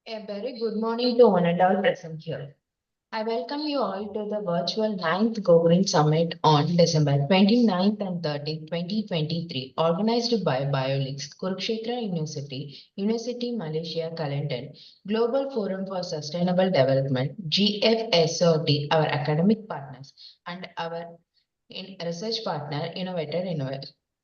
A very good morning to one and all present here. I welcome you all to the virtual 9th GoGreen Summit on December 29th and 30th, 2023, organized by BioLinks, Kurukshetra University, University Malaysia, Kelantan, Global Forum for Sustainable Development, GFSOT, our academic partners, and our research partner, United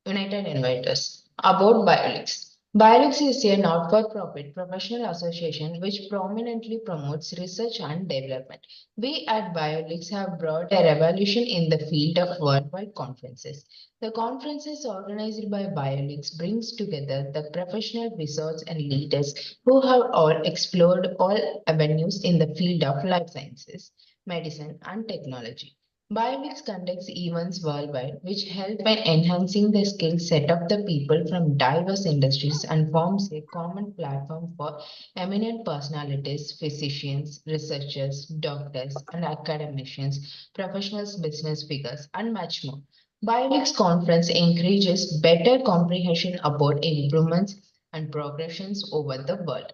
Innovators. About BioLinks. BioLinks is a not-for-profit professional association which prominently promotes research and development. We at BioLinks have brought a revolution in the field of worldwide conferences. The conferences organized by BioLinks brings together the professional research and leaders who have all explored all avenues in the field of life sciences, medicine, and technology. BioLinks conducts events worldwide which help in enhancing the skill set of the people from diverse industries and forms a common platform for eminent personalities, physicians, researchers, doctors, and academicians, professionals, business figures, and much more. BioLinks conference encourages better comprehension about improvements and progressions over the world.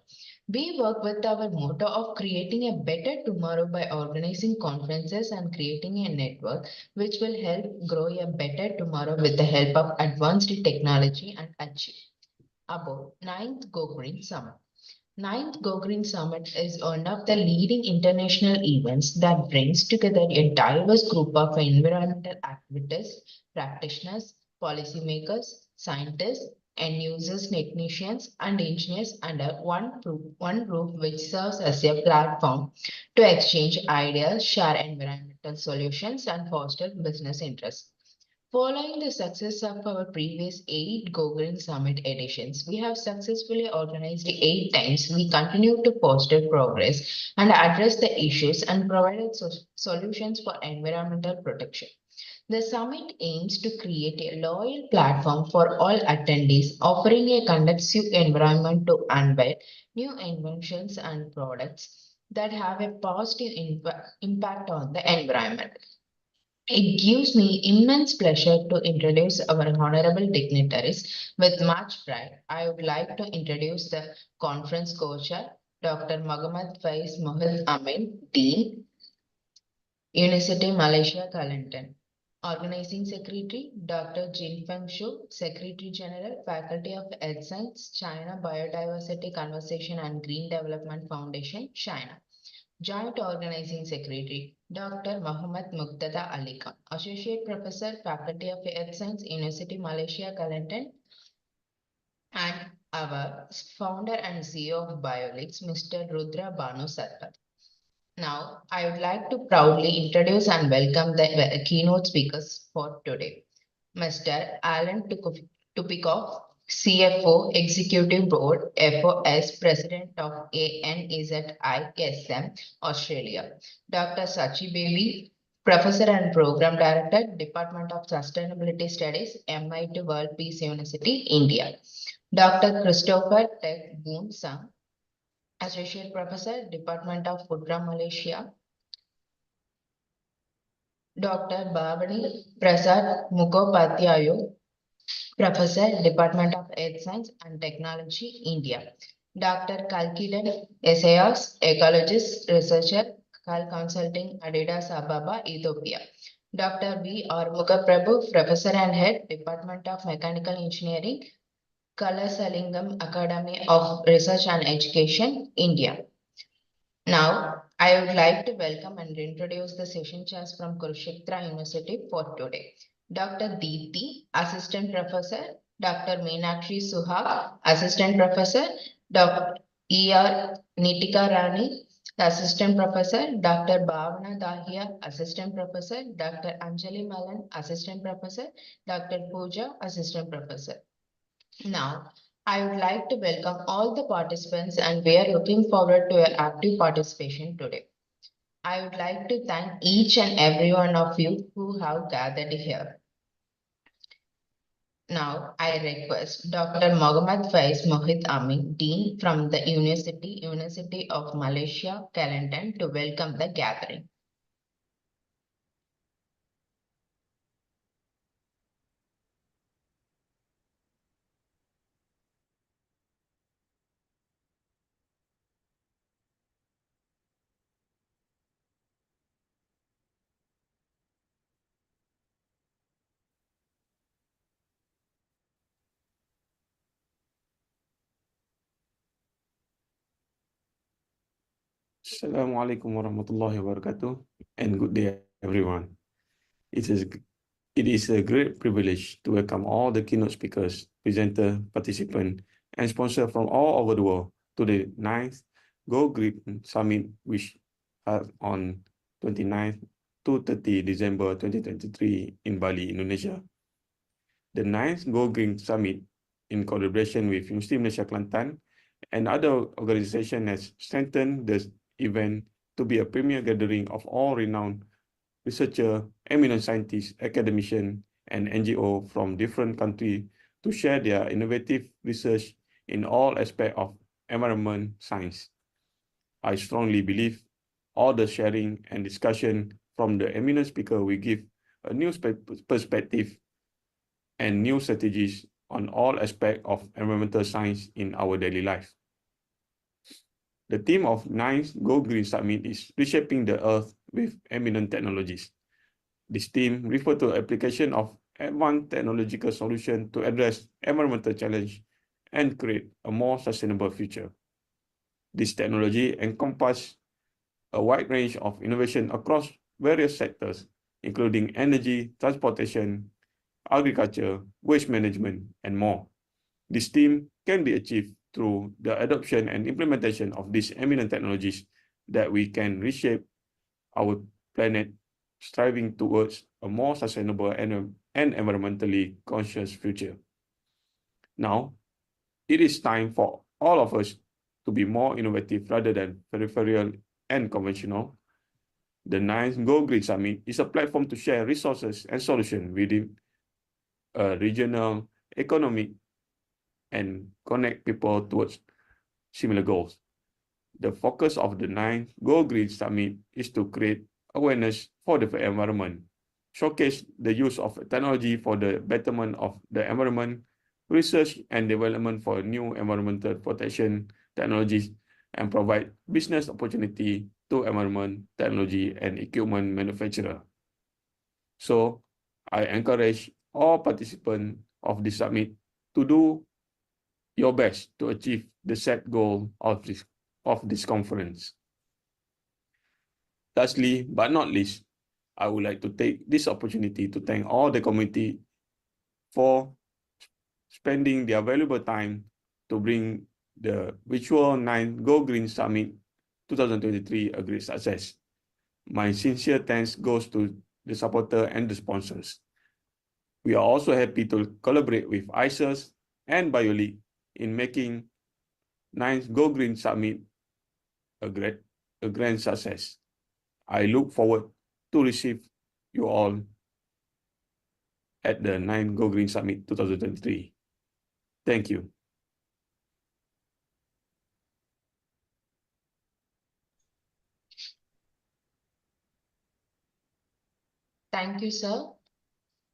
We work with our motto of creating a better tomorrow by organizing conferences and creating a network which will help grow a better tomorrow with the help of advanced technology and achieve. About 9th Go Green Summit. 9th Go Green Summit is one of the leading international events that brings together a diverse group of environmental activists, practitioners, policymakers, scientists, end users, technicians, and engineers under one roof, which serves as a platform to exchange ideas, share environmental solutions, and foster business interests. Following the success of our previous 8 Go Green Summit editions, we have successfully organized 8 times. We continue to foster progress and address the issues and provide solutions for environmental protection. The summit aims to create a loyal platform for all attendees, offering a conducive environment to unveil new inventions and products that have a positive impact on the environment. It gives me immense pleasure to introduce our honorable dignitaries. With much pride, I would like to introduce the conference co-chair, Dr. Mohammad Faiz Mohid Amin, Dean, University Malaysia, Kelantan. Organizing Secretary, Dr. Jinfeng Shu, Secretary General, Faculty of Earth Science, China Biodiversity Conservation and Green Development Foundation, China. Joint Organizing Secretary, Dr. Muhammad Muqtada Ali Khan, Associate Professor, Faculty of Earth Science, University Malaysia, Kelantan, and our founder and CEO of BioLix, Mr. Rudra Banu Sarkar. Now, I would like to proudly introduce and welcome the keynote speakers for today. Mr. Alan Tupikoff, CFO, Executive Board, FOS, President of ANZISM, Australia. Dr. Sachi Baby, Professor and Program Director, Department of Sustainability Studies, MIT World Peace University, India. Dr. Christopher Tech Boon Sang, Associate Professor, Department of Pudra, Malaysia. Dr. Bhavani Prasad Mukhopadhyay, Professor, Department of Earth Science and Technology, India. Dr. Kalkidan Essayas, Ecologist, Researcher, Kal Consulting, Adidas Ababa, Ethiopia. Dr. B. Armuga Prabhu, Professor and Head, Department of Mechanical Engineering, Kalasalingam Academy of Research and Education, India. Now, I would like to welcome and introduce the session chairs from Kurukshetra University for today. Dr. Deepthi, Assistant Professor, Dr. Meenakshi Suhag, Assistant Professor, Dr. E.R. Nitika Rani, Assistant Professor, Dr. Bhavana Dahia, Assistant Professor, Dr. Anjali Malan, Assistant Professor, Dr. Pooja, Assistant Professor. Now, I would like to welcome all the participants and we are looking forward to your active participation today. I would like to thank each and every one of you who have gathered here. Now, I request Dr. Mohammad Faiz Mohid Amin, Dean from the University of Malaysia, Kelantan, to welcome the gathering. Assalamualaikum warahmatullahi wabarakatuh, and good day, everyone. It is, it is a great privilege to welcome all the keynote speakers, presenter, participant, and sponsor from all over the world to the 9th GoGreen Summit, which held on 29th to 30 December 2023 in Bali, Indonesia. The 9th GoGreen Summit, in collaboration with University Malaysia Kelantan and other organizations, has strengthened the event to be a premier gathering of all renowned researchers, eminent scientists, academicians, and NGO from different countries to share their innovative research in all aspects of environment science. I strongly believe all the sharing and discussion from the eminent speaker will give a new perspective and new strategies on all aspects of environmental science in our daily life. The theme of 9th Go Green Summit is Reshaping the Earth with Eminent Technologies. This theme refers to application of advanced technological solutions to address environmental challenge and create a more sustainable future. This technology encompasses a wide range of innovation across various sectors, including energy, transportation, agriculture, waste management, and more. This theme can be achieved through the adoption and implementation of these eminent technologies that we can reshape our planet, striving towards a more sustainable and environmentally conscious future. Now, it is time for all of us to be more innovative rather than peripheral and conventional. The 9th Go Green Summit is a platform to share resources and solutions within a regional economic and connect people towards similar goals. The focus of the 9th Go Green Summit is to create awareness for the environment, showcase the use of technology for the betterment of the environment, research and development for new environmental protection technologies, and provide business opportunity to environment, technology, and equipment manufacturer. So, I encourage all participants of this summit to do your best to achieve the set goal of this conference. Lastly, but not least, I would like to take this opportunity to thank all the community for spending their valuable time to bring the virtual 9th Go Green Summit 2023 a great success. My sincere thanks goes to the supporter and the sponsors. We are also happy to collaborate with ICES and BioLeague in making 9th Go Green Summit a grand success. I look forward to receive you all at the 9th Go Green Summit 2023. Thank you. Thank you, sir.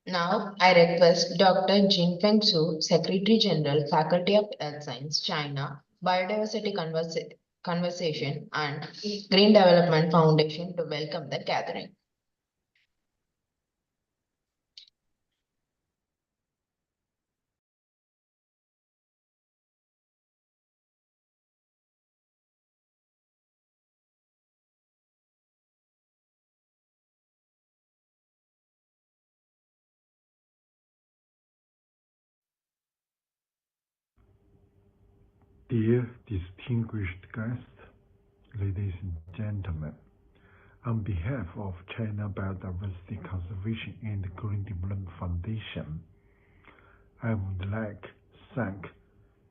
Now, I request Dr. Jinfeng Su, Secretary General, Faculty of Earth Science, China, Biodiversity Conversation and Green Development Foundation to welcome the gathering. Dear distinguished guests, ladies and gentlemen, on behalf of China Biodiversity Conservation and Green Development Foundation, I would like to thank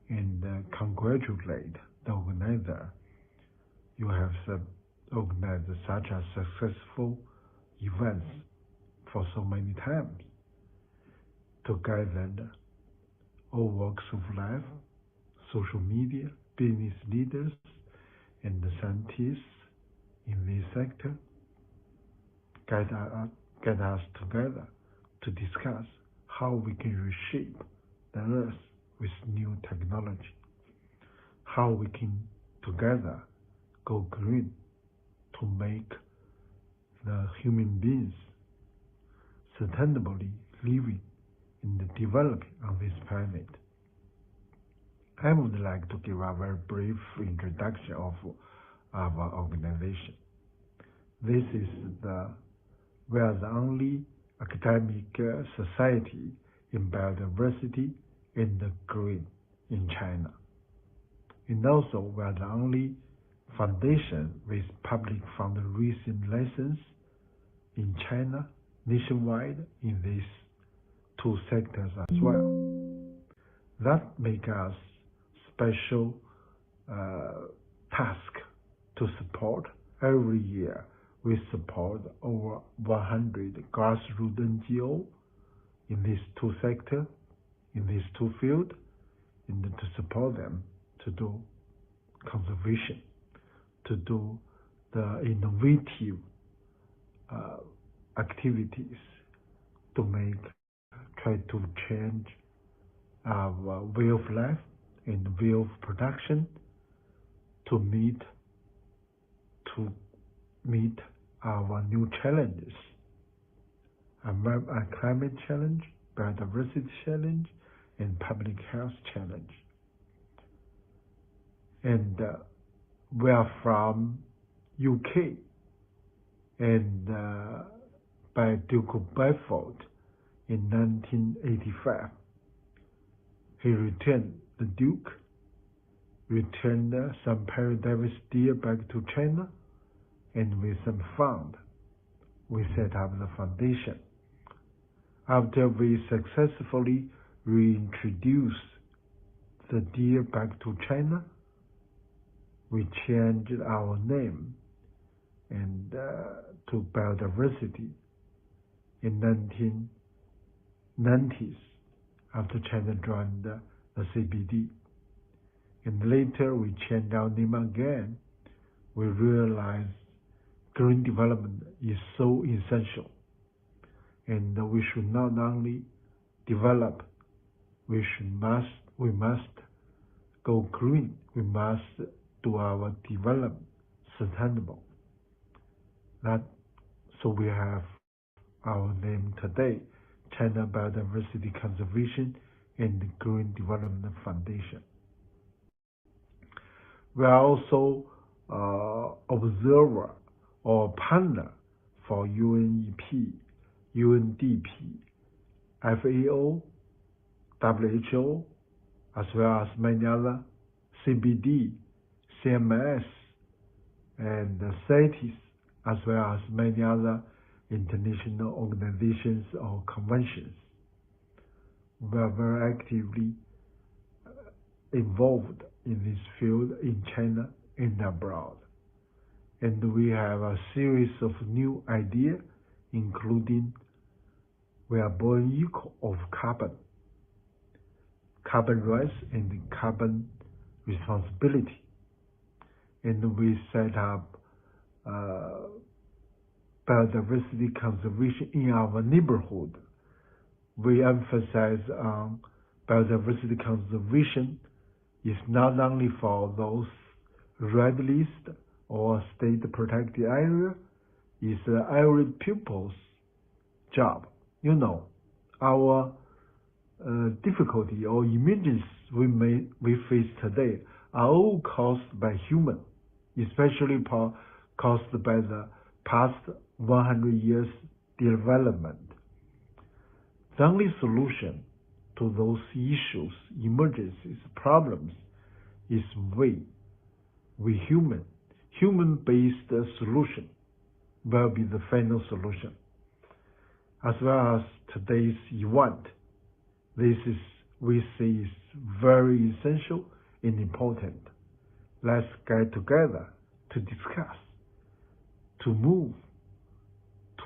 and congratulate the organizer. You have organized such a successful events for so many times to gather all walks of life, social media, business leaders, and the scientists in this sector get us together to discuss how we can reshape the earth with new technology, how we can together go green to make the human beings sustainably living and developing on this planet. I would like to give a very brief introduction of our organization. This is we are the only academic society in biodiversity and green in China. And also, we are the only foundation with public fundraising license in China nationwide in these two sectors as well. That makes us special task to support. Every year we support over 100 grassroots NGO in these two sectors, in these two fields, and to support them to do conservation, to do the innovative activities to try to change our way of life and way of production to meet our new challenges, a climate challenge, biodiversity challenge, and public health challenge. And we are from UK, and by Duke of Bedford in 1985. He returned the Duke, returned some paradise deer back to China, and with some fund, we set up the foundation. After we successfully reintroduced the deer back to China, we changed our name and to biodiversity in 1990s after China joined the CBD. And later we changed our name again. We realized green development is so essential, and we should not only develop, we must go green. We must do our development sustainable. So we have our name today, China Biodiversity Conservation and Green Development Foundation. We are also observer or partner for UNEP, UNDP, FAO, WHO, as well as many other CBD, CMS, and CITES, as well as many other international organizations or conventions. We are very actively involved in this field in China and abroad. And we have a series of new ideas, including we are born equal of carbon rights and carbon responsibility. And we set up biodiversity conservation in our neighborhood. We emphasize on biodiversity conservation is not only for those red list or state protected area, it's every pupil's job. You know, our difficulty or emergencies we face today are all caused by human, especially caused by the past 100 years development. The only solution to those issues, emergencies, problems, is we human-based solution will be the final solution. As well as today's event, this is, we see, is very essential and important. Let's get together to discuss, to move,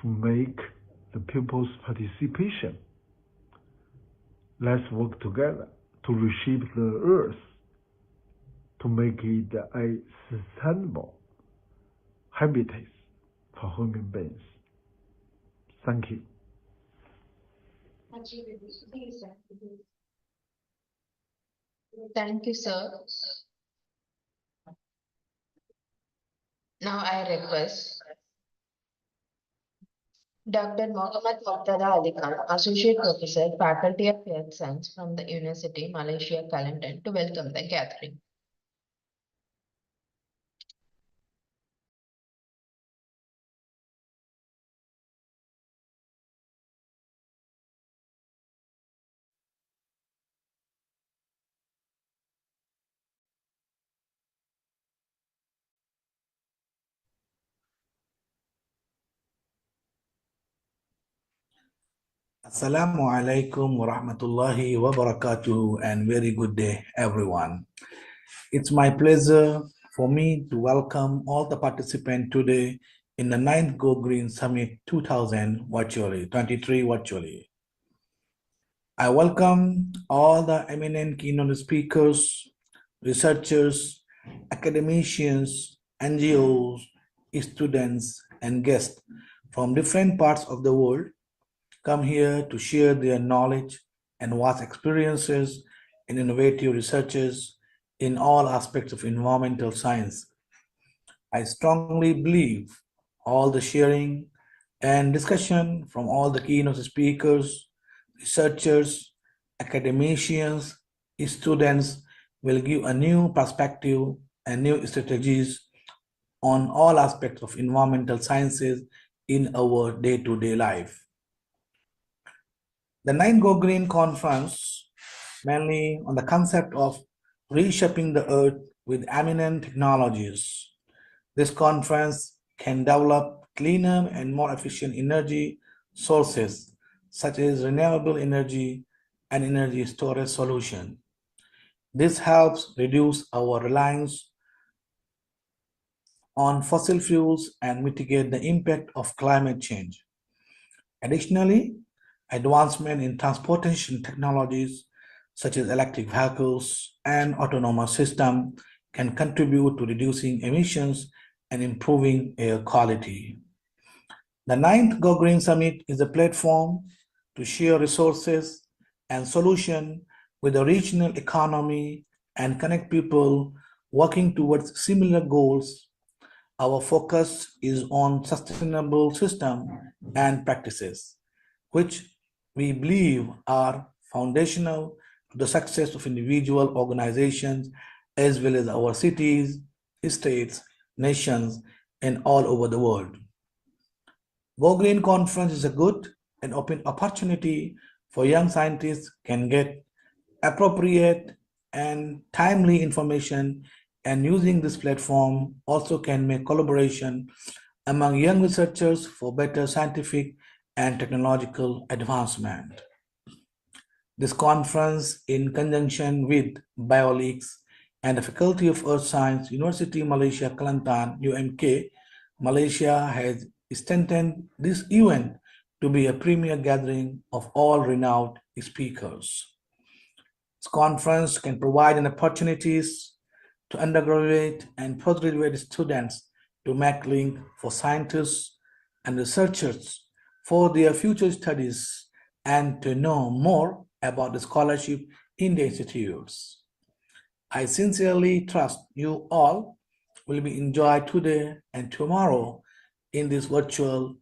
to make the people's participation. Let's work together to reshape the earth, to make it a sustainable habitat for human beings. Thank you. Thank you, sir. Now I request Dr. Mohammad Murtada Ali Khan, Associate Professor, Faculty of Earth Science from the University Malaysia, Kelantan, to welcome the gathering. Assalamu alaikum wa rahmatullahi wa barakatuh, and very good day, everyone. It's my pleasure for me to welcome all the participants today in the 9th GoGreen Summit 2023 virtually. I welcome all the eminent keynote speakers, researchers, academicians, NGOs, students, and guests from different parts of the world come here to share their knowledge and vast experiences in innovative researches in all aspects of environmental science. I strongly believe all the sharing and discussion from all the keynote speakers, researchers, academicians, students will give a new perspective and new strategies on all aspects of environmental sciences in our day-to-day life. The 9th GoGreen conference, mainly on the concept of reshaping the earth with eminent technologies. This conference can develop cleaner and more efficient energy sources, such as renewable energy and energy storage solution. This helps reduce our reliance on fossil fuels and mitigate the impact of climate change. Additionally, advancement in transportation technologies such as electric vehicles and autonomous systems can contribute to reducing emissions and improving air quality. The 9th GoGreen Summit is a platform to share resources and solutions with the regional economy and connect people working towards similar goals. Our focus is on sustainable systems and practices, which we believe are foundational to the success of individual organizations as well as our cities, states, nations, and all over the world. GoGreen Conference is a good and open opportunity for young scientists can get appropriate and timely information, and using this platform also can make collaboration among young researchers for better scientific and technological advancement. This conference, in conjunction with BioLeaks and the Faculty of Earth Science, University Malaysia Kelantan, UMK, Malaysia, has strengthened this event to be a premier gathering of all renowned speakers. This conference can provide an opportunities to undergraduate and postgraduate students to make link for scientists and researchers for their future studies and to know more about the scholarship in the institutes. I sincerely trust you all will be enjoyed today and tomorrow in this virtual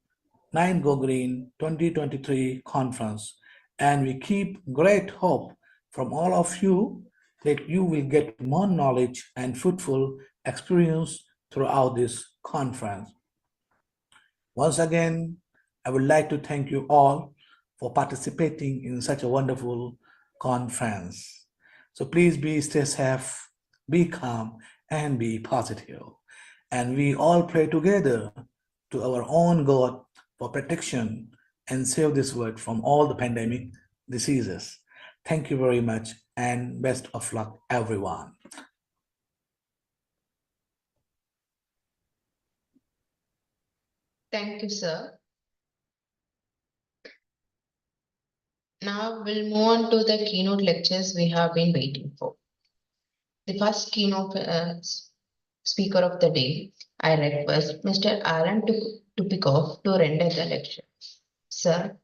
9th GoGreen 2023 conference, and we keep great hope from all of you that you will get more knowledge and fruitful experience throughout this conference. Once again, I would like to thank you all for participating in such a wonderful conference. So please stay safe, be calm, and be positive. And we all pray together to our own God for protection and save this world from all the pandemic diseases. Thank you very much and best of luck, everyone. Thank you, sir. Now we'll move on to the keynote lectures we have been waiting for. The first keynote speaker of the day, I request Mr. Alan Tupikov to render the lecture. Sir.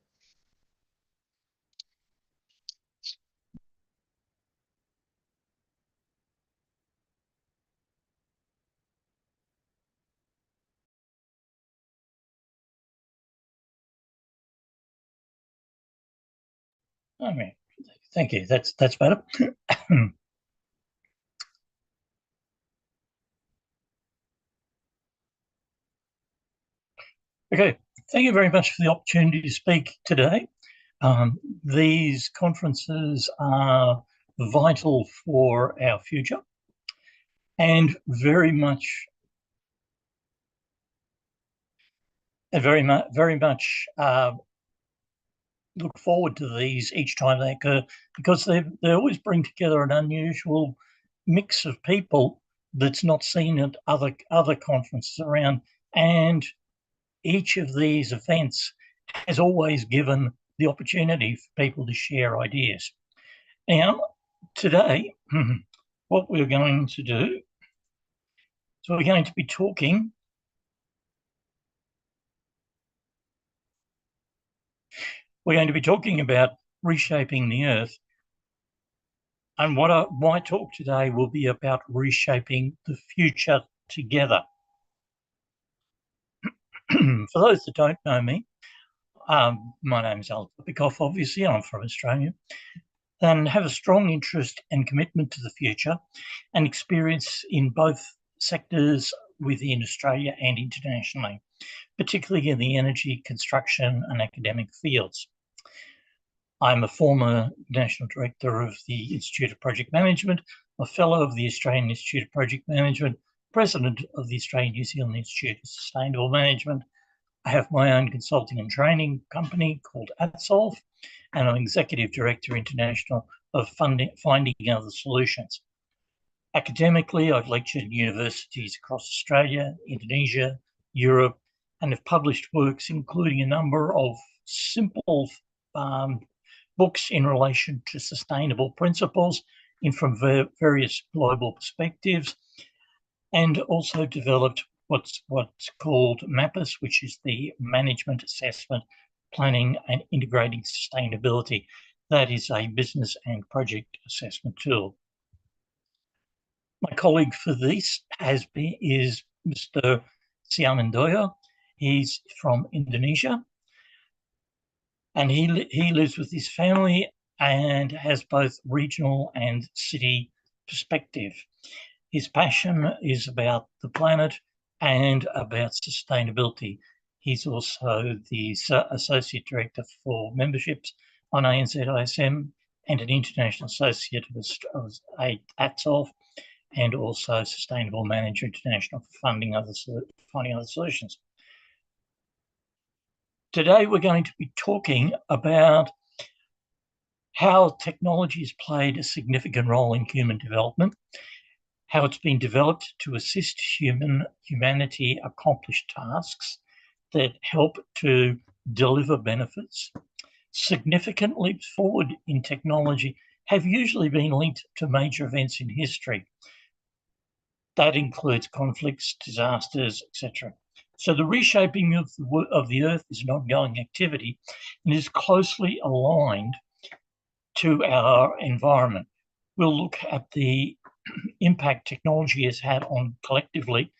Okay, thank you. That's better. Okay, thank you very much for the opportunity to speak today. These conferences are vital for our future and very much look forward to these each time they occur, because they always bring together an unusual mix of people that's not seen at other conferences around, and each of these events has always given the opportunity for people to share ideas. Now, today, what we're going to do, so we're going to be talking about reshaping the Earth. And my talk today will be about reshaping the future together. For those that don't know me, my name is Al Bikoff, obviously, I'm from Australia, and have a strong interest and commitment to the future and experience in both sectors within Australia and internationally, particularly in the energy, construction and academic fields. I'm a former National Director of the Institute of Project Management, a Fellow of the Australian Institute of Project Management, President of the Australian New Zealand Institute of Sustainable Management. I have my own consulting and training company called AtSolve, and I'm Executive Director International of Finding Other Solutions. Academically, I've lectured in universities across Australia, Indonesia, Europe, and have published works including a number of simple books in relation to sustainable principles from various global perspectives, and also developed what's called MAPAS, which is the Management Assessment, Planning and Integrating Sustainability. That is a business and project assessment tool. My colleague for this is Mr. Siamandoyo. He's from Indonesia, and he lives with his family and has both regional and city perspective. His passion is about the planet and about sustainability. He's also the Associate Director for Memberships on ANZ-ISM and an International Associate of ATSOLV, and also Sustainable Manager International for finding other solutions. Today, we're going to be talking about how technology has played a significant role in human development, how it's been developed to assist humanity accomplish tasks that help to deliver benefits. Significant leaps forward in technology have usually been linked to major events in history. That includes conflicts, disasters, etc. So the reshaping of the Earth is an ongoing activity and is closely aligned to our environment. We'll look at the impact technology has had on collectively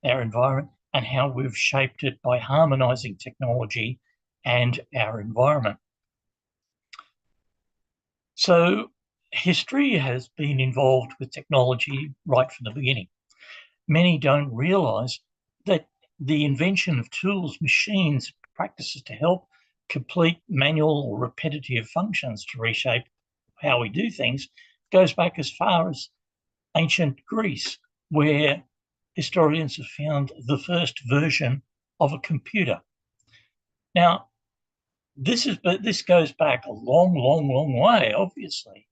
our environment and how we've shaped it by harmonizing technology and our environment. So history has been involved with technology right from the beginning. Many don't realize that the invention of tools, machines, practices to help complete manual or repetitive functions to reshape how we do things goes back as far as ancient Greece, where historians have found the first version of a computer. Now, this goes back a long way, obviously.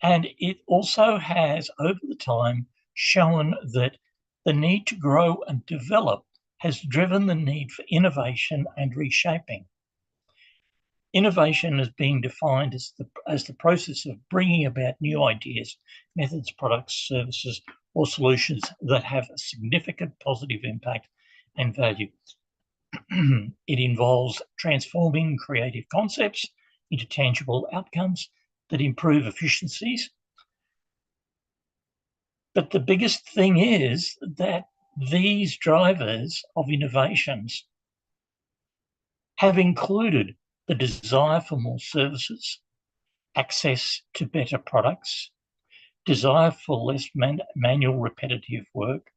And it also has, over the time, shown that the need to grow and develop has driven the need for innovation and reshaping. Innovation has been defined as the process of bringing about new ideas, methods, products, services, or solutions that have a significant positive impact and value. It involves transforming creative concepts into tangible outcomes that improve efficiencies. But the biggest thing is that these drivers of innovations have included the desire for more services, access to better products, desire for less manual repetitive work,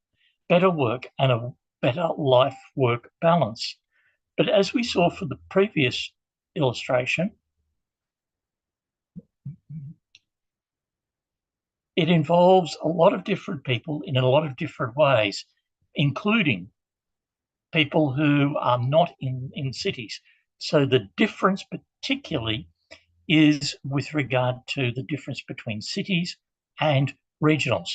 better work, and a better life-work balance. But as we saw for the previous illustration, it involves a lot of different people in a lot of different ways, including people who are not in cities. So the difference particularly is with regard to the difference between cities and regionals.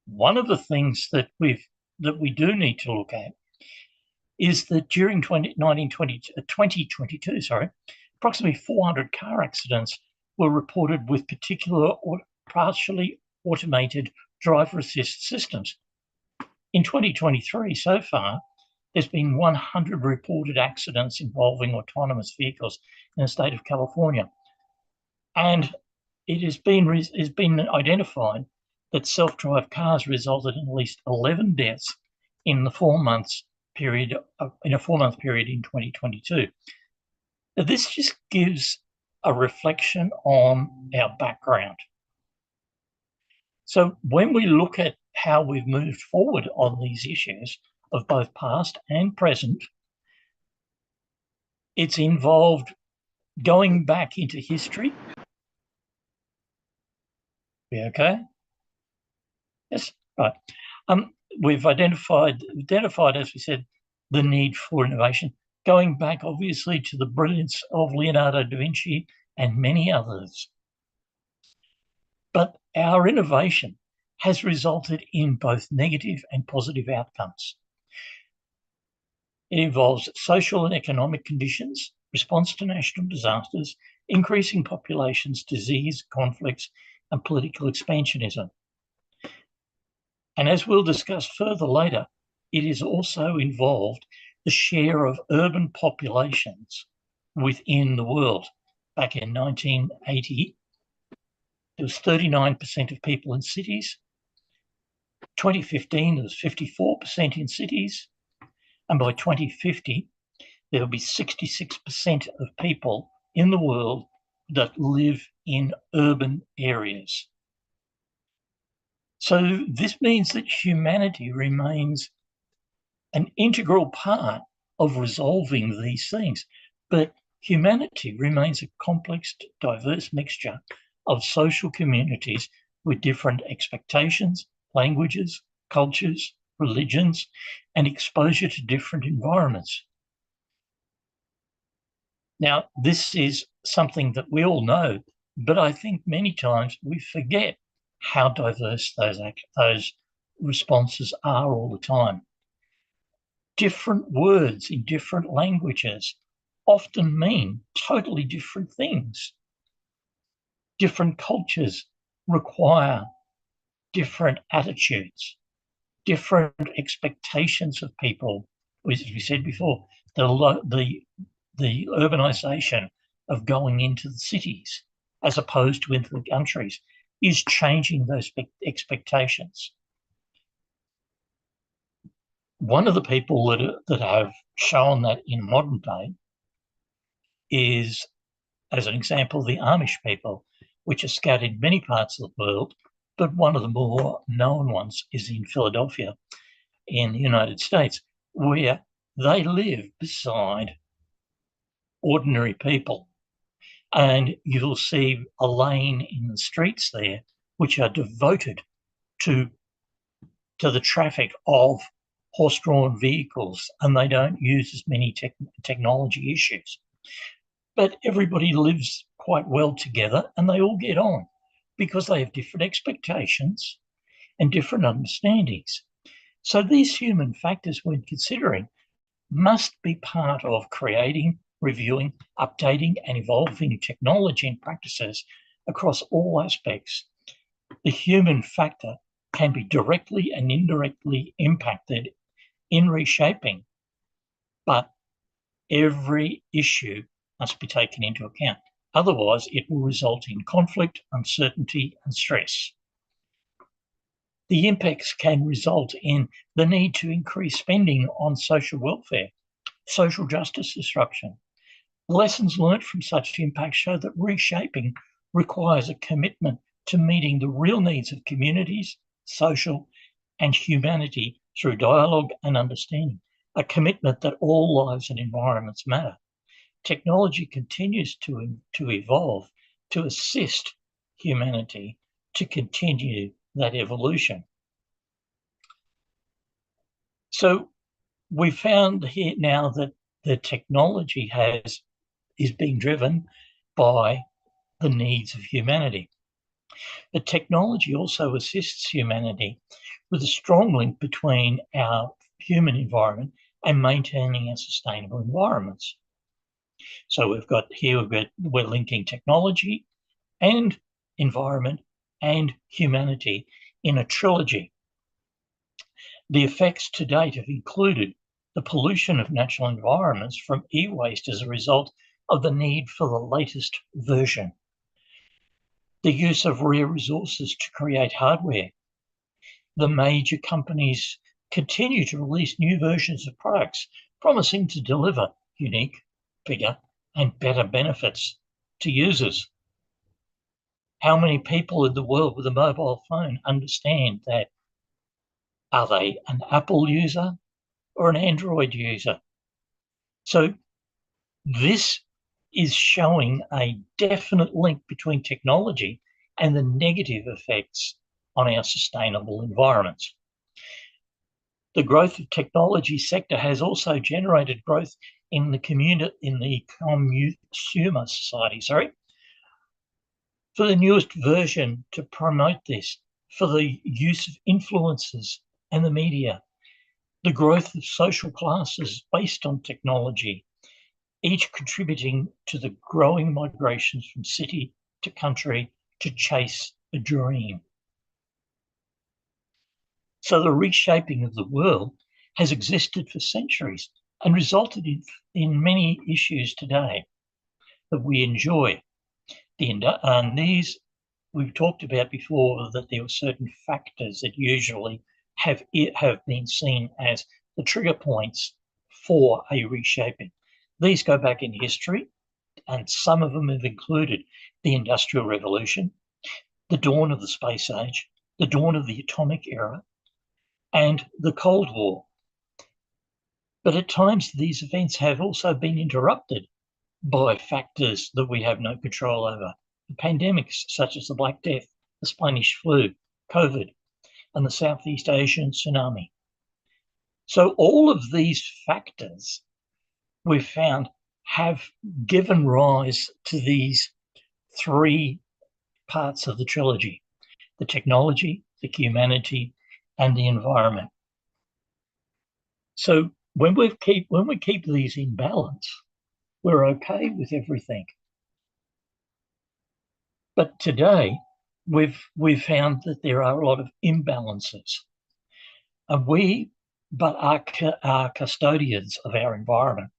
One of the things that we do need to look at is that during 2022, approximately 400 car accidents were reported with particular or partially automated driver assist systems. In 2023, so far, there's been 100 reported accidents involving autonomous vehicles in the state of California. And it has been identified that self-drive cars resulted in at least 11 deaths in the 4 months period in a 4-month period in 2022. Now, this just gives a reflection on our background. So when we look at how we've moved forward on these issues of both past and present, it's involved going back into history. We okay? Yes, right. We've identified, as we said, the need for innovation, going back obviously to the brilliance of Leonardo da Vinci and many others. But our innovation has resulted in both negative and positive outcomes. It involves social and economic conditions, response to national disasters, increasing populations, disease, conflicts, and political expansionism. And as we'll discuss further later, it is also involved the share of urban populations within the world. Back in 1980, there was 39% of people in cities. 2015, there was 54% in cities. And by 2050, there will be 66% of people in the world that live in urban areas. So this means that humanity remains an integral part of resolving these things. But humanity remains a complex, diverse mixture of social communities with different expectations, languages, cultures, religions, and exposure to different environments. Now, this is something that we all know, but I think many times we forget how diverse those responses are all the time. Different words in different languages often mean totally different things. Different cultures require different attitudes, different expectations of people. As we said before, the urbanization of going into the cities as opposed to into the countries is changing those expectations. One of the people that have shown that in modern day is, as an example, the Amish people, which are scattered in many parts of the world, but one of the more known ones is in Philadelphia in the United States, where they live beside ordinary people. And you'll see a lane in the streets there which are devoted to the traffic of horse-drawn vehicles, and they don't use as many technology issues. But everybody lives quite well together and they all get on because they have different expectations and different understandings. So these human factors, when considering, must be part of creating, reviewing, updating, and evolving technology and practices across all aspects. The human factor can be directly and indirectly impacted in reshaping, but every issue must be taken into account. Otherwise, it will result in conflict, uncertainty, and stress. The impacts can result in the need to increase spending on social welfare, social justice disruption. Lessons learned from such impacts show that reshaping requires a commitment to meeting the real needs of communities, social, and humanity through dialogue and understanding, a commitment that all lives and environments matter. Technology continues to evolve to assist humanity to continue that evolution. So we found here now that the technology is being driven by the needs of humanity. But technology also assists humanity with a strong link between our human environment and maintaining our sustainable environments. So we're linking technology and environment and humanity in a trilogy. The effects to date have included the pollution of natural environments from e-waste as a result of the need for the latest version, the use of rare resources to create hardware. The major companies continue to release new versions of products promising to deliver unique, bigger, and better benefits to users. How many people in the world with a mobile phone understand that? Are they an Apple user or an Android user? So this is showing a definite link between technology and the negative effects on our sustainable environments. The growth of technology sector has also generated growth in the consumer society, for the newest version to promote this, for the use of influencers and the media, the growth of social classes based on technology, each contributing to the growing migrations from city to country to chase a dream. So the reshaping of the world has existed for centuries and resulted in many issues today that we enjoy. These we've talked about before, that there were certain factors that usually have been seen as the trigger points for a reshaping. These go back in history, and some of them have included the Industrial Revolution, the dawn of the space age, the dawn of the atomic era, and the Cold War. But at times these events have also been interrupted by factors that we have no control over. The pandemics such as the Black Death, the Spanish flu, COVID, and the Southeast Asian tsunami. So all of these factors we've found have given rise to these three parts of the trilogy: the technology, the humanity, and the environment. So when we keep these in balance, we're okay with everything. But today, we've found that there are a lot of imbalances, and we are custodians of our environment.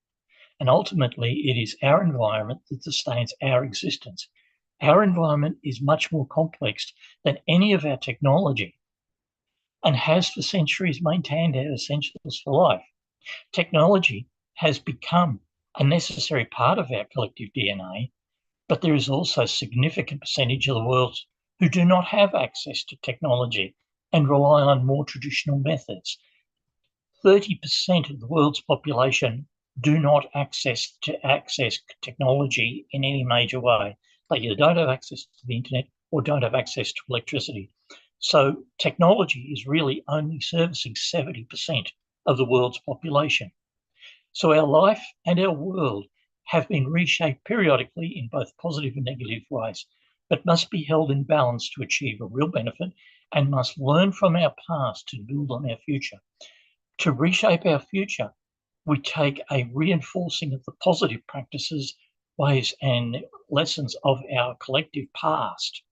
And ultimately, it is our environment that sustains our existence. Our environment is much more complex than any of our technology and has for centuries maintained our essentials for life. Technology has become a necessary part of our collective DNA, but there is also a significant percentage of the world who do not have access to technology and rely on more traditional methods. 30% of the world's population do not access technology in any major way. They either don't have access to the internet or don't have access to electricity. So technology is really only servicing 70% of the world's population. So our life and our world have been reshaped periodically in both positive and negative ways, but must be held in balance to achieve a real benefit, and must learn from our past to build on our future. To reshape our future, we take a reinforcing of the positive practices, ways, and lessons of our collective past.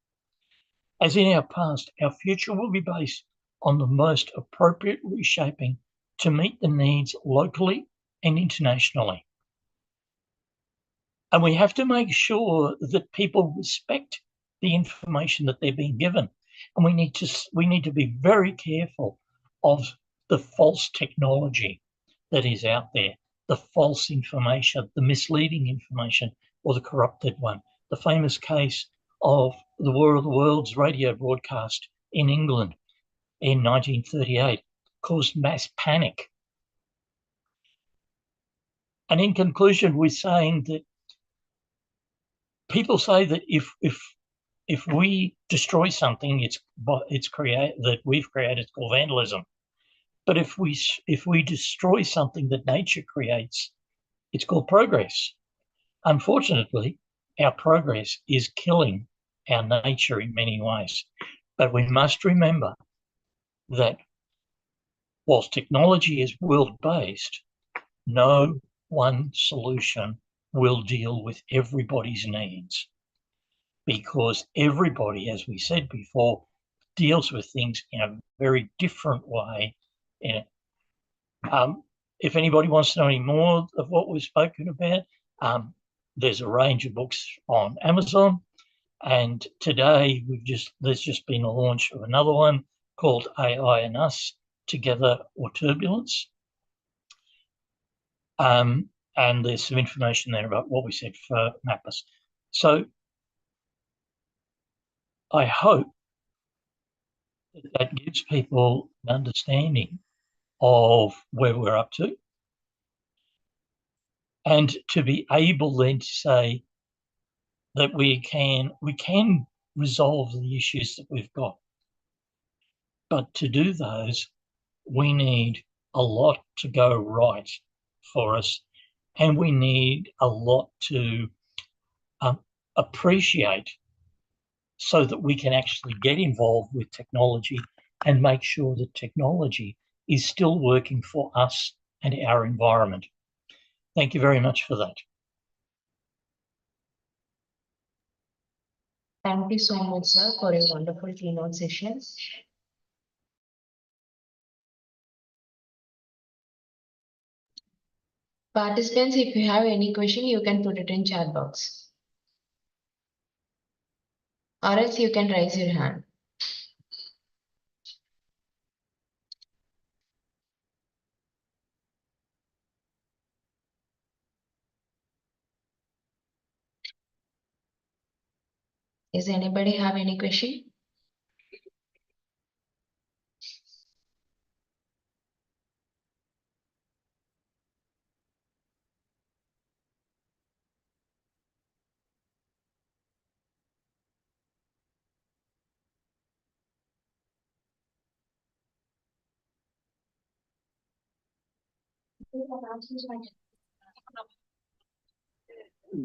As in our past, our future will be based on the most appropriate reshaping to meet the needs locally and internationally. And we have to make sure that people respect the information that they're being given. And we need to be very careful of the false technology that is out there, the false information, the misleading information, or the corrupted one. The famous case of the War of the Worlds radio broadcast in England in 1938 caused mass panic. And in conclusion, we're saying that people say that if we destroy something, that we've created, it's called vandalism. But if we destroy something that nature creates, It's called progress. Unfortunately, our progress is killing our nature in many ways. But we must remember that whilst technology is world-based, no one solution will deal with everybody's needs, because everybody, as we said before, deals with things in a very different way. If anybody wants to know any more of what we've spoken about, there's a range of books on Amazon. And today there's just been a launch of another one called AI and Us, Together or Turbulence. And there's some information there about what we said for Mappers. So I hope that gives people an understanding of where we're up to, and to be able then to say that we can resolve the issues that we've got. But to do those, we need a lot to go right for us, and we need a lot to appreciate, so that we can actually get involved with technology and make sure that technology is still working for us and our environment. Thank you very much for that. Thank you so much, sir, for your wonderful keynote sessions. Participants, if you have any question, you can put it in chat box. Or else you can raise your hand. Does anybody have any question?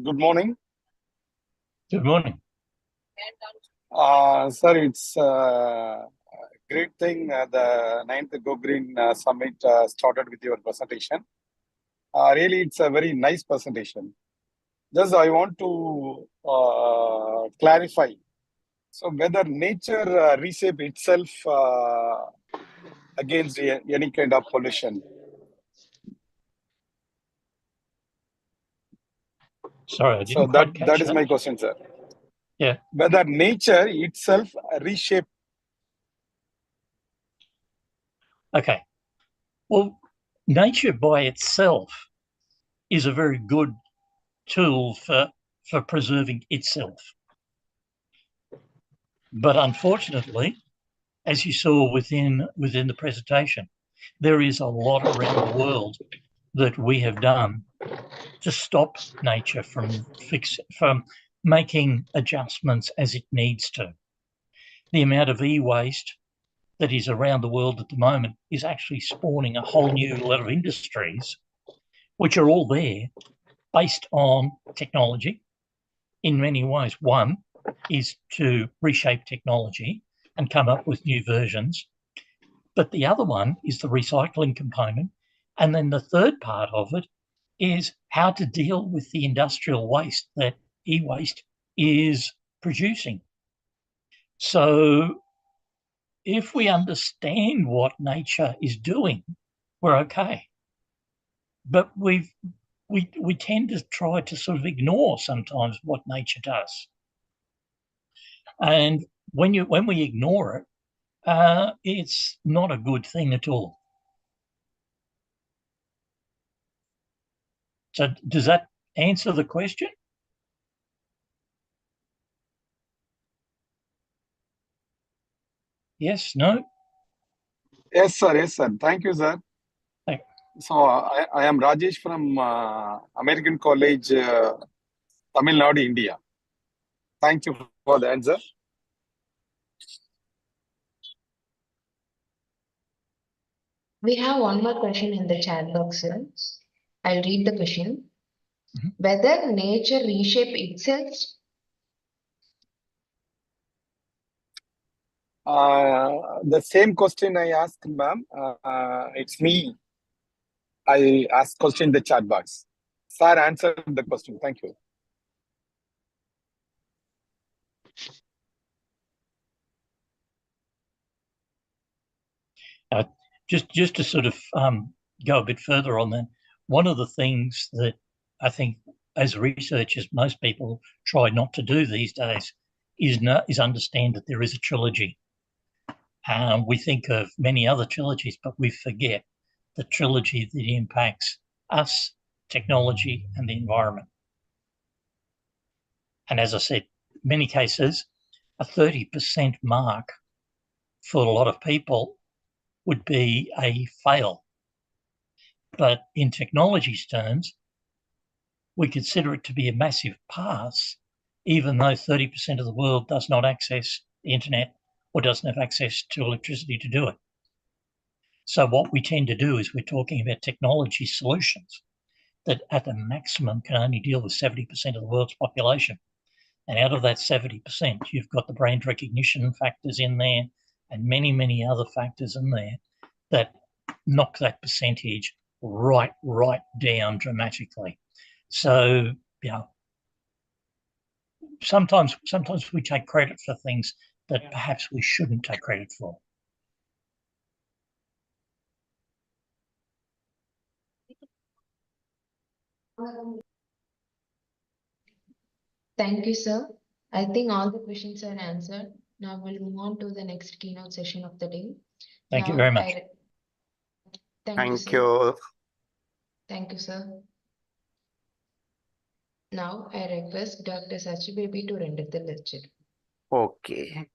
Good morning. Good morning. Sir, it's a great thing the 9th GoGreen Summit started with your presentation. Really, it's a very nice presentation. Just I want to clarify. So whether nature reshape itself against any kind of pollution. Sorry, I didn't quite catch that is my question, sir. Yeah. Whether nature itself reshape. Okay. Well, nature by itself is a very good tool for preserving itself. But unfortunately, as you saw within the presentation, there is a lot around the world that we have done to stop nature from making adjustments as it needs to. The amount of e-waste that is around the world at the moment is actually spawning a whole new lot of industries, which are all there based on technology in many ways. One is to reshape technology and come up with new versions. But the other one is the recycling component. And then the third part of it is how to deal with the industrial waste that e-waste is producing. So if we understand what nature is doing, we're okay. But we tend to try to sort of ignore sometimes what nature does. And when we ignore it, it's not a good thing at all. So does that answer the question? Yes, no? Yes, sir. Yes, sir. Thank you, sir. Thank you. So I am Rajesh from American College, Tamil Nadu, India. Thank you for the answer. We have one more question in the chat box, sir. I'll read the question. Whether nature reshape itself? The same question I asked, ma'am. It's me. I asked question in the chat box. Sir answered the question. Thank you. Just to sort of go a bit further on that, one of the things that I think as researchers, most people try not to do these days is understand that there is a trilogy. We think of many other trilogies, but we forget the trilogy that impacts us, technology, and the environment. And as I said, in many cases, a 30% mark for a lot of people would be a fail. But in technology's terms, we consider it to be a massive pass, even though 30% of the world does not access the internet or doesn't have access to electricity to do it. So what we tend to do is we're talking about technology solutions that at the maximum can only deal with 70% of the world's population. And out of that 70%, you've got the brand recognition factors in there and many, many other factors in there that knock that percentage right down dramatically. So, you know, sometimes we take credit for things that perhaps we shouldn't take credit for. Thank you, sir. I think all the questions are answered. Now we'll move on to the next keynote session of the day. Thank you very much. Thank you, Thank sir. you. Thank you, sir. Now I request Dr. Sachi Baby to render the lecture. Okay.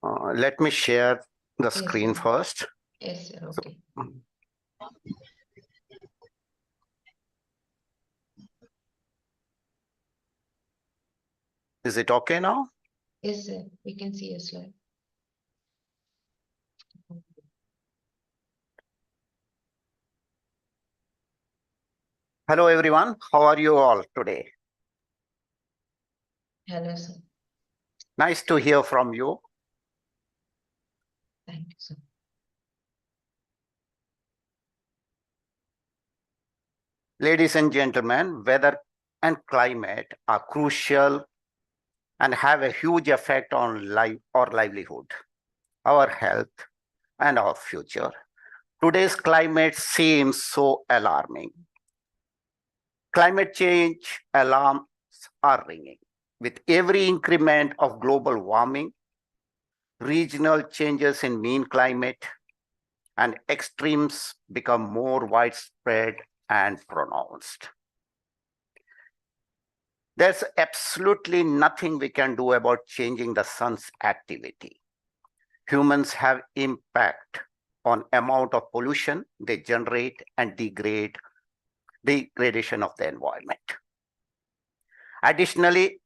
Let me share the screen sir. first. Yes, sir. So, Okay. is it okay now? Yes, sir. We can see a slide. Hello, everyone. How are you all today? Hello, sir. Nice to hear from you. Thank you, sir. Ladies and gentlemen, weather and climate are crucial and have a huge effect on our livelihood, our health, and our future. Today's climate seems so alarming. Climate change alarms are ringing. With every increment of global warming, regional changes in mean climate, and extremes become more widespread and pronounced. There's absolutely nothing we can do about changing the sun's activity. Humans have impact on amount of pollution they generate and degradation of the environment. Additionally,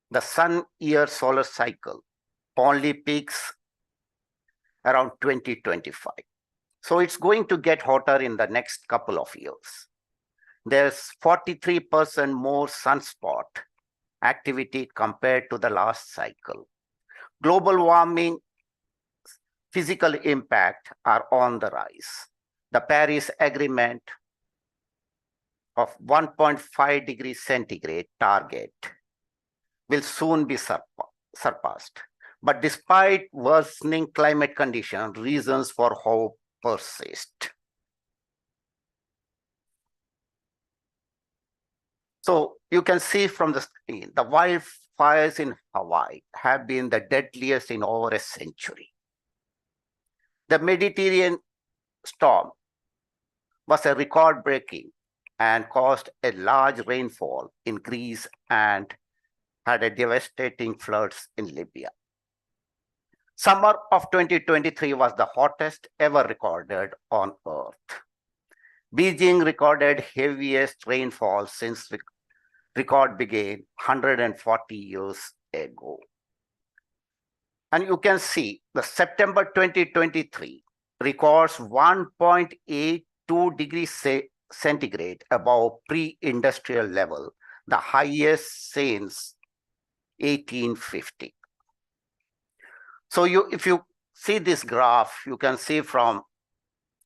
the sun-year solar cycle only peaks around 2025. So it's going to get hotter in the next couple of years. There's 43% more sunspot activity compared to the last cycle. Global warming physical impact are on the rise. The Paris Agreement of 1.5 degrees centigrade target will soon be surpassed. But despite worsening climate conditions, reasons for hope persist. So you can see from the screen, the wildfires in Hawaii have been the deadliest in over a century. The Mediterranean storm was a record-breaking and caused a large rainfall in Greece and had a devastating floods in Libya. Summer of 2023 was the hottest ever recorded on Earth. Beijing recorded heaviest rainfall since the record began 140 years ago. And you can see the September 2023 records 1.82 degrees centigrade above pre-industrial level, the highest since 1850. So if you see this graph, you can see from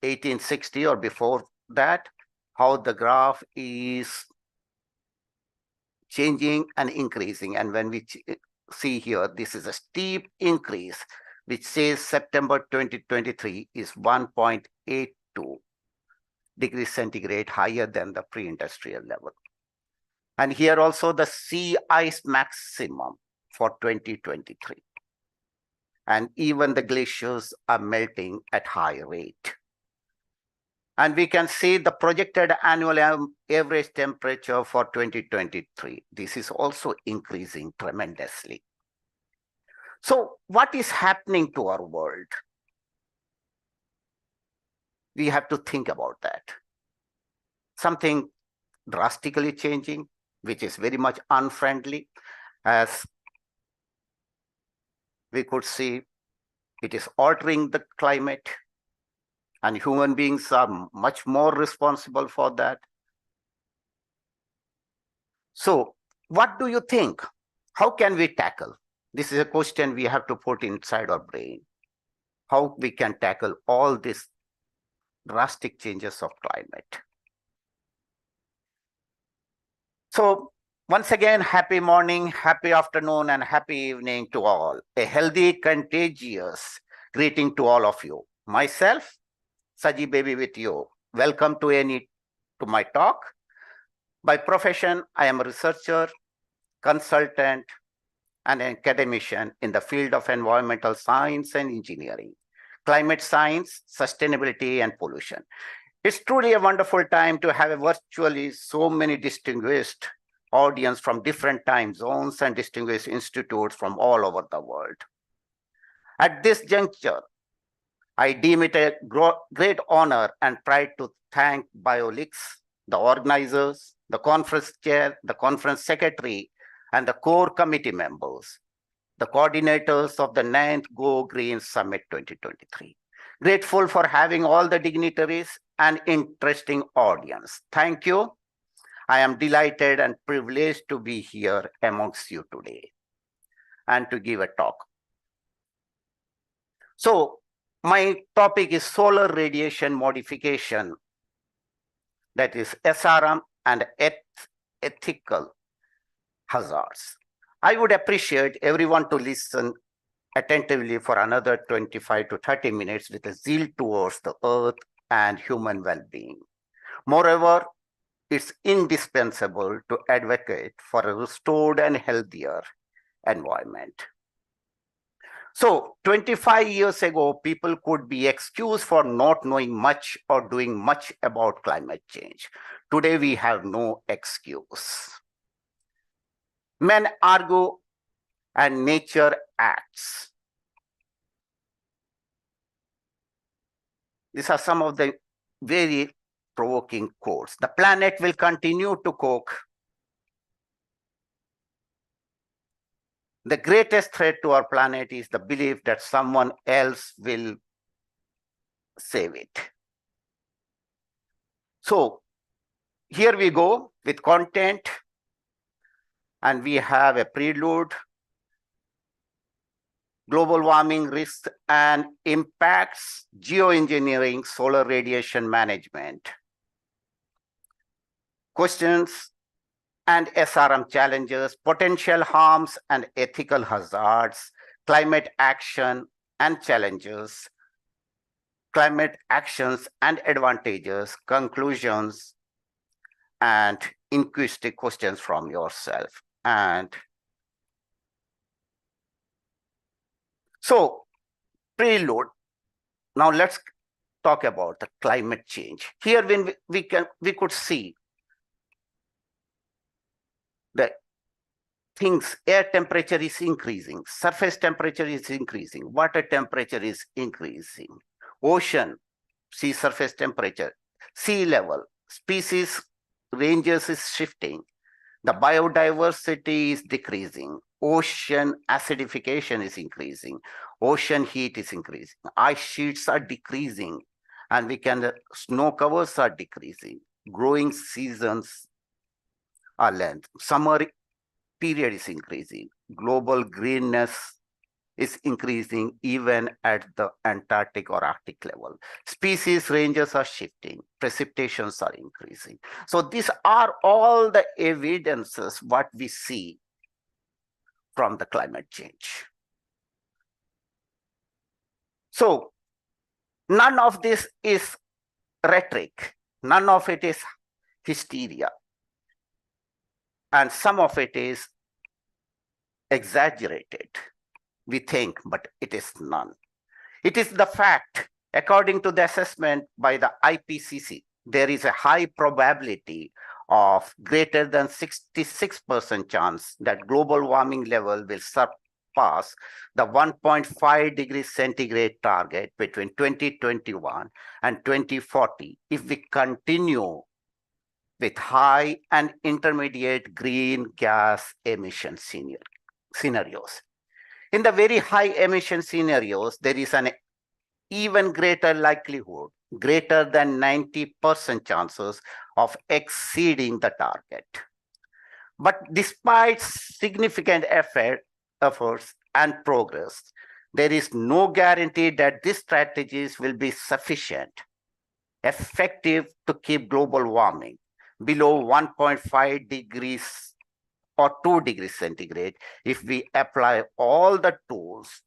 1860 or before that, how the graph is changing and increasing. And when we see here, this is a steep increase, which says September 2023 is 1.82 degrees centigrade higher than the pre-industrial level. And here also the sea ice maximum for 2023. And even the glaciers are melting at high rate. And we can see the projected annual average temperature for 2023. This is also increasing tremendously. So what is happening to our world? We have to think about that. Something drastically changing, which is very much unfriendly, as we could see, it is altering the climate, and human beings are much more responsible for that. So what do you think? How can we tackle? This is a question we have to put inside our brain. How we can tackle all these drastic changes of climate. So once again, happy morning, happy afternoon, and happy evening to all. A healthy, contagious greeting to all of you. Myself, Saji Baby with you. Welcome to my talk. By profession, I am a researcher, consultant, and an academician in the field of environmental science and engineering, climate science, sustainability, and pollution. It's truly a wonderful time to have virtually so many distinguished audience from different time zones and distinguished institutes from all over the world. At this juncture, I deem it a great honor and pride to thank BioLix, the organizers, the conference chair, the conference secretary, and the core committee members, the coordinators of the 9th GoGreen Summit 2023. Grateful for having all the dignitaries and interesting audience. Thank you. I am delighted and privileged to be here amongst you today and to give a talk. So my topic is solar radiation modification, that is SRM and ethical hazards. I would appreciate everyone to listen attentively for another 25 to 30 minutes with a zeal towards the earth and human well-being. Moreover, it's indispensable to advocate for a restored and healthier environment. So 25 years ago, people could be excused for not knowing much or doing much about climate change. Today, we have no excuse. Men argue and nature acts. These are some of the very provoking quotes. The planet will continue to cook. The greatest threat to our planet is the belief that someone else will save it. So here we go with content, and we have a prelude, global warming risks and impacts, geoengineering, solar radiation management, questions and SRM challenges, potential harms and ethical hazards, climate action and challenges, climate actions and advantages, conclusions, and inquisitive questions from yourself. And so, prelude. Now let's talk about the climate change. Here, when we could see that things, air temperature is increasing, surface temperature is increasing, water temperature is increasing, ocean, sea surface temperature, sea level, species ranges is shifting, the biodiversity is decreasing, ocean acidification is increasing, ocean heat is increasing, ice sheets are decreasing, and snow covers are decreasing, growing seasons are length. Summer period is increasing. Global greenness is increasing even at the Antarctic or Arctic level. Species ranges are shifting, precipitations are increasing. So these are all the evidences what we see from the climate change. So none of this is rhetoric, none of it is hysteria, and some of it is exaggerated. We think, but it is none. It is the fact, according to the assessment by the IPCC, there is a high probability of greater than 66% chance that global warming level will surpass the 1.5 degrees centigrade target between 2021 and 2040 if we continue with high and intermediate green gas emission scenarios. In the very high emission scenarios, there is an even greater likelihood, greater than 90% chances of exceeding the target. But despite significant efforts and progress, there is no guarantee that these strategies will be sufficient, effective to keep global warming below 1.5 degrees or 2 degrees centigrade if we apply all the tools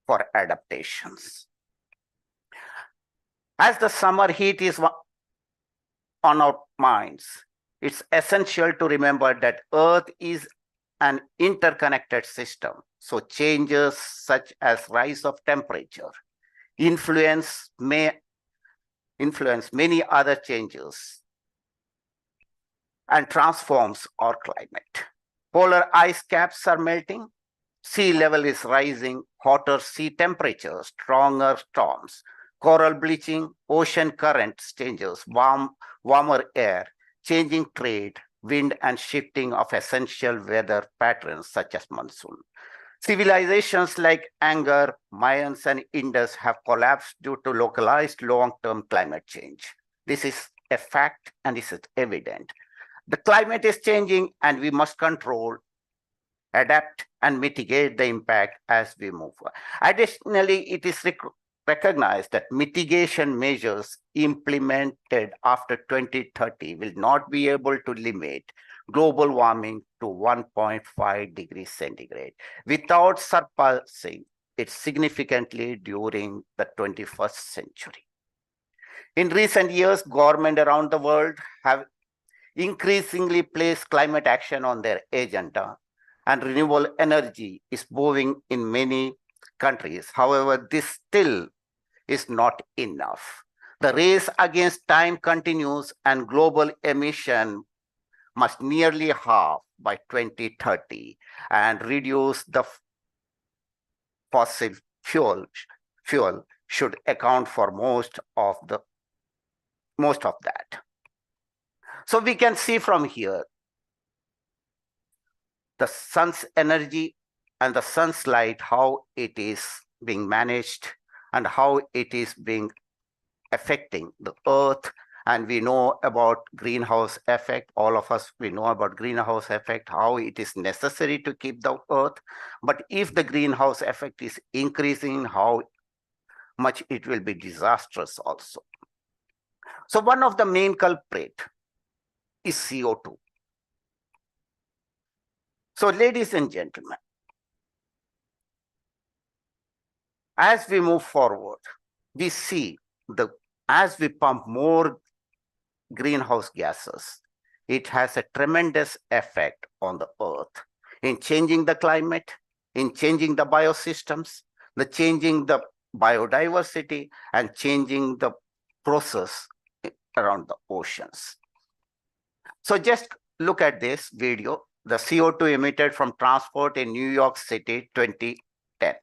for adaptations. As the summer heat is on our minds, it's essential to remember that Earth is an interconnected system. So changes such as rise of temperature may influence many other changes and transforms our climate. Polar ice caps are melting, sea level is rising, hotter sea temperatures, stronger storms, coral bleaching, ocean currents changes, warmer air, changing trade, wind, and shifting of essential weather patterns such as monsoon. Civilizations like Anger, Mayans, and Indus have collapsed due to localized long-term climate change. This is a fact and this is evident. The climate is changing and we must control, adapt, and mitigate the impact as we move forward. Additionally, it is recognized that mitigation measures implemented after 2030 will not be able to limit global warming to 1.5 degrees centigrade without surpassing it significantly during the 21st century. In recent years, governments around the world have increasingly placed climate action on their agenda, and renewable energy is booming in many countries. However, this still is not enough. The race against time continues and global emission must nearly halve by 2030 and reduce the fossil fuel should account for most of that. So we can see from here the sun's energy and the sun's light, how it is being managed and how it is being affecting the earth. And we know about greenhouse effect. All of us, we know about greenhouse effect, how it is necessary to keep the earth. But if the greenhouse effect is increasing, how much it will be disastrous also. So one of the main culprit is CO2. So ladies and gentlemen, as we move forward, we see as we pump more greenhouse gases, it has a tremendous effect on the earth in changing the climate, in changing the biosystems, changing the biodiversity, and changing the process around the oceans. So just look at this video, the CO2 emitted from transport in New York City 2010.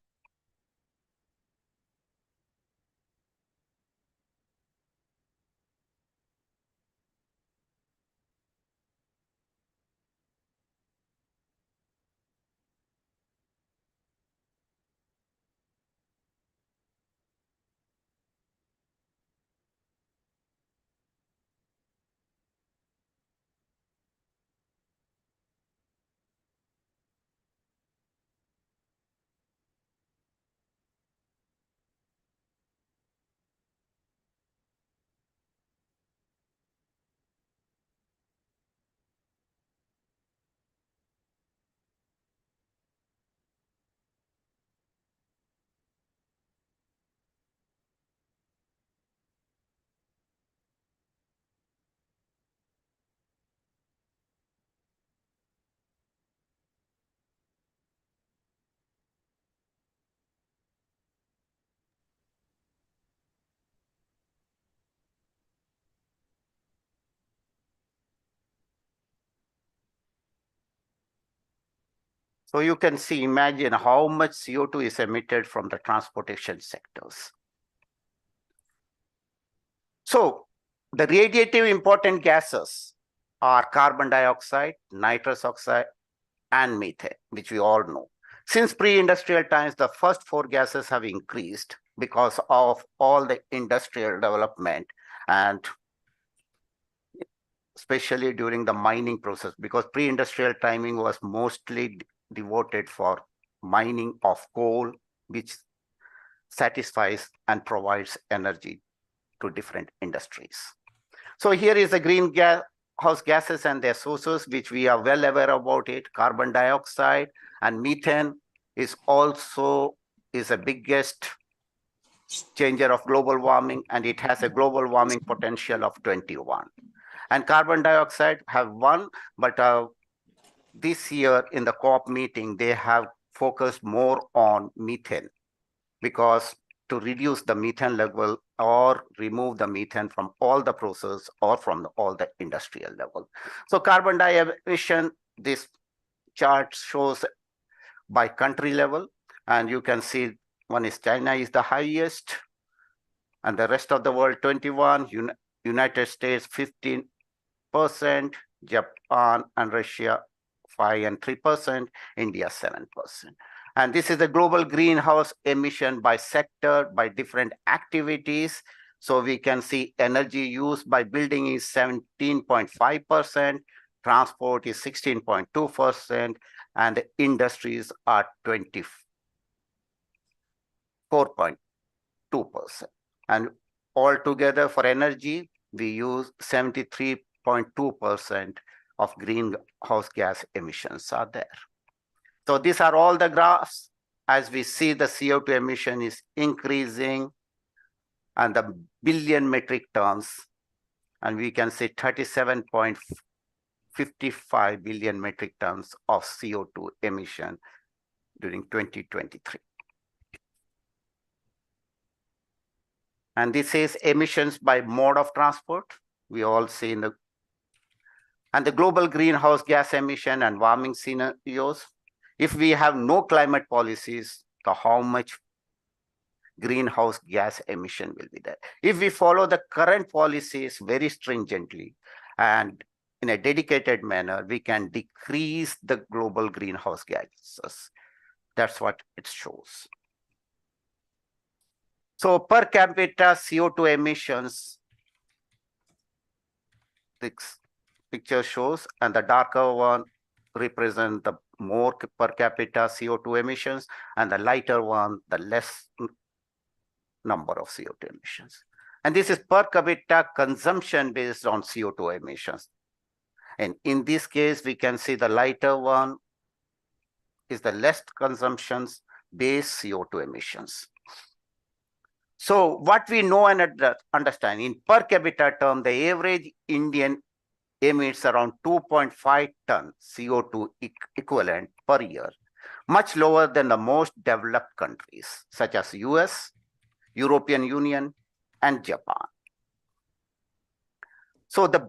So you can see, imagine how much CO2 is emitted from the transportation sectors. So the radiative important gases are carbon dioxide, nitrous oxide, and methane, which we all know. Since pre-industrial times, the first four gases have increased because of all the industrial development, and especially during the mining process, because pre-industrial timing was mostly devoted for mining of coal, which satisfies and provides energy to different industries. So here is the greenhouse gases and their sources, which we are well aware about it. Carbon dioxide and methane is also a biggest changer of global warming, and it has a global warming potential of 21. And carbon dioxide have one, but this year in the COP meeting, they have focused more on methane, because to reduce the methane level or remove the methane from all the process or from all the industrial level. So carbon dioxide emission, this chart shows by country level, and you can see one is China is the highest, and the rest of the world 21, United States 15%, Japan and Russia 5 and 3%, India 7%. And this is the global greenhouse emission by sector, by different activities. So we can see energy used by building is 17.5%, transport is 16.2%, and the industries are 24.2%. And altogether for energy, we use 73.2% of greenhouse gas emissions are there. So these are all the graphs. As we see, the CO2 emission is increasing and the billion metric tons, and we can see 37.55 billion metric tons of CO2 emission during 2023. And this is emissions by mode of transport. We all see in the, and the global greenhouse gas emission and warming scenarios. If we have no climate policies, how much greenhouse gas emission will be there? If we follow the current policies very stringently and in a dedicated manner, we can decrease the global greenhouse gases. That's what it shows. So per capita CO2 emissions, this picture shows, and the darker one represent the more per capita CO2 emissions, and the lighter one, the less number of CO2 emissions. And this is per capita consumption based on CO2 emissions. And in this case, we can see the lighter one is the less consumptions based CO2 emissions. So what we know and understand, in per capita term, the average Indian emits around 2.5 ton CO2 equivalent per year, much lower than the most developed countries, such as US, European Union, and Japan. So the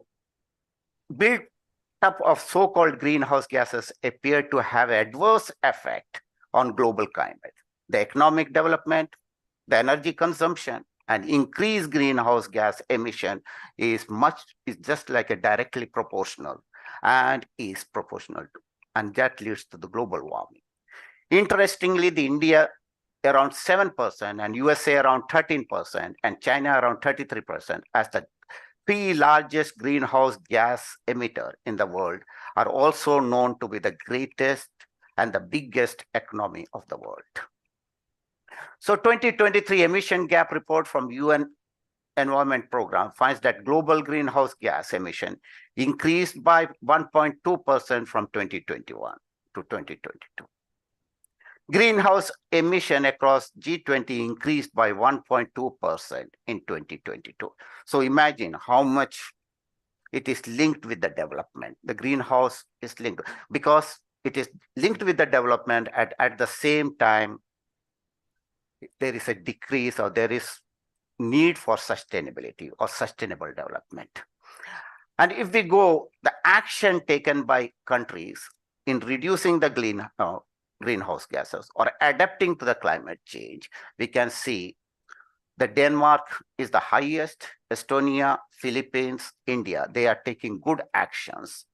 build-up of so-called greenhouse gases appear to have adverse effect on global climate. The economic development, the energy consumption, and increased greenhouse gas emission is just like a directly proportional and is proportional to, and that leads to the global warming. Interestingly, the India around 7% and USA around 13% and China around 33% as the three largest greenhouse gas emitter in the world are also known to be the greatest and the biggest economy of the world. So 2023 emission gap report from UN Environment Program finds that global greenhouse gas emission increased by 1.2% from 2021 to 2022. Greenhouse emission across G20 increased by 1.2% in 2022. So imagine how much it is linked with the development. The greenhouse is linked because it is linked with the development at the same time there is a decrease or there is need for sustainability or sustainable development. And if we go, the action taken by countries in reducing the greenhouse gases or adapting to the climate change, we can see that Denmark is the highest, Estonia, Philippines, India, they are taking good actions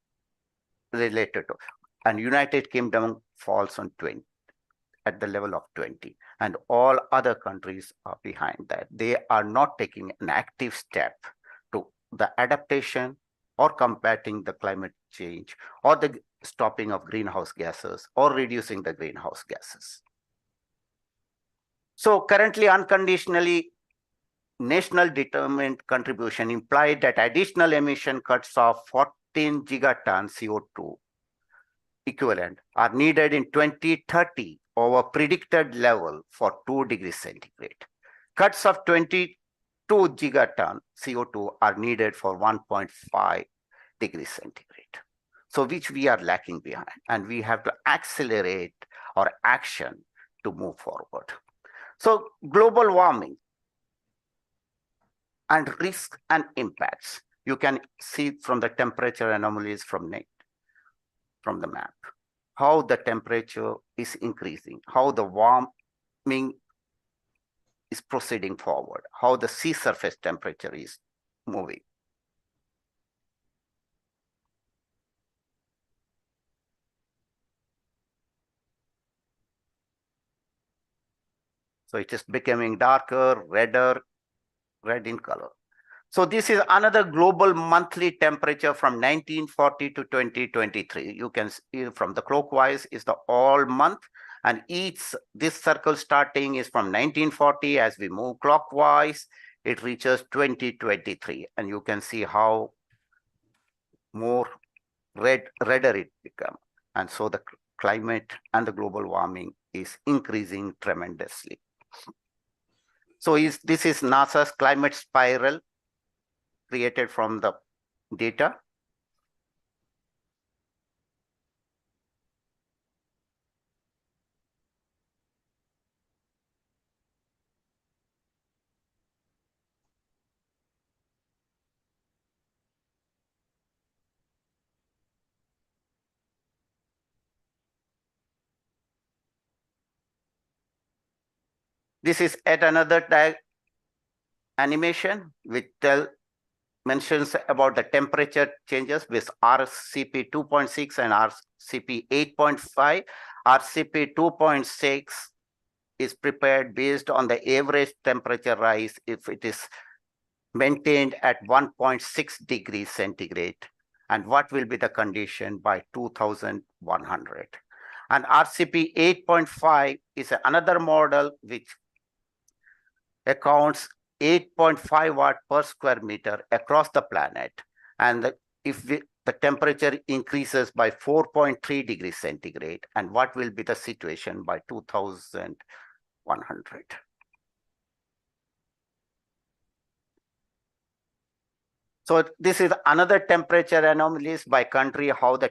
related to, and United Kingdom falls on 20, at the level of 20, and all other countries are behind that. They are not taking an active step to the adaptation or combating the climate change or the stopping of greenhouse gases or reducing the greenhouse gases. So currently, unconditionally, national determined contribution implied that additional emission cuts of 14 gigaton CO2 equivalent are needed in 2030 over predicted level for 2 degrees centigrade. Cuts of 22 gigaton CO2 are needed for 1.5 degrees centigrade. So which we are lacking behind, and we have to accelerate our action to move forward. So global warming and risks and impacts. You can see from the temperature anomalies from the map, how the temperature is increasing, how the warming is proceeding forward, how the sea surface temperature is moving. So it is becoming darker, redder, red in color. So this is another global monthly temperature from 1940 to 2023. You can see from the clockwise is the all month, and this circle starting is from 1940. As we move clockwise, it reaches 2023, and you can see how more redder it becomes. And so the climate and the global warming is increasing tremendously. So this is NASA's climate spiral created from the data. This is yet another animation which mentions about the temperature changes with RCP 2.6 and RCP 8.5. RCP 2.6 is prepared based on the average temperature rise if it is maintained at 1.6 degrees centigrade, and what will be the condition by 2100. And RCP 8.5 is another model which accounts 8.5 watt per square meter across the planet. And if the temperature increases by 4.3 degrees centigrade, and what will be the situation by 2100. So this is another temperature anomalies by country, how the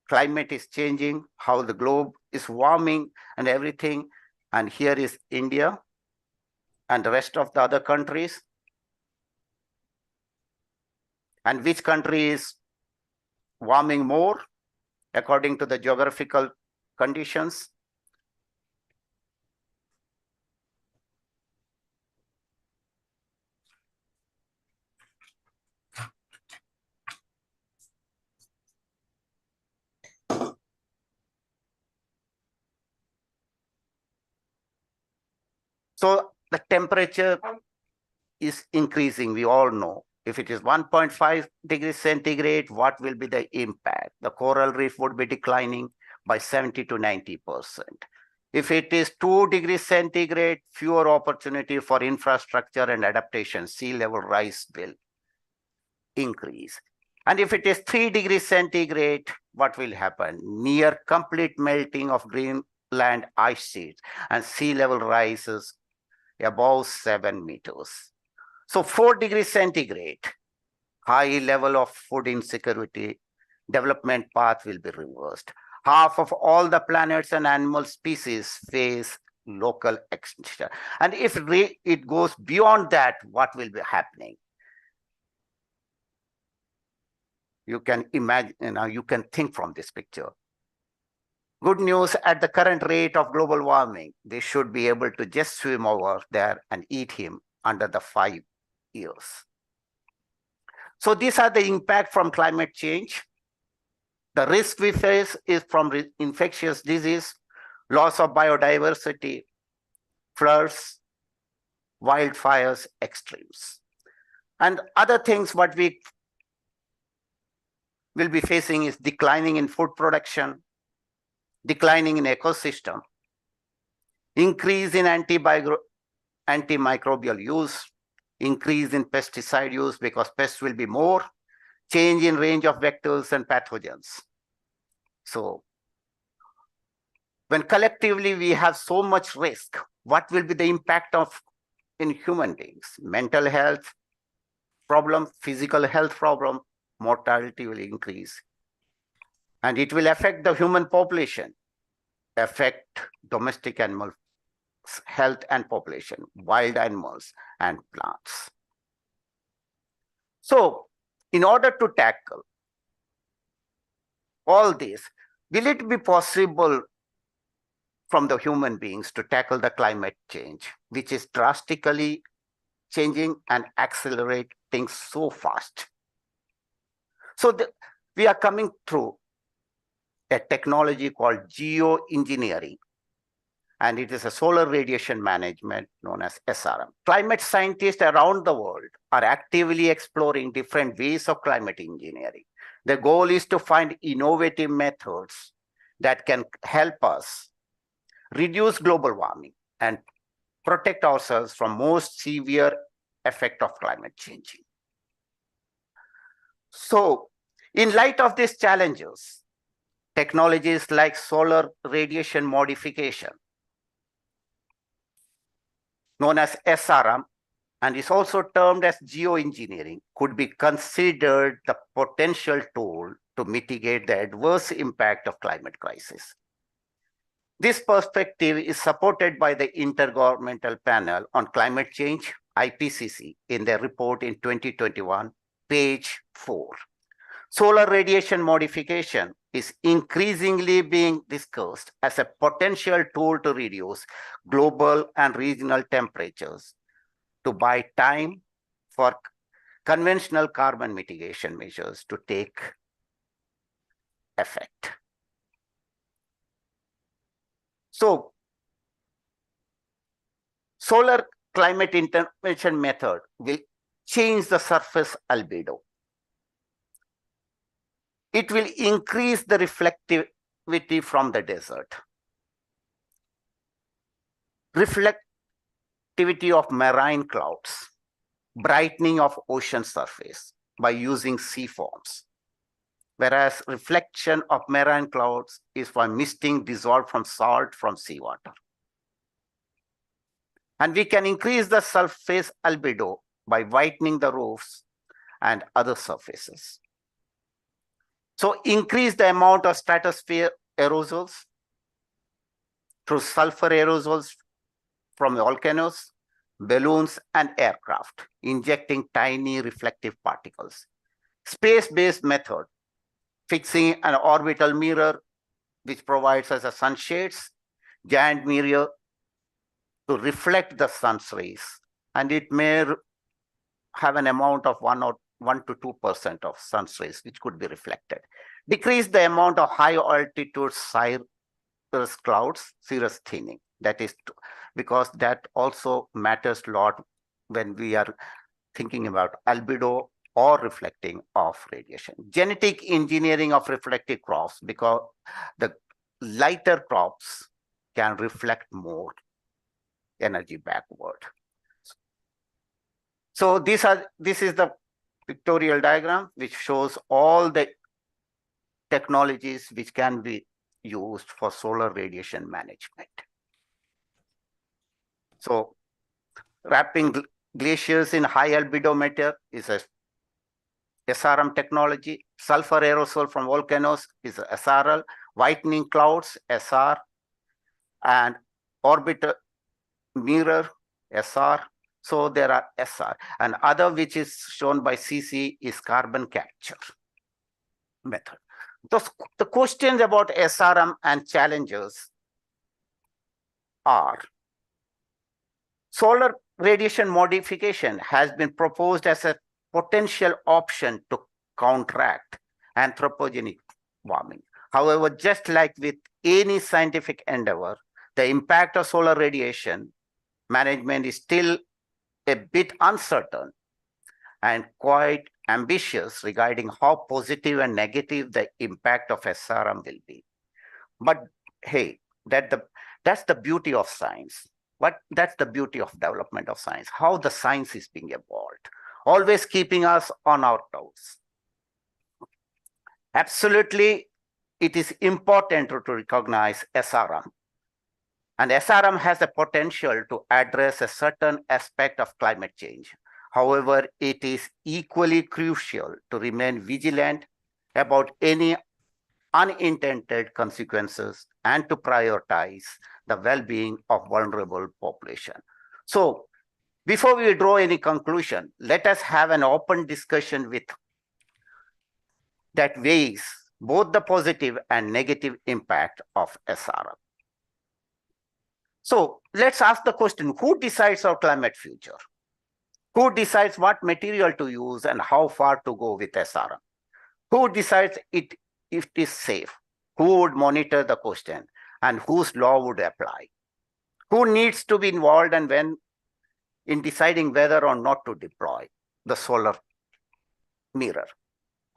climate is changing, how the globe is warming and everything. And here is India and the rest of the other countries. And which country is warming more according to the geographical conditions. So the temperature is increasing, we all know. If it is 1.5 degrees centigrade, what will be the impact? The coral reef would be declining by 70 to 90%. If it is 2 degrees centigrade, fewer opportunity for infrastructure and adaptation, sea level rise will increase. And if it is 3 degrees centigrade, what will happen? Near complete melting of Greenland ice sheets and sea level rises above 7 meters. So 4 degrees centigrade, high level of food insecurity, development path will be reversed. Half of all the planets and animal species face local extinction. And if it goes beyond that, what will be happening? You can imagine, you can think from this picture. Good news, at the current rate of global warming, they should be able to just swim over there and eat him under the 5 years. So these are the impact from climate change. The risk we face is from infectious disease, loss of biodiversity, floods, wildfires, extremes. And other things what we will be facing is declining in food production, declining in ecosystem, increase in antimicrobial use, increase in pesticide use because pests will be more, change in range of vectors and pathogens. So when collectively we have so much risk, what will be the impact of in human beings? Mental health problem, physical health problem, mortality will increase. And it will affect the human population, affect domestic animal health and population, wild animals and plants. So in order to tackle all this, will it be possible from the human beings to tackle the climate change, which is drastically changing and accelerating so fast? So we are coming through a technology called geoengineering, and it is a solar radiation management known as SRM. Climate scientists around the world are actively exploring different ways of climate engineering. The goal is to find innovative methods that can help us reduce global warming and protect ourselves from most severe effect of climate change. So in light of these challenges, technologies like solar radiation modification, known as SRM, and is also termed as geoengineering, could be considered the potential tool to mitigate the adverse impact of climate crisis. This perspective is supported by the Intergovernmental Panel on Climate Change, IPCC, in their report in 2021, page 4. Solar radiation modification is increasingly being discussed as a potential tool to reduce global and regional temperatures, to buy time for conventional carbon mitigation measures to take effect. So, solar climate intervention method will change the surface albedo. It will increase the reflectivity from the desert, reflectivity of marine clouds, brightening of ocean surface by using sea foams, whereas reflection of marine clouds is for misting dissolved from salt from seawater. And we can increase the surface albedo by whitening the roofs and other surfaces. So increase the amount of stratosphere aerosols through sulfur aerosols from volcanoes, balloons, and aircraft, injecting tiny reflective particles. Space-based method, fixing an orbital mirror, which provides us a sunshades, giant mirror to reflect the sun's rays, and it may have an amount of 1 to 2% of sun's rays, which could be reflected. Decrease the amount of high altitude cirrus clouds, cirrus thinning. That is because that also matters a lot when we are thinking about albedo or reflecting of radiation. Genetic engineering of reflective crops, because the lighter crops can reflect more energy backward. So this is the pictorial diagram which shows all the technologies which can be used for solar radiation management. So wrapping glaciers in high albedo matter is a SRM technology. Sulfur aerosol from volcanoes is a SRL. Whitening clouds, SR. And orbital mirror, SR. So there are SR. And other which is shown by CC is carbon capture method. The questions about SRM and challenges are: solar radiation modification has been proposed as a potential option to counteract anthropogenic warming. However, just like with any scientific endeavor, the impact of solar radiation management is still a bit uncertain and quite ambitious regarding how positive and negative the impact of SRM will be. But hey, that's the beauty of science. That's the beauty of development of science, how the science is being evolved, always keeping us on our toes. Absolutely, it is important to recognize SRM. And SRM has the potential to address a certain aspect of climate change. However, it is equally crucial to remain vigilant about any unintended consequences and to prioritize the well-being of vulnerable population. So before we draw any conclusion, let us have an open discussion with that weighs both the positive and negative impact of SRM. So let's ask the question, who decides our climate future? Who decides what material to use and how far to go with SRM? Who decides if it is safe? Who would monitor the question and whose law would apply? Who needs to be involved and when in deciding whether or not to deploy the solar mirror?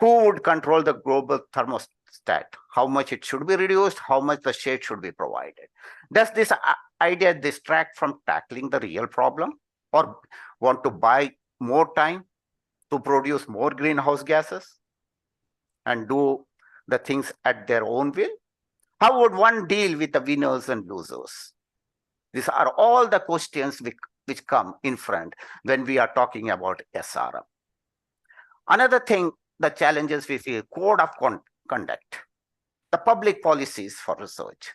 Who would control the global thermostat? How much it should be reduced? How much the shade should be provided? Does this idea distract from tackling the real problem or want to buy more time to produce more greenhouse gases and do the things at their own will? How would one deal with the winners and losers? These are all the questions which come in front when we are talking about SRM. Another thing, the challenges we feel, code of conduct, the public policies for research,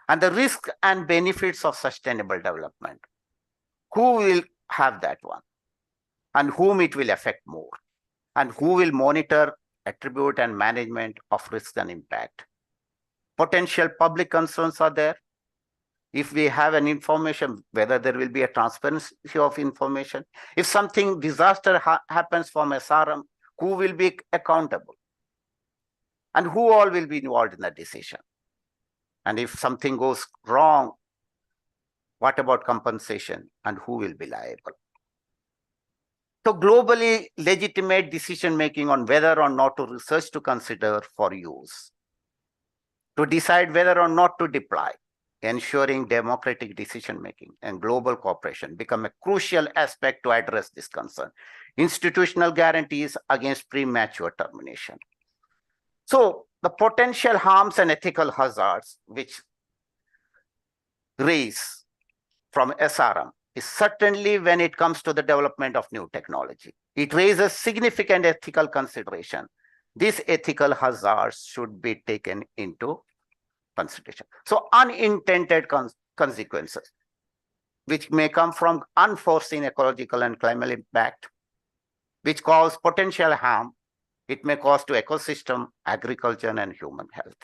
and the risks and benefits of sustainable development. Who will have that one? And whom it will affect more? And who will monitor, attribute, and management of risk and impact? Potential public concerns are there. If we have an information, whether there will be a transparency of information. If something disaster happens from SRM, who will be accountable? And who all will be involved in that decision? And if something goes wrong, what about compensation and who will be liable? So globally legitimate decision-making on whether or not to research to consider for use, to decide whether or not to deploy, ensuring democratic decision-making and global cooperation become a crucial aspect to address this concern. Institutional guarantees against premature termination. So the potential harms and ethical hazards which raise from SRM is certainly when it comes to the development of new technology. It raises significant ethical consideration. These ethical hazards should be taken into consideration. So unintended consequences, which may come from unforeseen ecological and climate impact, which cause potential harm. It may cause to ecosystem, agriculture, and human health.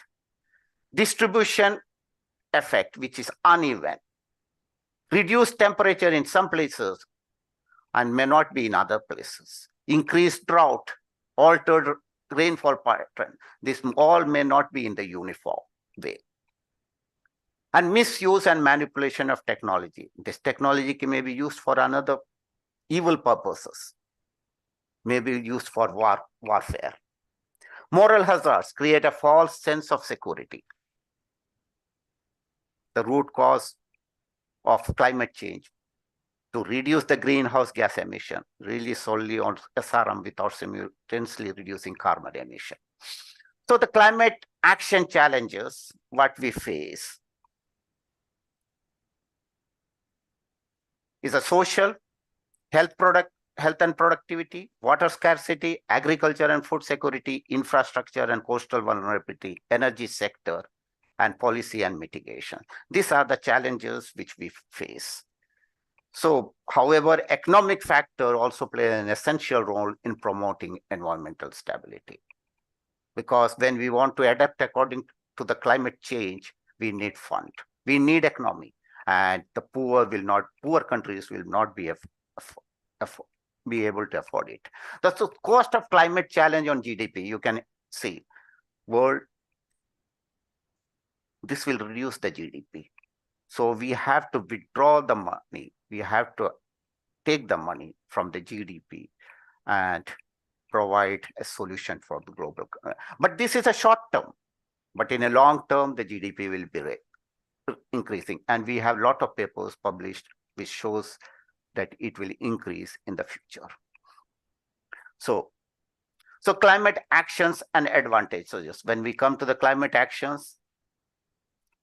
Distribution effect, which is uneven. Reduced temperature in some places and may not be in other places. Increased drought, altered rainfall pattern. This all may not be in the uniform way. And misuse and manipulation of technology. This technology may be used for another evil purposes, may be used for warfare. Moral hazards create a false sense of security. The root cause of climate change to reduce the greenhouse gas emission, really solely on SRM without simultaneously reducing carbon emission. So the climate action challenges, what we face is a social, health and productivity, water scarcity, agriculture and food security, infrastructure and coastal vulnerability, energy sector, and policy and mitigation. These are the challenges which we face. So, however, economic factor also play an essential role in promoting environmental stability. because when we want to adapt according to the climate change, we need fund, we need economy, and the poor countries will not be be able to afford it. That's the cost of climate challenge on GDP. You can see world, this will reduce the GDP. So we have to withdraw the money. We have to take the money from the GDP and provide a solution for the global. But this is a short term. But in a long term, the GDP will be increasing. And we have a lot of papers published which shows that it will increase in the future. So climate actions and advantages. So just when we come to the climate actions,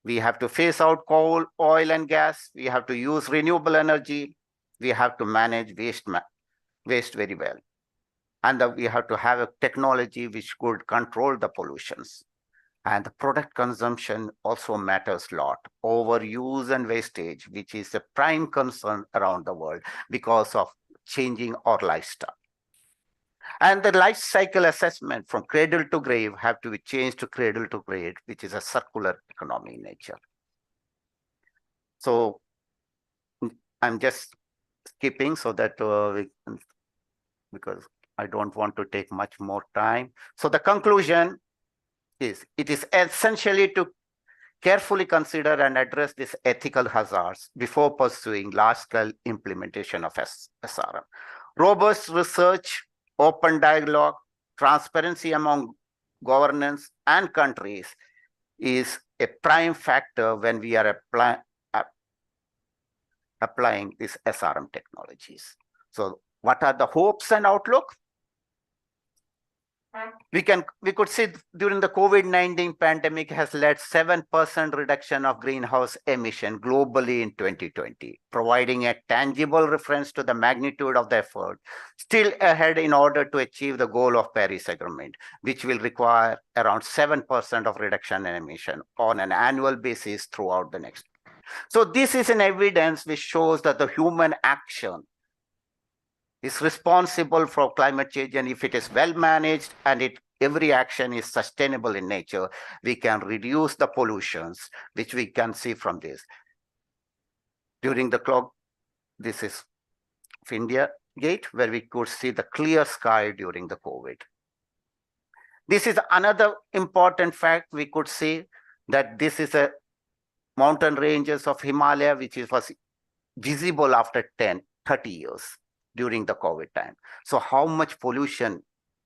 we have to phase out coal, oil, and gas. We have to use renewable energy. We have to manage waste very well. And we have to have a technology which could control the pollutions. And the product consumption also matters a lot. Overuse and wastage, which is a prime concern around the world because of changing our lifestyle. And the life cycle assessment from cradle to grave have to be changed to cradle to grave, which is a circular economy in nature. So I'm just skipping so that because I don't want to take much more time. So the conclusion is, it is essentially to carefully consider and address these ethical hazards before pursuing large-scale implementation of SRM. Robust research, open dialogue, transparency among governments and countries is a prime factor when we are applying these SRM technologies. So what are the hopes and outlook? We could see during the COVID-19 pandemic has led 7% reduction of greenhouse emission globally in 2020, providing a tangible reference to the magnitude of the effort still ahead in order to achieve the goal of Paris Agreement, which will require around 7% of reduction in emission on an annual basis throughout the next. So this is an evidence which shows that the human action is responsible for climate change, and if it is well managed and every action is sustainable in nature, we can reduce the pollutions, which we can see from this. During the clock, this is India Gate, where we could see the clear sky during the COVID. This is another important fact. We could see that this is a mountain ranges of Himalaya, which was visible after 30 years. During the COVID time. So how much pollution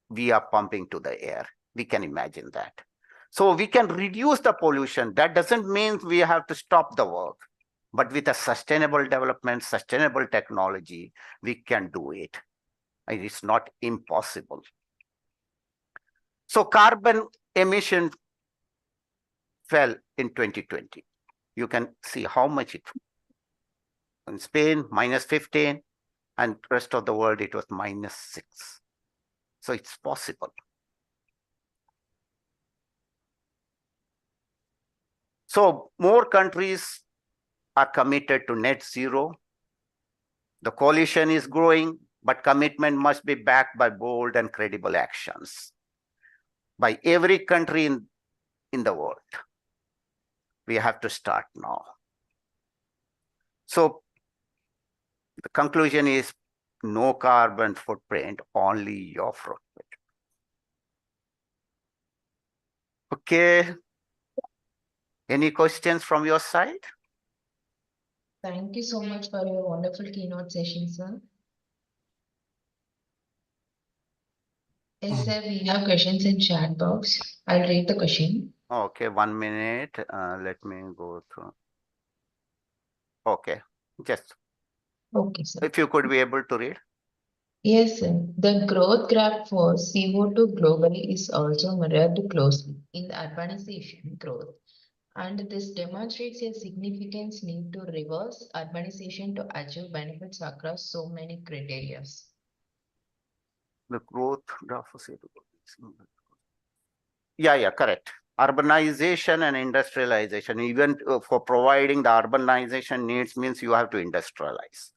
we are pumping to the air, we can imagine that. So we can reduce the pollution. That doesn't mean we have to stop the work, but with a sustainable development, sustainable technology, we can do it. And it's not impossible. So carbon emission fell in 2020. You can see how much it. In Spain, -15. And rest of the world, it was -6. So it's possible. So more countries are committed to net zero. The coalition is growing, but commitment must be backed by bold and credible actions by every country in the world. We have to start now. So the conclusion is no carbon footprint, only your footprint. Okay. Any questions from your side? Thank you so much for your wonderful keynote session, sir. Yes, sir, we have questions in chat box. I'll read the question. Okay, 1 minute. Let me go through. Okay, just. Okay, sir. If you could be able to read. Yes, sir. The growth graph for CO2 globally is also mirrored closely in the urbanization growth. And this demonstrates a significant need to reverse urbanization to achieve benefits across so many criteria. The growth graph for CO2. Yeah, correct. Urbanization and industrialization, even for providing the urbanization needs means you have to industrialize.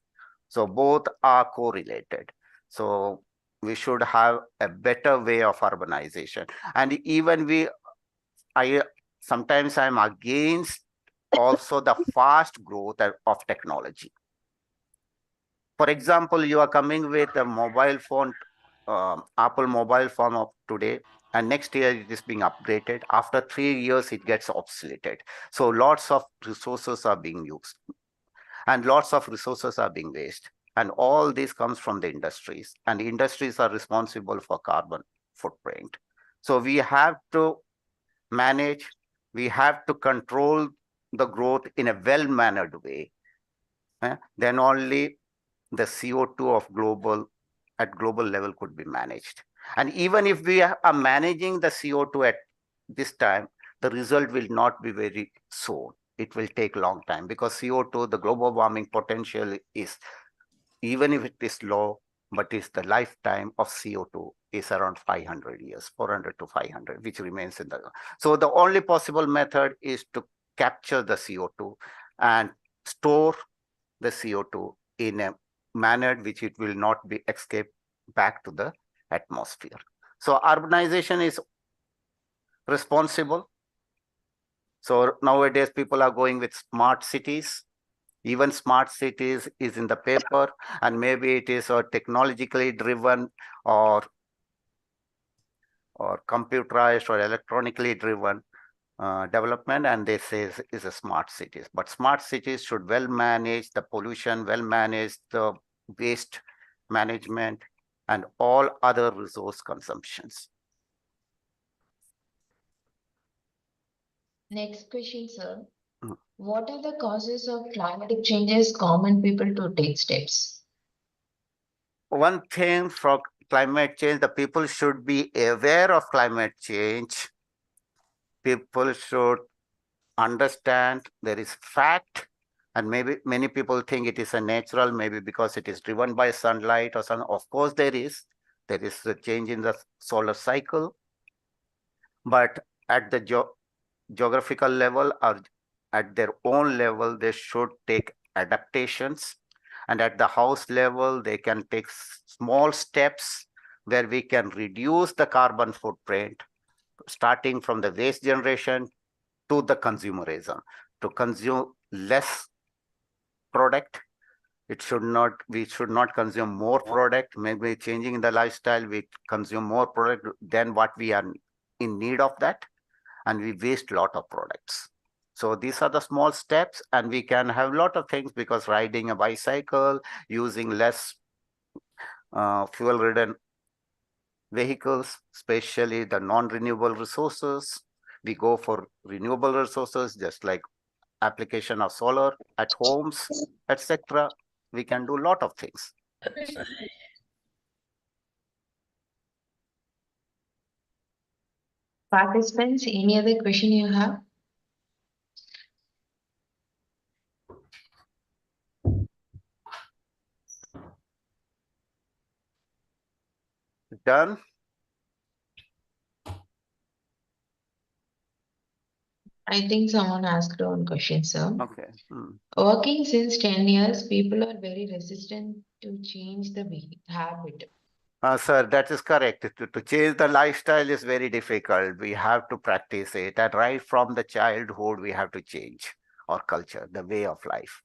So both are correlated. So we should have a better way of urbanization. And even sometimes I'm against also the fast growth of technology. For example, you are coming with a mobile phone, Apple mobile phone of today, and next year it is being upgraded. After 3 years, it gets obsoleted. So lots of resources are being used and lots of resources are being wasted. And all this comes from the industries, and the industries are responsible for carbon footprint. So we have to manage, we have to control the growth in a well-mannered way. Then only the CO2 of at global level could be managed. And even if we are managing the CO2 at this time, the result will not be very soon. It will take a long time because CO2, the global warming potential is, even if it is low, but it's the lifetime of CO2 is around 500 years, 400 to 500, which remains in the. So the only possible method is to capture the CO2 and store the CO2 in a manner which it will not be escaped back to the atmosphere. So urbanization is responsible. So nowadays people are going with smart cities. Even smart cities is in the paper, and maybe it is technologically driven or computerized or electronically driven development, and they say is a smart cities. But smart cities should well manage the pollution, well manage the waste management, and all other resource consumptions. Next question, sir. What are the causes of climatic changes common people to take steps? One thing for climate change, the people should be aware of climate change. People should understand there is fact, and maybe many people think it is a natural, maybe because it is driven by sunlight or something. Of course, there is a change in the solar cycle, but at the geographical level or at their own level, they should take adaptations. And at the house level, they can take small steps where we can reduce the carbon footprint, starting from the waste generation to the consumerism, to consume less product. We should not consume more product. Maybe changing the lifestyle, we consume more product than what we are in need of that, and we waste a lot of products. So these are the small steps, and we can have a lot of things, because riding a bicycle, using less fuel-ridden vehicles, especially the non-renewable resources. We go for renewable resources, just like application of solar at homes, etc. We can do a lot of things. Participants, any other question you have? Done? I think someone asked one question, sir. Okay. Working since 10 years, people are very resistant to change the habit. Sir, that is correct. To change the lifestyle is very difficult. We have to practice it. And right from the childhood, we have to change our culture, the way of life.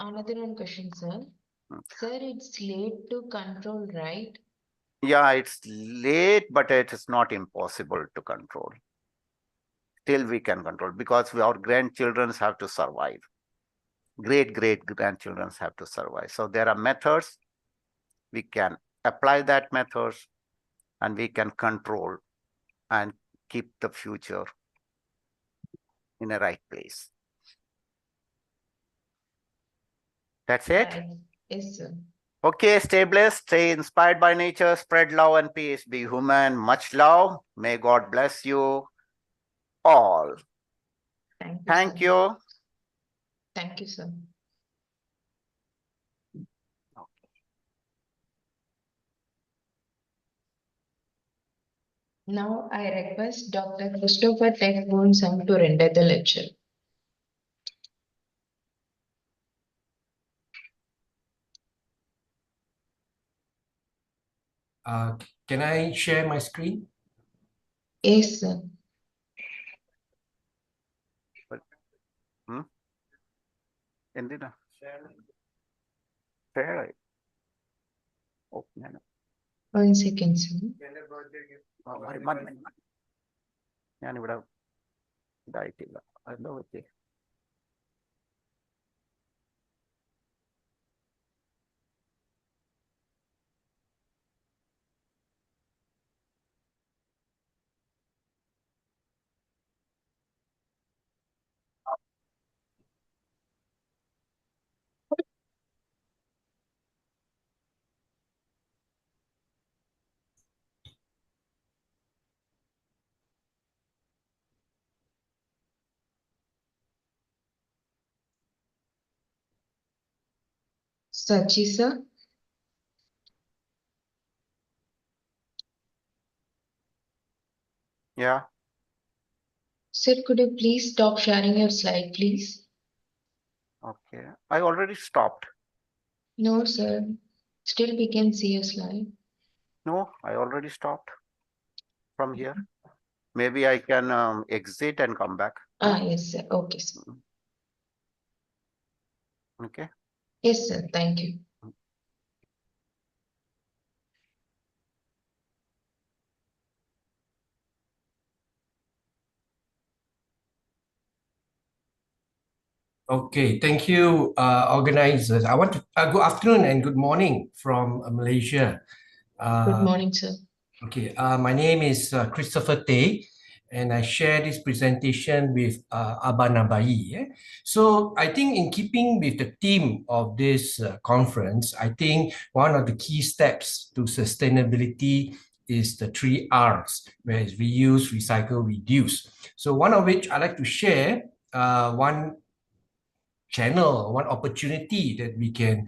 Another one question, sir. Sir, it's late to control, right? Yeah, it's late, but it is not impossible to control. Still we can control, because our grandchildren have to survive. Great-grandchildren have to survive. So there are methods. We can apply that methods, and we can control and keep the future in a right place. That's it? Yes, sir. Okay, stay blessed, stay inspired by nature, spread love and peace, be human, much love. May God bless you all. Thank you. Thank you. Thank you, sir. Now I request Dr. Christopher Tech-Boonsam to render the lecture. Can I share my screen? Yes, sir. എന്തിനാ share oh no. 1 second, sir. ഞാനിവിടെ ഇതായിട്ടില്ല എന്തോ പറ്റി Sachi, sir. yeah Sir, could you please stop sharing your slide, please? okay I already stopped No, sir. Still we can see your slide. no I already stopped from here maybe I can exit and come back Yes, sir. Okay, sir. okay Yes, sir. Thank you. Okay, thank you, organizers. I want to good afternoon and good morning from Malaysia. Good morning, sir. Okay, my name is Christopher Tay, and I share this presentation with Abba Nabai. So I think in keeping with the theme of this conference, I think one of the key steps to sustainability is the 3 R's, where it's reuse, recycle, reduce. So one of which I'd like to share one channel, one opportunity that we can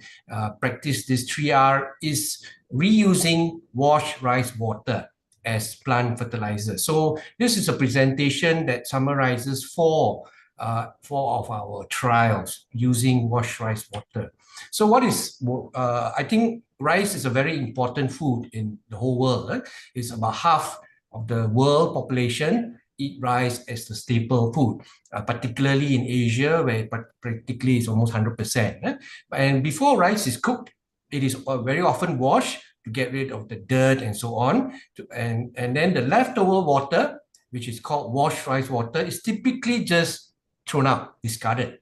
practice this 3R is reusing wash rice water as plant fertilizer. So this is a presentation that summarizes four of our trials using wash rice water. So what is, I think rice is a very important food in the whole world. It's about half of the world population eat rice as the staple food, particularly in Asia, where practically it's almost 100%. And before rice is cooked, it is very often washed to get rid of the dirt and so on. And then the leftover water, which is called washed rice water, is typically just thrown out, discarded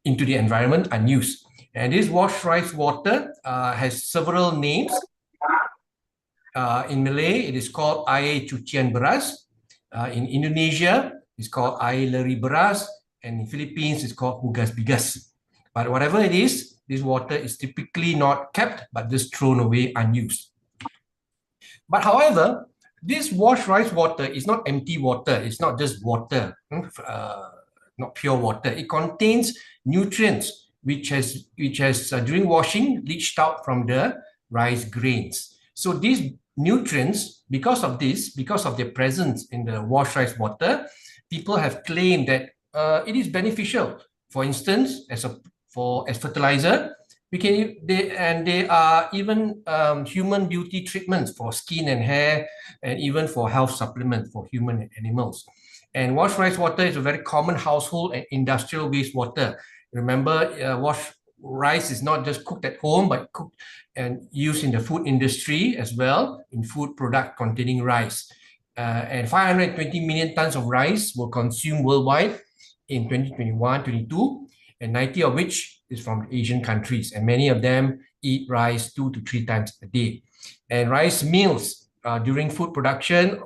into the environment, unused. And this washed rice water has several names. In Malay, it is called air cucian beras. In Indonesia, it's called air leri beras, and in Philippines, it's called hugas bigas. But whatever it is, this water is typically not kept, but just thrown away unused. But however, this washed rice water is not empty water. It's not just water, not pure water. It contains nutrients which has during washing leached out from the rice grains. So these nutrients, because of their presence in the washed rice water, people have claimed that it is beneficial. For instance, as fertilizer, they are even human beauty treatments for skin and hair, and even for health supplements for human and animals. And washed rice water is a very common household and industrial wastewater. Remember, washed rice is not just cooked at home, but cooked and used in the food industry as well, in food product containing rice. And 520 million tons of rice were consumed worldwide in 2021-22, and 90 of which is from Asian countries, and many of them eat rice 2 to 3 times a day. And rice mills, during food production,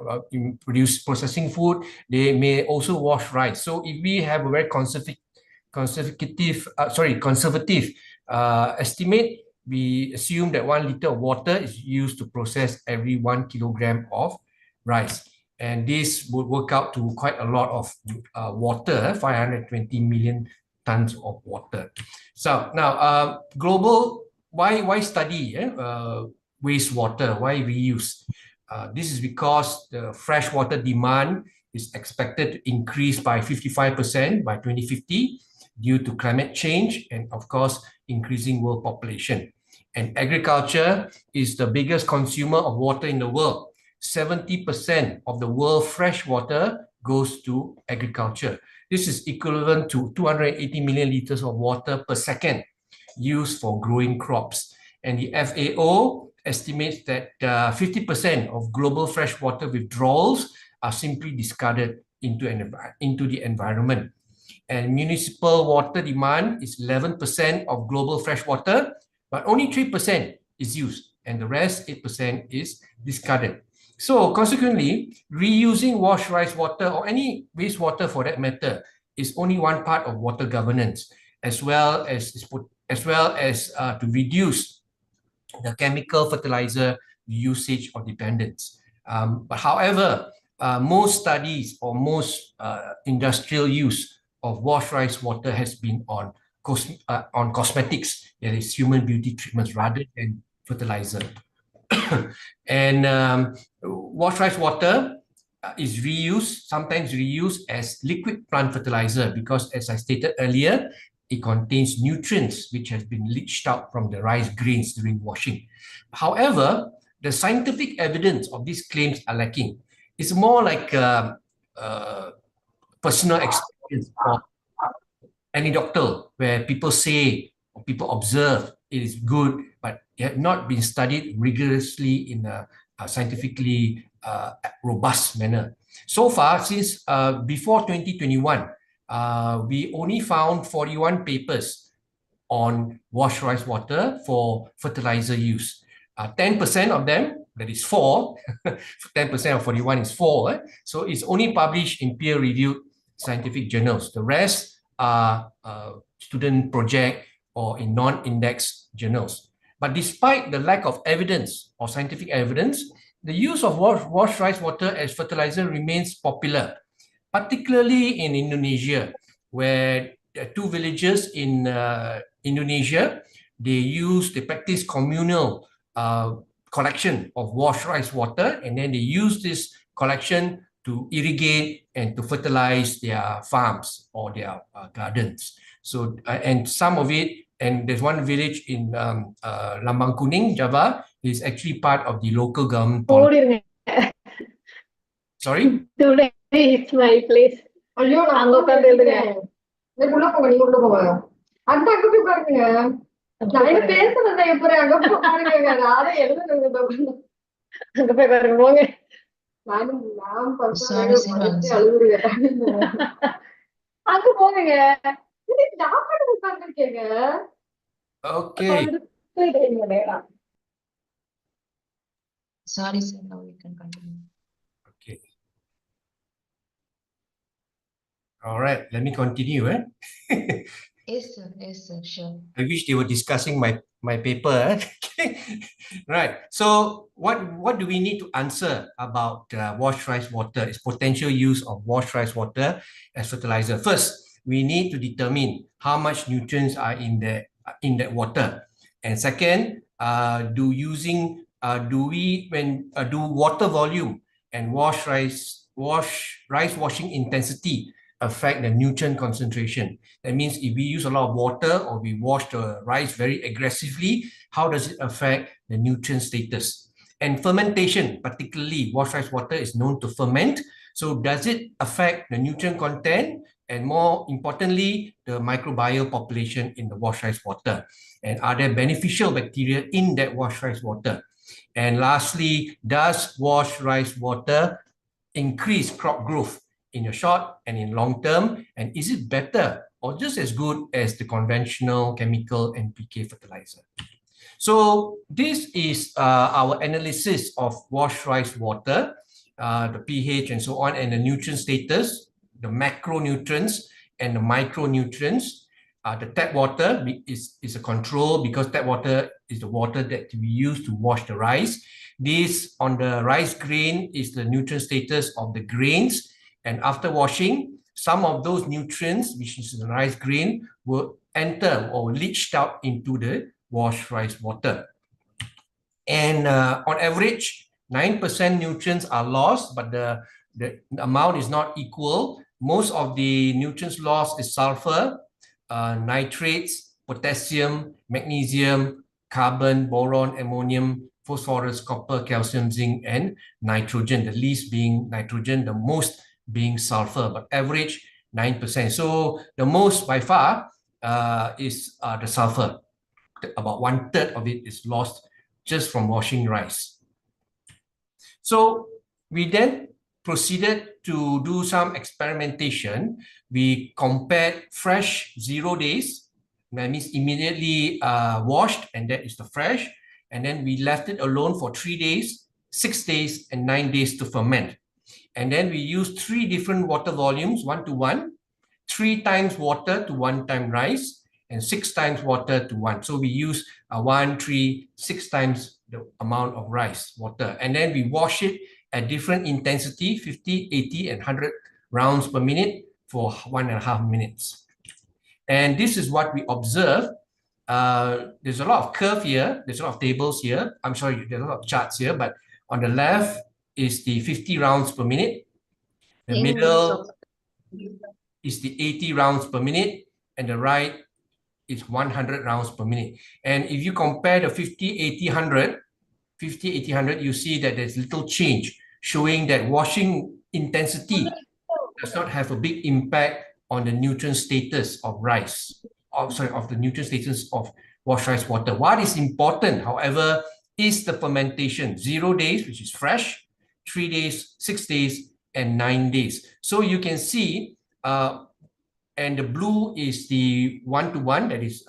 processing food, they may also wash rice. So if we have a very conservative estimate, we assume that 1 liter of water is used to process every 1 kilogram of rice. And this would work out to quite a lot of water, 520 million tons of water. So now, why study wastewater? Why reuse? This is because the freshwater demand is expected to increase by 55% by 2050 due to climate change and, of course, increasing world population. And agriculture is the biggest consumer of water in the world. 70% of the world's fresh water goes to agriculture. This is equivalent to 280 million liters of water per second used for growing crops. And the FAO estimates that 50% of global freshwater withdrawals are simply discarded into the environment. And municipal water demand is 11% of global freshwater, but only 3% is used, and the rest 8% is discarded. So consequently, reusing washed rice water or any wastewater for that matter is only one part of water governance, as well as to reduce the chemical fertilizer usage or dependence. But however, most studies or most industrial use of washed rice water has been on cosmetics, that is human beauty treatments rather than fertilizer. And washed rice water is sometimes reused as liquid plant fertilizer because, as I stated earlier, it contains nutrients which has been leached out from the rice grains during washing. However, the scientific evidence of these claims are lacking. It's more like personal experience or anecdotal, where people say or people observe it is good, but it had not been studied rigorously in a scientifically robust manner. So far, since before 2021, we only found 41 papers on washed rice water for fertilizer use. 10% of them, that is 4, 10% of 41 is 4. So it's only published in peer-reviewed scientific journals. The rest are student project or in non-indexed journals. But despite the lack of evidence or scientific evidence, the use of washed rice water as fertilizer remains popular, particularly in Indonesia, where there are 2 villages in Indonesia. They practice communal collection of washed rice water, and then they use this collection to irrigate and to fertilize their farms or their gardens. So, and some of it, and there's one village in Lambang Kuning, Java, is actually part of the local government policy. Sorry? Today it's my place. ஐயோ நான் அங்க உட்கார்ந்து எழுதுறேன். உள்ள போங்க, நீங்க உள்ள போங்க. அங்க போய் பாருங்க. நான் என்ன பேசுறத எப்படி அங்க போய் பாருங்க. நானே எழுதுறேன். அங்க போய் பாருங்க போங்க. நான் பர்சனலா அழுகுறேன். அங்க போங்க. இது doctor உட்கார்ந்திருக்கீங்க. Okay. Sorry, sir. Now we can continue. Okay. All right. Let me continue. Yes, sir. Yes, sir. Sure. I wish they were discussing my paper. Right. So what do we need to answer about washed rice water, its potential use of washed rice water as fertilizer? First, we need to determine how much nutrients are in that water. And second, do water volume and rice washing intensity affect the nutrient concentration? That means if we use a lot of water or we wash the rice very aggressively, how does it affect the nutrient status? And fermentation, particularly washed rice water, is known to ferment. So does it affect the nutrient content? And more importantly, the microbial population in the washed rice water. And are there beneficial bacteria in that washed rice water? And lastly, does washed rice water increase crop growth in the short and in long term? And is it better or just as good as the conventional chemical NPK fertilizer? So this is our analysis of washed rice water, the pH and so on, and the nutrient status, the macronutrients and the micronutrients. The tap water is a control because tap water is the water that we use to wash the rice. This on the rice grain is the nutrient status of the grains. And after washing, some of those nutrients, which is the rice grain, will enter or leached out into the washed rice water. And on average, 9% nutrients are lost, but the amount is not equal. Most of the nutrients lost is sulfur, nitrates, potassium, magnesium, carbon, boron, ammonium, phosphorus, copper, calcium, zinc, and nitrogen. The least being nitrogen, the most being sulfur, but average 9%. So the most by far is the sulfur. About 1/3 of it is lost just from washing rice. So we then proceeded to do some experimentation. We compared fresh 0 days, that means immediately washed, and that is the fresh. And then we left it alone for 3 days, 6 days, and 9 days to ferment. And then we used 3 different water volumes, 1:1, 3 times water to 1 time rice, and 6 times water to 1. So we use 1, 3, 6 times the amount of rice water. And then we wash it at different intensity, 50, 80, and 100 rounds per minute for 1.5 minutes. And this is what we observe. There's a lot of curve here. There's a lot of tables here. I'm sorry, there's a lot of charts here, but on the left is the 50 rounds per minute. The middle is the 80 rounds per minute, and the right is 100 rounds per minute. And if you compare the 50, 80, 100, 50, 80, 100, you see that there's little change, showing that washing intensity does not have a big impact on the nutrient status of rice, of the nutrient status of washed rice water. What is important, however, is the fermentation. 0 days, which is fresh, 3 days, 6 days, and 9 days. So you can see, and the blue is the 1:1, that is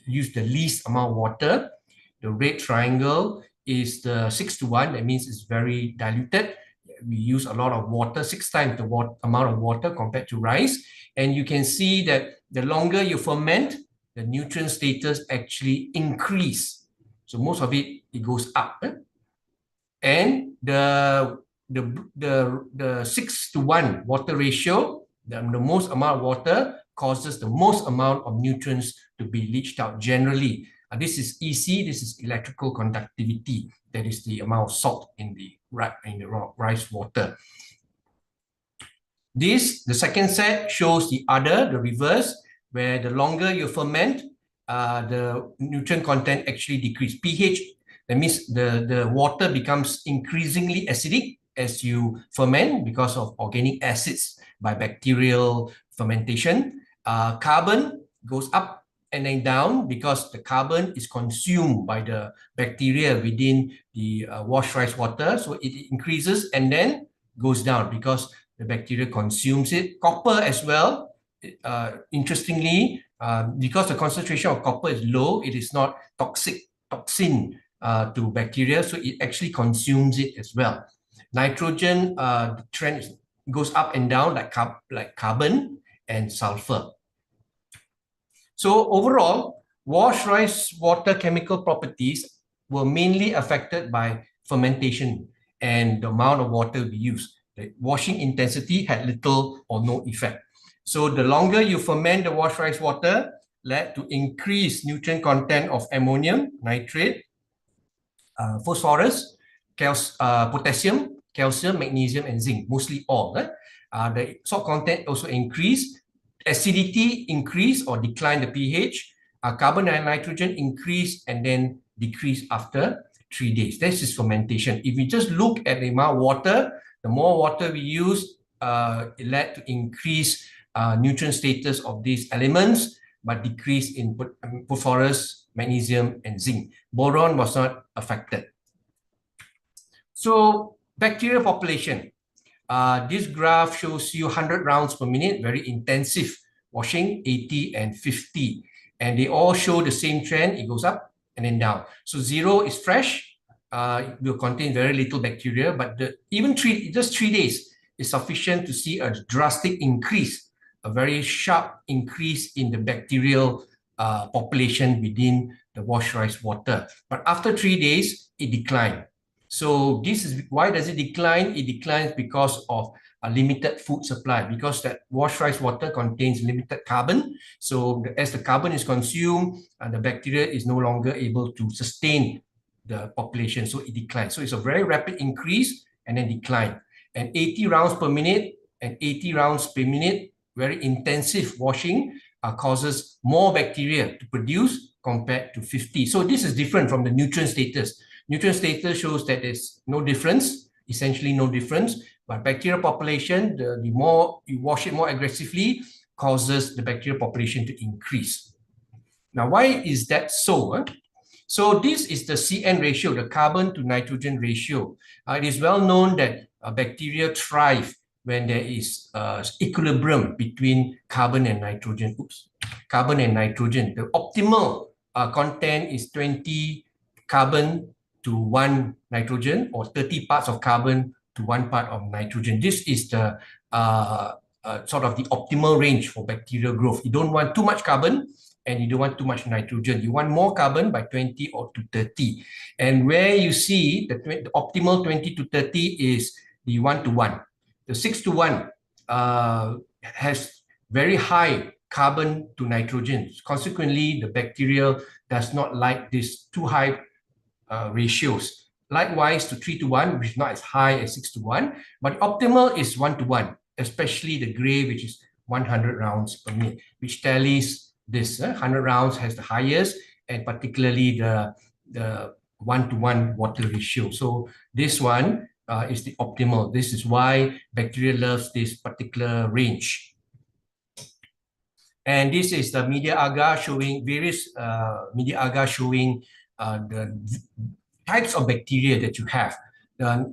use the least amount of water. The red triangle is the 6:1, that means it's very diluted. We use a lot of water, 6 times the amount of water compared to rice. And you can see that the longer you ferment, the nutrient status actually increase. So most of it goes up. And the 6:1 water ratio, the most amount of water causes the most amount of nutrients to be leached out generally. This is EC, this is electrical conductivity. That is the amount of salt in the rice water. The second set shows the reverse, where the longer you ferment, the nutrient content actually decreases. pH, that means the water becomes increasingly acidic as you ferment because of organic acids by bacterial fermentation. Carbon goes up and then down because the carbon is consumed by the bacteria within the washed rice water. So it increases and then goes down because the bacteria consumes it. Copper as well, interestingly, because the concentration of copper is low, it is not toxin to bacteria, so it actually consumes it as well. Nitrogen, the trend goes up and down like carbon and sulfur. So overall, washed rice water chemical properties were mainly affected by fermentation and the amount of water we use. The washing intensity had little or no effect. So the longer you ferment the washed rice water led to increased nutrient content of ammonium, nitrate, phosphorus, potassium, calcium, magnesium, and zinc, mostly all. The salt content also increased. Acidity increased or declined the pH. Carbon and nitrogen increased and then decreased after 3 days. This is fermentation. If we just look at the amount of water, the more water we use, it led to increased nutrient status of these elements, but decrease in phosphorus, magnesium, and zinc. Boron was not affected. So bacterial population. This graph shows you 100 rounds per minute, very intensive washing, 80 and 50. And they all show the same trend. It goes up and then down. So 0 is fresh. It will contain very little bacteria, but just 3 days is sufficient to see a drastic increase, a very sharp increase in the bacterial population within the washed rice water. But after 3 days, it declined. So this is why does it decline? It declines because of a limited food supply, because that washed rice water contains limited carbon. So as the carbon is consumed, the bacteria is no longer able to sustain the population, so it declines. So it's a very rapid increase and then decline. And 80 rounds per minute and 80 rounds per minute, very intensive washing, causes more bacteria to produce compared to 50. So this is different from the nutrient status. Nutrient status shows that there's no difference, essentially no difference, but bacterial population, the more you wash it more aggressively, causes the bacterial population to increase. Now, why is that so? So this is the CN ratio, the carbon to nitrogen ratio. It is well known that bacteria thrive when there is equilibrium between carbon and nitrogen. Carbon and nitrogen. The optimal content is 20 carbon to 1 nitrogen, or 30 parts of carbon to 1 part of nitrogen. This is the sort of the optimal range for bacterial growth. You don't want too much carbon and you don't want too much nitrogen. You want more carbon by 20 or to 30. And where you see the optimal 20 to 30 is the 1-to-1. The 6-to-1 has very high carbon to nitrogen. Consequently, the bacteria does not like these too high ratios. Likewise to 3-to-1, which is not as high as 6-to-1, but optimal is 1-to-1, especially the gray, which is 100 rounds per minute, which tallies this. 100 rounds has the highest, and particularly the 1-to-1 water ratio. So this one is the optimal. This is why bacteria loves this particular range. And this is the media agar showing various media agar showing the types of bacteria that you have.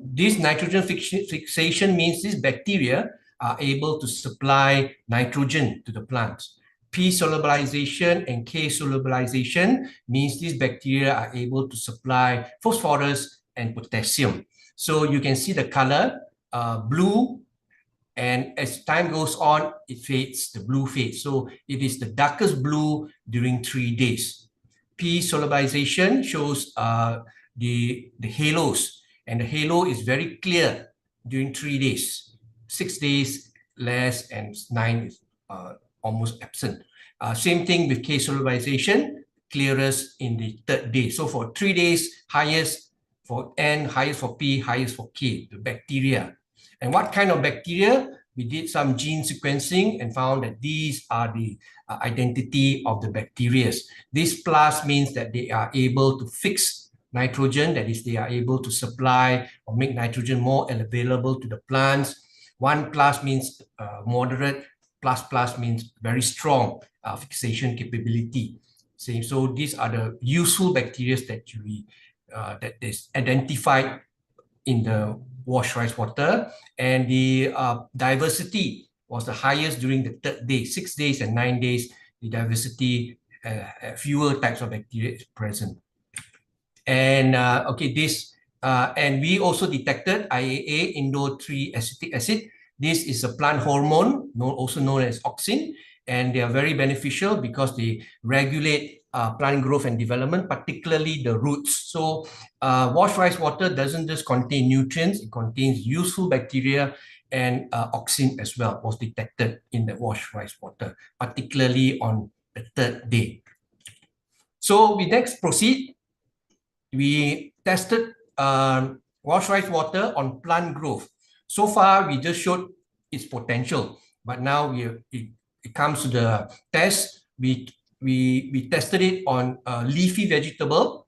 This nitrogen fixation means these bacteria are able to supply nitrogen to the plants. P solubilization and K solubilization means these bacteria are able to supply phosphorus and potassium. So you can see the color blue, and as time goes on, it fades, the blue fades. So it is the darkest blue during 3 days. P solubilization shows the halos, and the halo is very clear during 3 days. 6 days less, and 9 is almost absent. Same thing with K solubilization, clearest in the 3rd day. So for 3 days, highest for N, highest for P, highest for K, the bacteria. And what kind of bacteria? We did some gene sequencing and found that these are the identity of the bacteria. This plus means that they are able to fix nitrogen, that is, they are able to supply or make nitrogen more available to the plants. 1 plus means moderate, plus means very strong fixation capability. So these are the useful bacteria that is identified in the washed rice water, and the diversity was the highest during the 3rd day. 6 days and 9 days, the diversity, fewer types of bacteria is present. And and we also detected IAA, indole-3-acetic acid. This is a plant hormone, also known as auxin, and they are very beneficial because they regulate plant growth and development, particularly the roots. So washed rice water doesn't just contain nutrients, it contains useful bacteria, and auxin as well was detected in the washed rice water, particularly on the 3rd day. So we next proceed. We tested washed rice water on plant growth. So far, we just showed its potential, but now it comes to the test. We tested it on leafy vegetable,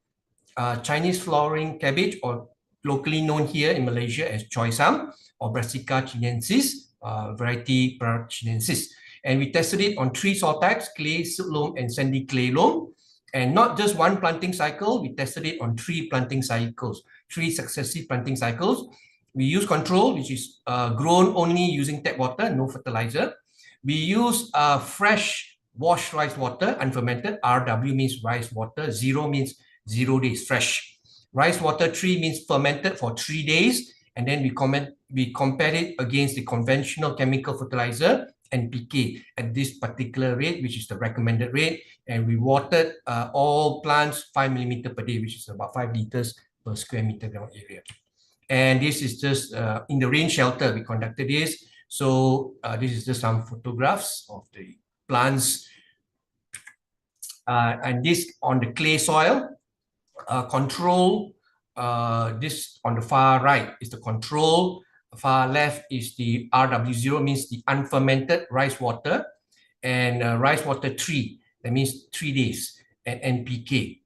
Chinese flowering cabbage, or locally known here in Malaysia as choy sam, or Brassica chinensis, variety Brassica chinensis. And we tested it on 3 soil types: clay, silt loam, and sandy clay loam. And not just 1 planting cycle, we tested it on 3 planting cycles, 3 successive planting cycles. We use control, which is grown only using tap water, no fertilizer. We use fresh washed rice water, unfermented. RW means rice water, 0 means 0 days, fresh. Rice water 3 means fermented for 3 days. And then we compared it against the conventional chemical fertilizer, NPK, at this particular rate, which is the recommended rate. And we watered all plants 5 millimeter per day, which is about 5 liters per square meter ground area. And this is just in the rain shelter, we conducted this. So this is just some photographs of the plants. And this on the clay soil, control, this on the far right is the control, far left is the RW0, means the unfermented rice water. and rice water 3, that means 3 days, and NPK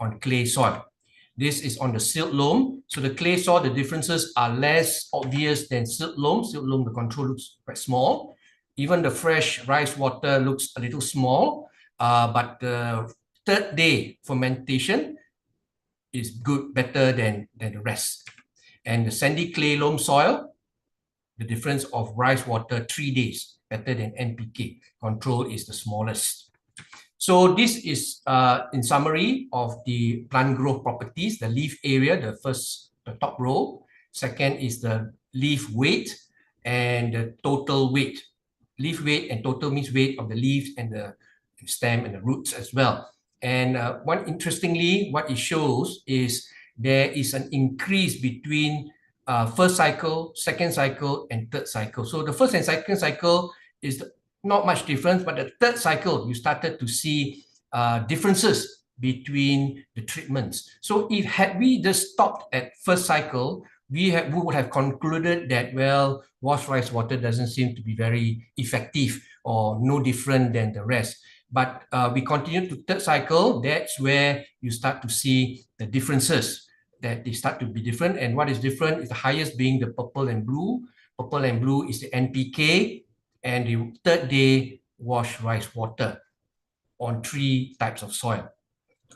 on clay soil. This is on the silt loam. So the clay soil, the differences are less obvious than silt loam. Silt loam, the control looks quite small. Even the fresh rice water looks a little small, but the 3rd day fermentation is good, better than the rest. And the sandy clay loam soil, the difference of rice water 3 days, better than NPK. Control is the smallest. So this is in summary of the plant growth properties, the leaf area, the top row. Second is the leaf weight and the total weight. Leaf weight and total means weight of the leaves and the stem and the roots as well. And interestingly, what it shows is there is an increase between first cycle, second cycle, and third cycle. So the first and second cycle is not much difference, but the third cycle, you started to see differences between the treatments. So if had we just stopped at first cycle, we would have concluded that, well, wash rice water doesn't seem to be very effective or no different than the rest. But we continue to third cycle, that's where you start to see the differences, that they start to be different. And what is different is the highest being the purple and blue. Purple and blue is the NPK, and the 3rd day wash rice water on 3 types of soil.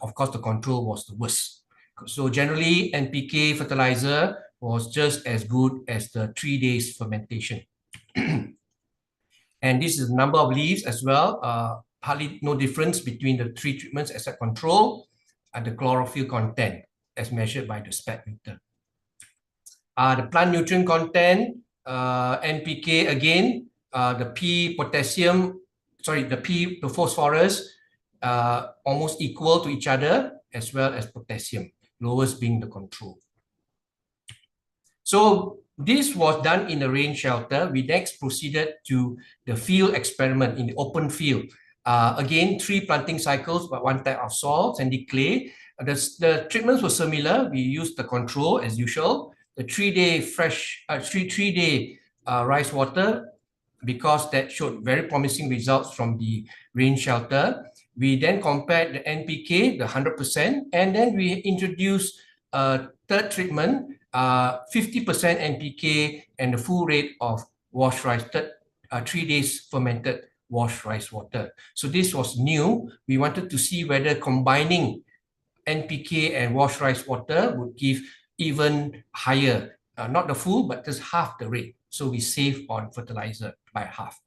Of course, the control was the worst. So generally, NPK fertilizer was just as good as the 3 days fermentation. And this is the number of leaves as well. Hardly no difference between the 3 treatments except control and the chlorophyll content as measured by the spec meter. The plant nutrient content, NPK again, the the phosphorus almost equal to each other, as well as potassium, lowest being the control. So this was done in the rain shelter. We next proceeded to the field experiment in the open field. Again, 3 planting cycles, but 1 type of soil, sandy clay. The treatments were similar. We used the control as usual. The 3-day rice water, because that showed very promising results from the rain shelter. We then compared the NPK, the 100%, and then we introduced a 3rd treatment, 50% NPK and the full rate of wash rice, 3 days fermented wash rice water. So this was new. We wanted to see whether combining NPK and wash rice water would give even higher, not the full, but just half the rate. So we save on fertilizer by half.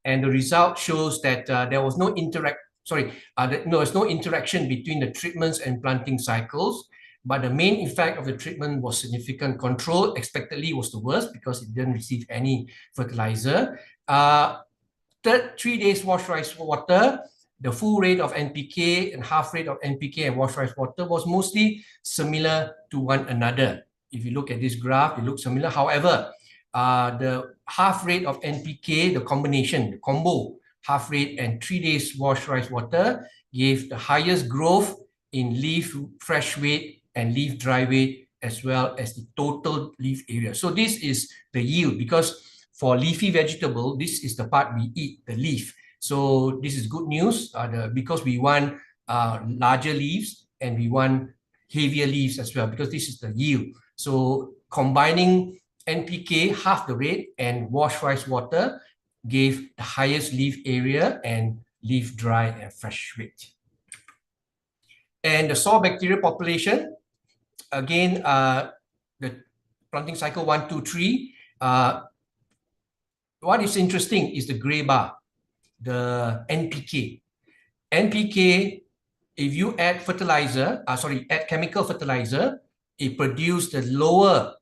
And the result shows that there was no interaction between the treatments and planting cycles. But the main effect of the treatment was significant. Control expectedly was the worst because it didn't receive any fertilizer. 3 days wash rice water, the full rate of NPK and half rate of NPK and wash rice water was mostly similar to one another. If you look at this graph, it looks similar. However, the half rate of NPK, the combination, the combo, half rate and 3 days wash rice water gave the highest growth in leaf fresh weight and leaf dry weight, as well as the total leaf area. So this is the yield, because for leafy vegetable, this is the part we eat, the leaf. So this is good news because we want larger leaves and we want heavier leaves as well, because this is the yield. So combining NPK, half the rate, and wash rice water gave the highest leaf area and leaf dry and fresh weight. And the soil bacteria population, again, the planting cycle 1, 2, 3. What is interesting is the gray bar, the NPK. NPK, if you add fertilizer, add chemical fertilizer, it produces the lower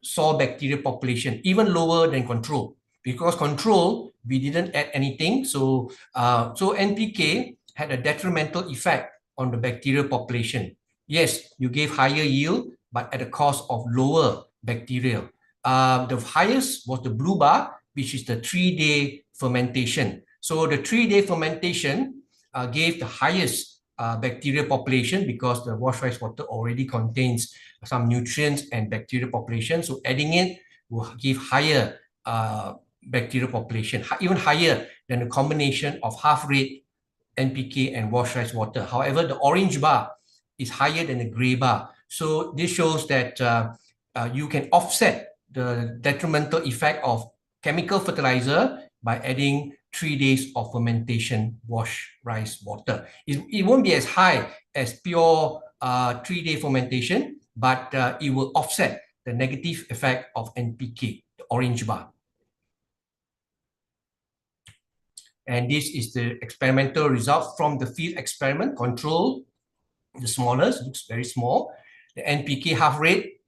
soil bacteria population, even lower than control. Because control, we didn't add anything. So NPK had a detrimental effect on the bacterial population. Yes, you gave higher yield, but at the cost of lower bacterial. The highest was the blue bar, which is the 3-day fermentation. So the 3-day fermentation gave the highest bacterial population, because the wash rice water already contains some nutrients and bacterial population. So adding it will give higher bacterial population, even higher than the combination of half rate NPK and washed rice water. However, the orange bar is higher than the gray bar. So this shows that you can offset the detrimental effect of chemical fertilizer by adding 3 days of fermentation washed rice water. It won't be as high as pure 3-day fermentation, but it will offset the negative effect of NPK, the orange bar. And this is the experimental result from the field experiment control. The smallest looks very small. The NPK half rate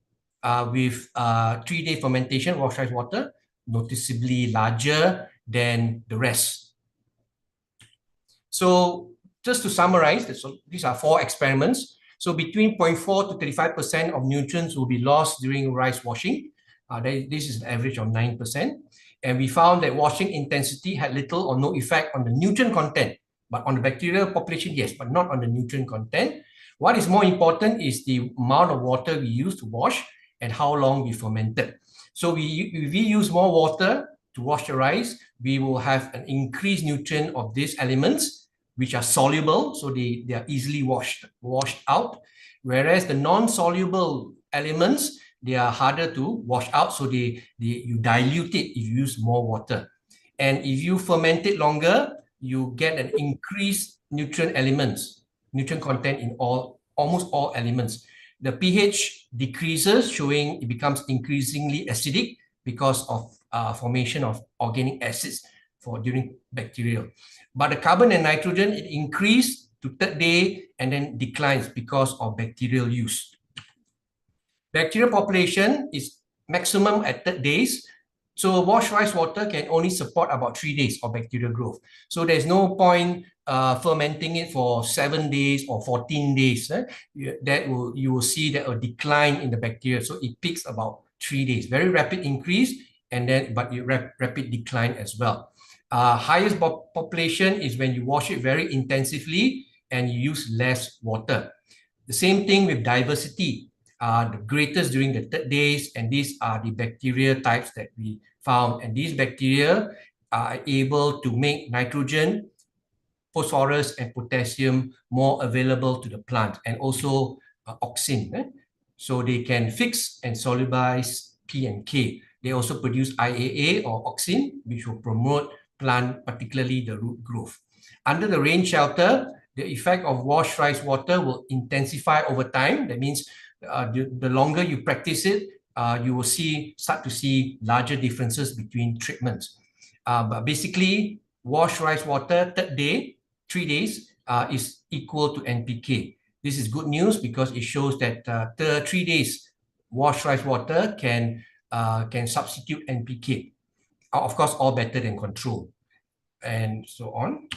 with 3-day fermentation washed rice water, noticeably larger than the rest. So just to summarize, these are 4 experiments. So between 0.4 to 35% of nutrients will be lost during rice washing. This is an average of 9%. And we found that washing intensity had little or no effect on the nutrient content, but on the bacterial population, yes, but not on the nutrient content. What is more important is the amount of water we use to wash and how long we fermented. So if we use more water to wash the rice, we will have an increased nutrient of these elements, which are soluble, so they are easily washed out. Whereas the non-soluble elements, they are harder to wash out, so you dilute it if you use more water. And if you ferment it longer, you get an increased nutrient content in almost all elements. The pH decreases, showing it becomes increasingly acidic because of formation of organic acids during bacterial. But the carbon and nitrogen, it increased to 3rd day and then declines because of bacterial use. Bacterial population is maximum at 3 days. So washed rice water can only support about 3 days of bacterial growth. So there's no point fermenting it for 7 days or 14 days. You will see that a decline in the bacteria. So it peaks about 3 days. Very rapid increase, but rapid decline as well. Highest population is when you wash it very intensively and you use less water. The same thing with diversity. The greatest during the 3rd days, and these are the bacteria types that we found. And these bacteria are able to make nitrogen, phosphorus, and potassium more available to the plant, and also auxin. So they can fix and solubilize P and K. They also produce IAA or auxin, which will promote plant, particularly the root growth. Under the rain shelter, the effect of washed rice water will intensify over time. That means the longer you practice it, you will start to see larger differences between treatments. But basically, washed rice water 3rd day, 3 days is equal to NPK. This is good news because it shows that 3 days washed rice water can substitute NPK. Of course, all better than control, and so on.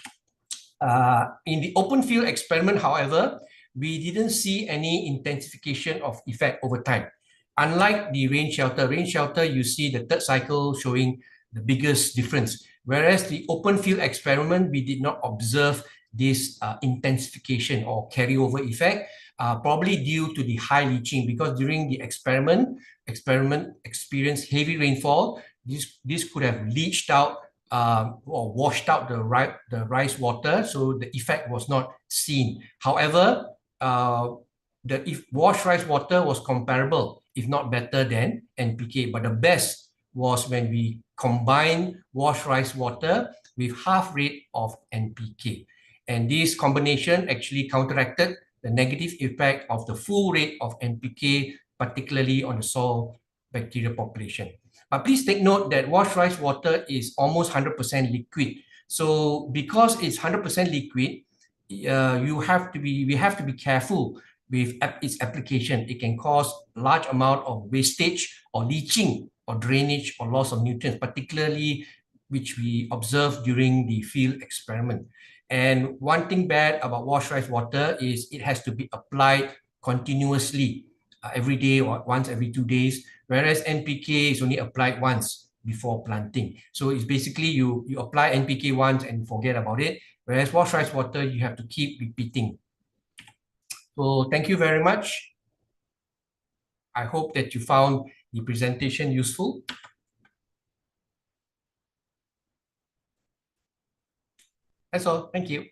In the open field experiment, however, we didn't see any intensification of effect over time. Unlike the rain shelter, you see the 3rd cycle showing the biggest difference. Whereas the open field experiment, we did not observe this intensification or carryover effect, probably due to the high leaching, because during the experiment experienced heavy rainfall. This could have leached out or washed out the rice water, so the effect was not seen. However, the washed rice water was comparable, if not better than NPK. But the best was when we combined washed rice water with half rate of NPK. And this combination actually counteracted the negative effect of the full rate of NPK, particularly on the soil bacteria population. But please take note that washed rice water is almost 100% liquid. So because it's 100% liquid, we have to be careful with its application. It can cause large amount of wastage or leaching or drainage or loss of nutrients, particularly which we observed during the field experiment. And one thing bad about washed rice water is it has to be applied continuously every day or once every 2 days, whereas NPK is only applied once before planting. So it's basically you apply NPK once and forget about it, whereas washed rice water, you have to keep repeating. So thank you very much. I hope that you found the presentation useful. That's all. Thank you.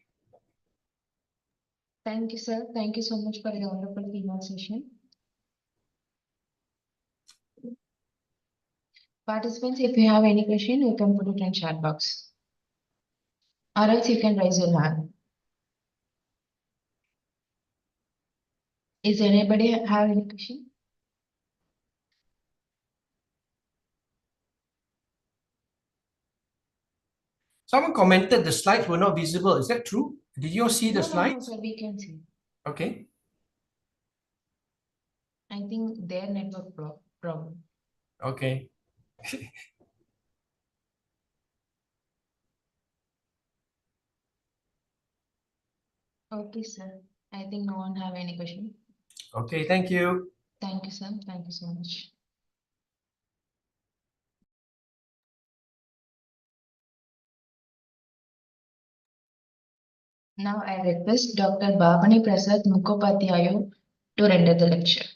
Thank you, sir. Thank you so much for the wonderful keynote session. Participants, if you have any question, you can put it in chat box. Or else you can raise your hand. Is anybody have any question? Someone commented the slides were not visible. Is that true? Did you all see the No, slides? sir, we can see. Okay. I think their network problem. Okay. Okay, sir. I think no one have any question. Okay, thank you. Thank you, sir. Thank you so much. Now I request Dr. Bhavani Prasad Mukhopadhyay to render the lecture.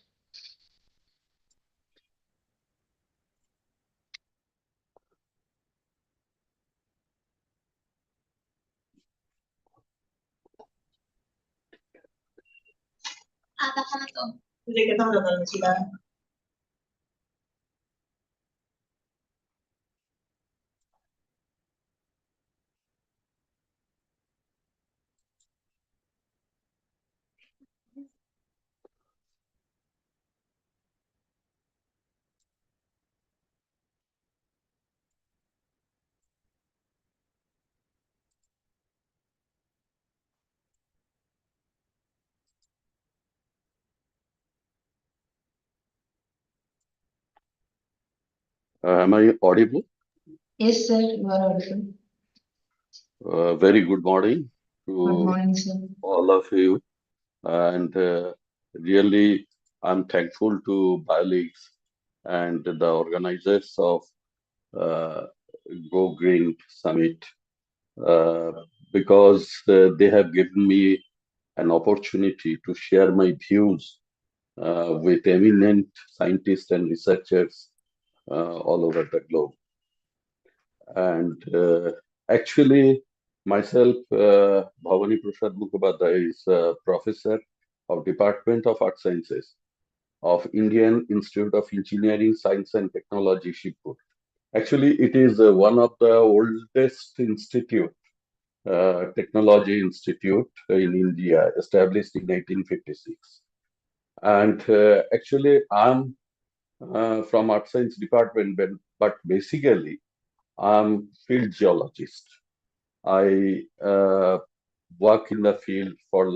Am I audible? Yes, sir. You are audible. Very good morning Good to morning, sir. all of you. And really, I'm thankful to BioLeaks and the organizers of Go Green Summit because they have given me an opportunity to share my views with eminent scientists and researchers all over the globe. And actually, myself, Bhavani Prasad Mukhopadhyay, is a professor of Department of Earth Sciences of Indian Institute of Engineering, Science and Technology, Shibpur. Actually, it is one of the oldest institute, technology institute in India, established in 1956. And actually, I'm from Earth Science Department, but basically, I'm field geologist. I work in the field for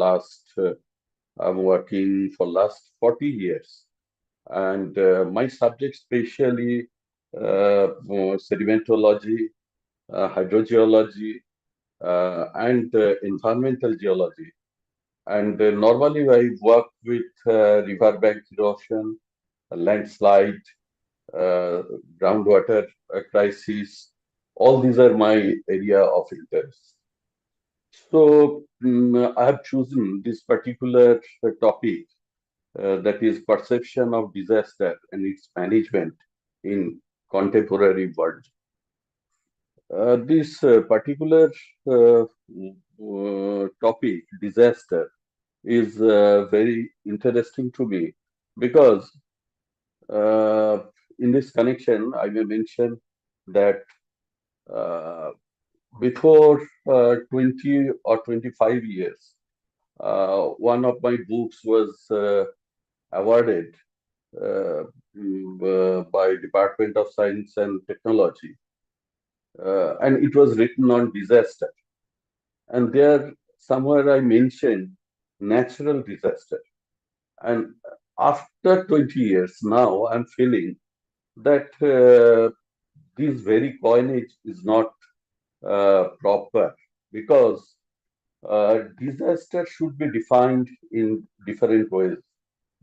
I'm working for last 40 years. And my subject specially sedimentology, hydrogeology, and environmental geology. And normally I work with riverbank erosion, landslide, groundwater crisis. All these are my area of interest. So I have chosen this particular topic that is perception of disaster and its management in contemporary world. This particular topic, disaster, is very interesting to me because in this connection, I may mention that before 20 or 25 years, one of my books was awarded by Department of Science and Technology, and it was written on disaster. And there, somewhere I mentioned natural disaster. And after 20 years, now I'm feeling that this very coinage is not proper because disaster should be defined in different ways.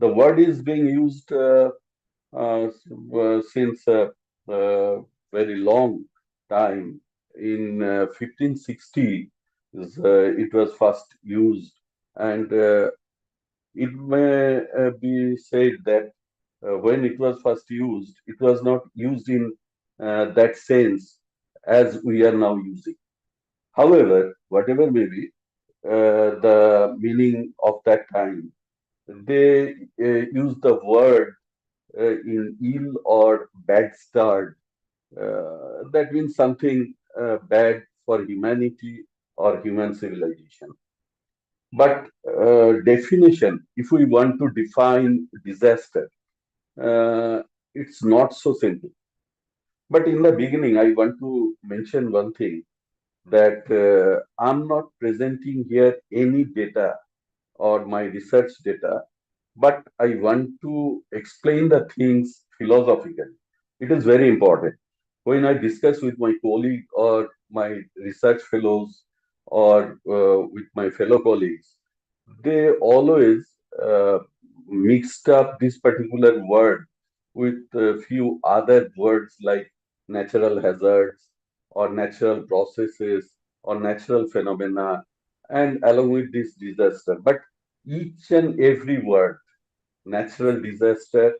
The word is being used since a very long time. In 1560, it was first used, and it may be said that when it was first used, it was not used in that sense as we are now using. However, whatever may be the meaning of that time, they use the word in ill or bad starred. That means something bad for humanity or human civilization. But definition, if we want to define disaster, it's not so simple. But in the beginning, I want to mention one thing that I'm not presenting here any data or my research data, but I want to explain the things philosophically. It is very important. When I discuss with my colleague or my research fellows or with my fellow colleagues, they always mixed up this particular word with a few other words like natural hazards or natural processes or natural phenomena and along with this disaster. But each and every word, natural disaster,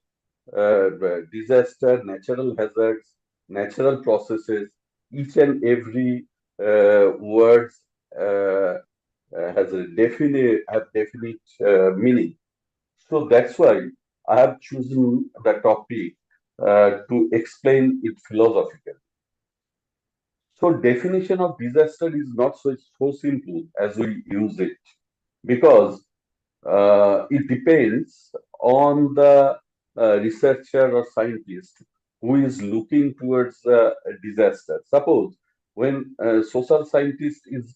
natural hazards, natural processes, each and every words has a definite meaning. So that's why I have chosen the topic to explain it philosophically. So definition of disaster is not so simple as we use it because it depends on the researcher or scientist who is looking towards a disaster. Suppose when a social scientist is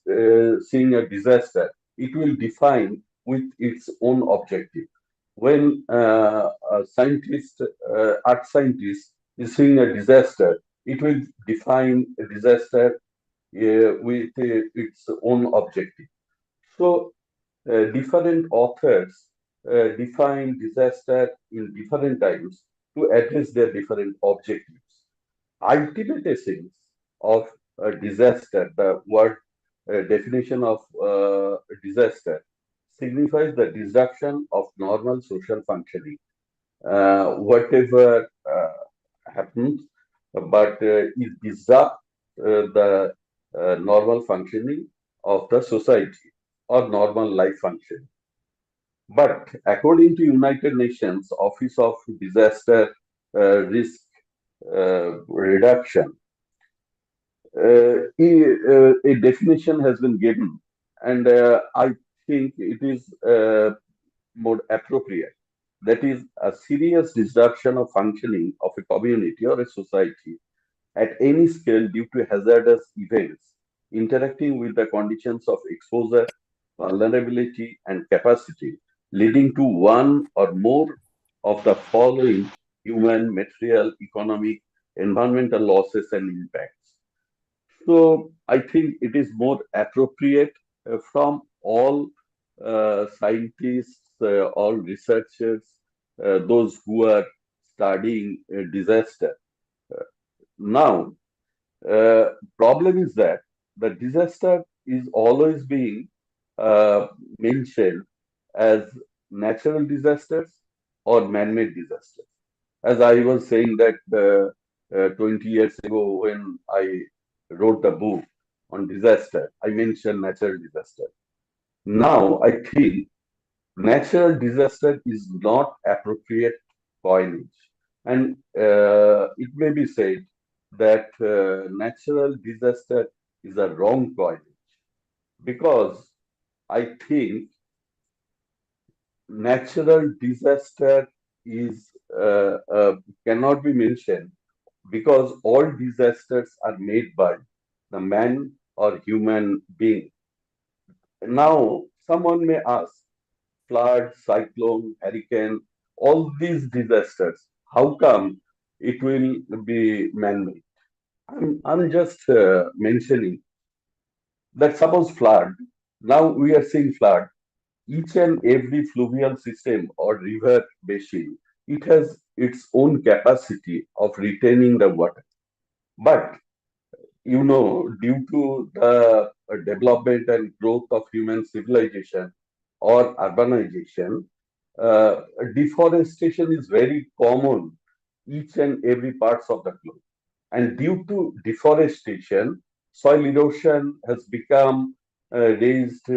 seeing a disaster, it will define with its own objective. When a scientist, earth scientist, is seeing a disaster, it will define a disaster with its own objective. So different authors define disaster in different times to address their different objectives. Ultimate essence of a disaster, the word definition of disaster, signifies the disruption of normal social functioning. Whatever happens, but it disrupts the normal functioning of the society or normal life function. But according to United Nations Office of Disaster Risk Reduction, a definition has been given, and I think it is more appropriate. That is a serious disruption of functioning of a community or a society at any scale due to hazardous events interacting with the conditions of exposure, vulnerability, and capacity, leading to one or more of the following human, material, economic, environmental losses and impacts. So I think it is more appropriate from all scientists, all researchers, those who are studying disaster. Now, problem is that the disaster is always being mentioned as natural disasters or man-made disasters. As I was saying that 20 years ago when I wrote the book on disaster, I mentioned natural disaster. Now I think natural disaster is not appropriate coinage, and it may be said that natural disaster is a wrong coinage because I think natural disaster is cannot be mentioned because all disasters are made by the man or human being. Now, someone may ask, flood, cyclone, hurricane, all these disasters, how come it will be man-made? I'm just mentioning that suppose flood, now we are seeing flood, each and every fluvial system or river basin, it has its own capacity of retaining the water. But you know, due to the development and growth of human civilization or urbanization, uh, deforestation is very common each and every parts of the globe. And due to deforestation, soil erosion has become raised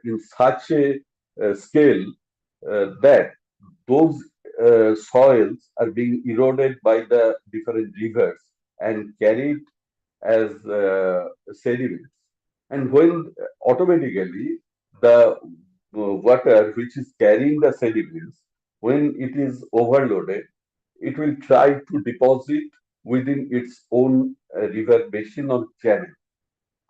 in such a scale that those soils are being eroded by the different rivers and carried as sediments. And when automatically the water which is carrying the sediments, when it is overloaded, it will try to deposit within its own river basin or channel.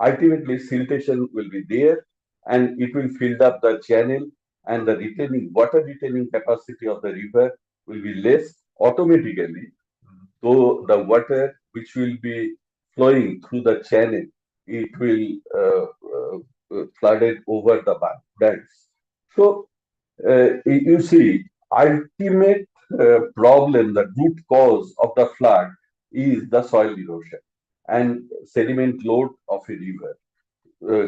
Ultimately, siltation will be there and it will fill up the channel, and the retaining water retaining capacity of the river will be less automatically, though the water which will be flowing through the channel, it will flooded over the banks. So you see, ultimate problem, the root cause of the flood is the soil erosion and sediment load of a river,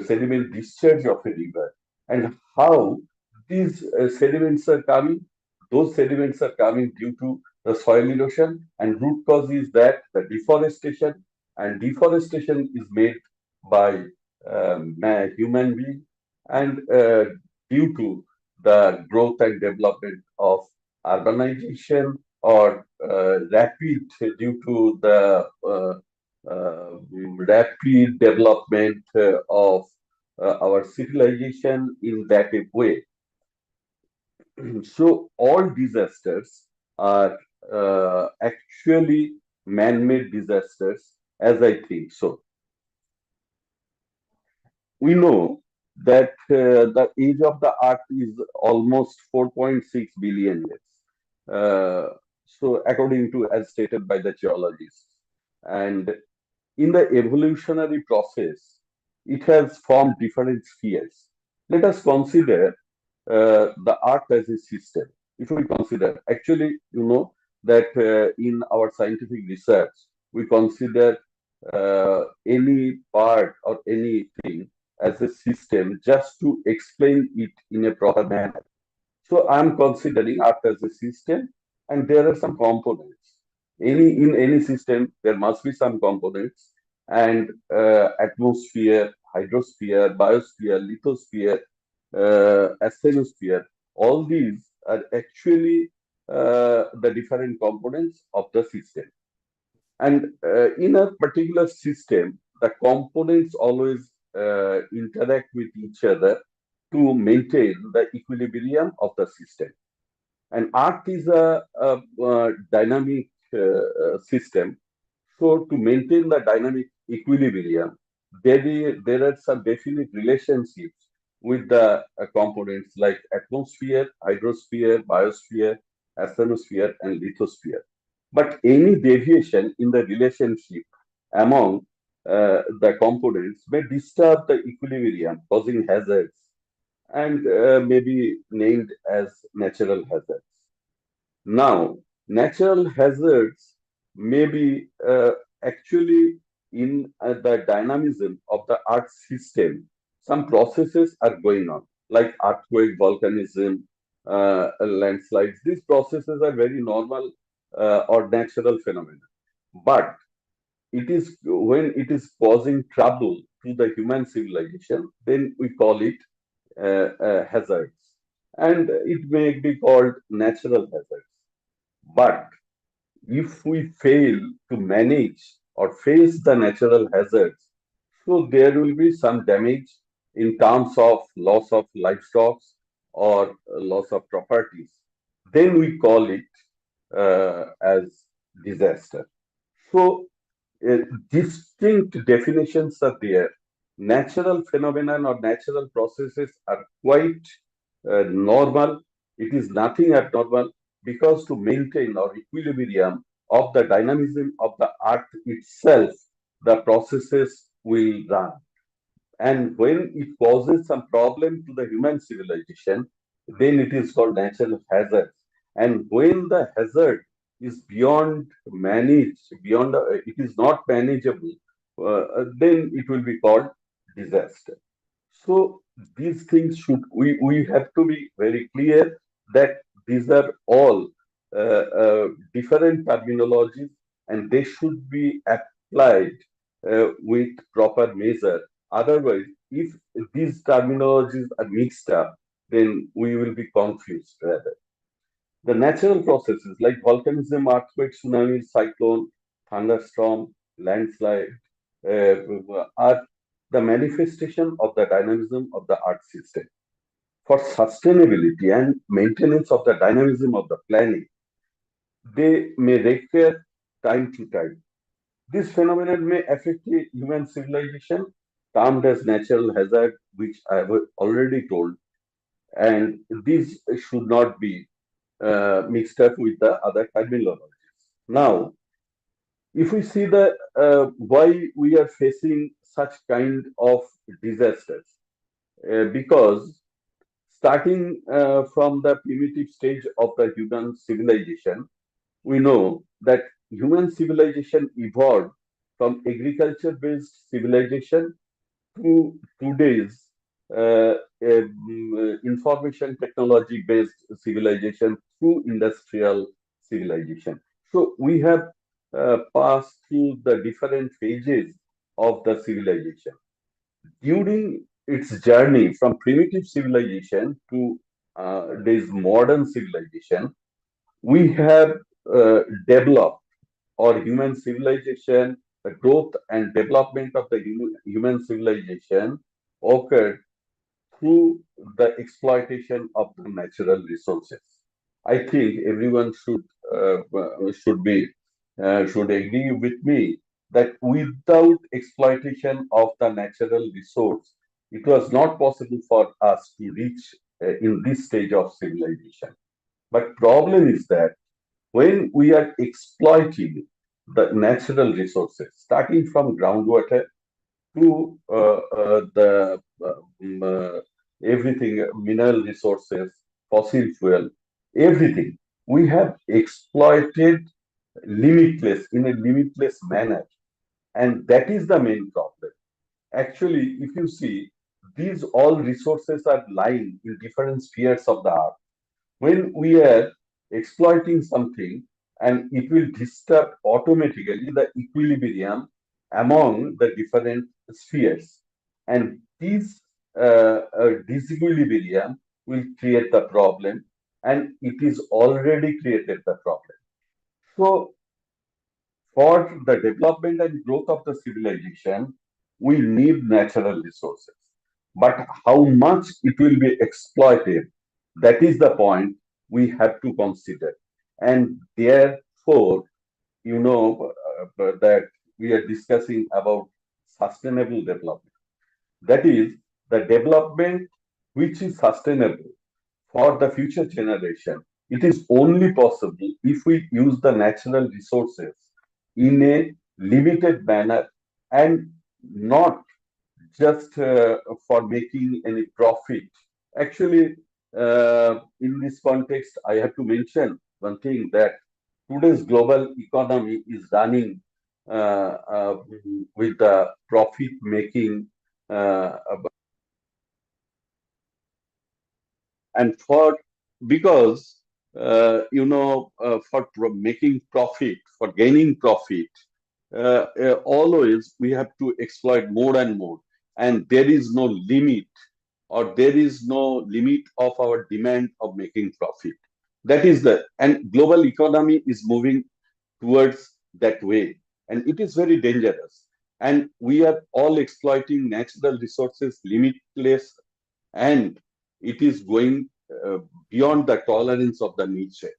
sediment discharge of a river, and how these sediments are coming. Those sediments are coming due to the soil erosion, and root cause is that the deforestation, and deforestation is made by human being, and due to the growth and development of urbanization, or rapid due to the rapid development of our civilization in that way. So all disasters are actually man-made disasters, as I think so. We know that the age of the earth is almost 4.6 billion years. So according to, as stated by the geologists, and in the evolutionary process, it has formed different spheres. Let us consider the earth as a system. If we consider, actually, you know that in our scientific research, we consider any part or anything as a system just to explain it in a proper manner. So I'm considering Earth as a system, and there are some components. In any system, there must be some components, and atmosphere, hydrosphere, biosphere, lithosphere, asthenosphere. All these are actually the different components of the system. And in a particular system, the components always interact with each other to maintain the equilibrium of the system. And Earth is a dynamic system. So to maintain the dynamic equilibrium, there are some definite relationships with the components like atmosphere, hydrosphere, biosphere, asthenosphere, and lithosphere. But any deviation in the relationship among the components may disturb the equilibrium, causing hazards, and may be named as natural hazards. Now, natural hazards may be actually in the dynamism of the Earth system. Some processes are going on, like earthquake, volcanism, landslides. These processes are very normal or natural phenomena. But it is when it is causing trouble to the human civilization, then we call it hazards. And it may be called natural hazards. But if we fail to manage or face the natural hazards, so there will be some damage in terms of loss of livestock or loss of properties. Then we call it as disaster. So distinct definitions are there. Natural phenomenon or natural processes are quite normal. It is nothing abnormal, because to maintain our equilibrium of the dynamism of the earth itself, the processes will run. And when it causes some problem to the human civilization, then it is called natural hazard. And when the hazard is beyond managed, beyond it is not manageable, then it will be called disaster. So these things we have to be very clear that these are all different terminologies, and they should be applied with proper measure. Otherwise, if these terminologies are mixed up, then we will be confused rather. The natural processes like volcanism, earthquake, tsunami, cyclone, thunderstorm, landslide are the manifestation of the dynamism of the earth system. For sustainability and maintenance of the dynamism of the planet, they may require time to time. This phenomenon may affect a human civilization, termed as natural hazard, which I have already told, and these should not be mixed up with the other terminologies. Now, if we see the why we are facing such kind of disasters, because starting from the primitive stage of the human civilization, we know that human civilization evolved from agriculture-based civilization to today's information technology-based civilization through industrial civilization. So we have passed through the different phases of the civilization. During its journey from primitive civilization to this modern civilization, we have developed or human civilization, the growth and development of the human civilization occurred through the exploitation of the natural resources. I think everyone should agree with me that without exploitation of the natural resource, it was not possible for us to reach in this stage of civilization. But problem is that when we are exploiting the natural resources, starting from groundwater to everything, mineral resources, fossil fuel, everything, we have exploited limitless in a limitless manner, and that is the main problem. Actually, if you see, these all resources are lying in different spheres of the earth. When we are exploiting something, and it will disturb automatically the equilibrium among the different spheres, and this disequilibrium will create the problem, and it is already created the problem. So for the development and growth of the civilization, we need natural resources. But how much it will be exploited, that is the point we have to consider. And therefore, that we are discussing about sustainable development. That is the development which is sustainable for the future generation. It is only possible if we use the natural resources in a limited manner and not just for making any profit. Actually, in this context, I have to mention one thing, that today's global economy is running with the profit making and for because for making profit, for gaining profit, always we have to exploit more and more, and there is no limit, or there is no limit of our demand of making profit. That is the, and global economy is moving towards that way, and it is very dangerous, and we are all exploiting natural resources limitless, and it is going beyond the tolerance of the nature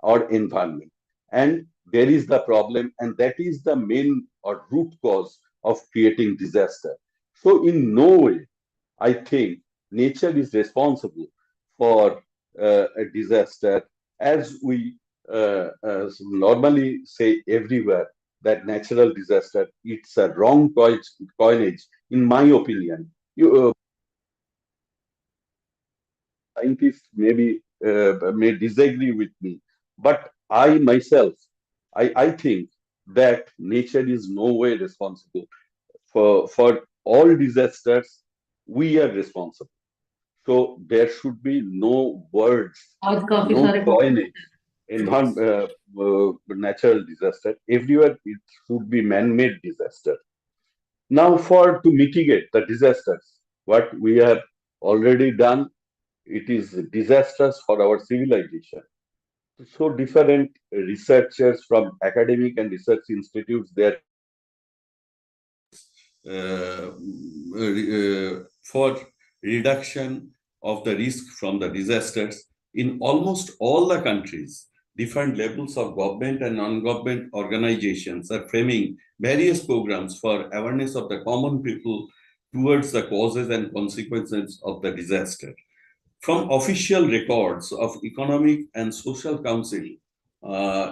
or environment. And there is the problem, and that is the main or root cause of creating disaster. So, in no way, I think nature is responsible for a disaster, as we normally say everywhere, that natural disaster, it's a wrong coinage, in my opinion. Scientists may disagree with me, but I myself, I think that nature is no way responsible for all disasters. We are responsible. So there should be no words, no coinage in natural disaster. Everywhere it should be man-made disaster. Now, to mitigate the disasters, what we have already done, it is disastrous for our civilization. So different researchers from academic and research institutes, they are for reduction of the risk from the disasters in almost all the countries. Different levels of government and non-government organizations are framing various programs for awareness of the common people towards the causes and consequences of the disaster. From official records of Economic and Social Council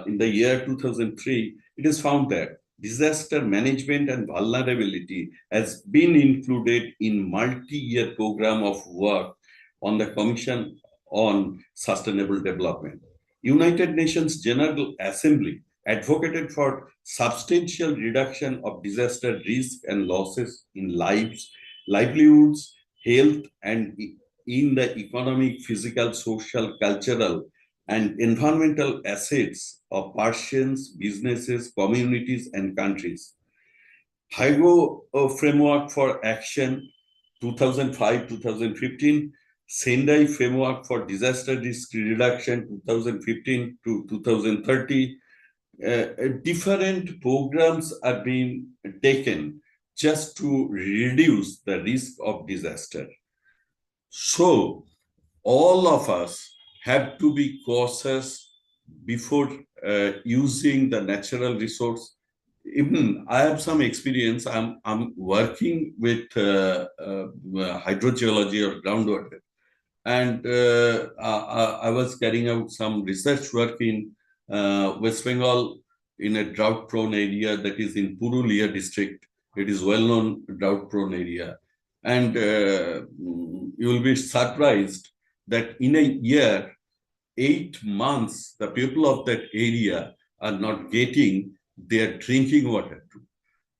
in the year 2003, it is found that disaster management and vulnerability has been included in multi-year program of work on the Commission on Sustainable Development. United Nations General Assembly advocated for substantial reduction of disaster risk and losses in lives, livelihoods, health, and in the economic, physical, social, cultural, and environmental assets of persons, businesses, communities, and countries. HIGO Framework for Action 2005-2015, Sendai Framework for Disaster Risk Reduction 2015 to 2030, different programs are being taken just to reduce the risk of disaster. So all of us have to be cautious before using the natural resource. Even I have some experience. I'm working with hydrogeology or groundwater, and I was carrying out some research work in West Bengal in a drought-prone area that is in Purulia district. It is well-known drought-prone area. And you will be surprised that in a year, 8 months, the people of that area are not getting their drinking water.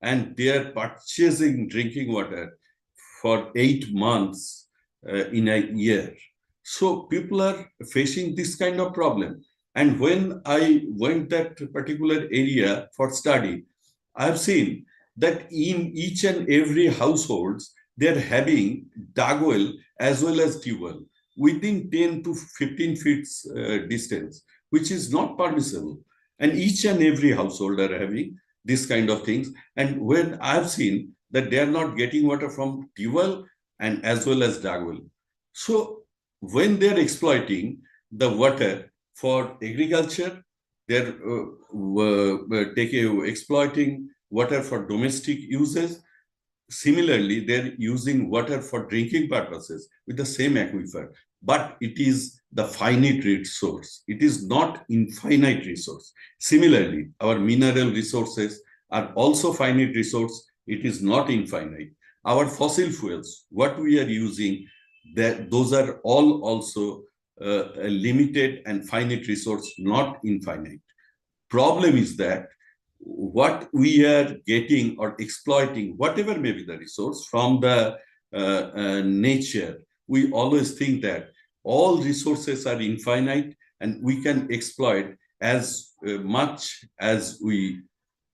And they are purchasing drinking water for 8 months in a year. So people are facing this kind of problem. And when I went that particular area for study, I have seen that in each and every households, they're having dug well as well as tube well within 10 to 15 feet distance, which is not permissible. And each and every household are having this kind of things. And when I've seen that they are not getting water from tube well and as well as dug well. So when they're exploiting the water for agriculture, they're exploiting water for domestic uses. Similarly, they're using water for drinking purposes with the same aquifer, but it is the finite resource. It is not infinite resource. Similarly, our mineral resources are also finite resource. It is not infinite. Our fossil fuels, what we are using, those are all also a limited and finite resource, not infinite. Problem is that what we are getting or exploiting, whatever may be the resource from the nature, we always think that all resources are infinite and we can exploit as much as we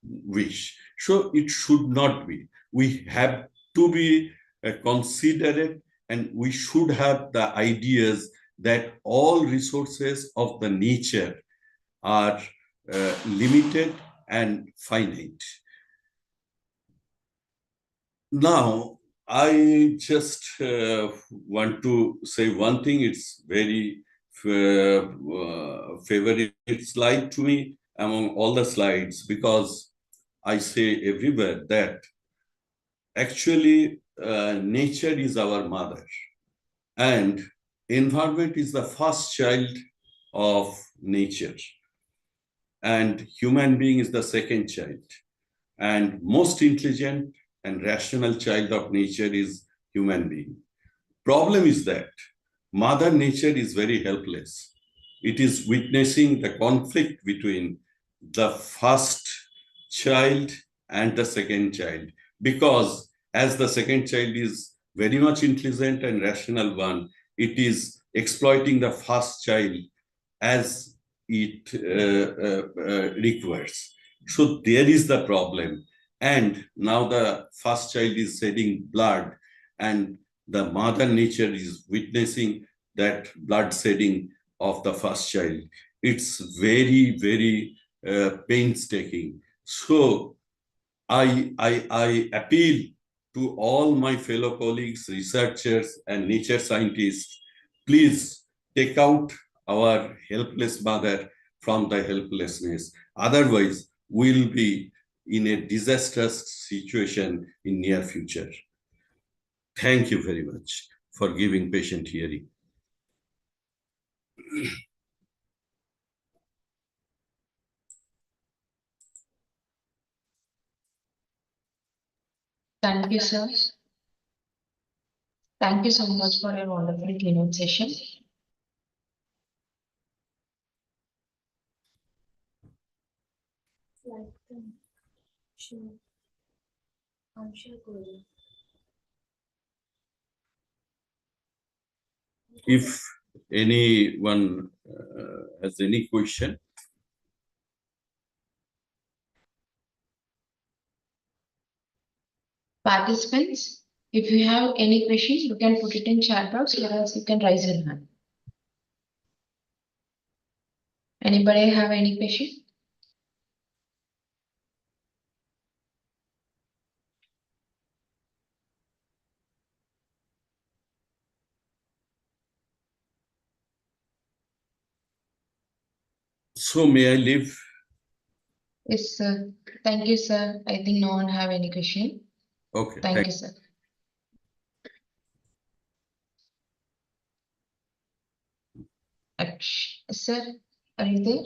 wish. So it should not be. We have to be considerate, and we should have the ideas that all resources of the nature are limited and finite. Now, I just want to say one thing. It's very favorite slide to me among all the slides, because I say everywhere that actually nature is our mother and environment is the first child of nature, and human being is the second child, and most intelligent and rational child of nature is human being. Problem is that Mother Nature is very helpless. It is witnessing the conflict between the first child and the second child, because as the second child is very much intelligent and rational one, it is exploiting the first child as it requires. So there is the problem. And now the first child is shedding blood, and the mother nature is witnessing that blood shedding of the first child. It's very, very painstaking. So I appeal to all my fellow colleagues, researchers, and nature scientists, please take out our helpless mother from the helplessness. Otherwise, we'll be in a disastrous situation in near future. Thank you very much for giving patient hearing. Thank you, sir. Thank you so much for your wonderful keynote session. If anyone has any question, Participants, if you have any questions, you can put it in chat box, or else you can raise your hand. Anybody have any question? so may I leave? Yes, sir. Thank you, sir. I think no one have any question. Okay, Thank you, sir. Sir, are you there?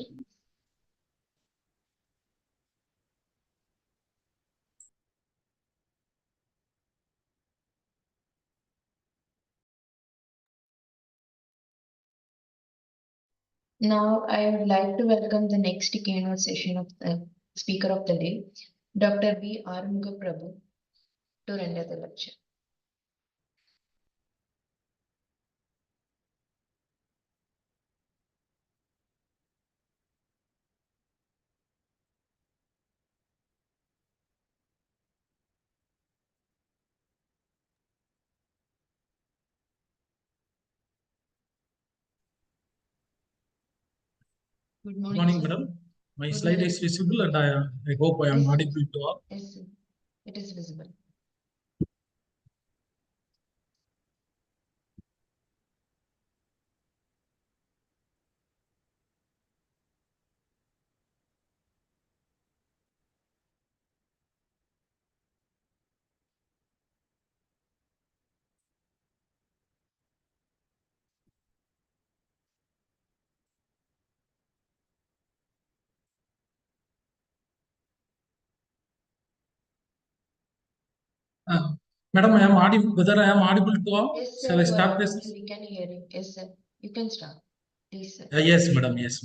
Now, I would like to welcome the next keynote session of the speaker of the day, Dr. V. Arunga Prabhu, to render the lecture. Good Good morning, sir. madam. My Good slide morning. is visible, and I hope I am Yes, audible to all. Yes, sir. It is visible. Madam, I am audible. Whether I am audible to all? Yes, sir. Shall I You are start audible. this? We can hear you. Yes, sir. You can start. Please, sir. Yes, madam. Yes.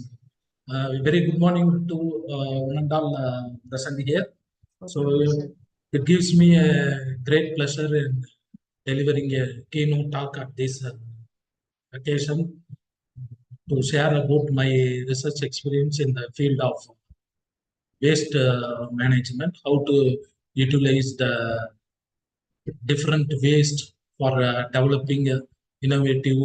Very good morning to one and all present here. Good So morning, sir. it gives me a great pleasure in delivering a keynote talk at this occasion to share about my research experience in the field of waste management, how to utilize the different waste for developing innovative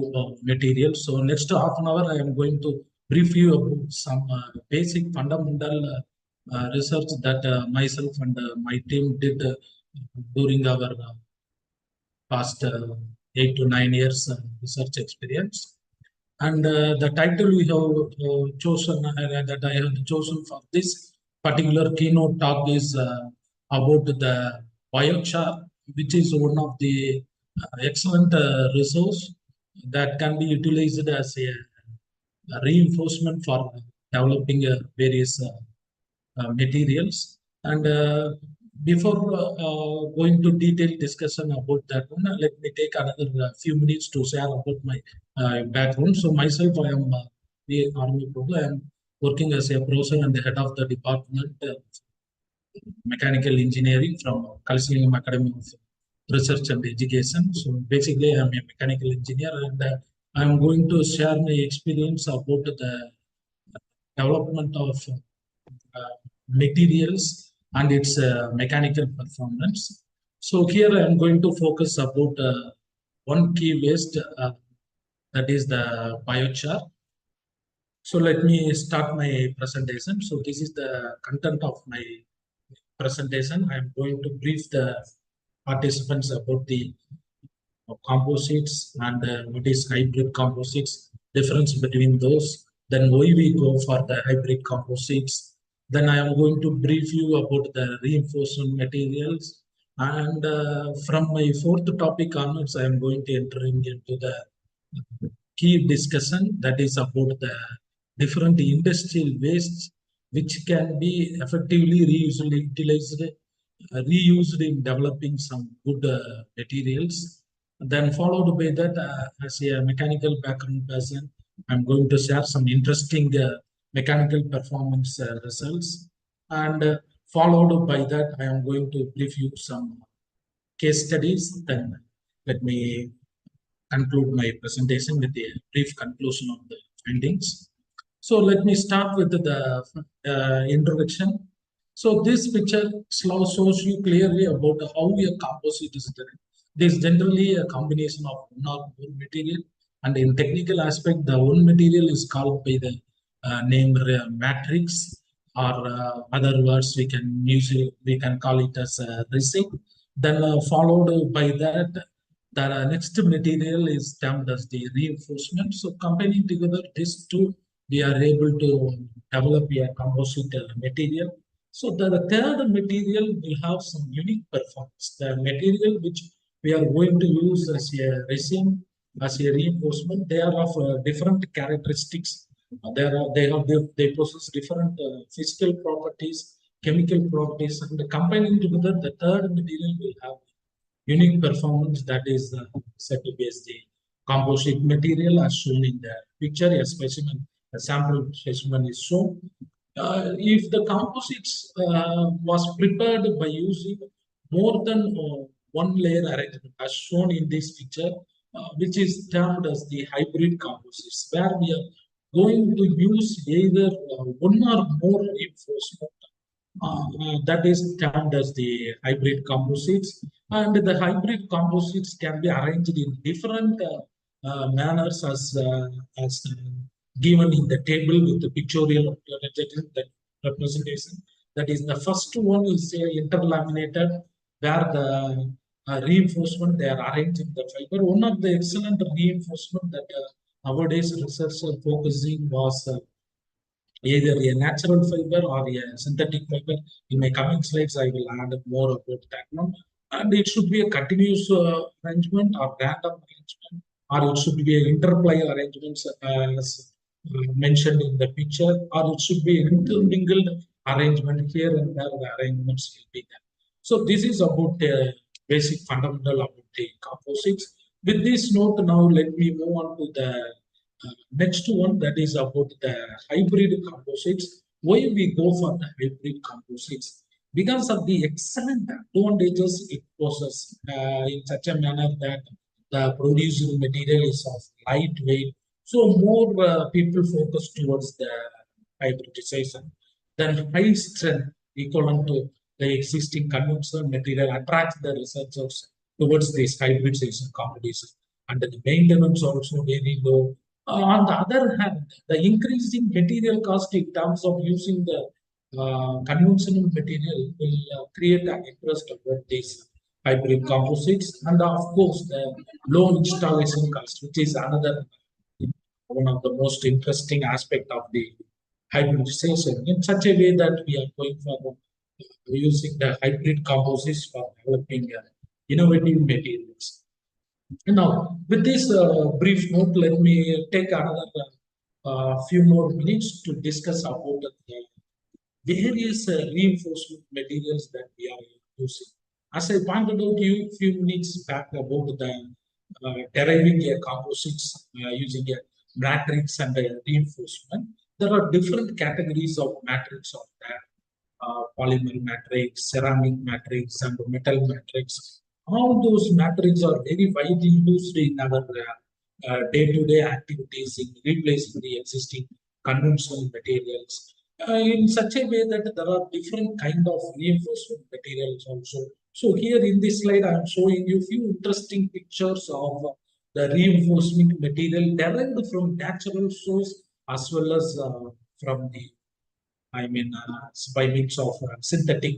materials. So next half an hour, I am going to brief you about some basic fundamental research that myself and my team did during our past 8 to 9 years research experience. And the title we have chosen, that I have chosen for this particular keynote talk is about the biochar, which is one of the excellent resource that can be utilized as a reinforcement for developing various materials. And before going to detailed discussion about that one, let me take another few minutes to share about my background. So myself, I am the Army Prabhu. I am working as a professor and the head of the department mechanical engineering from Kalsium Academy of Research and Education. So basically, I am a mechanical engineer, and I am going to share my experience about the development of materials and its mechanical performance. So here I am going to focus about one key waste, that is the biochar. So let me start my presentation. So this is the content of my presentation. I am going to brief the participants about the composites and what is hybrid composites, difference between those, then why we go for the hybrid composites. Then I am going to brief you about the reinforcement materials. And from my fourth topic onwards, I am going to enter into the key discussion, that is about the different industrial wastes which can be effectively reused in developing some good materials. Then followed by that, as a mechanical background person, I'm going to share some interesting mechanical performance results. And followed by that, I am going to brief you some case studies. Then let me conclude my presentation with a brief conclusion of the findings. So let me start with the introduction. So this picture shows you clearly about how a composite is done. It is generally a combination of one or more material, and in technical aspect, the one material is called by the name matrix, or other words we can use it, we can call it as resin. Then followed by that, the next material is termed as the reinforcement. So combining together these two, we are able to develop a composite material. So the third material will have some unique performance. The material which we are going to use as a resin, as a reinforcement, they are of different characteristics. They possess different physical properties, chemical properties, and combining together, the third material will have unique performance, that is said to be as the composite material as shown in the picture. A specimen, a sample specimen is shown. If the composites was prepared by using more than one layer arrangement as shown in this picture, which is termed as the hybrid composites, where we are going to use either one or more reinforcement, that is termed as the hybrid composites. And the hybrid composites can be arranged in different manners as given in the table with the pictorial representation. That is, the first one is interlaminated, where the reinforcement they are arranged in the fiber. One of the excellent reinforcement that nowadays researchers are focusing was either a natural fiber or a synthetic fiber. In my coming slides, I will add more about that one. And it should be a continuous arrangement or random arrangement, or it should be an interplay arrangements as mentioned in the picture, or it should be intermingled arrangement. Here and there the arrangements will be there. So this is about the basic fundamental about the composites. With this note, now let me move on to the next one, that is about the hybrid composites. Why we go for the hybrid composites? Because of the excellent advantages it possesses in such a manner that the produced material is of lightweight. So more people focus towards the hybridization. Then high strength equivalent to the existing conventional material attracts the researchers towards this hybridization competition. And the maintenance also very low. On the other hand, the increasing material cost in terms of using the conventional material will create an interest about these hybrid composites, and of course the low installation cost, which is another one of the most interesting aspect of the hybridization, in such a way that we are going for using the hybrid composites for developing innovative materials. Now, with this brief note, let me take another few more minutes to discuss about the various reinforcement materials that we are using. As I pointed out to you a few minutes back about the deriving a composites using a matrix and a reinforcement, there are different categories of matrix of that. Polymer matrix, ceramic matrix, and metal matrix. All those matrices are very widely used in our day-to-day activities in replacing the existing conventional materials. in such a way that there are different kind of reinforcement materials also. So here in this slide, I am showing you few interesting pictures of the reinforcement material derived from natural source as well as from the, by means of synthetic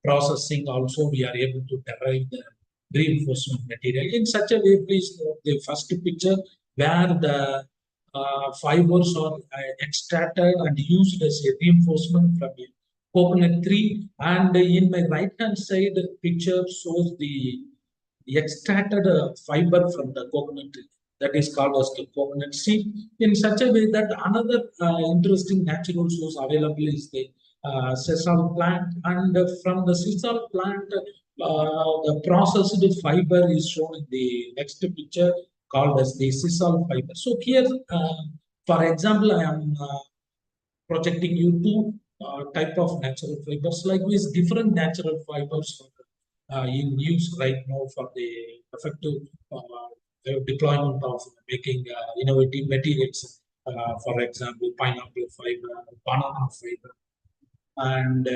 processing also we are able to derive the reinforcement material. In such a way, please note the first picture where the fibers are extracted and used as a reinforcement from a coconut tree. And in my right hand side, the picture shows the extracted fiber from the coconut tree that is called as the coconut seed in such a way that another interesting natural source available is the sisal plant, and from the sisal plant the processed fiber is shown in the next picture called as the sisal fiber. So here for example I am projecting you two type of natural fibers. Likewise, different natural fibers in use right now for the effective deployment of making innovative materials. For example, pineapple fiber, banana fiber, and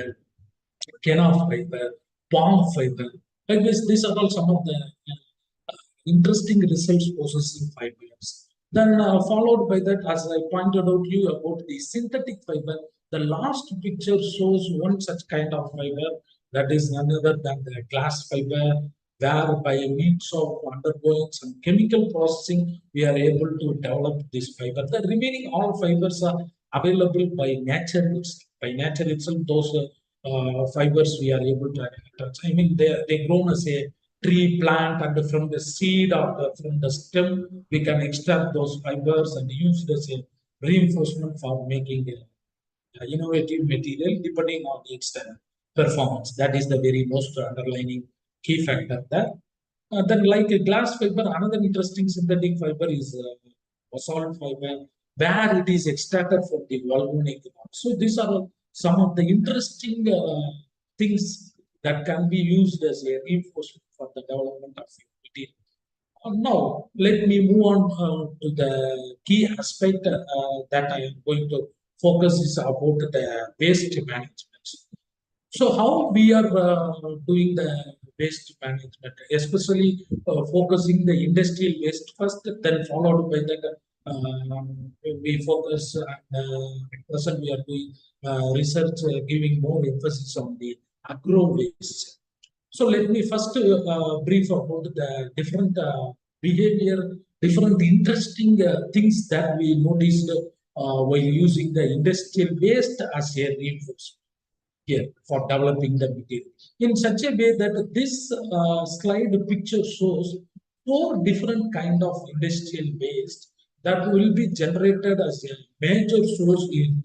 kenna fiber, palm fiber. Likewise, these are all some of the interesting results processing fibers. Then followed by that, as I pointed out you about the synthetic fiber, the last picture shows one such kind of fiber that is none other than the glass fiber, where by means of undergoing some chemical processing, we are able to develop this fiber. The remaining all fibers are available by nature. By nature itself, those fibers we are able to attach. I mean, they grown as a tree plant, and from the seed or from the stem we can extract those fibers and use it as a reinforcement for making innovative material depending on its performance. That is the very most underlining key factor there. Then like a glass fiber, another interesting synthetic fiber is basalt fiber, where it is extracted from the volcanic rock. So these are some of the interesting things that can be used as a reinforcement for the development of material. Now, let me move on to the key aspect that I am going to focus is about the waste management. So how we are doing the waste management, especially focusing the industrial waste first, then followed by that we focus at present we are doing research giving more emphasis on the agro waste. So let me first brief about the different behavior, different interesting things that we noticed while using the industrial waste as a reinforcement here for developing the material. In such a way that this slide picture shows four different kind of industrial waste that will be generated as a major source in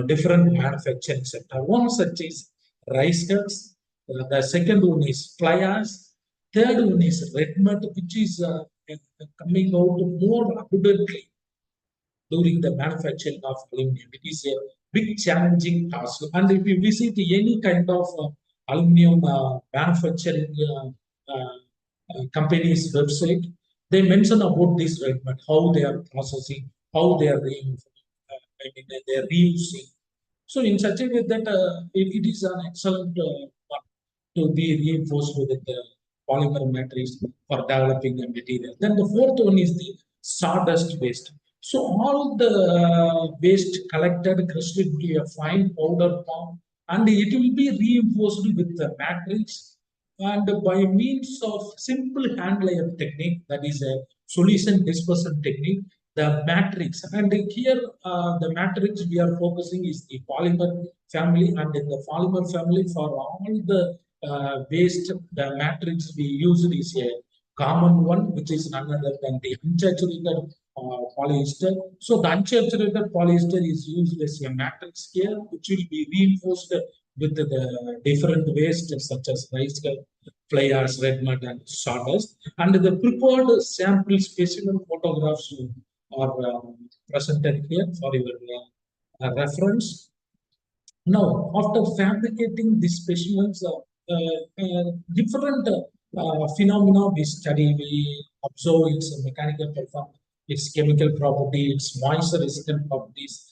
different manufacturing sector. One such is rice huts, the second one is fly ash, third one is red mud, which is coming out more abundantly during the manufacturing of aluminum. It is a big challenging task. And if you visit any kind of aluminum manufacturing company's website, they mention about this red mud, how they are processing, how they are reusing. So in such a way that it is an excellent one to be reinforced with the polymer matrix for developing a material. Then the fourth one is the sawdust waste. So all the waste collected, crusted into a fine powder form, and it will be reinforced with the matrix. And by means of simple hand layer technique, that is a solution dispersion technique, the matrix. And here the matrix we are focusing is the polymer family, and in the polymer family for all the waste, the matrix we use is a common one, which is none other than the unsaturated polyester. So the unsaturated polyester is used as a matrix here, which will be reinforced with the different waste such as rice hull, fly ash, red mud, and sawdust. And the prepared sample specimen photographs are presented here for your reference. Now, after fabricating these specimens, different phenomena we study, we observe its mechanical performance. its chemical property, its moisture resistant properties,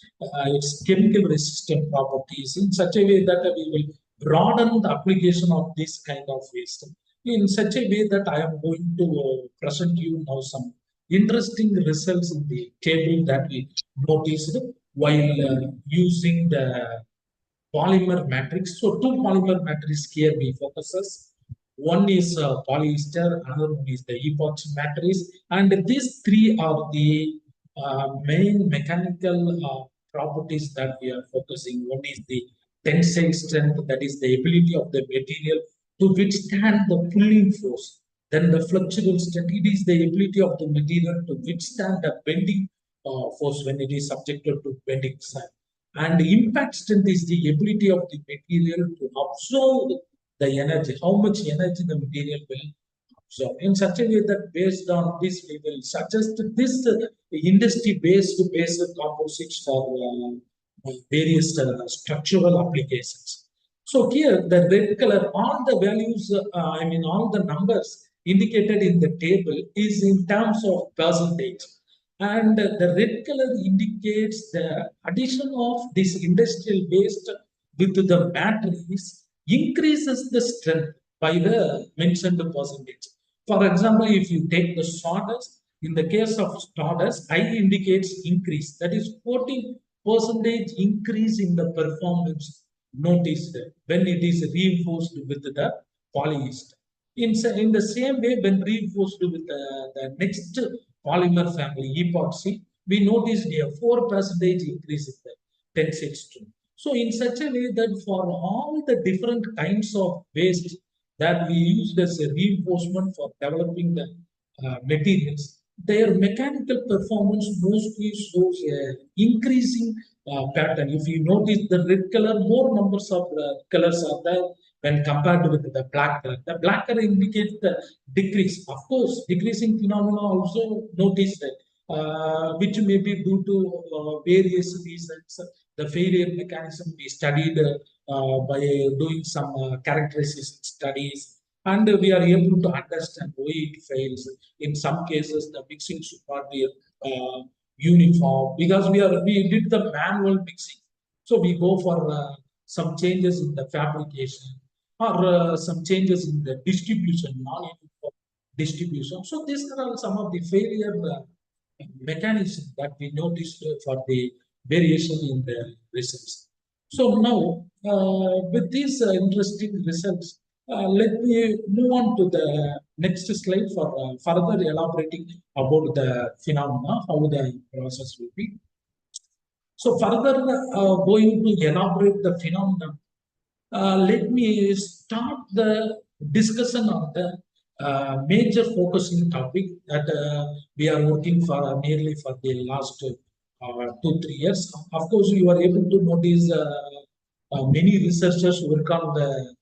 its chemical resistant properties in such a way that we will broaden the application of this kind of waste in such a way that I am going to present you now some interesting results in the table that we noticed while using the polymer matrix. So two polymer matrix here we focuses. One is polyester, another one is the epoxy matrix, and these three are the main mechanical properties that we are focusing. One is the tensile strength, that is the ability of the material to withstand the pulling force. Then the flexural strength, it is the ability of the material to withstand the bending force when it is subjected to bending side. And impact strength is the ability of the material to absorb the energy, how much energy the material will absorb. In such a way that based on this, we will suggest this industry-based composites for various structural applications. So here, the red color, all the values, all the numbers indicated in the table is in terms of percentage. And the red color indicates the addition of this industrial waste with the batteries increases the strength by the mentioned percentage. For example, if you take the sawdust, in the case of sawdust, I indicates increase, that is 14% increase in the performance noticed when it is reinforced with the polyester. In the same way, when reinforced with the next polymer family, epoxy, we noticed a 4% increase in the tensile strength. So in such a way that for all the different kinds of waste that we used as a reinforcement for developing the materials, their mechanical performance mostly shows a increasing pattern. If you notice the red color, more numbers of colors are there when compared with the black color. The black color indicates the decrease. Of course, decreasing phenomena also noticed which may be due to various reasons. The failure mechanism we studied by doing some characterization studies, and we are able to understand why it fails. In some cases, the mixing should not be uniform because we did the manual mixing. So we go for some changes in the fabrication or some changes in the distribution, non-uniform distribution. So these are some of the failure mechanism that we noticed for the variation in the results. So now, with these interesting results, let me move on to the next slide for further elaborating about the phenomena, how the process will be. So further going to elaborate the phenomena, let me start the discussion on the major focusing topic that we are working for nearly for the last 2-3 years. Of course, you are able to notice many researchers work on the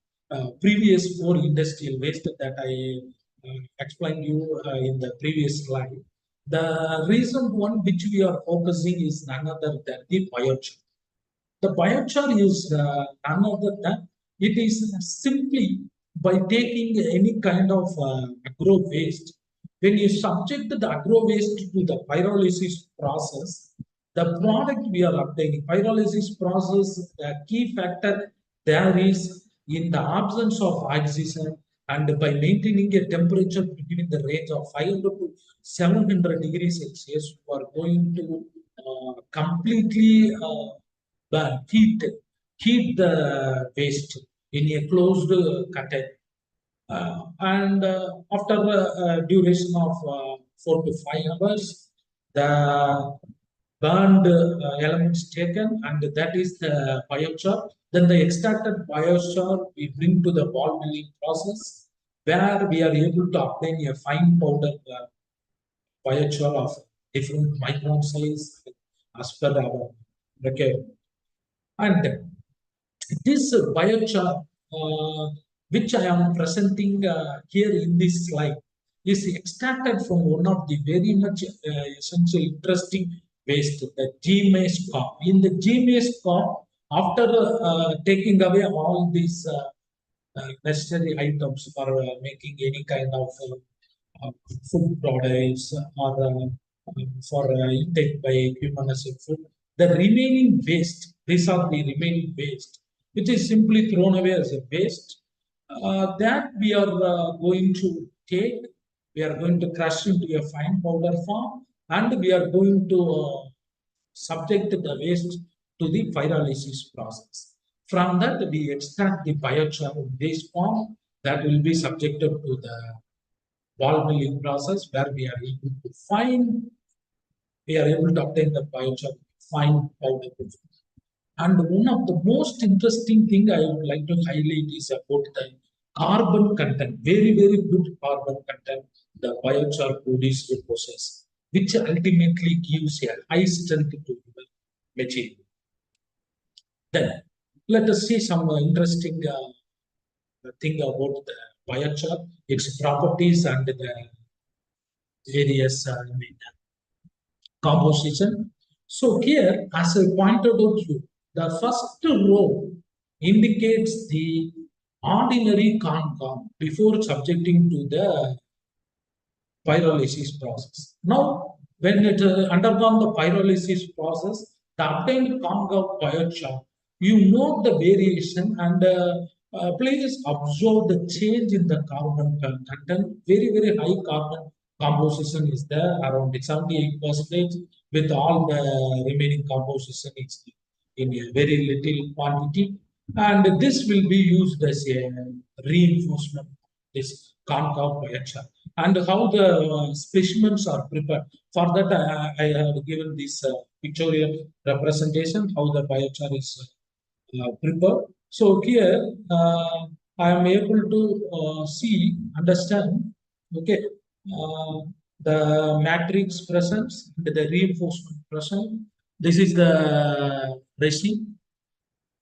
previous 4 industrial waste that I explained you in the previous slide. The recent one which we are focusing is none other than the biochar. The biochar is none other than it is simply by taking any kind of agro waste. When you subject the agro waste to the pyrolysis process, the product we are obtaining, pyrolysis process, the key factor there is in the absence of oxygen and by maintaining a temperature between the range of 500 to 700 degrees Celsius, you are going to completely heat the waste in a closed container. And after a duration of 4 to 5 hours, the burned elements taken, and that is the biochar. Then the extracted biochar we bring to the ball milling process, where we are able to obtain a fine powder biochar of different micron size as per our requirement. And this biochar, which I am presenting here in this slide, is extracted from one of the very much essential, interesting waste, the G-maize cob. In the G-maize cob, after taking away all these necessary items for making any kind of food products or for intake by human as a food. The remaining waste, these are the remaining waste, which is simply thrown away as a waste, that we are going to take, we are going to crush into a fine powder form, and we are going to subject the waste to the pyrolysis process. From that, we extract the biochar in this form that will be subjected to the ball milling process, where we are able to obtain the biochar fine powder. And one of the most interesting thing I would like to highlight is about the carbon content, very, very good carbon content the biochar produced process, which ultimately gives a high strength to the material. Then let us see some interesting thing about the biochar, its properties and the various composition. So here, as I pointed out to you, the first row indicates the ordinary compound before subjecting to the pyrolysis process. Now, when it undergone the pyrolysis process, the obtained compound biochar, you note the variation and please observe the change in the carbon content. Very, very high carbon composition is there, around 78%, with all the remaining composition is in a very little quantity. And this will be used as a reinforcement, this concave biochar. And how the specimens are prepared. For that, I have given this pictorial representation, how the biochar is prepared. So here, I am able to understand, okay, the matrix presence, the reinforcement present. This is the resin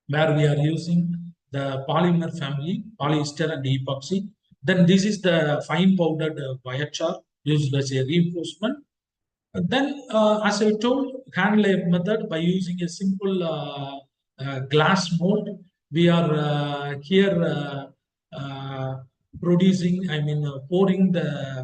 where we are using the polymer family, polyester and epoxy. Then this is the fine powdered biochar used as a reinforcement. Then, as I told, hand layup method by using a simple glass mold. We are here producing,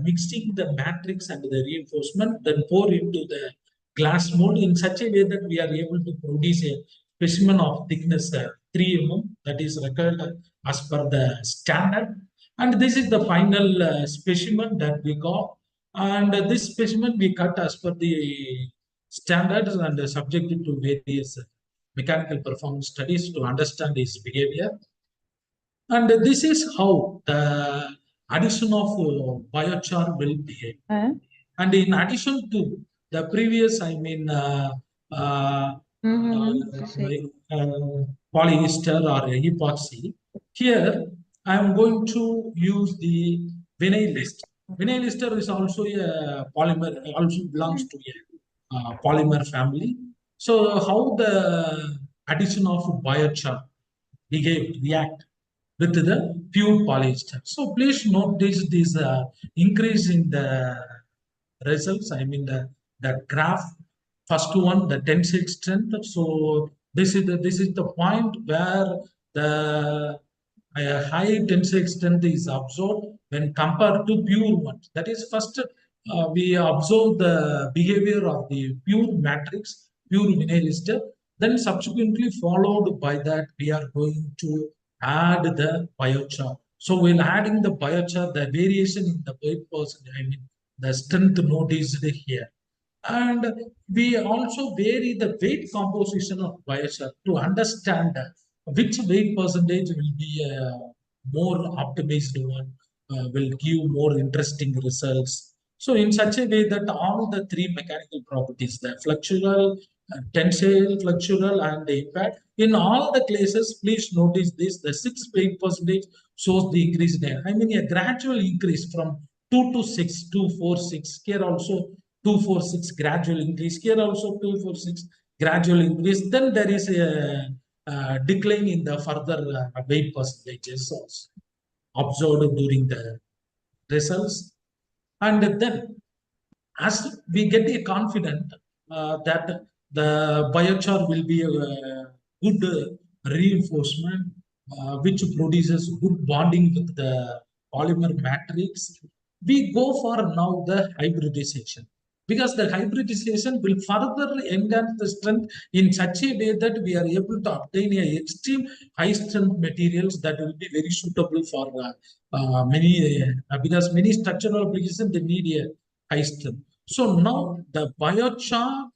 mixing the matrix and the reinforcement, then pour into the glass mold in such a way that we are able to produce a specimen of thickness 3 mm, that is required as per the standard. And this is the final specimen that we got. And this specimen we cut as per the standards and subjected to various mechanical performance studies to understand its behavior. And this is how the addition of biochar will behave. And in addition to the previous, polyester or epoxy, here I am going to use the vinyl ester. Vinyl ester is also a polymer, also belongs to a polymer family. So how the addition of biochar react with the pure polyester. So please notice this increase in the results. The graph, first one, the tensile strength. So this is the point where the high tensile strength is observed when compared to pure ones. That is, first we observe the behavior of the pure matrix, pure vinyl ester. Then subsequently followed by that, we are going to add the biochar. So while adding the biochar, the variation in the weight percentage, the strength noticed here. And we also vary the weight composition of biochar to understand which weight percentage will be a more optimized one, will give more interesting results. So in such a way that all the three mechanical properties, the flexural, tensile, flexural, and the impact, in all the cases, please notice this, the 6 weight percentage shows the increase there. A gradual increase from 2 to 6, 2, 4, 6. Here also 2, 4, 6 gradual increase. Here also 2, 4, 6 gradual increase. Then there is a decline in the further weight percentages also observed during the results. And then as we get a confident that the biochar will be a good reinforcement which produces good bonding with the polymer matrix, we go for now the hybridization. because the hybridization will further enhance the strength in such a way that we are able to obtain a extreme high strength materials that will be very suitable for many because many structural applications they need a high strength. So now the biochar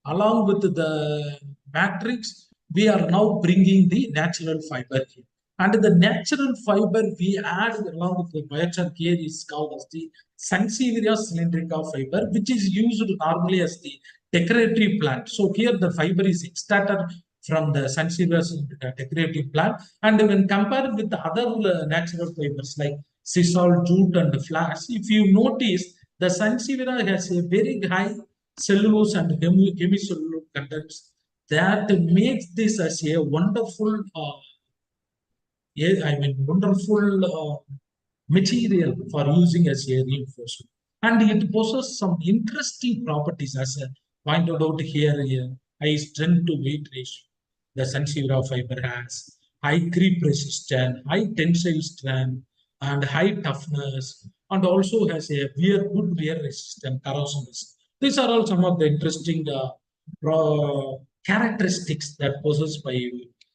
along with the matrix, we are now bringing the natural fiber here. And the natural fiber we add along with the biochar here is called as the Sansevieria cylindrica fiber, which is used normally as the decorative plant. So here the fiber is extracted from the Sansevieria cylindrica decorative plant. And when compared with the other natural fibers like sisal, jute, and flax, if you notice, the Sansevieria has a very high cellulose and hemicellulose contents that makes this as a wonderful wonderful material for using as a reinforcement. And it possesses some interesting properties as pointed out here, high strength to weight ratio. The Sansevieria fiber has high creep resistance, high tensile strength, and high toughness, and also has a good wear resistance, corrosion resistance. These are all some of the interesting characteristics that possessed by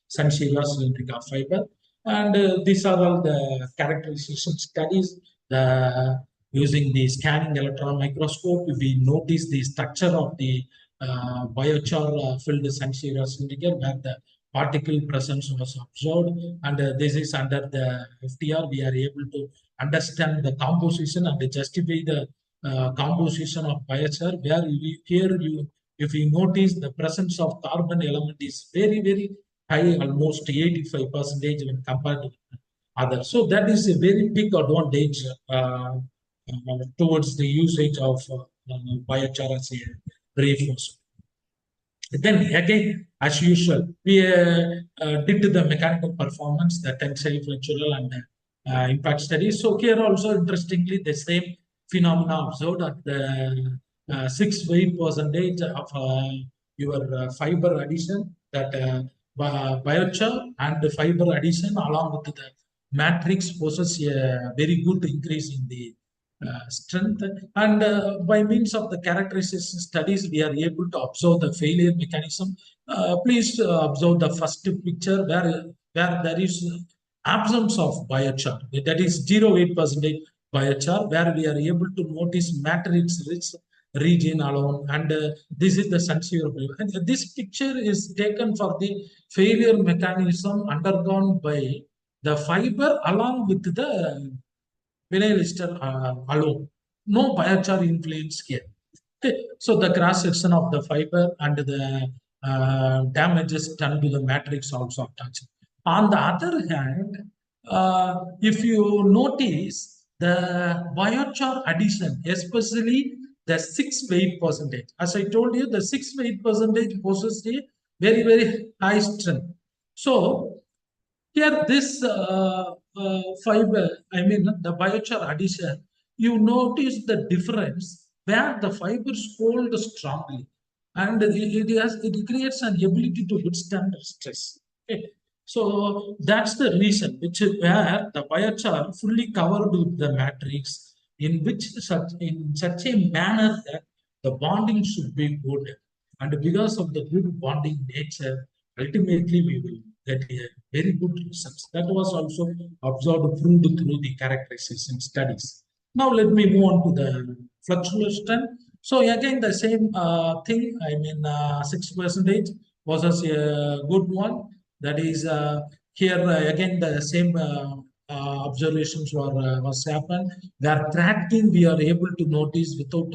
Sansevieria cylindrica fiber. And these are all the characterization studies. Using the scanning electron microscope, we notice the structure of the biochar filled Sansevieria cylindrica where the particle presence was observed. And this is under the FTR. We are able to understand the composition and justify the composition of biochar. Where if you notice, the presence of carbon element is very, very high, almost 85% when compared to others. So that is a very big advantage towards the usage of biochar as a reinforcement. Then again, as usual, we did the mechanical performance, the tensile, flexural, and impact studies. So here also, interestingly, the same phenomena observed at the 6% of your fiber addition, that biochar and the fiber addition along with the matrix possess a very good increase in the strength. And by means of the characterization studies, we are able to observe the failure mechanism. Please observe the first picture where there is absence of biochar, that is 0.8% biochar, where we are able to notice matrix rich region alone, and this is the Sansevieria. And this picture is taken for the failure mechanism undergone by the fiber along with the vinyl ester alone. No biochar influence here. Okay. So the cross section of the fiber and the damages done to the matrix also touch. On the other hand, if you notice the biochar addition, especially the 6-8%. As I told you, the 6-8% possesses a very, very high strength. So here this fiber, the biochar addition, you notice the difference where the fibers hold strongly, and it creates an ability to withstand stress. Okay. So that's the reason which where the biochar fully covered with the matrix in such a manner that the bonding should be good, and because of the good bonding nature, ultimately we will get a very good results. That was also observed proved through the characterization studies. Now let me move on to the fluxural strength. So again the same thing. 6% was a good one. That is here again the same observations was happened. Where cracking we are able to notice without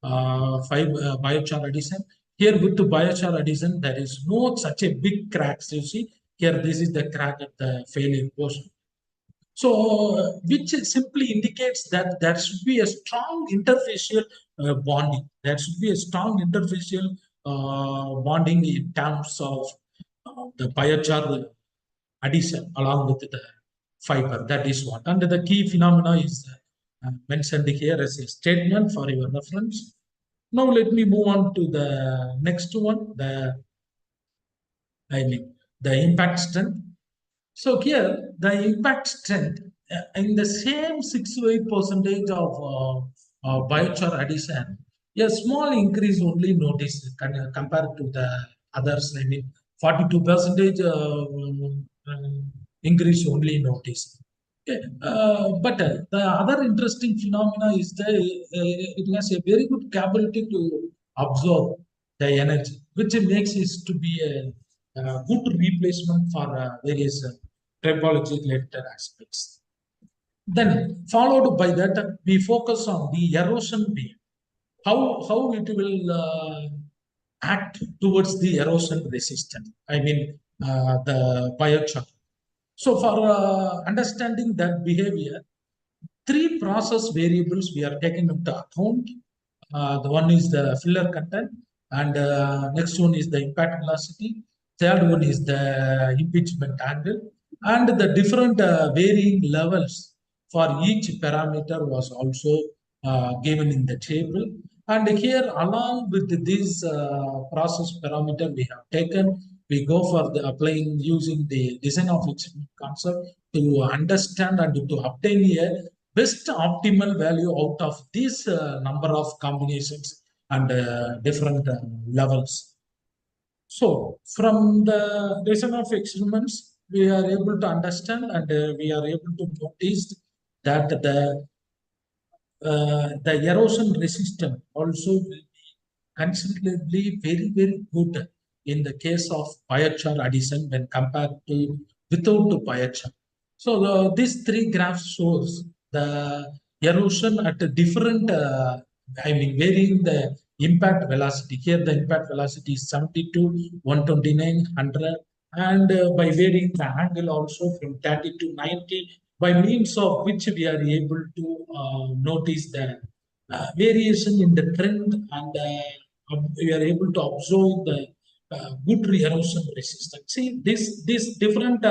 biochar addition. Here with the biochar addition, there is no such a big cracks. You see here, this is the crack at the failure portion. So, which simply indicates that there should be a strong interfacial bonding. There should be a strong interfacial bonding in terms of the biochar addition along with the fiber. That is what. And the key phenomena is mentioned here as a statement for your reference. Now let me move on to the next one, the impact strength. So here the impact strength in the same 6 to 8% of biochar addition, A small increase only noticed compared to the others. I mean, 42% increase only noticed. Okay. But the other interesting phenomena is that it has a very good capability to absorb the energy, which makes it to be a good replacement for various tribology related aspects. Then followed by that, we focus on the erosion beam. How it will act towards the erosion resistance. I mean, the biochar. So for understanding that behavior, three process variables we are taking into account. The one is the filler content, and next one is the impact velocity. Third one is the impeachment angle, and the different varying levels for each parameter was also given in the table. And here, along with this process parameter we have taken, we go for the applying using the design of experiment concept to understand and to obtain a best optimal value out of this number of combinations and different levels. So from the design of experiments, we are able to understand and we are able to notice that the erosion resistance also will be considerably very good in the case of biochar addition when compared to without the biochar. So these three graphs shows the erosion at a different, I mean, varying the impact velocity. Here the impact velocity is 72, 129, 100, and by varying the angle also from 30 to 90, by means of which we are able to notice the variation in the trend, and we are able to observe the good erosion resistance. See, this different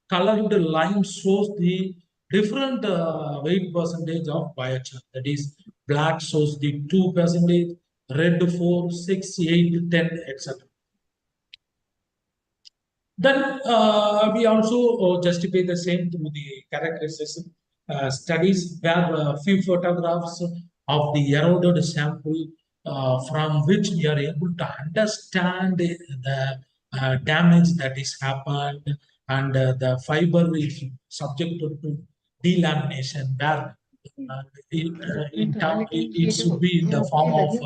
colored line shows the different weight percentage of biochar. That is, black shows the 2%, red 4, 6, 8, 10, etc. Then we also justify the same through the characterization studies, where a few photographs of the eroded sample from which we are able to understand the damage that is happened, and the fiber is subjected to delamination, where it should be in the form of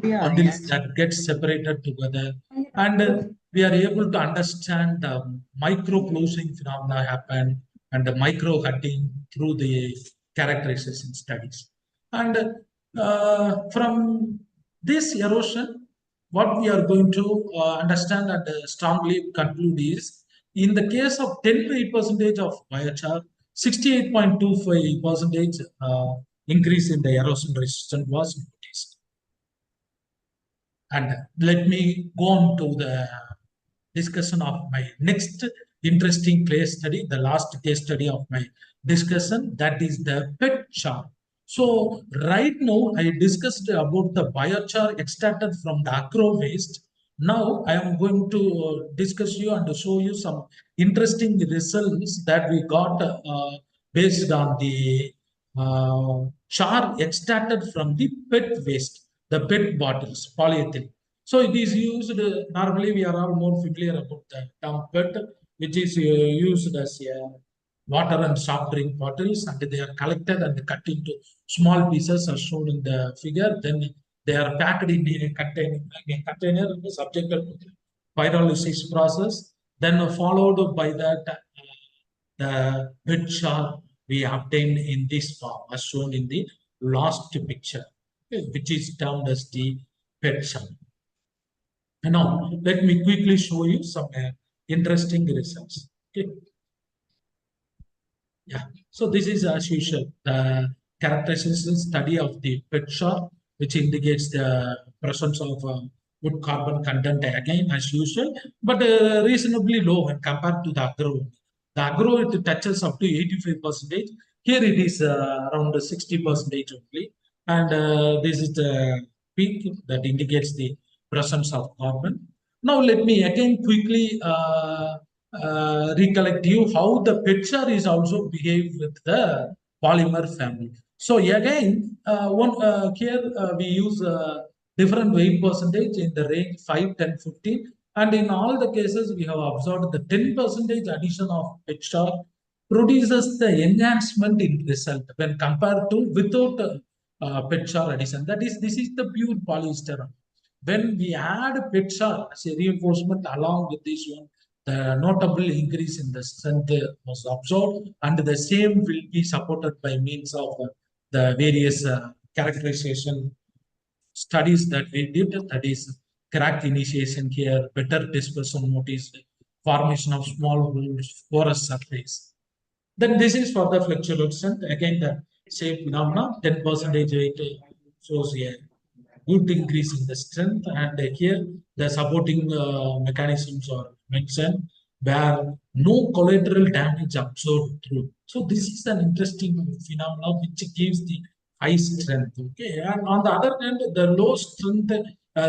bundles that get separated together, and we are able to understand the micro closing phenomena happen and the micro cutting through the characterization studies. And from this erosion, what we are going to understand and strongly conclude is, in the case of 10% of biochar, 68.25% increase in the erosion resistance was noticed. And let me go on to the discussion of my next interesting case study, the last case study of my discussion, that is the PET chart. So right now I discussed about the biochar extracted from the agro waste. Now I am going to discuss you and show you some interesting results that we got based on the char extracted from the PET waste, the PET bottles, polyethylene. So it is used, normally we are all more familiar about the term PET, which is used as a water and soft drink bottles, and they are collected and cut into small pieces as shown in the figure. Then they are packed in a container subjected to the pyrolysis process. Then followed by that, the PET char we obtained in this form as shown in the last picture, which is termed as the PET char. Now, let me quickly show you some interesting results. Okay. Yeah, so this is as usual the characterization study of the PET char, which indicates the presence of good carbon content again as usual, but reasonably low when compared to the agro. The agro, it touches up to 85%. Here it is around 60% only, and this is the peak that indicates the presence of carbon. Now let me again quickly recollect you how the PET char is also behaved with the polymer family. So again, here we use different weight percentage in the range 5, 10, 15. And in all the cases, we have observed the 10% addition of pit shark produces the enhancement in result when compared to without pit shark addition. That is, this is the pure polyester. When we add pit shark as a reinforcement along with this one, the notable increase in the strength was observed, and the same will be supported by means of the various characterization studies that we did. That is, crack initiation here, better dispersion noticed, formation of small holes, porous surface. Then this is for the flexural strength. Again, the same phenomena, 10% weight shows a good increase in the strength. And here the supporting mechanisms are mentioned where no collateral damage observed through. So this is an interesting phenomenon which gives the high strength. Okay, and on the other hand, the low strength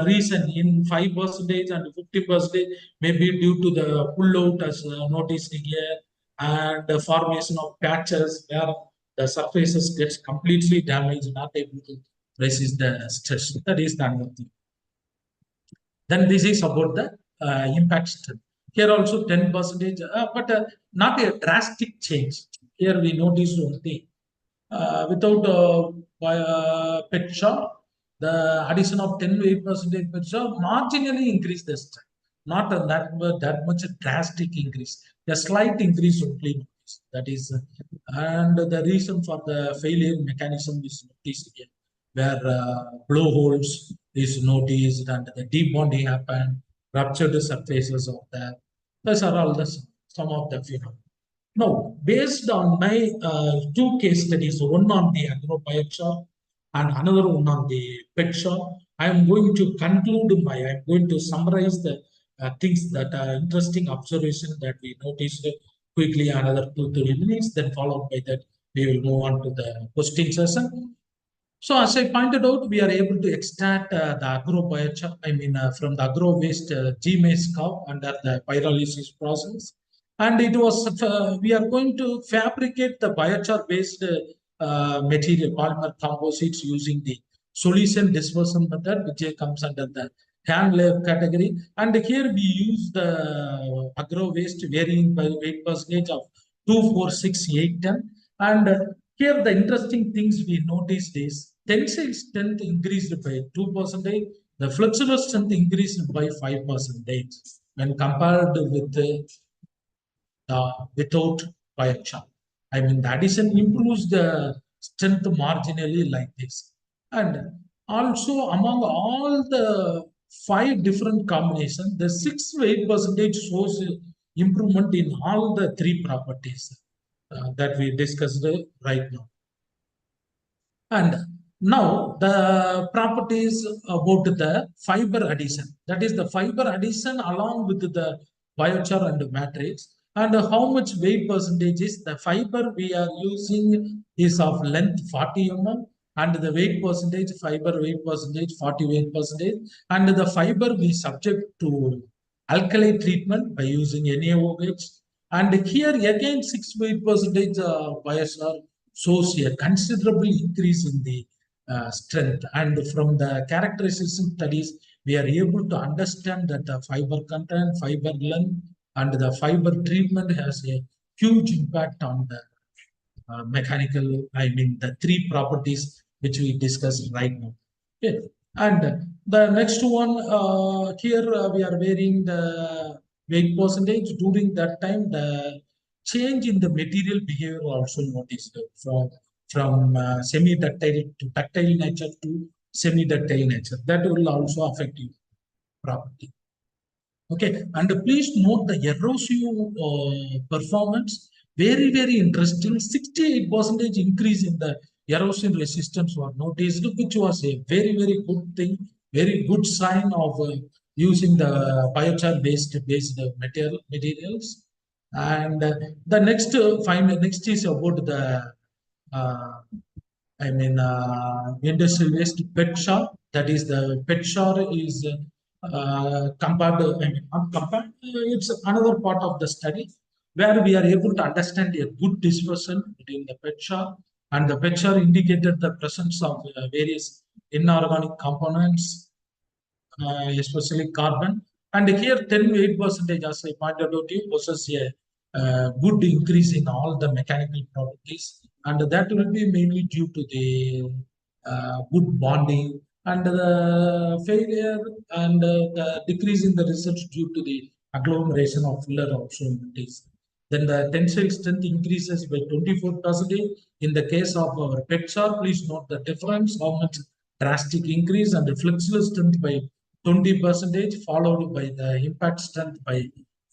reason in 5% and 50% may be due to the pull out as noticed here, and the formation of patches where the surfaces gets completely damaged, not able to resist the stress. That is the another thing. Then this is about the impact strength. Here also 10%, but not a drastic change. Here we notice one thing. Without pit shop, the addition of 10% pit shop marginally increased the strength. Not that much a drastic increase. A slight increase only. That is, and the reason for the failure mechanism is noticed here, where blowholes is noticed and the debonding happened, ruptured surfaces of that. Those are all the some of the phenomena. Now, based on my two case studies, one on the agrobioshop and another one on the pet shop, I am going to conclude I'm going to summarize the things that are interesting observation that we noticed quickly, another 2-3 minutes, then followed by that, we will move on to the question session. So as I pointed out, we are able to extract the agrobiochar, from the agro waste G-maize cow under the pyrolysis process. And it was, we are going to fabricate the biochar based material, polymer composites using the solution dispersion method, which comes under the hand layer category. And here we use the agro waste varying by weight percentage of 2, 4, 6, 8, 10. And here the interesting things we noticed is tensile strength increased by 2%, the flexible strength increased by 5% when compared with without biochar. The addition improves the strength marginally like this. And also among all the 5 different combinations, the 6 weight percentage shows improvement in all the 3 properties that we discussed right now. And now the properties about the fiber addition. That is the fiber addition along with the biochar and matrix. And how much weight percentage is the fiber we are using is of length 40 mm, and the weight percentage, fiber weight percentage 40 weight percentage, and the fiber we subject to alkali treatment by using NaOH. And here again 6 weight percentage biochar shows a considerable increase in the strength. And from the characterization studies, we are able to understand that the fiber content, fiber length, and the fiber treatment has a huge impact on the mechanical, the 3 properties which we discussed right now. Okay. And the next one, here we are varying the weight percentage. During that time, the change in the material behavior also noticed from semi-ductile to ductile nature to semi-ductile nature. That will also affect your property. Okay, and please note the erosive performance. Very, very interesting. 68% increase in the erosion resistance was noticed, which was a very, very good thing, very good sign of using the biochar based materials. And the next next is about the industrial waste pet shop. That is the pet shop is compared, compared, it's another part of the study where we are able to understand a good dispersion between the pet shop And the picture indicated the presence of various inorganic components, especially carbon. And here 10-8%, as I pointed out, you possess a good increase in all the mechanical properties, and that will be mainly due to the good bonding, and the failure and the decrease in the results due to the agglomeration of filler also increase. Then the tensile strength increases by 24%. In the case of our PETSAR, please note the difference, how much drastic increase, and the flexural strength by 20%, followed by the impact strength by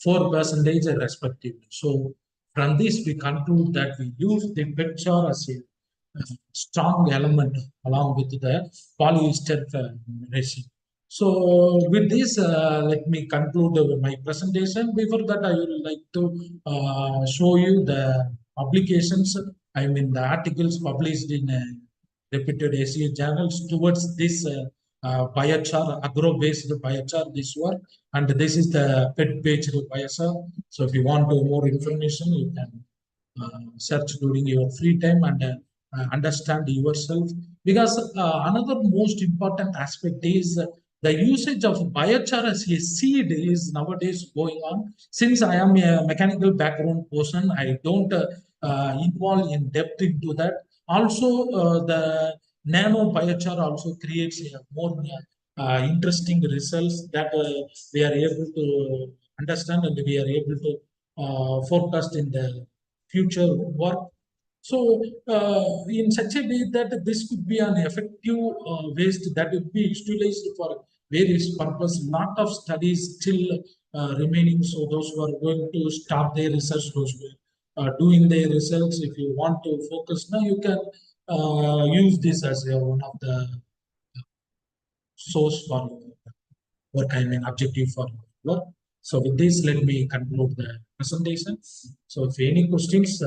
4% respectively. So from this, we conclude that we use the PETSAR as a strong element along with the polyester resin. So with this, let me conclude my presentation. Before that, I would like to show you the publications, I mean the articles published in reputed Asia journals towards this biochar, agro-based biochar, this work. And this is the PET-based biochar. So if you want more information, you can search during your free time and understand yourself. Because another most important aspect is the usage of biochar as a seed is nowadays going on. Since I am a mechanical background person, I don't involve in depth into that. Also, the nano biochar also creates a more interesting results that we are able to understand, and we are able to forecast in the future work. So, in such a way that this could be an effective waste that will be utilized for various purposes. Lot of studies still remaining. So, those who are going to start their research, those who are doing their research, if you want to focus now, you can use this as one of the source for work, I mean objective for work. So with this, let me conclude the presentation. So if any questions,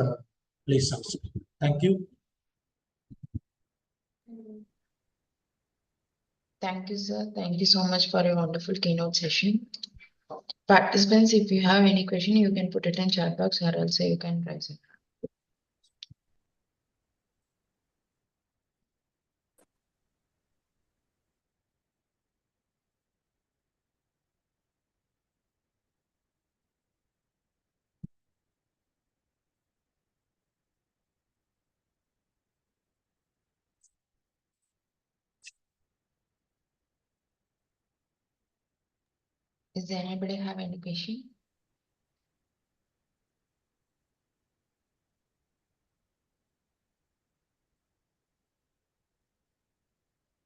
please ask. Thank you. Thank you, sir. Thank you so much for a wonderful keynote session. Participants, if you have any question, you can put it in chat box, or else you can raise it. Does anybody have any question?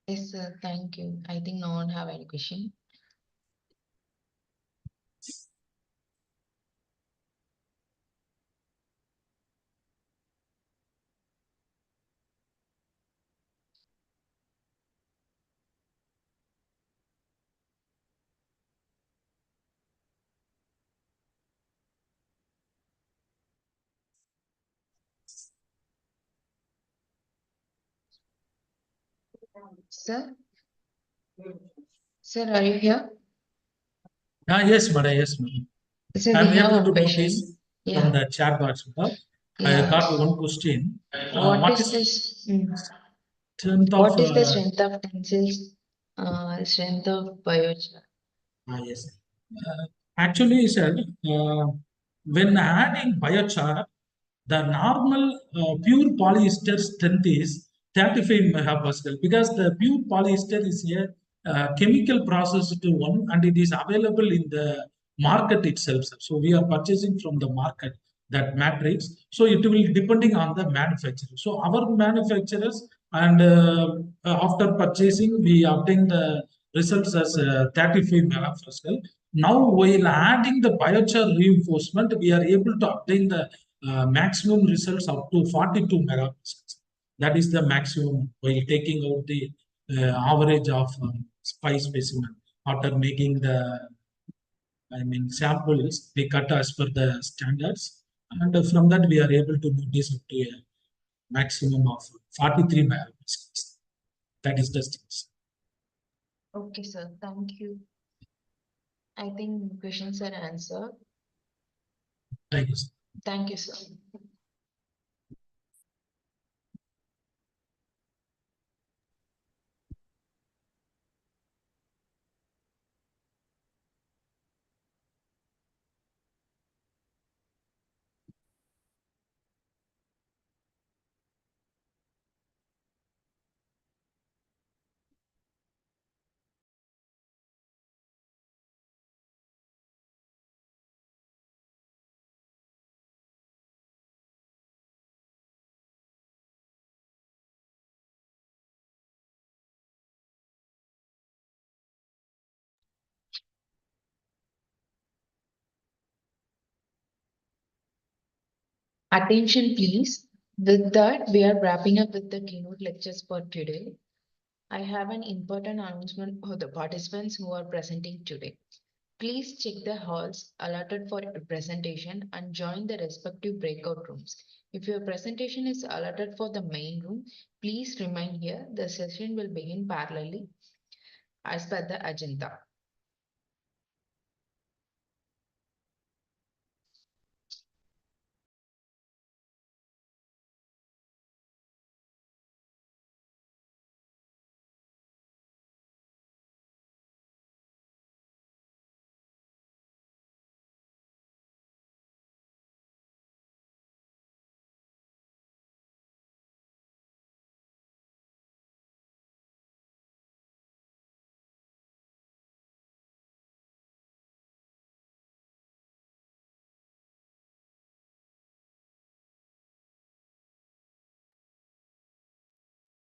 Yes, sir. Thank you. I think no one have any question. Sir? Sir, are you here? Yes, madam. Yes, madam. Sir, I'm we have able to one notice question. from the chat box. I got one question. What is this? Strength What of is the strength of tensile strength of biochar? yes. Actually, sir, when adding biochar, the normal pure polyester strength is 35 megapascal, because the pure polyester is a chemical processed one, and it is available in the market itself. So we are purchasing from the market that matrix. So it will depending on the manufacturer. So our manufacturers, and after purchasing, we obtain the results as 35 megapascal. Now, while adding the biochar reinforcement, we are able to obtain the maximum results up to 42 megapascals. That is the maximum while taking out the average of spice specimen after making the samples. We cut as per the standards, and from that we are able to notice up to a maximum of 43 megapascals. That is the stage. Okay, sir. Thank you. I think questions are answered. Thank you, sir. Thank you, sir. Attention, please. With that, we are wrapping up with the keynote lectures for today. I have an important announcement for the participants who are presenting today. Please check the halls allotted for your presentation and join the respective breakout rooms. If your presentation is allotted for the main room, please remain here. The session will begin parallelly as per the agenda.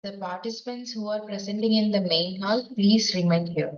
The participants who are presenting in the main hall, please remain here.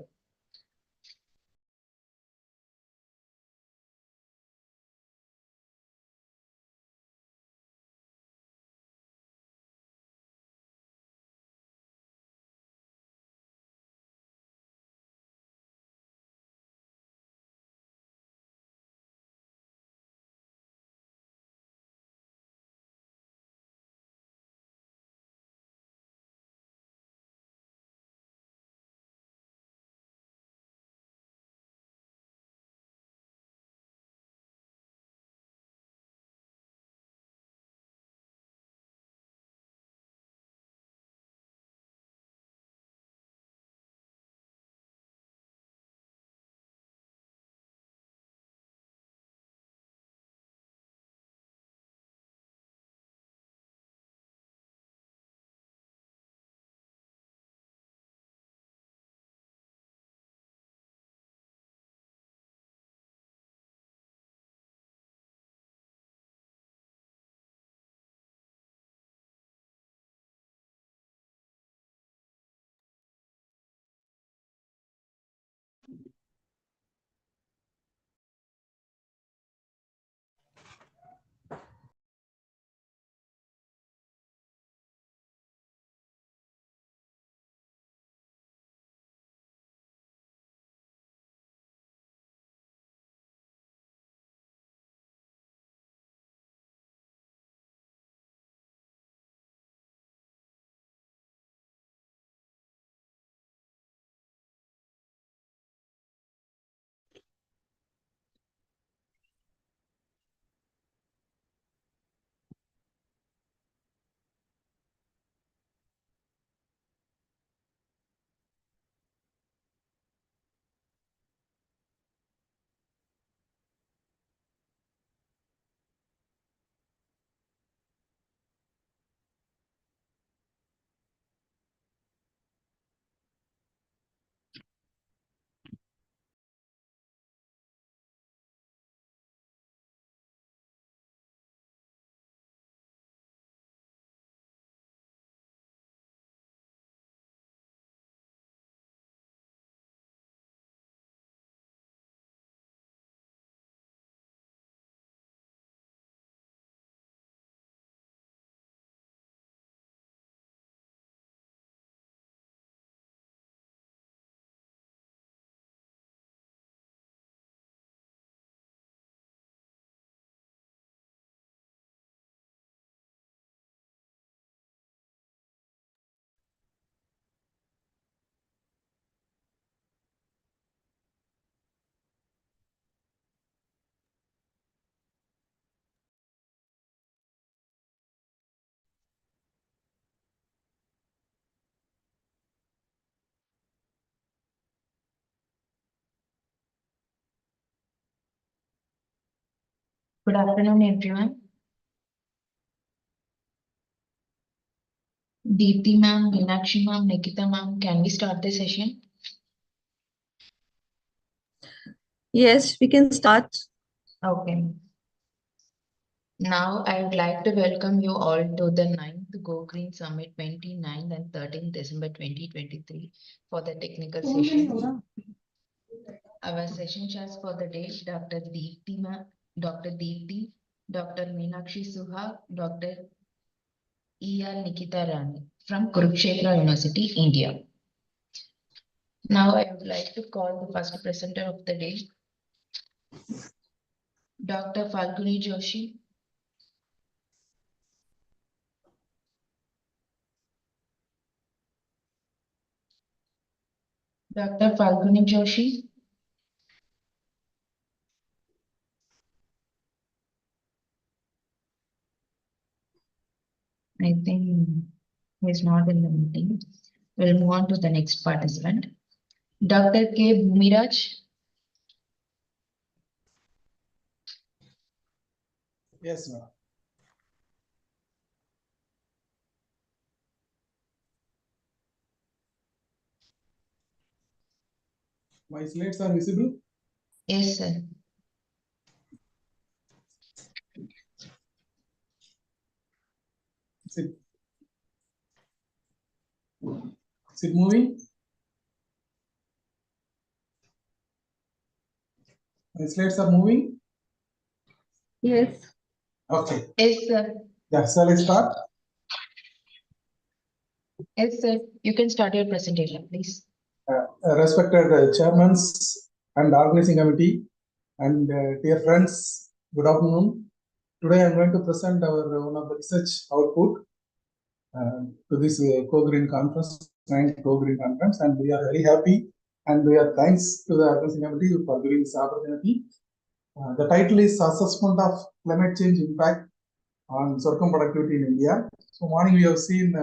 Good afternoon, everyone. Deepti ma'am, Meenakshi ma'am, Nikita ma'am, can we start the session? Yes, we can start. Okay. Now, I would like to welcome you all to the 9th GoGreen Summit 29th and 13th December 2023 for the technical session. Our session chairs for the day, Dr. Deepti, Dr. Meenakshi Suha, Dr. E.R. Nikita Rani from Kurukshetra University, India. Now I would like to call the first presenter of the day, Dr. Falguni Joshi. Dr. Falguni Joshi. I think he's not in the meeting. We'll move on to the next participant. Dr. K. Bhumiraj. Yes, ma'am. My slides are visible? Yes, sir. Is it moving? My slides are moving? Yes. Okay. Yes, sir. Yeah, shall I start? Yes, sir. You can start your presentation, please. Respected chairmen and organizing committee and dear friends, good afternoon. Today I am going to present our one of the research output to this GoGreen conference, 9th GoGreen conference, and we are very happy and we are thanks to the organizing committee for giving this opportunity. The title is Assessment of Climate Change Impact on Sorghum Productivity in India. So morning we have seen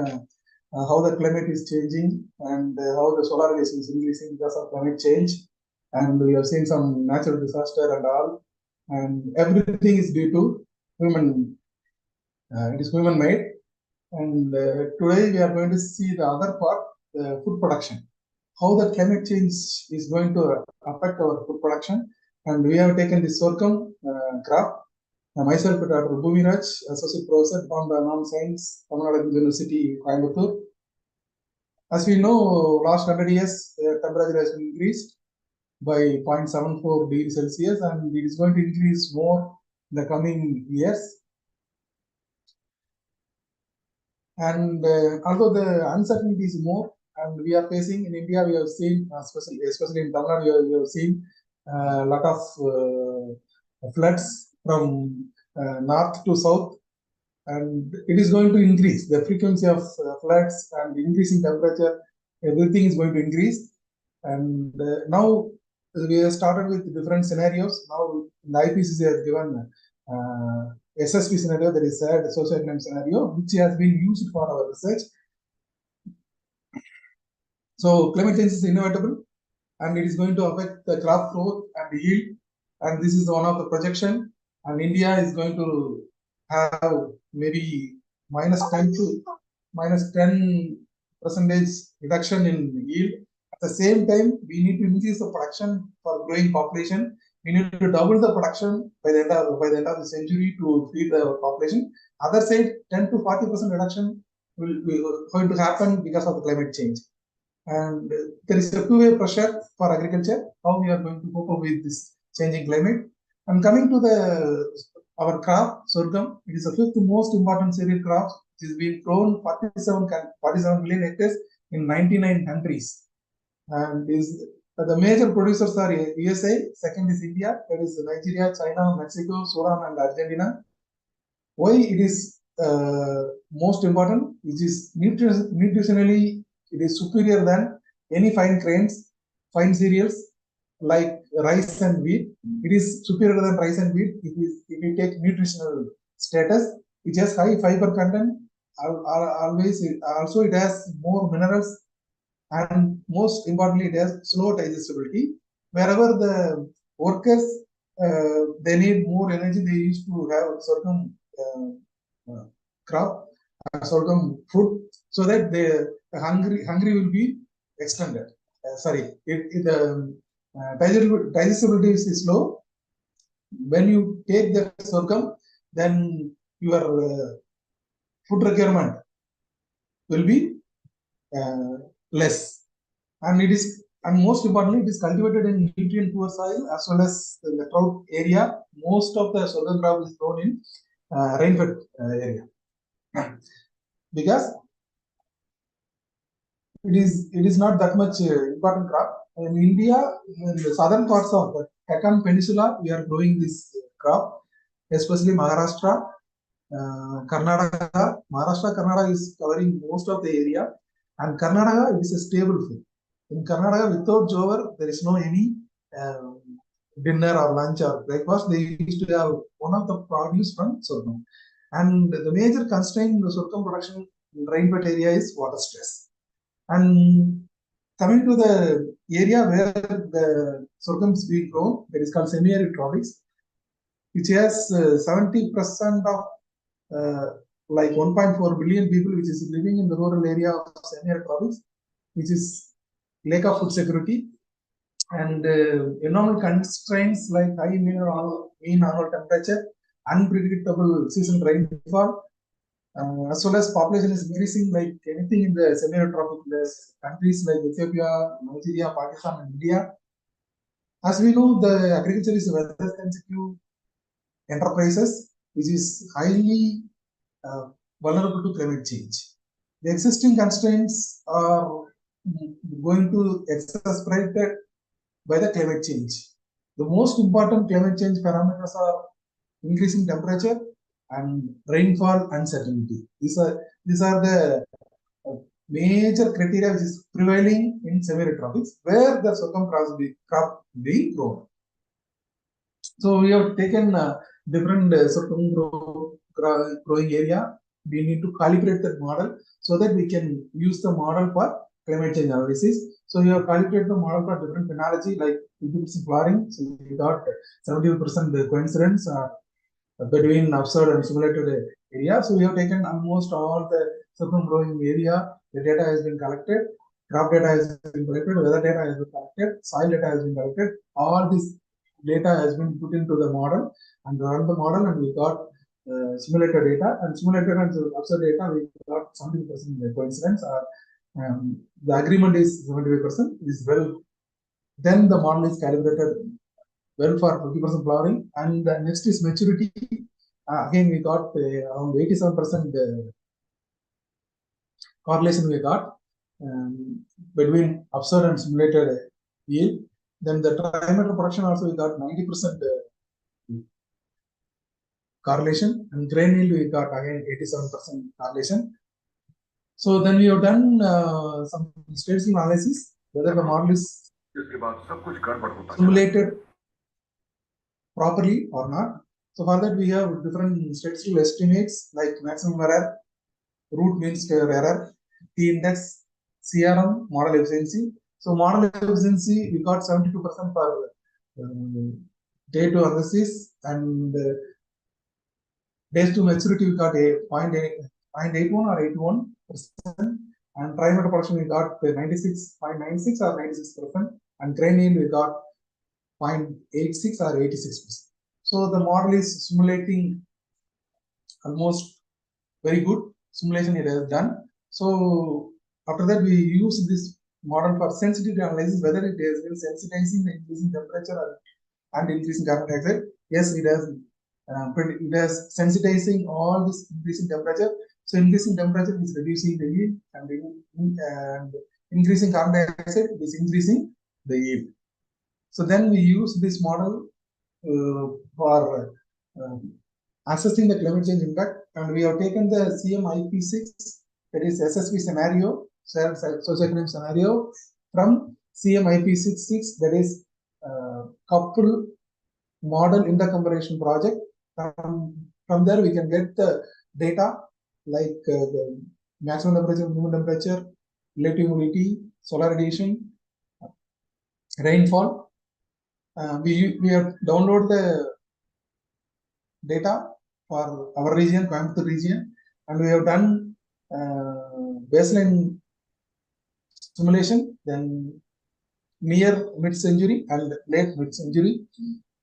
how the climate is changing and how the solar radiation is increasing because of climate change, and we have seen some natural disaster and all, and everything is due to human. It is human made, and today we are going to see the other part, food production, how the climate change is going to affect our food production, and we have taken the sorghum crop. Myself, Dr. Bhumiraj, Associate Professor, Department of Non-Science, Tamil Nadu University, Coimbatore. As we know, last 100 years, temperature has increased by 0.74 degrees Celsius, and it is going to increase more in the coming years. And although the uncertainty is more, and we are facing in India, we have seen, especially in Tamil Nadu, we have seen a lot of floods from north to south, and it is going to increase. The frequency of floods and increasing temperature, everything is going to increase. And now we have started with different scenarios. Now the IPCC has given SSP scenario, that is sad socioeconomic scenario, which has been used for our research. So climate change is inevitable, and it is going to affect the crop growth and yield. And this is one of the projection. And India is going to have maybe -10 to -10% reduction in yield. At the same time, we need to increase the production for growing population. We need to double the production by the end of the century to feed the population. Other side, 10 to 40% reduction will going to happen because of the climate change. And there is a two-way pressure for agriculture, how we are going to cope up with this changing climate. And coming to our crop, sorghum, it is the fifth most important cereal crop. It is being grown 47 million hectares in 99 countries. And the major producers are USA, second is India, that is Nigeria, China, Mexico, Sudan, and Argentina. Why it is most important? It is nutritionally, it is superior than any fine grains, fine cereals like rice and wheat. It is superior than rice and wheat if you take nutritional status. It has high fiber content. Also, it has more minerals, and most importantly, it has slow digestibility. Wherever the workers they need more energy, they used to have sorghum crop, sorghum food, so that the hungry will be extended. Digestibility is slow. When you take the sorghum, then your food requirement will be less, and it is And most importantly, it is cultivated in nutrient-poor soil as well as the drought area. Most of the sorghum crop is grown in rain-fed area because it is not that much important crop. In India, in the southern parts of the Deccan Peninsula, we are growing this crop, especially Maharashtra, Karnataka. Karnataka is covering most of the area, and Karnataka is a stable food. In Karnataka, without jover, there is no any dinner or lunch or breakfast. They used to have one of the produce from sorghum. And the major constraint in the sorghum production in rainfed area is water stress. And coming to the area where the sorghum is being grown, that is called semi-arid tropics, which has 70% of like 1.4 billion people which is living in the rural area of semi-arid tropics, which is lack of food security and environmental constraints like high mean annual temperature, unpredictable season rainfall, as well as population is increasing like anything in the semi-arid tropic countries like Ethiopia, Nigeria, Pakistan, and India. As we know, the agriculture is a weather-sensitive enterprises which is highly vulnerable to climate change. The existing constraints are going to exacerbated by the climate change. The most important climate change parameters are increasing temperature and rainfall uncertainty. These are the major criteria which is prevailing in semi-arid tropics where the sorghum crop being grown. So we have taken different sorghum growing area. We need to calibrate that model so that we can use the model for climate change analysis. So we have calibrated the model for different phenology like 50% flowering. So we got 70% coincidence between observed and simulated area. So we have taken almost all the sorghum growing area. The data has been collected. Crop data has been collected. Weather data has been collected. Soil data has been collected. All this data has been put into the model and run the model, and we got simulated data and simulated and observed data. We got 70% coincidence. The agreement is 75% is well. Then the model is calibrated well for 50% flowering, and the next is maturity. Again, we got around 87% correlation we got between observed and simulated yield. Then the trimeter production also we got 90% correlation, and grain yield we got again 87% correlation. So then we have done some statistical analysis whether the model is simulated properly or not. So for that we have different statistical estimates like maximum error, root mean square error, t-index, CRM, model efficiency. So model efficiency we got 72% for day 2 analysis, and days to maturity we got a 0.81 or 81%, and trimeter production we got 96.96 or 96%, and grain yield we got 0.86 or 86%. So the model is simulating almost very good simulation it has done. So after that we use this model for sensitivity analysis whether it has been sensitizing the increasing temperature and increasing carbon dioxide. Yes, it has sensitizing all this increasing temperature. So increasing temperature is reducing the yield, and increasing carbon dioxide is increasing the yield. So then we use this model for assessing the climate change impact, and we have taken the CMIP6, that is SSV scenario, socioeconomic scenario, from CMIP66, that is coupled model intercomparison project. From there we can get the data like the maximum temperature, minimum temperature, relative humidity, solar radiation, rainfall. We have downloaded the data for our region, Coimbatore region, and we have done baseline simulation, then near mid-century and late mid-century.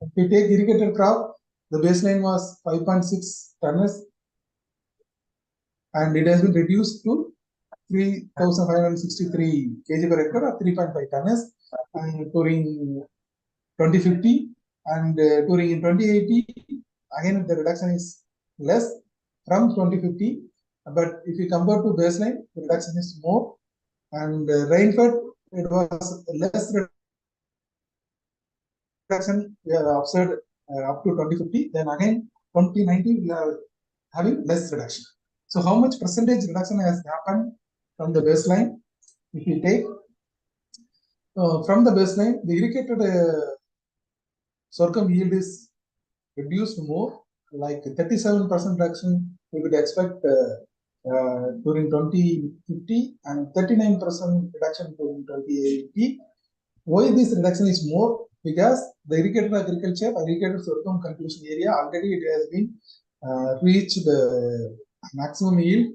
If we take irrigated crop, the baseline was 5.6 tons, and it has been reduced to 3,563 kg per hectare or 3.5 tons. during 2050, and during in 2080, again the reduction is less from 2050. But if you compare to baseline, the reduction is more. And rainfall, it was less reduction we have observed up to 2050. Then again 2090 we are having less reduction. So how much percentage reduction has happened from the baseline? If you take from the baseline, the irrigated sorghum yield is reduced more, like 37% reduction we could expect during 2050 and 39% reduction during 2080. Why this reduction is more? Because the irrigated agriculture, irrigated sorghum cultivation area, already it has been reached the maximum yield,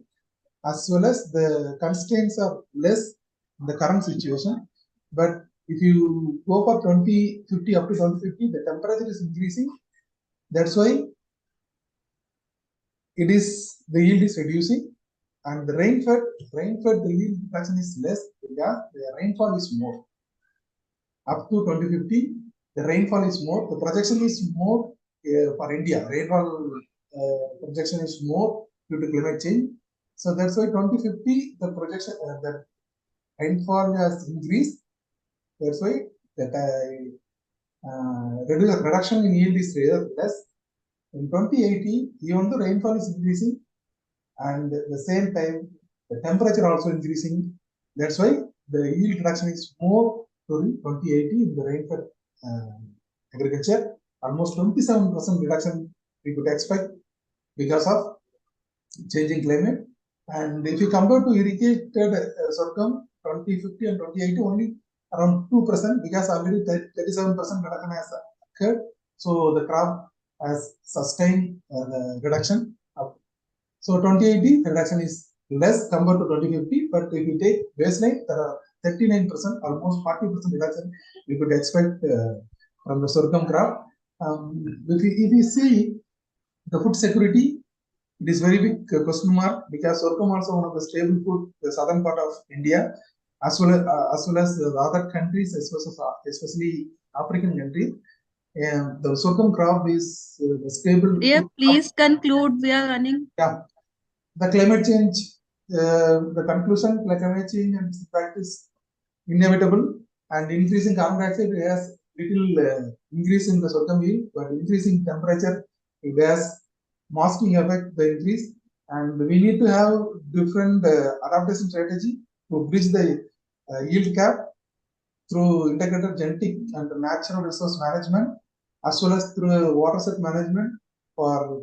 as well as the constraints are less in the current situation. But if you go for 2050, up to 2050, the temperature is increasing. That's why it is the yield is reducing, and the rainfall the yield reduction is less because the rainfall is more. Up to 2050, the rainfall is more. The projection is more for India. Rainfall projection is more due to climate change. So that's why 2050 the projection the rainfall has increased. That's why that reduction in yield is less. In 2080, even the rainfall is increasing, and at the same time the temperature also increasing. That's why the yield reduction is more during 2080 in the rainfall agriculture. Almost 27% reduction we could expect because of changing climate. And if you compare to irrigated sorghum 2050 and 2080, only around 2% because already 37% reduction has occurred. So the crop has sustained the reduction. So 2080 the reduction is less compared to 2050, but if you take baseline, there are 39%, almost 40% reduction we could expect from the sorghum crop. If you see the food security, it is very big question mark because sorghum also one of the stable food, the southern part of India, as well as the other countries, especially African countries. And the sorghum crop is stable. Yeah, please conclude. We are running. Yeah, the climate change, the conclusion, climate change and its impact is inevitable, and increasing carbon dioxide has little increase in the sorghum yield, but increasing temperature it has masking effect the increase, and we need to have different adaptation strategy to bridge the yield gap through integrated genetic and natural resource management, as well as through water set management for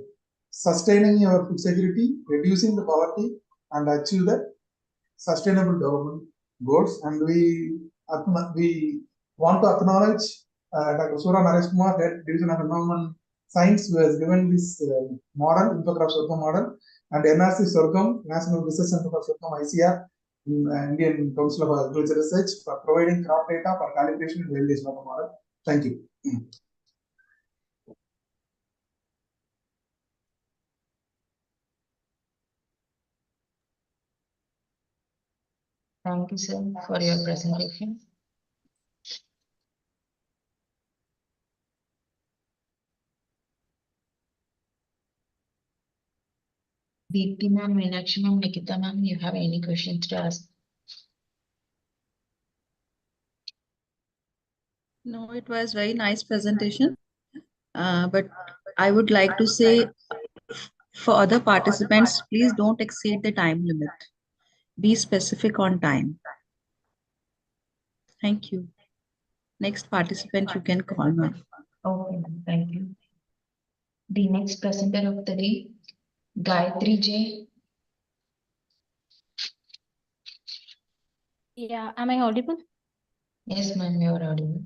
sustaining your food security, reducing the poverty, and achieve the sustainable development goals. And we want to acknowledge Dr. Sura Naresh Kumar, Head Division of Environment Science, who has given this model, infograph sorghum model, and NRC Sorghum, National Research Center for Sorghum, ICR, Indian Council of Agriculture Research, for providing crop data for calibration and validation of the model. Thank you. Thank you, sir, for your presentation. Deepti ma'am, Meenakshi ma'am, Nikita ma'am, you have any questions to ask? No, it was very nice presentation. But I would like to say for other participants, please don't exceed the time limit. Be specific on time. Thank you. Next participant, you can call me. Okay, ma'am, thank you. The next presenter of the day, Gayatri J. Yeah, am I audible? Yes, ma'am, you are audible.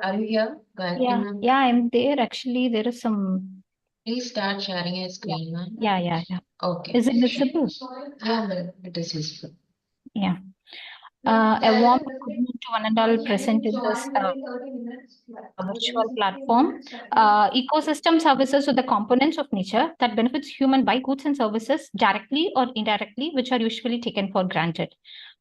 Are you here? Yeah, yeah, I'm there. Actually, there is some. Please start sharing your screen, ma'am. Yeah. Okay. Is it visible? Yeah, ma'am, it is visible. Yeah. A warm good morning to one and all present in this virtual platform. Ecosystem services are the components of nature that benefits human by goods and services directly or indirectly, which are usually taken for granted.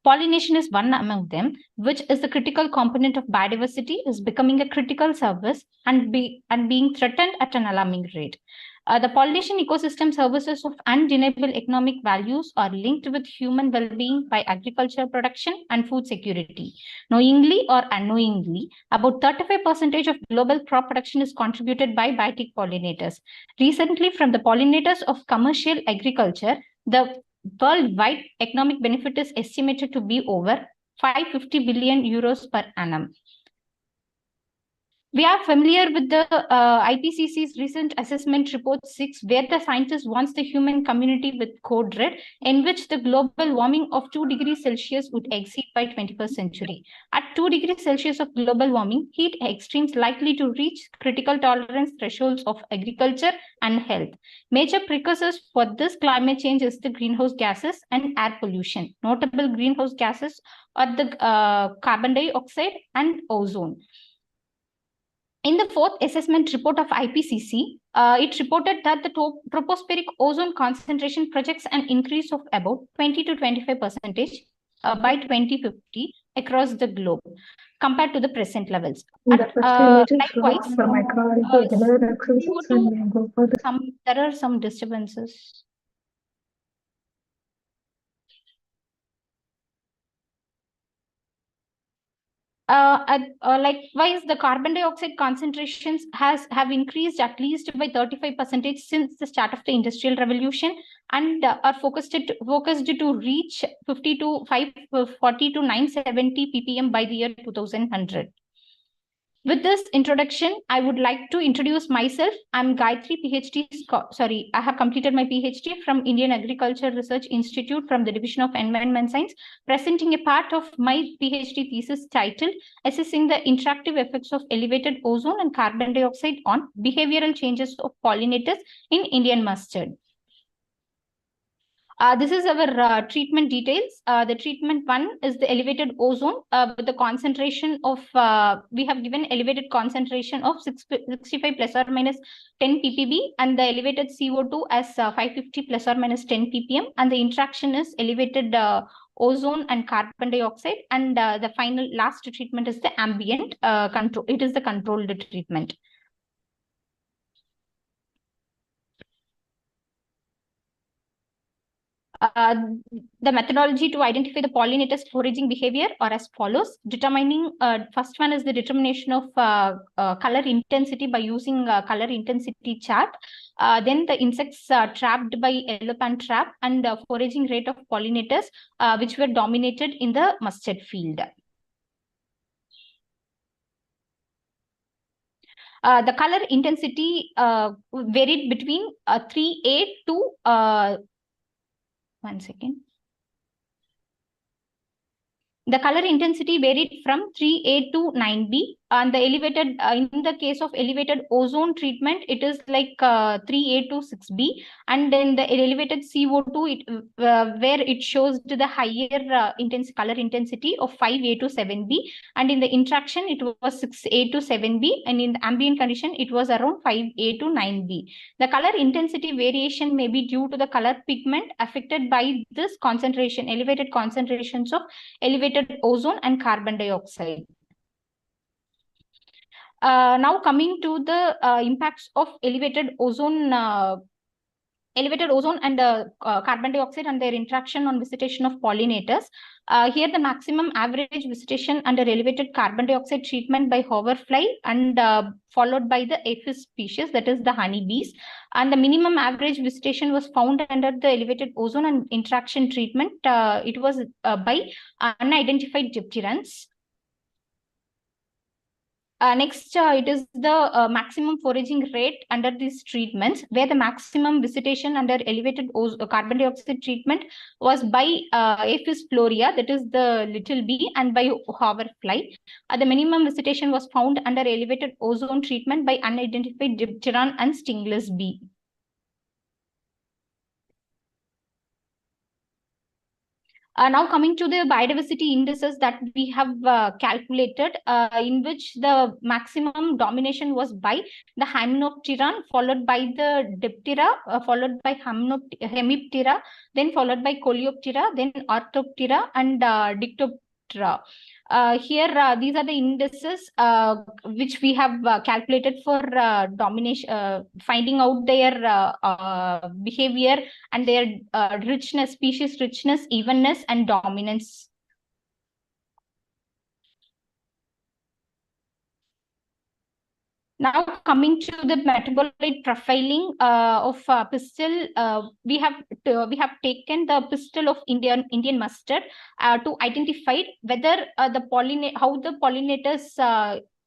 Pollination is one among them, which is the critical component of biodiversity, is becoming a critical service and being threatened at an alarming rate. The pollination ecosystem services of undeniable economic values are linked with human well-being by agriculture production and food security. Knowingly or unknowingly, about 35% of global crop production is contributed by biotic pollinators. Recently, from the pollinators of commercial agriculture, the worldwide economic benefit is estimated to be over 550 billion euros per annum. We are familiar with the IPCC's recent assessment report 6, where the scientists wants the human community with code red, in which the global warming of 2 degrees Celsius would exceed by 21st century. At 2 degrees Celsius of global warming, heat extremes likely to reach critical tolerance thresholds of agriculture and health. Major precursors for this climate change is the greenhouse gases and air pollution. Notable greenhouse gases are the carbon dioxide and ozone. In the fourth assessment report of IPCC, it reported that the tropospheric ozone concentration projects an increase of about 20 to 25% by 2050 across the globe compared to the present levels. Likewise, there are some disturbances. Likewise, the carbon dioxide concentrations have increased at least by 35% since the start of the Industrial Revolution, and are focused to reach 50 to 540 to 970 ppm by the year 2100. With this introduction, I would like to introduce myself. I'm Gayatri, I have completed my PhD from Indian Agriculture Research Institute from the Division of Environment Science, presenting a part of my PhD thesis titled Assessing the Interactive Effects of Elevated Ozone and Carbon Dioxide on Behavioral Changes of Pollinators in Indian Mustard. This is our treatment details. The treatment 1 is the elevated ozone with the concentration of, we have given elevated concentration of 65 plus or minus 10 ppb, and the elevated CO2 as 550 plus or minus 10 ppm, and the interaction is elevated ozone and carbon dioxide, and the final last treatment is the ambient control. It is the controlled treatment. The methodology to identify the pollinators' foraging behavior are as follows. Determining, first one is the determination of color intensity by using color intensity chart. Then the insects trapped by yellow pan trap, and foraging rate of pollinators which were dominated in the mustard field. The color intensity varied between 3A to 1 second. The color intensity varied from 3A to 9B, and the elevated, in the case of elevated ozone treatment, it is like 3A to 6B, and then the elevated CO2, where it shows the higher color intensity of 5A to 7B, and in the interaction, it was 6A to 7B, and in the ambient condition, it was around 5A to 9B. The color intensity variation may be due to the color pigment affected by this concentration, elevated concentrations of elevated ozone and carbon dioxide. Now coming to the impacts of elevated ozone and carbon dioxide and their interaction on visitation of pollinators. Here the maximum average visitation under elevated carbon dioxide treatment by hoverfly and followed by the aphis species, that is the honeybees. And the minimum average visitation was found under the elevated ozone and interaction treatment. It was by unidentified dipterans. Next, it is the maximum foraging rate under these treatments, where the maximum visitation under elevated carbon dioxide treatment was by Aphis florea, that is the little bee, and by hoverfly. The minimum visitation was found under elevated ozone treatment by unidentified dipteran and stingless bee. Now coming to the biodiversity indices that we have calculated, in which the maximum domination was by the Hymenopteran, followed by the Diptera, followed by Hemiptera, then followed by Coleoptera, then Orthoptera and Dictoptera. Here, these are the indices which we have calculated for domination, finding out their behavior and their richness, species richness, evenness, and dominance. Now coming to the metabolite profiling of pistil, we have taken the pistil of Indian mustard to identify whether how the pollinators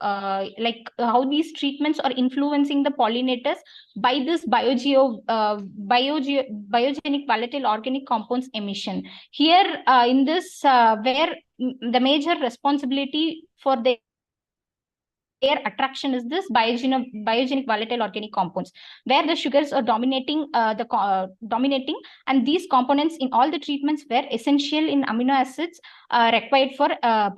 how these treatments are influencing the pollinators by this biogenic volatile organic compounds emission. Here in this where the major responsibility for their attraction is this biogenic volatile organic compounds, where the sugars are dominating and these components in all the treatments were essential in amino acids required for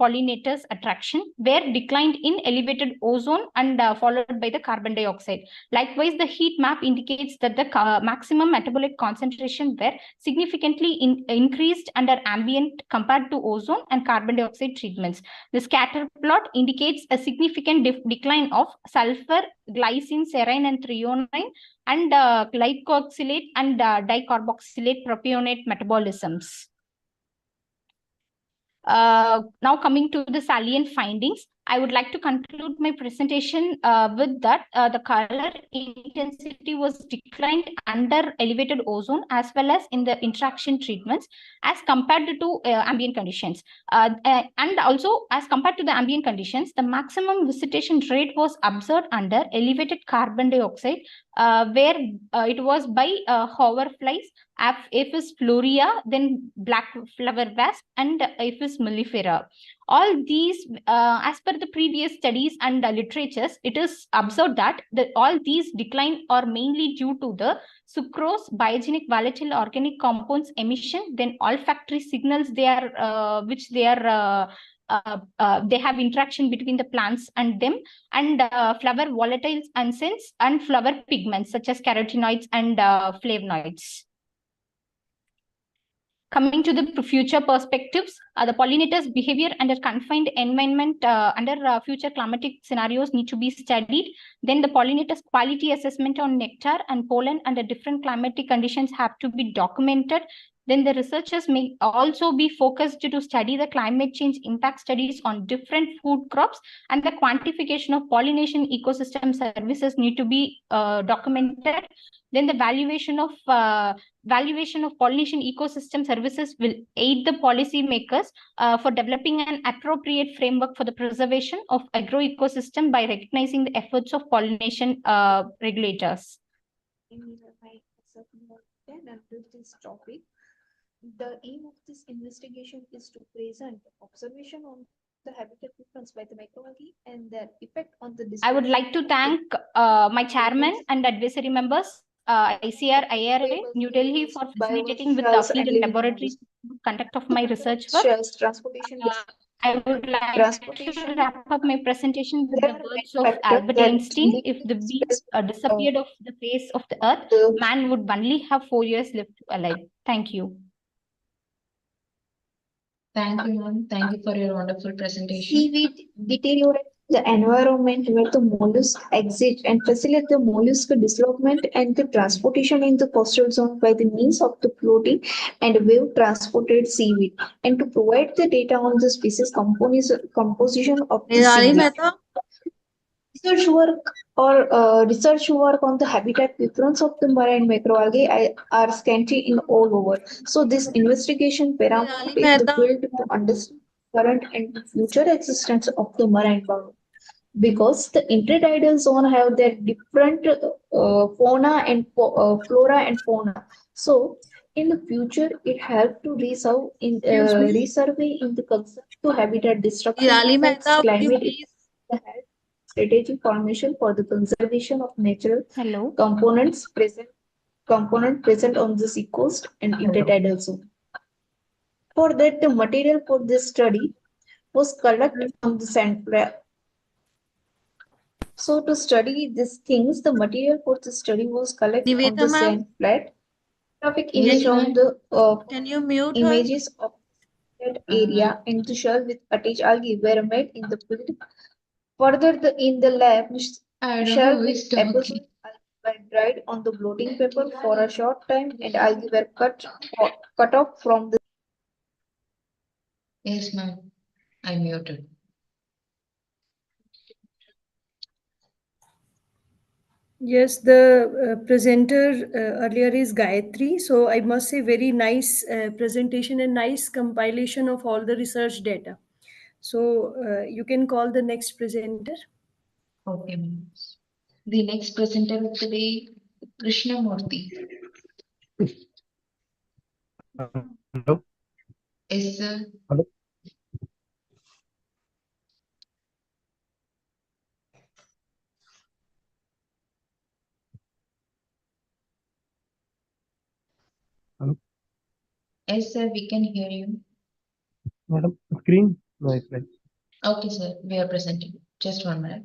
pollinators attraction, were declined in elevated ozone and followed by the carbon dioxide. Likewise, the heat map indicates that the maximum metabolic concentration were significantly increased under ambient compared to ozone and carbon dioxide treatments. The scatter plot indicates a significant decline of sulfur, glycine, serine, and threonine, and glycoxylate and dicarboxylate propionate metabolisms. Now coming to the salient findings, I would like to conclude my presentation with that the color intensity was declined under elevated ozone as well as in the interaction treatments as compared to ambient conditions. And also as compared to the ambient conditions, the maximum visitation rate was observed under elevated carbon dioxide, where it was by hoverflies, Aphis florea, then black flower wasp, and Aphis mellifera. All these, as per the previous studies and literatures, it is observed that all these decline are mainly due to the sucrose, biogenic volatile organic compounds emission, then olfactory signals they are they have interaction between the plants and them, and flower volatiles and scents and flower pigments such as carotenoids and flavonoids. Coming to the future perspectives, the pollinators' behavior under confined environment under future climatic scenarios need to be studied. Then the pollinators' quality assessment on nectar and pollen under different climatic conditions have to be documented. Then the researchers may also be focused to study the climate change impact studies on different food crops, and the quantification of pollination ecosystem services need to be documented. Then the valuation of pollination ecosystem services will aid the policymakers for developing an appropriate framework for the preservation of agroecosystem by recognizing the efforts of pollination regulators. This topic. The aim of this investigation is to present observation on the habitat difference by the microalgae and their effect on the. I would like to thank my chairman and advisory members, ICR IRA, New Delhi, for facilitating with the field and laboratory conduct of my research work. I would like to wrap up my presentation with the words of Albert Einstein: if the bees disappeared off the face of the earth, man would only have 4 years left alive. Thank you. Thank you, ma'am. Thank you for your wonderful presentation. Seaweed deteriorate the environment where the mollusk exist and facilitate the mollusk development and the transportation in the coastal zone by the means of the floating and wave transported seaweed, and to provide the data on the species composition of the Nirali seaweed. Mehta? Research work on the habitat preference of the marine microalgae are scanty in all over. So this investigation paramount in the field to understand current and future existence of the marine biome, because the intertidal zone have their different fauna and flora and fauna. So in the future, it helped to resurvey in the concept to habitat destruction Nirali effects, Mehta, would you climate please? the health strategy formation for the conservation of natural Hello. component present on the seacoast and intertidal zone. For that, the material for this study was collected on the sandfly. So to study these things, the material for the study was collected on the Niveta ma'am, sand flat. Traffic Yes, image of ma'am. the can you mute her? images of that area and the shell with attached algae were made in the field. Further, in the lab, I don't know shell who with is talking. episode were dried on the blotting paper for a short time and algae were cut off from the. Yes, ma'am. I muted. Yes, the presenter earlier is Gayatri. So I must say very nice presentation and nice compilation of all the research data. So you can call the next presenter. Okay, ma'am. The next presenter of the day, Krishnamurthy. Hello. Yes, sir. Hello. Hello. Yes, sir. We can hear you. Madam, screen? No, it's right. Okay, sir. We are presenting. Just 1 minute.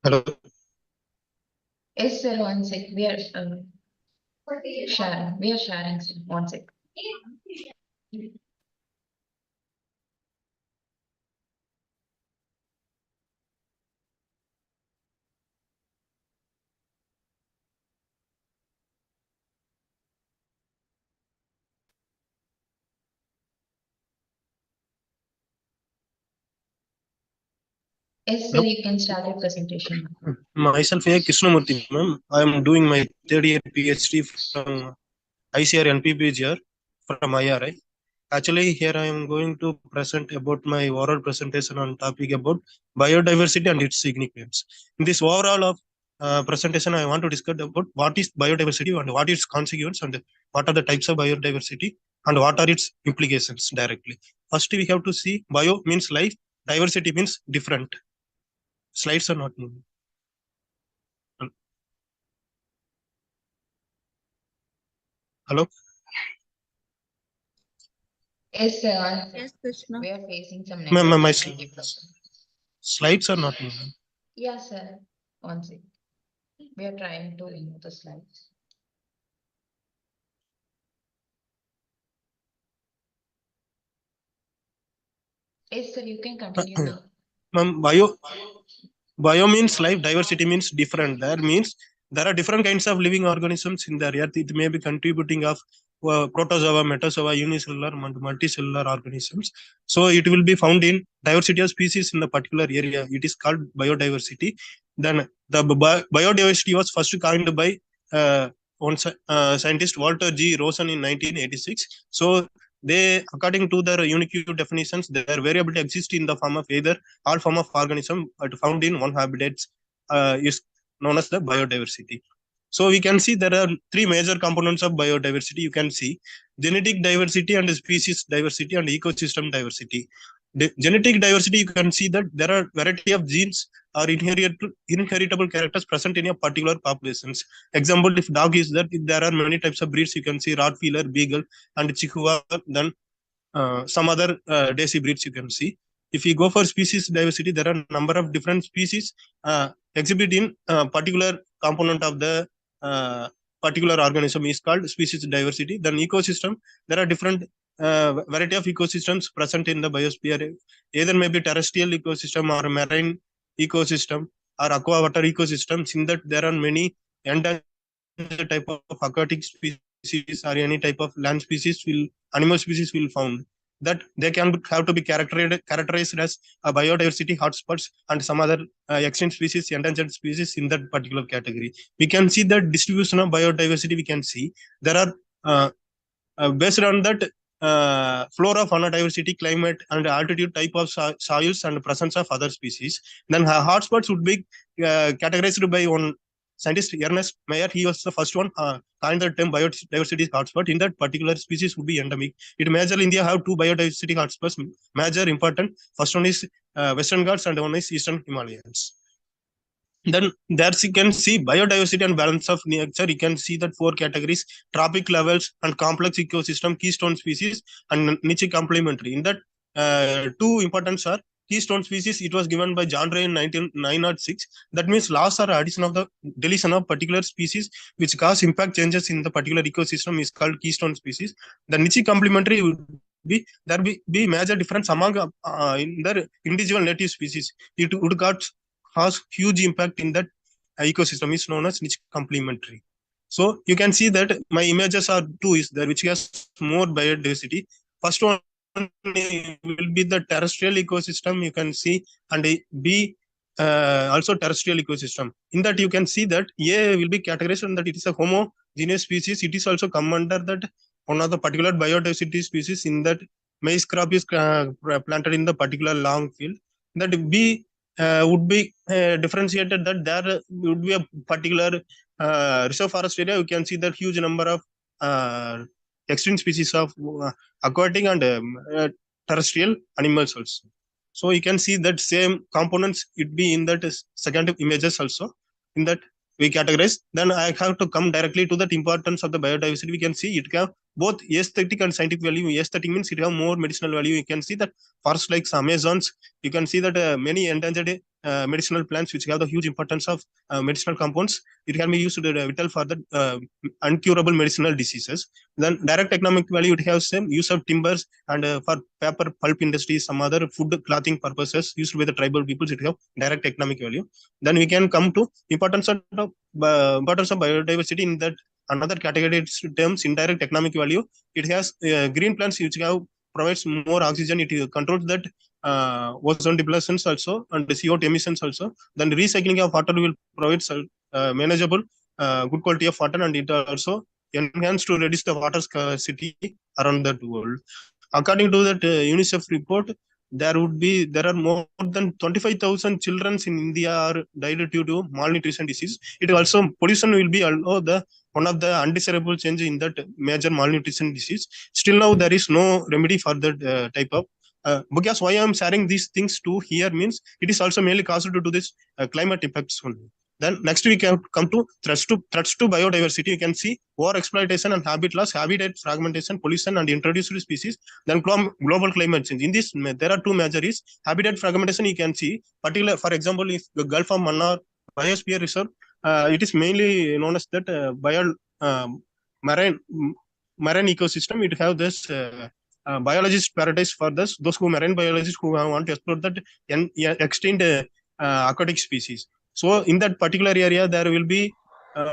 Hello. Yes, sir. 1 sec. We are sharing. We are sharing, sir. 1 sec. Yes, sir. Hello. You can start your presentation. Myself, Krishnamurthy, ma'am. I am doing my third year PhD from ICR NPPGR from IRI. Actually, here I am going to present about my oral presentation on topic about biodiversity and its significance. In this overall of presentation, I want to discuss about what is biodiversity and what is its consequence and what are the types of biodiversity and what are its implications directly. First, we have to see bio means life, diversity means different. Slides are not moving. Hello. Yes, sir. 1 sec. Yes, Krishna. We are facing some Ma'am, network my issue. slides are not moving. Yeah, sir. 1 sec. We are trying to remove the slides. Yes, sir. You can continue now. Ma'am, bio means life, diversity means different. That means there are different kinds of living organisms in the earth. It may be contributing of protozoa, metazoa, unicellular, multicellular organisms. So it will be found in diversity of species in the particular area. It is called biodiversity. Then the biodiversity was first coined by one scientist Walter G. Rosen in 1986. So they, according to their unique definitions, their variability exists in the form of either all form of organism found in one habitats is known as the biodiversity. So we can see there are three major components of biodiversity. You can see genetic diversity and species diversity and ecosystem diversity. The genetic diversity, you can see that there are variety of genes or inheritable characters present in a particular populations. Example, if dog is there are many types of breeds. You can see Rottweiler, Beagle, and Chihuahua. Then some other desi breeds you can see. If you go for species diversity, there are a number of different species exhibit in particular component of the particular organism is called species diversity. Then ecosystem, there are different variety of ecosystems present in the biosphere, either maybe terrestrial ecosystem or marine ecosystem or aqua water ecosystems. In that there are many endangered type of aquatic species or any type of land species animal species will found that they can have to be characterized as a biodiversity hotspots and some other extinct species, endangered species in that particular category. We can see the distribution of biodiversity. We can see there are based on that flora, fauna diversity, climate, and altitude type of soils and presence of other species. Then hotspots would be categorized by one scientist, Ernest Mayr. He was the first one coined the term biodiversity hotspot. In that particular species would be endemic. It major India have two biodiversity hotspots, major important. First one is Western Ghats and one is Eastern Himalayas. Then there you can see biodiversity and balance of nature. You can see that four categories: tropic levels and complex ecosystem, keystone species, and niche complementary. In that, two importance are keystone species. It was given by John Ray in 1906. That means loss or addition of the deletion of particular species which cause impact changes in the particular ecosystem is called keystone species. The niche complementary would be there be major difference among in the individual native species. It would has huge impact in that ecosystem is known as niche complementary. So you can see that my images are two is there which has more biodiversity. First one will be the terrestrial ecosystem, you can see, and B also terrestrial ecosystem. In that you can see that A will be categorized and that it is a homogeneous species. It is also come under that one of the particular biodiversity species. In that maize crop is planted in the particular long field. That B would be differentiated that there would be a particular reserve forest area. You can see that huge number of extinct species of aquatic and terrestrial animals also. So you can see that same components it be in that second images also. In that we categorize. Then I have to come directly to that importance of the biodiversity. We can see it have both aesthetic and scientific value. Aesthetic means it have more medicinal value. You can see that forests like Amazons. You can see that many endangered medicinal plants which have the huge importance of medicinal compounds. It can be used vital for the uncurable medicinal diseases. Then direct economic value, it has same use of timbers and for paper pulp industry, some other food clothing purposes used by the tribal peoples. It have direct economic value. Then we can come to importance of biodiversity in that another category terms indirect economic value. It has green plants which have provides more oxygen. It controls that ozone depletions also and the CO2 emissions also. Then recycling of water will provide manageable good quality of water, and it also enhance to reduce the water scarcity around the world. According to that UNICEF report, there are more than 25,000 children in India are died due to malnutrition disease. It also pollution will be one of the undesirable change in that major malnutrition disease. Still now there is no remedy for that type of. Because why I am sharing these things to here means it is also mainly caused due to this climate impacts only. Then next we can come to threats to biodiversity. You can see over exploitation and habit loss, habitat fragmentation, pollution, and introduced species. Then global climate change. In this, there are two major is habitat fragmentation. You can see particular, for example, if the Gulf of Mannar Biosphere Reserve, it is mainly known as that marine ecosystem. It have this biologist paradise for this those who marine biologists who want to explore that extinct aquatic species. So in that particular area, there will be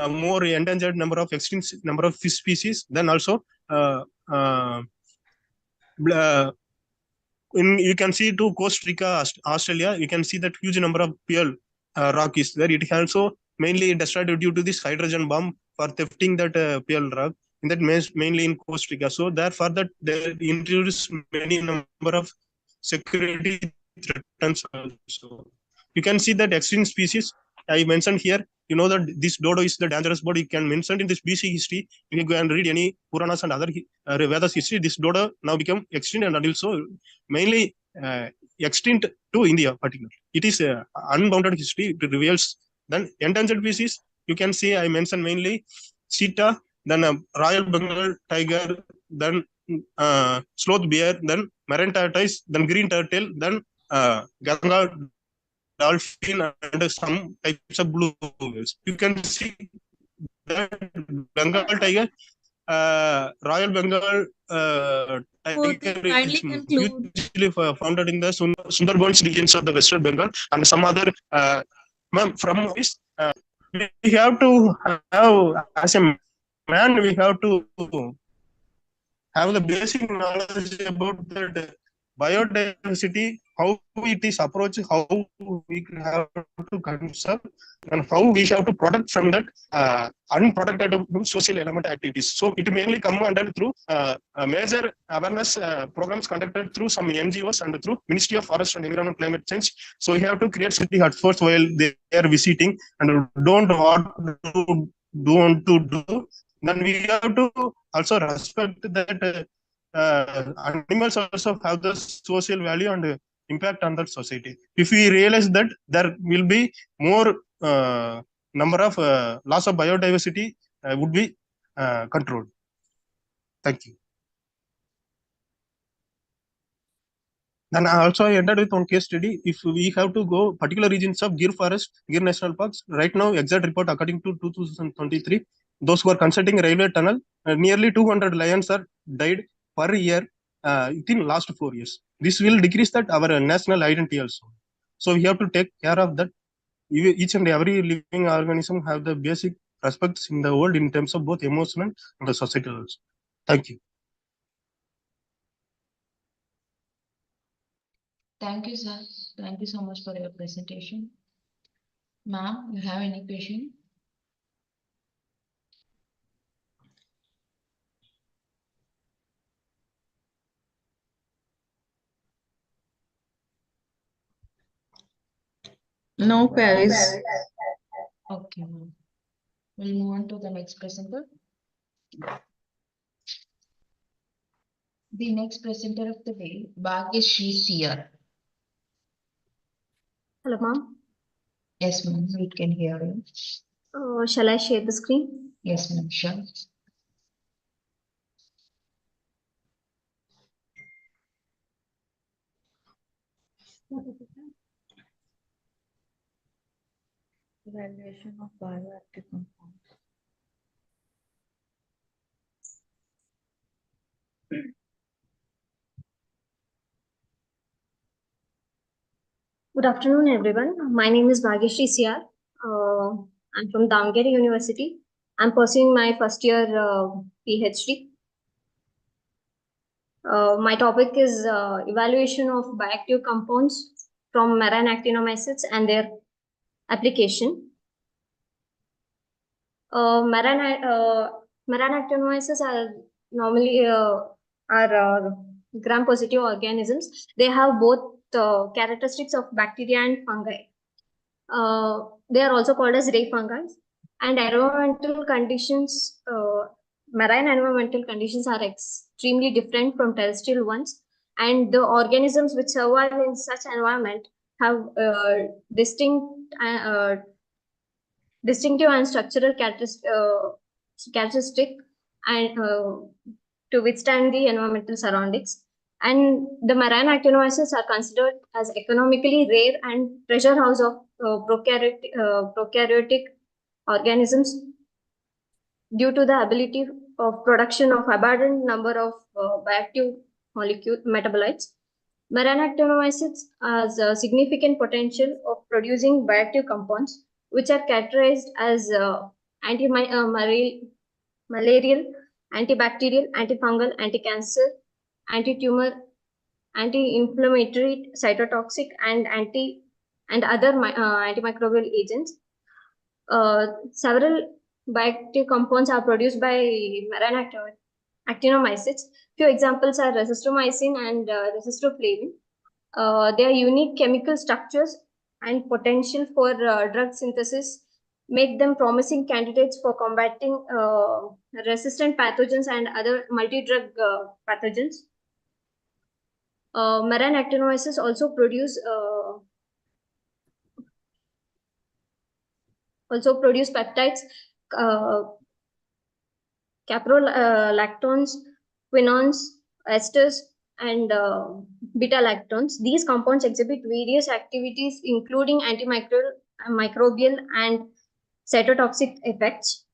more endangered number of extinct number of fish species. Then also you can see to Costa Rica, Australia, you can see that huge number of pearl rock is there. It also mainly destroyed due to this hydrogen bomb for thefting that pearl rock. And that mainly in Costa Rica. So therefore that they introduce many number of security threats also. You can see that extinct species I mentioned here. You know that this dodo is the dangerous bird. You can mention in this BC history. If you go and read any Puranas and other Vedas history, this dodo now become extinct and also mainly extinct to India particularly. It is unbounded history. It reveals then endangered species. You can see I mentioned mainly cheetah, then Royal Bengal tiger, then sloth bear, then marine tortoise, then green turtle, then Ganga dolphin and some types of blue whales. You can see that Bengal tiger, Royal Bengal tiger is usually found in the Sundarbans regions of the Western Bengal and some other. From this, we have to have, as a man, we have to have the basic knowledge about the biodiversity, how it is approached, how we have to conserve, and how we have to protect from that unprotected social element activities. So it mainly come under through major awareness programs conducted through some NGOs and through Ministry of Forest and Environment Climate Change. So we have to create city huts first while they are visiting and don't want to do. Then we have to also respect that animals also have the social value and impact on that society. If we realize that there will be more number of loss of biodiversity would be controlled. Thank you. Then I also ended with one case study. If we have to go particular regions of Gir Forest, Gir National Parks, right now exact report according to 2023, those who are constructing railway tunnel, nearly 200 lions are died per year within last 4 years. This will decrease that our national identity also. So we have to take care of that. Each and every living organism have the basic aspects in the world in terms of both emotional and the societal also. Thank you. Thank you, sir. Thank you so much for your presentation. Ma'am, you have any question? No queries. Okay, ma'am. We'll move on to the next presenter. The next presenter of the day, Bhagyashree CR. Hello, ma'am. Yes, ma'am, we can hear you. Shall I share the screen? Yes, ma'am, sure. Evaluation of bioactive compounds. Good afternoon, everyone. My name is Bhagyashree CR. I'm from Davangere University. I'm pursuing my first year PhD. My topic is evaluation of bioactive compounds from marine actinomycetes and their application. Marine actinomycetes are normally gram-positive organisms. They have both characteristics of bacteria and fungi. They are also called as ray fungi. And environmental conditions, marine environmental conditions are extremely different from terrestrial ones. And the organisms which survive in such environment have distinctive and structural characteristic and to withstand the environmental surroundings. And the marine actinomycetes are considered as economically rare and treasure house of prokaryotic organisms due to the ability of production of abundant number of bioactive metabolites. Marine actinomycetes has a significant potential of producing bioactive compounds, which are characterized as anti-malarial, antibacterial, antifungal, anti-cancer, anti-tumor, anti-inflammatory, cytotoxic, and other antimicrobial agents. Several bioactive compounds are produced by marine actinomycetes. Few examples are resistomycin and resistoflavin. Their unique chemical structures and potential for drug synthesis make them promising candidates for combating resistant pathogens and other multi-drug pathogens. Marine actinomycetes also produce peptides, caprolactones, quinones, esters, and beta-lactones. These compounds exhibit various activities, including antimicrobial and cytotoxic effects.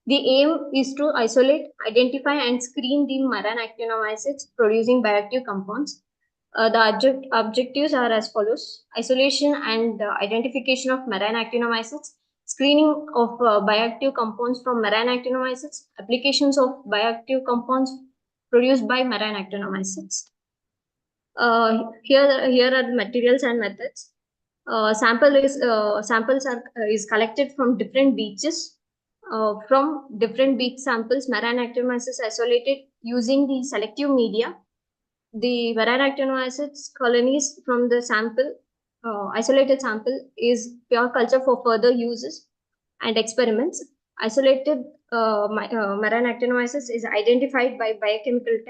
The aim is to isolate, identify, and screen the marine actinomycetes producing bioactive compounds. The objectives are as follows: isolation and identification of marine actinomycetes, screening of bioactive compounds from marine actinomycetes, applications of bioactive compounds produced by marine actinomycetes. Here are the materials and methods. Samples is collected from different beaches. From different beach samples, marine actinomycetes isolated using the selective media. The marine actinomycetes colonies from the sample, isolated sample, is pure culture for further uses and experiments. Isolated marine actinomycetes is identified by biochemical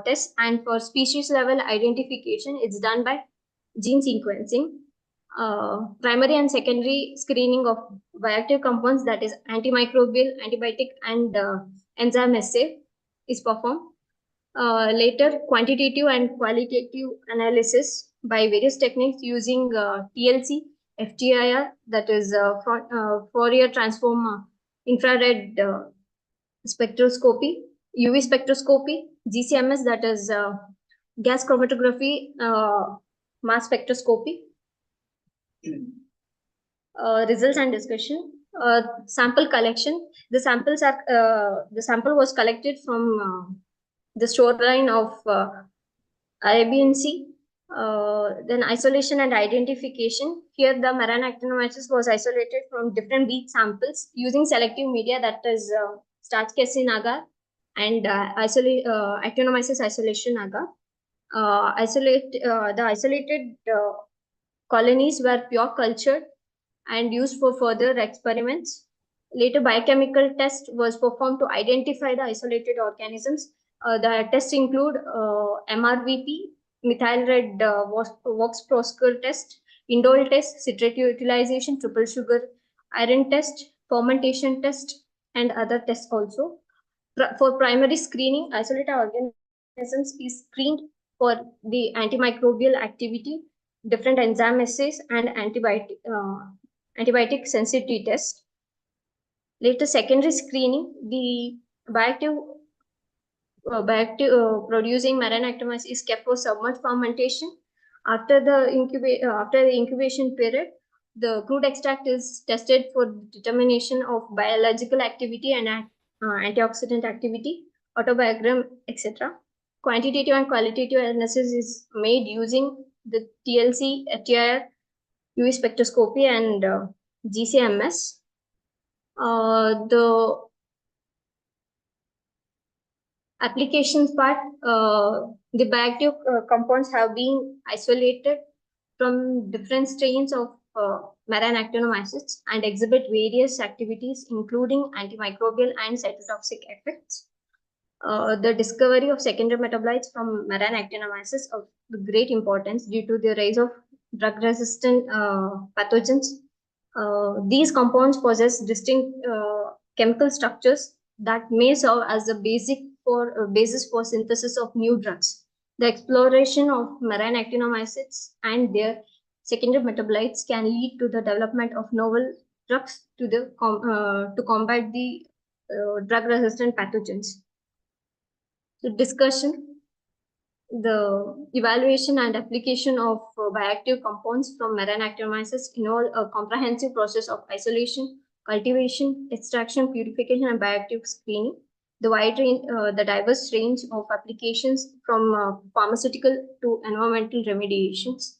tests, and for species level identification, it's done by gene sequencing. Primary and secondary screening of bioactive compounds, that is antimicrobial, antibiotic, and enzyme assay, is performed. Later, quantitative and qualitative analysis by various techniques using TLC, FTIR, that is Fourier transform infrared spectroscopy, UV spectroscopy, GCMS, that is gas chromatography, mass spectroscopy. Results and discussion. Sample collection. The sample was collected from the shoreline of Arabian Sea. Then isolation and identification. Here the marine actinomycetes was isolated from different beach samples using selective media, that is starch casein agar and actinomyces isolation agar. The isolated colonies were pure cultured and used for further experiments. Later, biochemical test was performed to identify the isolated organisms. The tests include MRVP, methyl red Vox-Proskauer test, indole test, citrate utilization, triple sugar, iron test, fermentation test, and other tests also. For primary screening, isolated organisms is screened for the antimicrobial activity, different enzyme assays, and antibiotic sensitivity test. Later, secondary screening, the bioactive producing marine actinomyces is kept for submerged fermentation. After the incubation period, the crude extract is tested for determination of biological activity and antioxidant activity, autobiogram, etc. Quantitative and qualitative analysis is made using the TLC, FTIR, UV spectroscopy, and GCMS. The applications part, the bioactive compounds have been isolated from different strains of marine actinomycetes and exhibit various activities, including antimicrobial and cytotoxic effects. The discovery of secondary metabolites from marine actinomycetes of great importance due to the rise of drug-resistant pathogens. These compounds possess distinct chemical structures that may serve as a basis for synthesis of new drugs. The exploration of marine actinomycetes and their secondary metabolites can lead to the development of novel drugs to combat the drug-resistant pathogens. The discussion, the evaluation and application of bioactive compounds from marine actinomycetes involve a comprehensive process of isolation, cultivation, extraction, purification, and bioactive screening. The diverse range of applications from pharmaceutical to environmental remediations.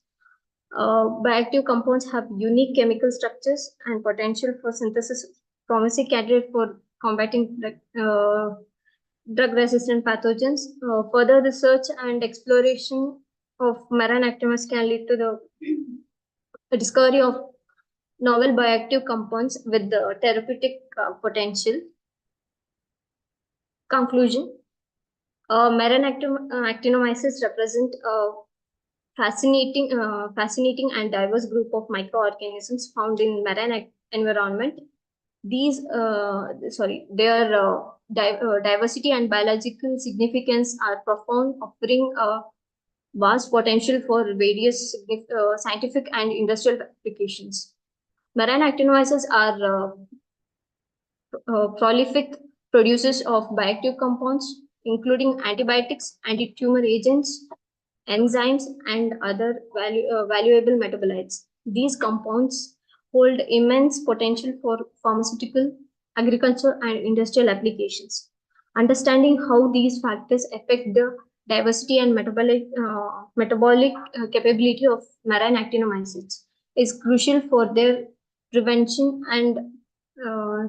Bioactive compounds have unique chemical structures and potential for synthesis, promising candidate for combating drug-resistant pathogens. Further research and exploration of marine activities can lead to the discovery of novel bioactive compounds with the therapeutic potential. Conclusion: marine actinomyces represent a fascinating and diverse group of microorganisms found in marine environment. Their diversity and biological significance are profound, offering a vast potential for various scientific and industrial applications. Marine actinomyces are prolific producers of bioactive compounds, including antibiotics, anti-tumor agents, enzymes, and other valuable metabolites. These compounds hold immense potential for pharmaceutical, agriculture, and industrial applications. Understanding how these factors affect the diversity and metabolic capability of marine actinomyces is crucial for their prevention and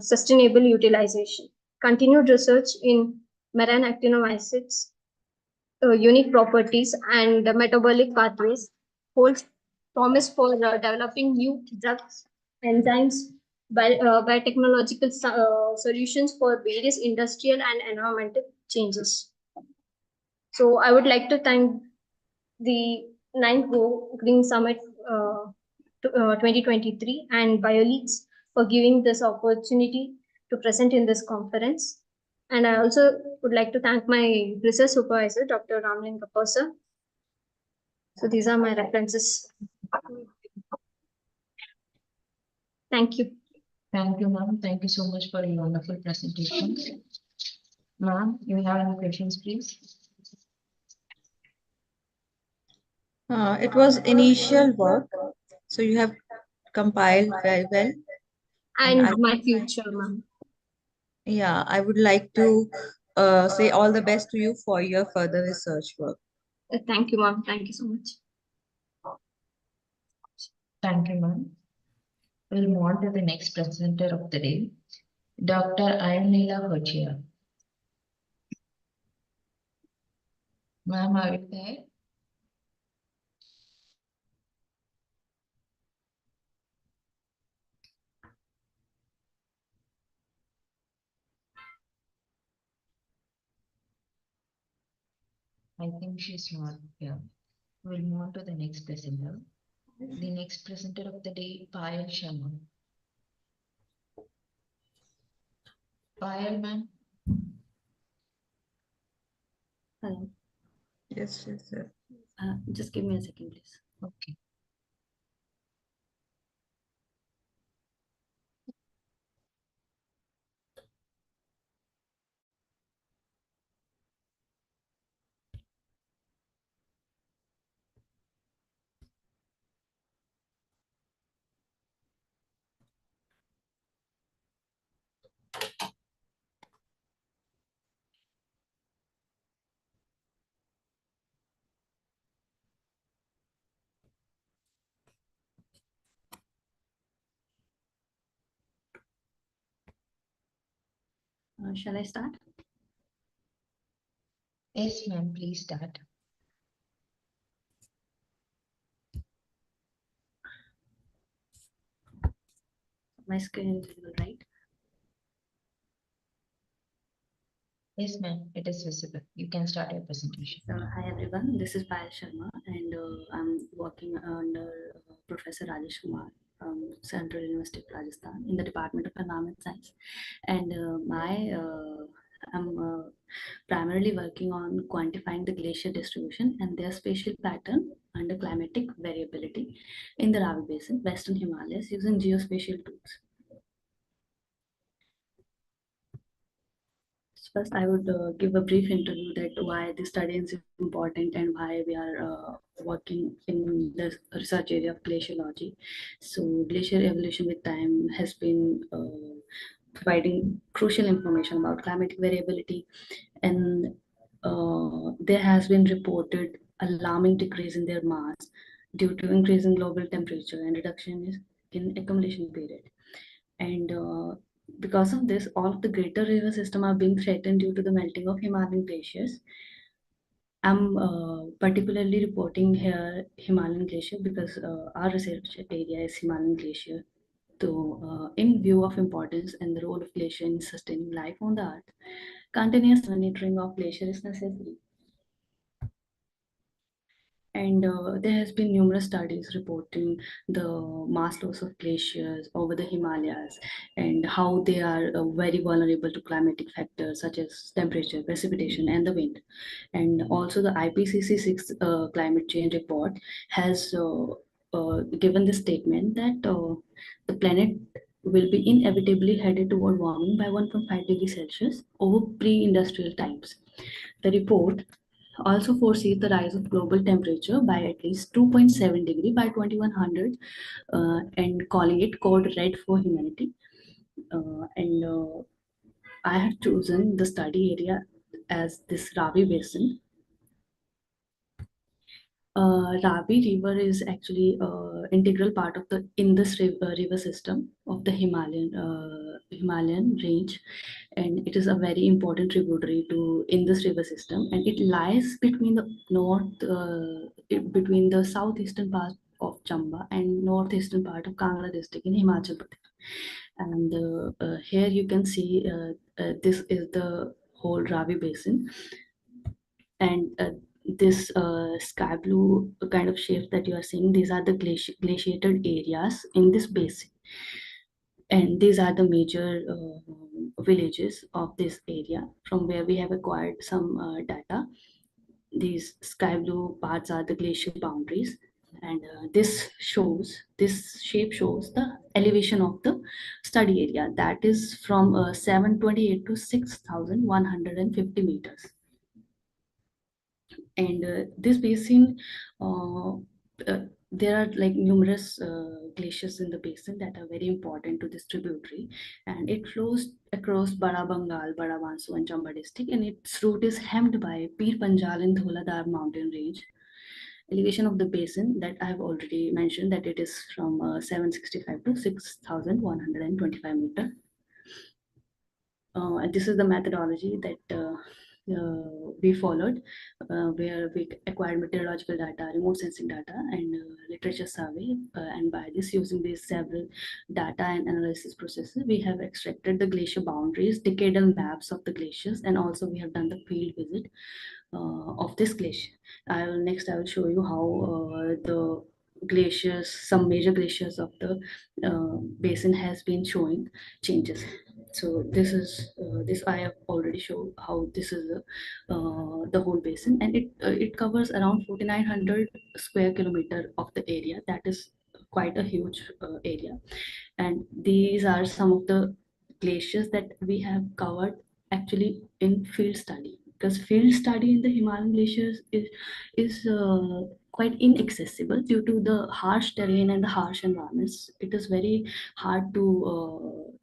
sustainable utilization. Continued research in marine actinomyces unique properties and metabolic pathways holds promise for developing new drugs, enzymes, biotechnological solutions for various industrial and environmental changes. So I would like to thank the 9th GoGreen Summit 2023 and BioLeaks for giving this opportunity to present in this conference. And I also would like to thank my research supervisor, Dr. Ramlin Kapoor, sir. So these are my references. Thank you. Thank you, ma'am. Thank you so much for your wonderful presentation. Ma'am, you have any questions, please? It was initial work, so you have compiled very well. And my future, ma'am. Yeah, I would like to say all the best to you for your further research work. Thank you, ma'am. Thank you so much. Thank you, ma'am. We'll move on to the next presenter of the day, Dr. Ayanila Hochia. Ma'am, are you there? I think she's not here. We'll move on to the next presenter. The next presenter of the day, Payal Sharma. Payal, ma'am. Hello. Yes, yes. Just give me a second, please. Okay. Shall I start? Yes, ma'am, please start. My screen is visible, right? Yes, ma'am, it is visible. You can start your presentation. Hi everyone, this is Payal Sharma and I'm working under Professor Rajesh Kumar from Central University of Rajasthan in the Department of Environment Science. And I'm primarily working on quantifying the glacier distribution and their spatial pattern under climatic variability in the Ravi Basin, Western Himalayas using geospatial tools. First, I would give a brief interview that why this study is important and why we are working in the research area of glaciology. So, glacier evolution with time has been providing crucial information about climatic variability, and there has been reported alarming decrease in their mass due to increase in global temperature and reduction in accumulation period. And because of this, all of the greater river system are being threatened due to the melting of Himalayan glaciers. I'm particularly reporting here Himalayan glacier because our research area is Himalayan glacier. So, in view of importance and the role of glacier in sustaining life on the earth, continuous monitoring of glacier is necessary. And there has been numerous studies reporting the mass loss of glaciers over the Himalayas and how they are very vulnerable to climatic factors such as temperature, precipitation, and the wind. And also the IPCC 6 climate change report has given the statement that the planet will be inevitably headed toward warming by 1.5 degrees Celsius over pre-industrial times. The report also foresees the rise of global temperature by at least 2.7 degree by 2100 and calling it code red for humanity. And I have chosen the study area as this Ravi Basin. Ravi River is actually integral part of the Indus river system of the Himalayan range, and it is a very important tributary to Indus river system, and it lies between the between the southeastern part of Chamba and northeastern part of Kangra district in Himachal Pradesh. And here you can see this is the whole Ravi Basin, and this sky blue kind of shapes that you are seeing, these are the glaciated areas in this basin. And these are the major villages of this area from where we have acquired some data. These sky blue parts are the glacial boundaries. And this shape shows the elevation of the study area, that is from 728 to 6,150 meters. And this basin, there are like numerous glaciers in the basin that are very important to this tributary, and it flows across Bada Bengal, Bada Bansu, and Chamba district, and its route is hemmed by Pir Panjal and Dholadar mountain range. Elevation of the basin that I have already mentioned, that it is from 765 to 6,125 meter. And this is the methodology that we followed, where we acquired meteorological data, remote sensing data, and literature survey. And by this, using these several data and analysis processes, we have extracted the glacier boundaries, decadal maps of the glaciers, and also we have done the field visit of this glacier. Next, I will show you how the glaciers, some major glaciers of the basin has been showing changes. So this is this I have already showed how this is the whole basin, and it covers around 4,900 square kilometer of the area. That is quite a huge area, and these are some of the glaciers that we have covered actually in field study, because field study in the Himalayan glaciers is quite inaccessible due to the harsh terrain and the harsh environments. It is very hard to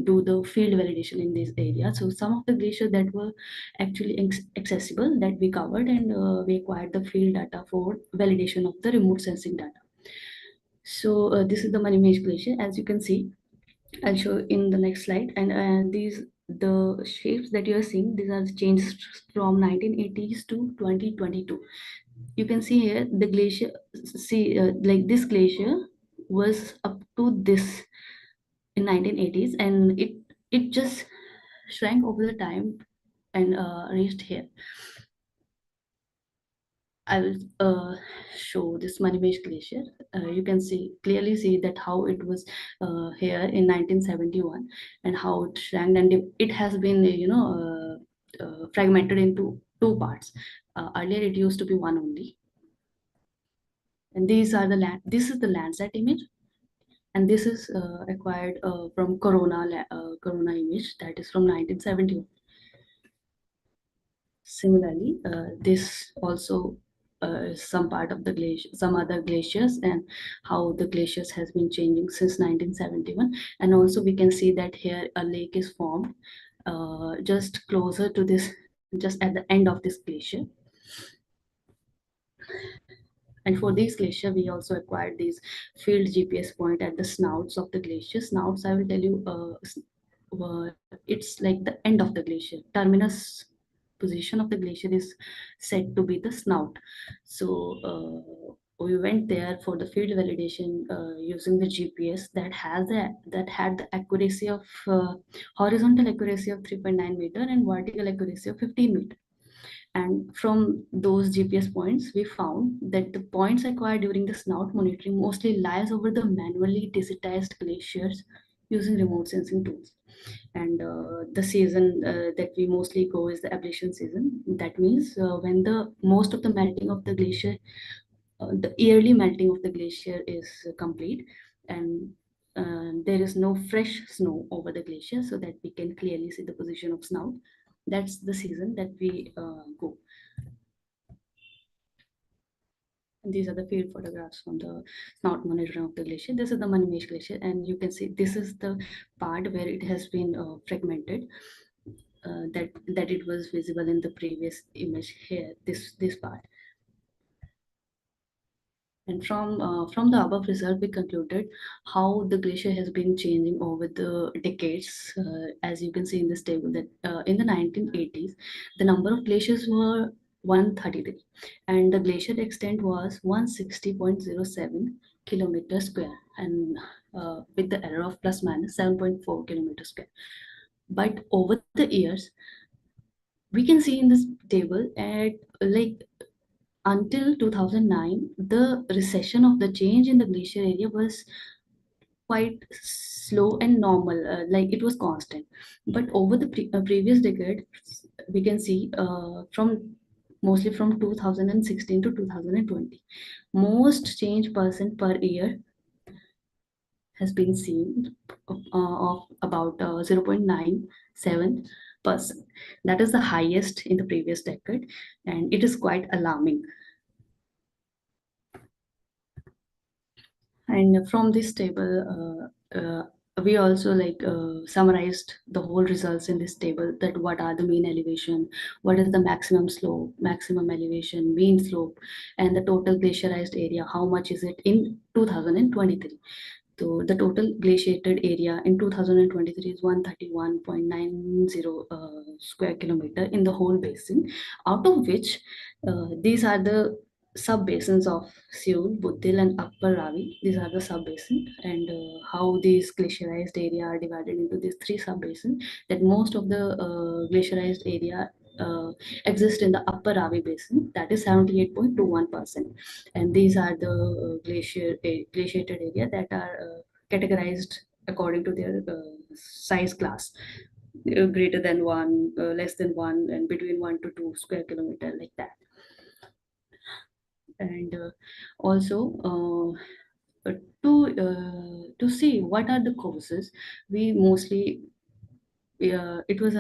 do the field validation in this area. So some of the glaciers that were actually accessible that we covered, and we acquired the field data for validation of the remote sensing data. So this is the Manimej glacier, as you can see. I'll show in the next slide. And the shapes that you are seeing, these are the changes from 1980s to 2022. You can see here the glacier, like this glacier was up to this in 1980s, and it just shrank over the time and reached here. I will show this Manimej glacier. You can clearly see that how it was here in 1971 and how it shrank, and it has been fragmented into two parts. Earlier it used to be one only. And these are the land. This is the Landsat image, and this is acquired from Corona image, that is from 1971. Similarly, this also is some part of the glacier, some other glaciers, and how the glaciers has been changing since 1971. And also we can see that here a lake is formed just closer to this, just at the end of this glacier. And for these glacier, we also acquired these field GPS point at the snouts of the glacier. Snouts, I will tell you, it's like the end of the glacier. Terminus position of the glacier is said to be the snout. So we went there for the field validation using the GPS that had the accuracy of horizontal accuracy of 3.9 meter and vertical accuracy of 15 meter. And from those GPS points, we found that the points acquired during the snout monitoring mostly lies over the manually digitized glaciers using remote sensing tools. And the season that we mostly go is the ablation season. That means when the most of the melting of the glacier, the yearly melting of the glacier is complete, and there is no fresh snow over the glacier, so that we can clearly see the position of snout. That's the season that we go. And these are the field photographs from the snout monitoring of the glacier. This is the Manimesh Glacier, and you can see this is the part where it has been fragmented. That it was visible in the previous image here. This part. And from the above result, we concluded how the glacier has been changing over the decades. As you can see in this table, that in the 1980s, the number of glaciers were 133, and the glacier extent was 160.07 kilometers square, and with the error of plus minus 7.4 kilometers square. But over the years, we can see in this table at like until 2009, the recession of the change in the glacier area was quite slow and normal, like it was constant. But over the previous decade, we can see mostly from 2016 to 2020, most change percent per year has been seen of about 0.97%. That is the highest in the previous decade, and it is quite alarming. And from this table, we also summarized the whole results in this table, that what are the mean elevation, what is the maximum slope, maximum elevation, mean slope, and the total glaciarized area, how much is it in 2023. So the total glaciated area in 2023 is 131.90 square kilometer in the whole basin, out of which these are the sub-basins of Seoul, Buddhil, and Upper Ravi. These are the sub-basins, and how these glaciarized area are divided into these three sub-basins. That most of the glaciarized area exist in the Upper Ravi basin, that is 78.21%, and these are the glaciated area that are categorized according to their size class. Greater than 1, less than 1, and between 1 to 2 square kilometer, like that. And also to see what are the causes, we mostly it was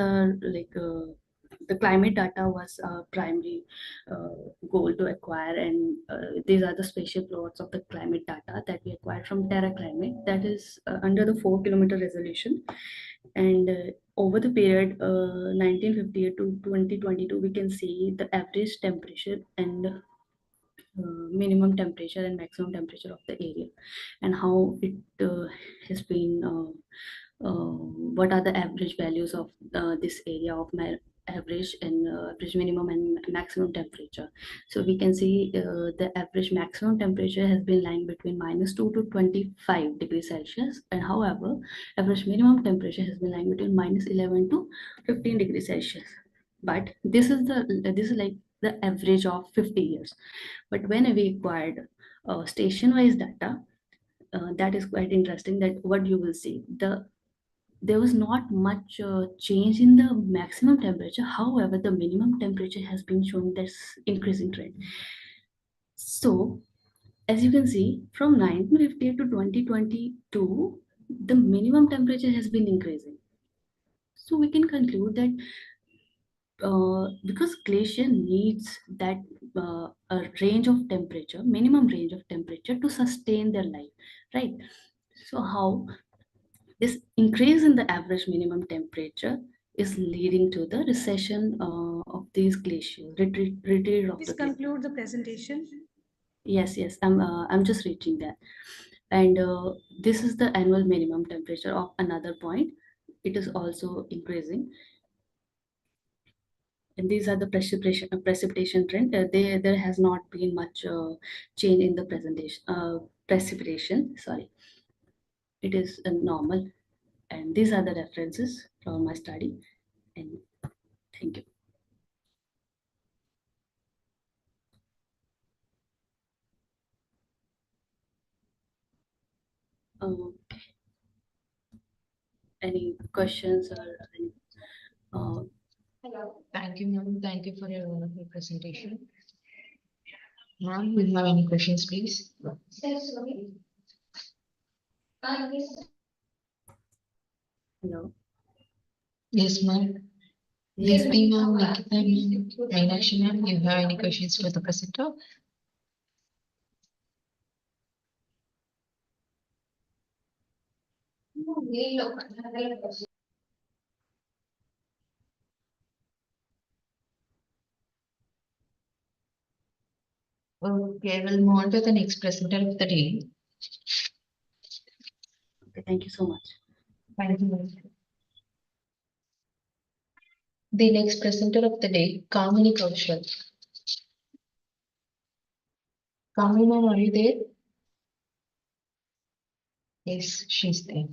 the climate data was our primary goal to acquire, and these are the spatial plots of the climate data that we acquired from Terra Climate, that is under the 4-kilometer resolution. And over the period 1958 to 2022, we can see the average temperature and minimum temperature and maximum temperature of the area, and how it has been what are the average values of this area of average and average minimum and maximum temperature. So we can see the average maximum temperature has been lying between -2 to 25 degrees Celsius, and however average minimum temperature has been lying between -11 to 15 degrees Celsius. But this is like the average of 50 years. But when we acquired station-wise data, that is quite interesting, that what you will see, there was not much change in the maximum temperature. However, the minimum temperature has been showing this increasing trend. So as you can see, from 1958 to 2022, the minimum temperature has been increasing. So we can conclude that because glacier needs that a range of temperature, minimum range of temperature to sustain their life, right? So how this increase in the average minimum temperature is leading to the recession of these glaciers, retreat of Please the glacier. conclude the presentation. Yes, I'm just reaching that. And this is the annual minimum temperature of another point. It is also increasing. And these are the precipitation trend. There has not been much change in the precipitation. Sorry, it is normal. And these are the references from my study. And thank you. Okay. Any questions or any? Thank you, ma'am. Thank you for your wonderful presentation. Ma'am, do you have any questions, please? No. Yes, ma'am. Yes, Deepti ma'am, Nikita ma'am, Meenakshi ma'am, you have any questions for the presenter? Okay, we'll move on to the next presenter of the day. Okay, thank you so much. Thank you, ma'am. The next presenter of the day, Kamini Kaushal. Kamini ma'am, are you there? Yes, she's there.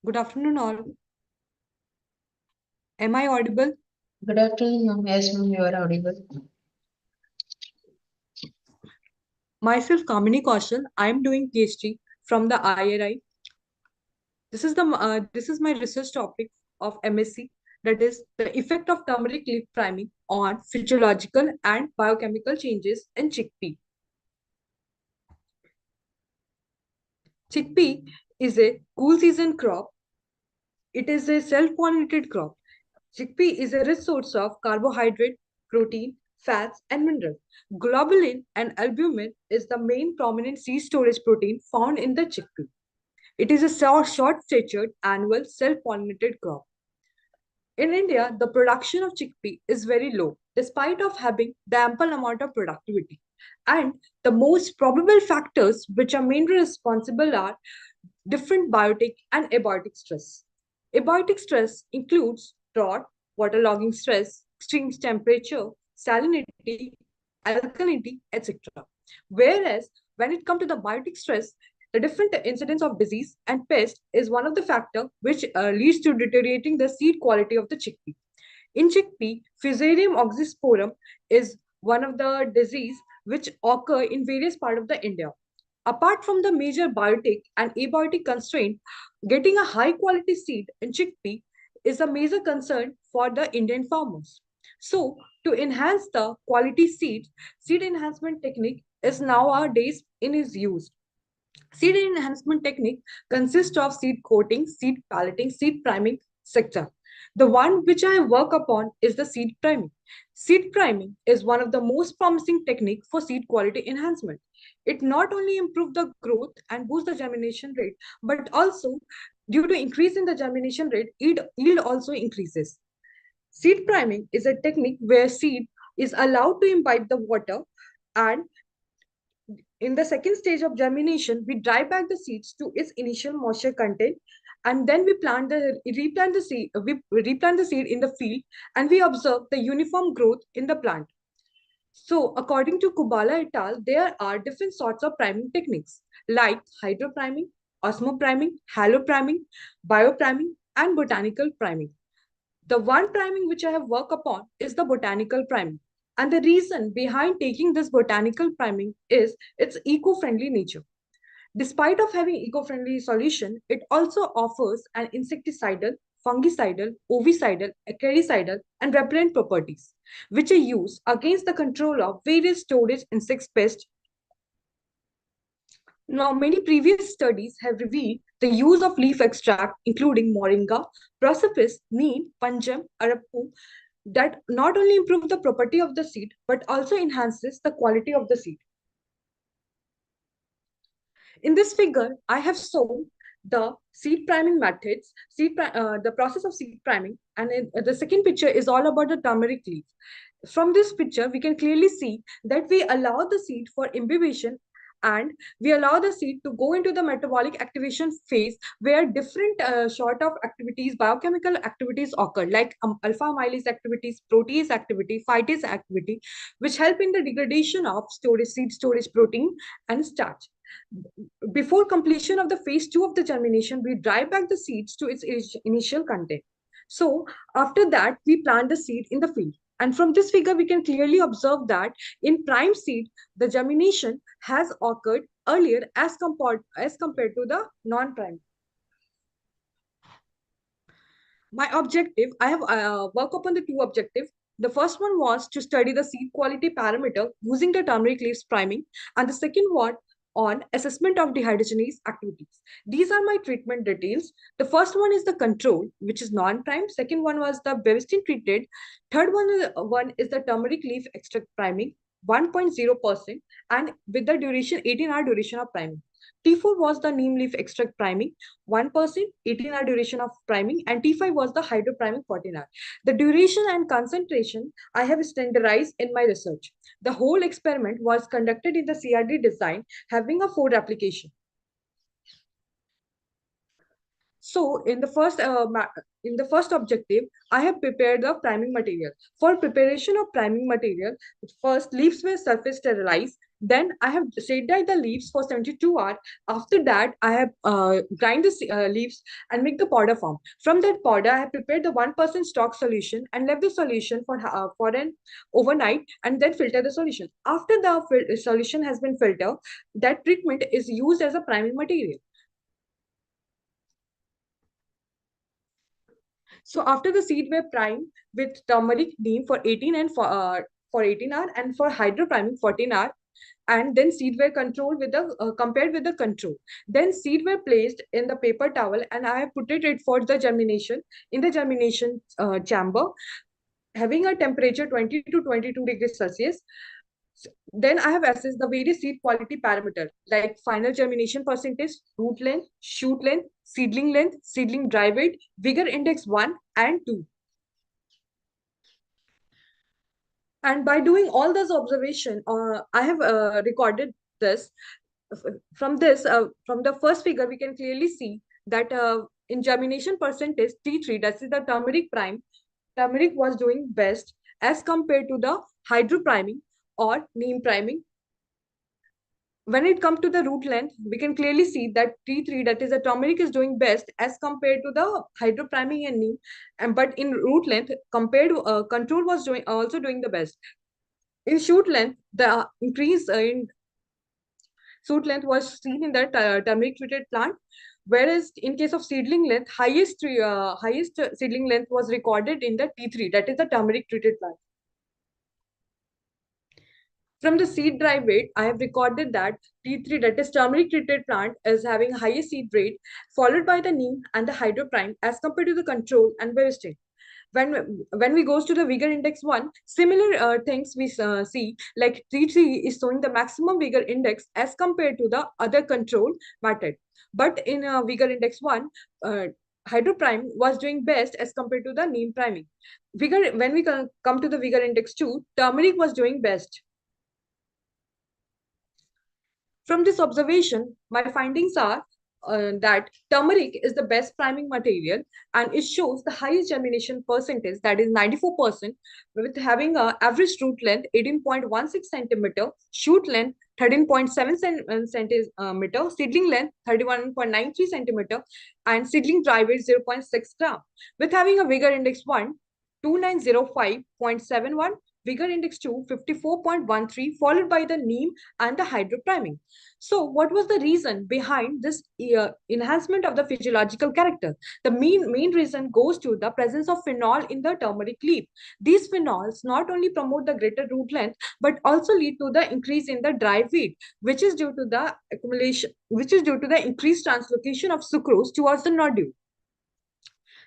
Good afternoon, all. Am I audible? Good afternoon, ma'am. Yes, ma'am, you are audible. Myself, Kamini Kaushal. I am doing PhD from the IRI. This is my research topic of MSc, that is the effect of turmeric leaf priming on physiological and biochemical changes in chickpea. Chickpea is a cool season crop. It is a self-pollinated crop. Chickpea is a rich source of carbohydrate, protein, fats, and minerals. Globulin and albumin is the main prominent seed storage protein found in the chickpea. It is a short-statured annual self-pollinated crop. In India, the production of chickpea is very low, despite of having the ample amount of productivity. And the most probable factors which are mainly responsible are different biotic and abiotic stress. Abiotic stress includes drought, waterlogging stress, extreme temperature, salinity, alkalinity, etc. Whereas when it comes to the biotic stress, the different incidence of disease and pest is one of the factors which leads to deteriorating the seed quality of the chickpea. In chickpea, Fusarium oxysporum is one of the disease which occur in various parts of the India. Apart from the major biotic and abiotic constraint, getting a high quality seed in chickpea is a major concern for the Indian farmers. So, to enhance the quality seed enhancement technique is nowadays in its use. Seed enhancement technique consists of seed coating, seed palleting, seed priming, etc. The one which I work upon is the seed priming. Seed priming is one of the most promising technique for seed quality enhancement. It not only improves the growth and boosts the germination rate, but also due to increase in the germination rate, yield also increases. Seed priming is a technique where seed is allowed to imbibe the water, and in the second stage of germination, we dry back the seeds to its initial moisture content, and then we replant the seed in the field, and we observe the uniform growth in the plant. So, according to Kubala et al., there are different sorts of priming techniques like hydropriming, osmopriming, halopriming, biopriming, and botanical priming. The one priming which I have worked upon is the botanical priming. And the reason behind taking this botanical priming is its eco-friendly nature. Despite of having eco-friendly solution, it also offers an insecticidal, fungicidal, ovicidal, acariciidal, and repellent properties, which are used against the control of various storage insect pests. Now, many previous studies have revealed the use of leaf extract, including moringa, prosopis, neem, panjam, arappu, that not only improve the property of the seed, but also enhances the quality of the seed. In this figure, I have shown the seed priming methods, the process of seed priming, and the second picture is all about the turmeric leaf. From this picture, we can clearly see that we allow the seed for imbibition, and we allow the seed to go into the metabolic activation phase where different sort of activities, biochemical activities occur, like alpha amylase activities, protease activity, phytase activity, which help in the degradation of seed storage protein and starch. Before completion of the phase 2 of the germination, we dry back the seeds to its initial content. So after that, we plant the seed in the field. And from this figure, we can clearly observe that in prime seed, the germination has occurred earlier as compared to the non-prime. My objective, I have worked upon the two objectives. The first one was to study the seed quality parameter using the turmeric leaves priming, and the second one on assessment of dehydrogenase activities. These are my treatment details. The first one is the control, which is non-prime. Second one was the Bevestin treated. Third one is the turmeric leaf extract priming, 1.0%, and with the duration, 18-hour duration of priming. T4 was the neem leaf extract priming, 1%, 18-hour duration of priming, and T5 was the hydro priming, 14-hour. The duration and concentration I have standardized in my research. The whole experiment was conducted in the CRD design, having a 4 application. So in the first objective, I have prepared the priming material. For preparation of priming material, first leaves were surface sterilized. Then I have shade-dyed the leaves for 72 hours. After that, I have grind the leaves and make the powder form. From that powder, I have prepared the 1% stock solution and left the solution for an overnight, and then filter the solution. After the solution has been filtered, that treatment is used as a priming material. So after the seed were primed with turmeric neem for 18 and for 18 hour, and for hydro priming 14 hour, and then seed were controlled with the compared with the control. Then seed were placed in the paper towel, and I have put it for the germination in the germination chamber, having a temperature 20 to 22 degrees Celsius. Then I have assessed the various seed quality parameter like final germination percentage, root length, shoot length, seedling dry weight, vigor index 1 and 2. And by doing all this observation, I have recorded this. From the first figure, we can clearly see that in germination percentage, T3, that is the turmeric prime, turmeric was doing best as compared to the hydro priming or neem priming. When it comes to the root length, we can clearly see that T3, that is the turmeric, is doing best as compared to the hydro priming and neem. But in root length, compared to control was also doing the best. In shoot length, the increase in shoot length was seen in the turmeric treated plant, whereas in case of seedling length, highest seedling length was recorded in the T3, that is the turmeric treated plant. From the seed dry weight, I have recorded that T3, that is turmeric treated plant, is having highest seed rate, followed by the neem and the hydroprime as compared to the control and Bevestin. When we goes to the vigor index 1, similar things we see, like T3 is showing the maximum vigor index as compared to the other control method. But in vigor index 1, hydroprime was doing best as compared to the neem priming. When we come to the vigor index 2, turmeric was doing best. From this observation, my findings are that turmeric is the best priming material, and it shows the highest germination percentage, that is 94%, with having an average root length 18.16 centimeter, shoot length 13.7 centimeter, seedling length 31.93 centimeter, and seedling dry weight 0.6 gram. With having a vigor index 1, 2905.71, vigor index 2, 54.13, followed by the neem and the hydropriming. So what was the reason behind this enhancement of the physiological character? The main reason goes to the presence of phenol in the turmeric leaf. These phenols not only promote the greater root length, but also lead to the increase in the dry weight, which is due to the increased translocation of sucrose towards the nodule.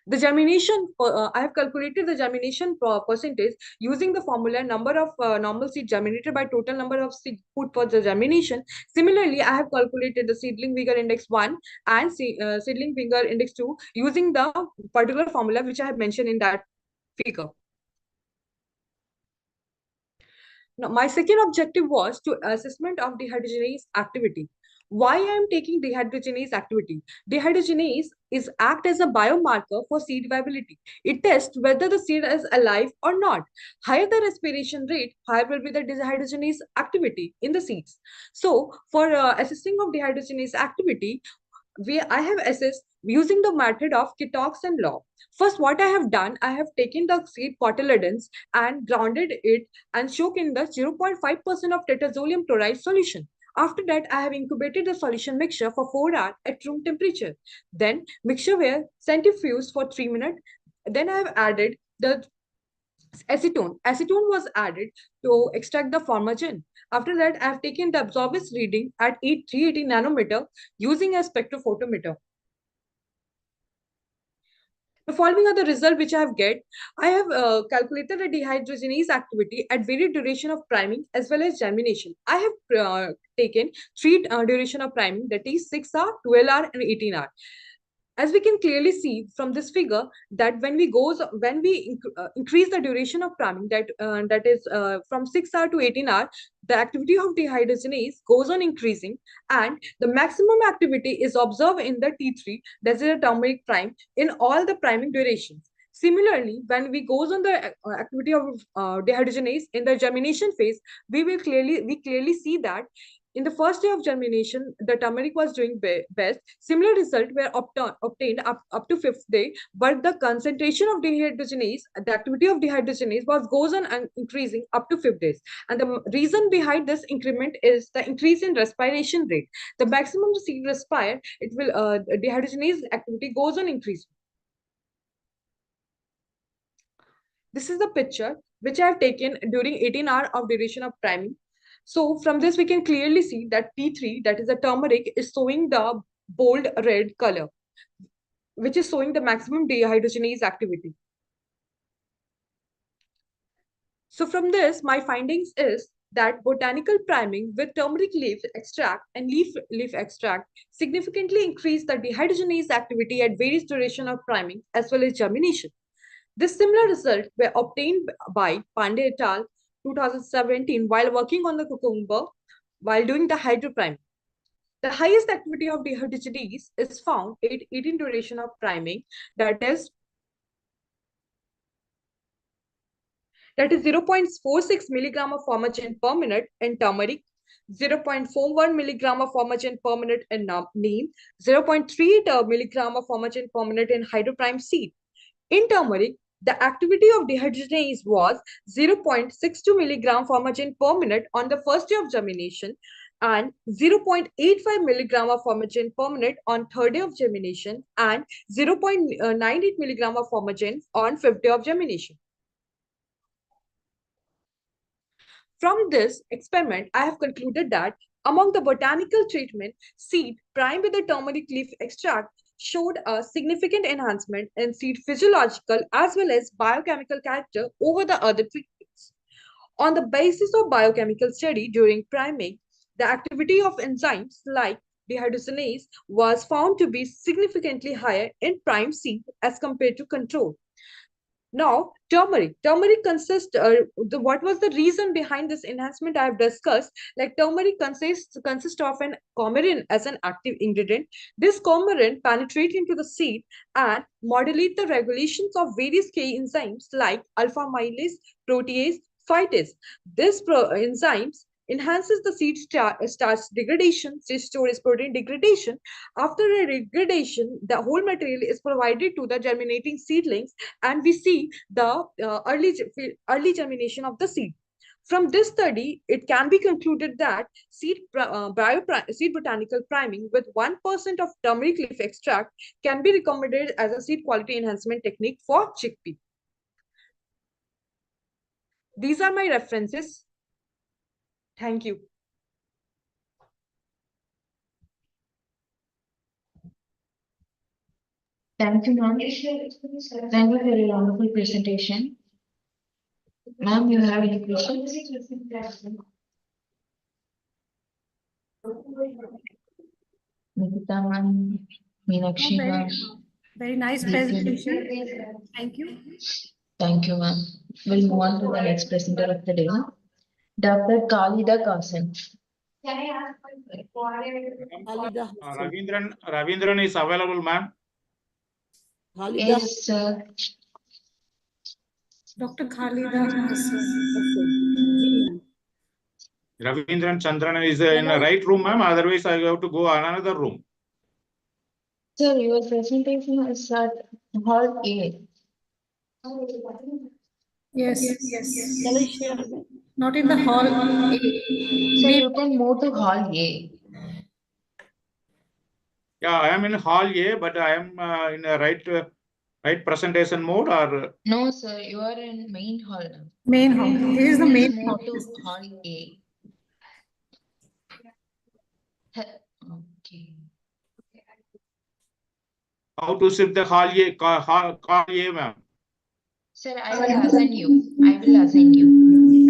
The germination, I have calculated the germination percentage using the formula number of normal seed germinated by total number of seed put for the germination. Similarly, I have calculated the seedling vigor index 1 and seedling vigor index 2 using the particular formula which I have mentioned in that figure. Now, my second objective was to assessment of dehydrogenase activity. Why I am taking dehydrogenase activity? Dehydrogenase is act as a biomarker for seed viability. It tests whether the seed is alive or not. Higher the respiration rate, higher will be the dehydrogenase activity in the seeds. So for assessing of dehydrogenase activity, I have assessed using the method of Kitoxan law. First, what I have done, I have taken the seed cotyledons and grounded it and soaked in the 0.5% of tetrazolium chloride solution. After that, I have incubated the solution mixture for 4 hours at room temperature. Then, mixture were centrifuged for 3 minutes. Then I have added the acetone. Acetone was added to extract the formagen. After that, I have taken the absorbance reading at 380 nanometer using a spectrophotometer. The following are the results which I have get. I have calculated the dehydrogenase activity at varied duration of priming as well as germination. I have taken 3 duration of priming, that is 6 hour, 12 hour and 18 hour. As we can clearly see from this figure that when we increase the duration of priming, that is from 6 hour to 18 hour, the activity of dehydrogenase goes on increasing, and the maximum activity is observed in the T3, that is a turmeric prime, in all the priming durations. Similarly, when we goes on the activity of dehydrogenase in the germination phase, we clearly see that in the first day of germination, the turmeric was doing best. Similar results were obtained up to 5th day, but the concentration of dehydrogenase, the activity of dehydrogenase goes on increasing up to 5th days. And the reason behind this increment is the increase in respiration rate. The maximum the seed respire, it will dehydrogenase activity goes on increasing. This is the picture which I have taken during 18 hours of duration of priming. So from this, we can clearly see that T3, that is the turmeric, is showing the bold red color, which is showing the maximum dehydrogenase activity. So from this, my findings is that botanical priming with turmeric leaf extract and leaf extract significantly increase the dehydrogenase activity at various duration of priming as well as germination. This similar result were obtained by Pandey et al. 2017 while working on the cucumber while doing the hydropriming. The highest activity of dehydrogenase is found at 18 duration of priming, that is 0.46 milligram of formagen per minute in turmeric, 0.41 milligram of formagen per minute in neem, 0.38 milligram of formagen per minute in hydroprime seed. In turmeric, the activity of dehydrogenase was 0.62 milligram formagen per minute on the first day of germination and 0.85 milligram of formagen per minute on third day of germination and 0.98 milligram of formagen on fifth day of germination. From this experiment, I have concluded that among the botanical treatment, seed primed with the turmeric leaf extract showed a significant enhancement in seed physiological as well as biochemical character over the other treatments. On the basis of biochemical study during priming, the activity of enzymes like dehydrogenase was found to be significantly higher in prime seed as compared to control. Now, turmeric. Turmeric consists, what was the reason behind this enhancement I have discussed? Like turmeric consists of an coumarin as an active ingredient. This coumarin penetrates into the seed and modulate the regulations of various key enzymes like alpha amylase, protease, phytase. This enzymes enhances the seed starch degradation, seed storage protein degradation. After a degradation, the whole material is provided to the germinating seedlings, and we see the early germination of the seed. From this study, it can be concluded that seed botanical priming with 1% of turmeric leaf extract can be recommended as a seed quality enhancement technique for chickpea. These are my references. Thank you. Thank you, ma'am. Thank you for your wonderful presentation. Ma'am, you have any questions? Nikita ma'am, Meenakshi ma'am. Very nice presentation. Thank you. Thank you, ma'am. We'll move on to the next presenter of the day, Dr. Khalida Qasim. Ravindran is available, ma'am. Yes, sir. Dr. Khalida Hassan. Ravindran Chandran is in the right room, ma'am. Otherwise, I have to go another room. Sir, your presentation is at Hall A. Yes, yes. Not in the Hall A. So you can move to Hall A. Yeah, I am in Hall A, but I am in a right presentation mode, or No, sir, you are in main hall now. Main hall. This is the Please main move hall. to Hall A. Okay. how to shift the Hall A, Hall A, ma'am. Sir, I will assign you. I will assign you.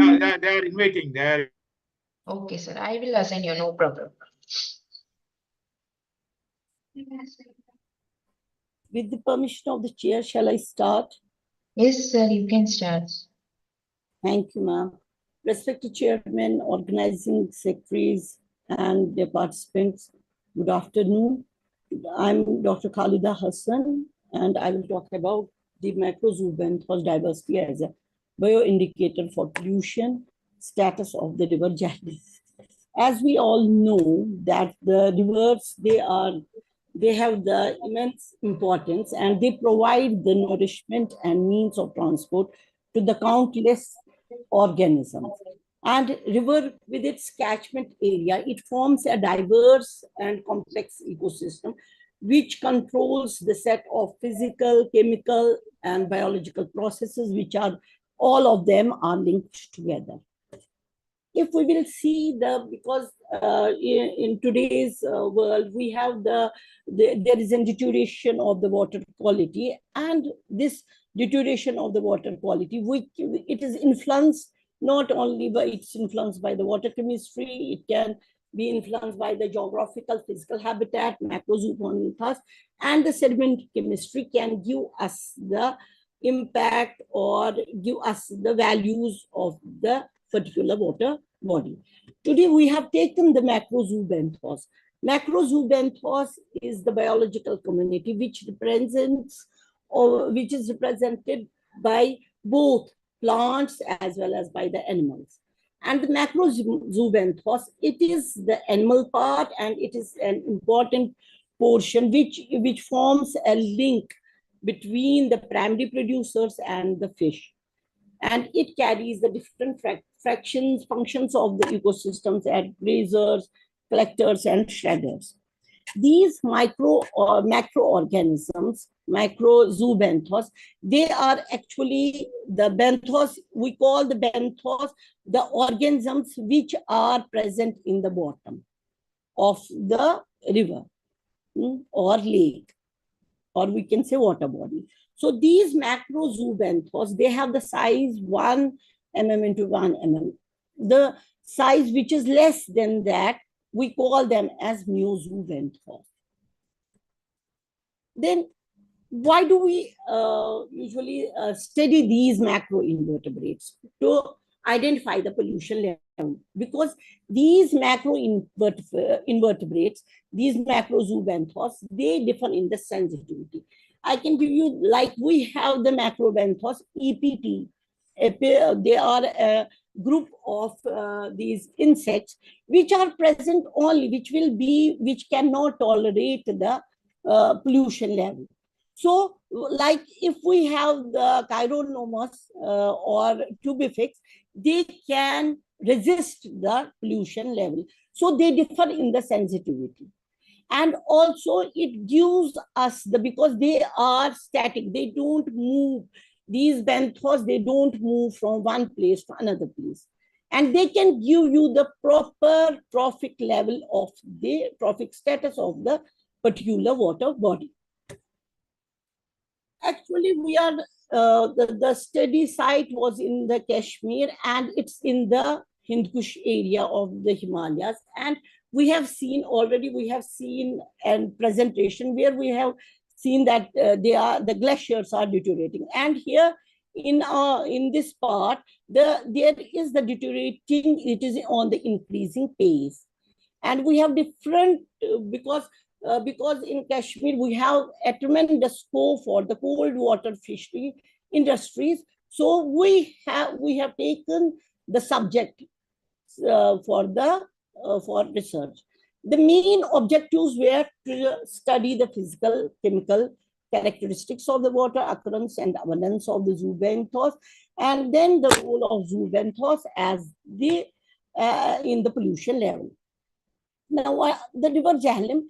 Yeah, they are inviting. They are. Okay, sir, I will assign you. No problem. With the permission of the chair, shall I start? Yes, sir, you can start. Thank you, ma'am. Respected chairmen, organizing secretaries, and their participants, good afternoon. I'm Dr. Khalida Hassan, and I will talk about the macro-zoobenthos diversity as a bioindicator for pollution status of the river Jahdi. As we all know that the rivers, they have the immense importance, and they provide the nourishment and means of transport to the countless organisms. And river, with its catchment area, it forms a diverse and complex ecosystem which controls the set of physical, chemical, and biological processes, which are all of them are linked together. If we will see because in today's world, we have there is a deterioration of the water quality, and this deterioration of the water quality, it is influenced not only by, it's influenced by the water chemistry, it can be influenced by the geographical physical habitat, macrozoobenthos, and the sediment chemistry can give us the impact or give us the values of the particular water body. Today we have taken the macrozoobenthos. Macrozoobenthos is the biological community which represents, or which is represented by both plants as well as by the animals. And the macrozoobenthos, it is the animal part, and it is an important portion which forms a link between the primary producers and the fish. And it carries the different functions of the ecosystems as grazers, collectors, and shredders. These micro or macroorganisms, macrozoobenthos, they are actually the benthos, we call the benthos the organisms which are present in the bottom of the river or lake. or we can say water body. So these macro zoobenthos, they have the size 1 mm into 1 mm. The size which is less than that, we call them as meozoobenthos. Then why do we usually study these macro invertebrates? To identify the pollution level, because these macro invertebrates, these macro zoobenthos, they differ in the sensitivity. I can give you, like we have the macrobenthos, EPT. They are a group of these insects which are present only, which cannot tolerate the pollution level. So, like if we have the chironomus or tubifex, they can resist the pollution level. So they differ in the sensitivity. And also it gives us because they are static, they don't move. These benthos, they don't move from one place to another place. And they can give you the proper trophic level of the trophic status of the particular water body. Actually, we are the study site was in the Kashmir, and it's in the Hind Kush area of the Himalayas. And we have seen a presentation where we have seen that the glaciers are deteriorating. And here in this part, there is the deteriorating, it is on the increasing pace. And we have different, because in Kashmir, we have a tremendous scope for the cold water fishery industries. So we have taken the subject for research. The main objectives were to study the physical, chemical characteristics of the water, occurrence and abundance of the zoobenthos, and then the role of zoobenthos as in the pollution level. Now, the river Jhelum,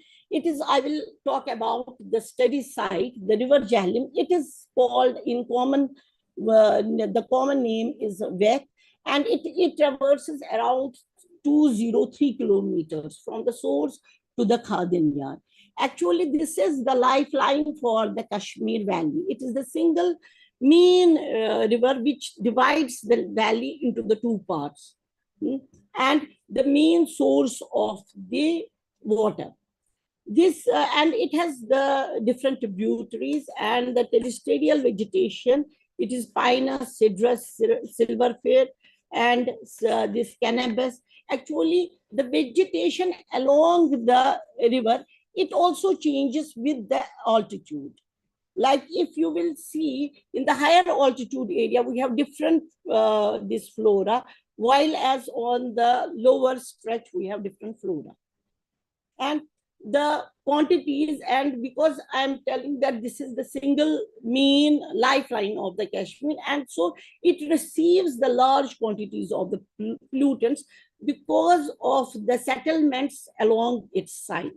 I will talk about the study site, the river Jhelum. It is called in common, the common name is Vek, and it traverses around 203 kilometers from the source to the Khadin Yard. Actually, this is the lifeline for the Kashmir Valley. It is the single main river which divides the valley into the two parts. And the main source of the water. This and it has the different tributaries and the terrestrial vegetation. It is pinus, cedrus, silverfir, and this cannabis. Actually, the vegetation along the river, it also changes with the altitude. Like if you will see in the higher altitude area, we have different this flora, while as on the lower stretch, we have different flora. And the quantities, and because I'm telling that this is the single main lifeline of the Kashmir, and so it receives the large quantities of the pollutants because of the settlements along its sides.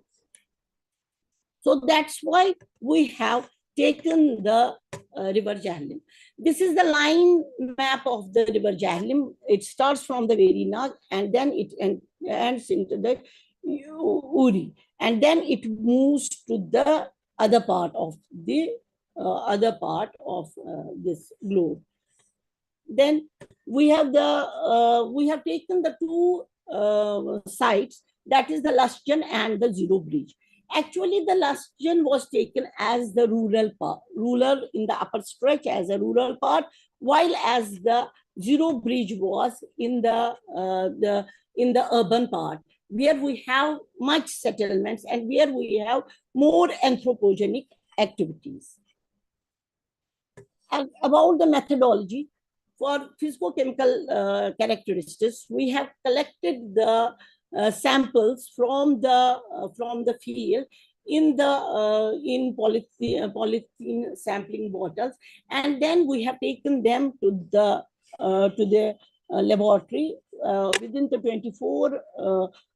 So that's why we have taken the river Jhelum. This is the line map of the river Jhelum. It starts from the Verinag and then it ends into the Uri, and then it moves to the other part of the this globe. Then we have taken the two sites, that is the Lasjan and the Zero Bridge. Actually, the Lasjan was taken as the rural part, rural in the upper stretch as a rural part, while as the Zero Bridge was in the urban part, where we have much settlements and where we have more anthropogenic activities. And about the methodology for physicochemical characteristics, we have collected the samples from the field in polythene sampling bottles, and then we have taken them to the laboratory. Within the 24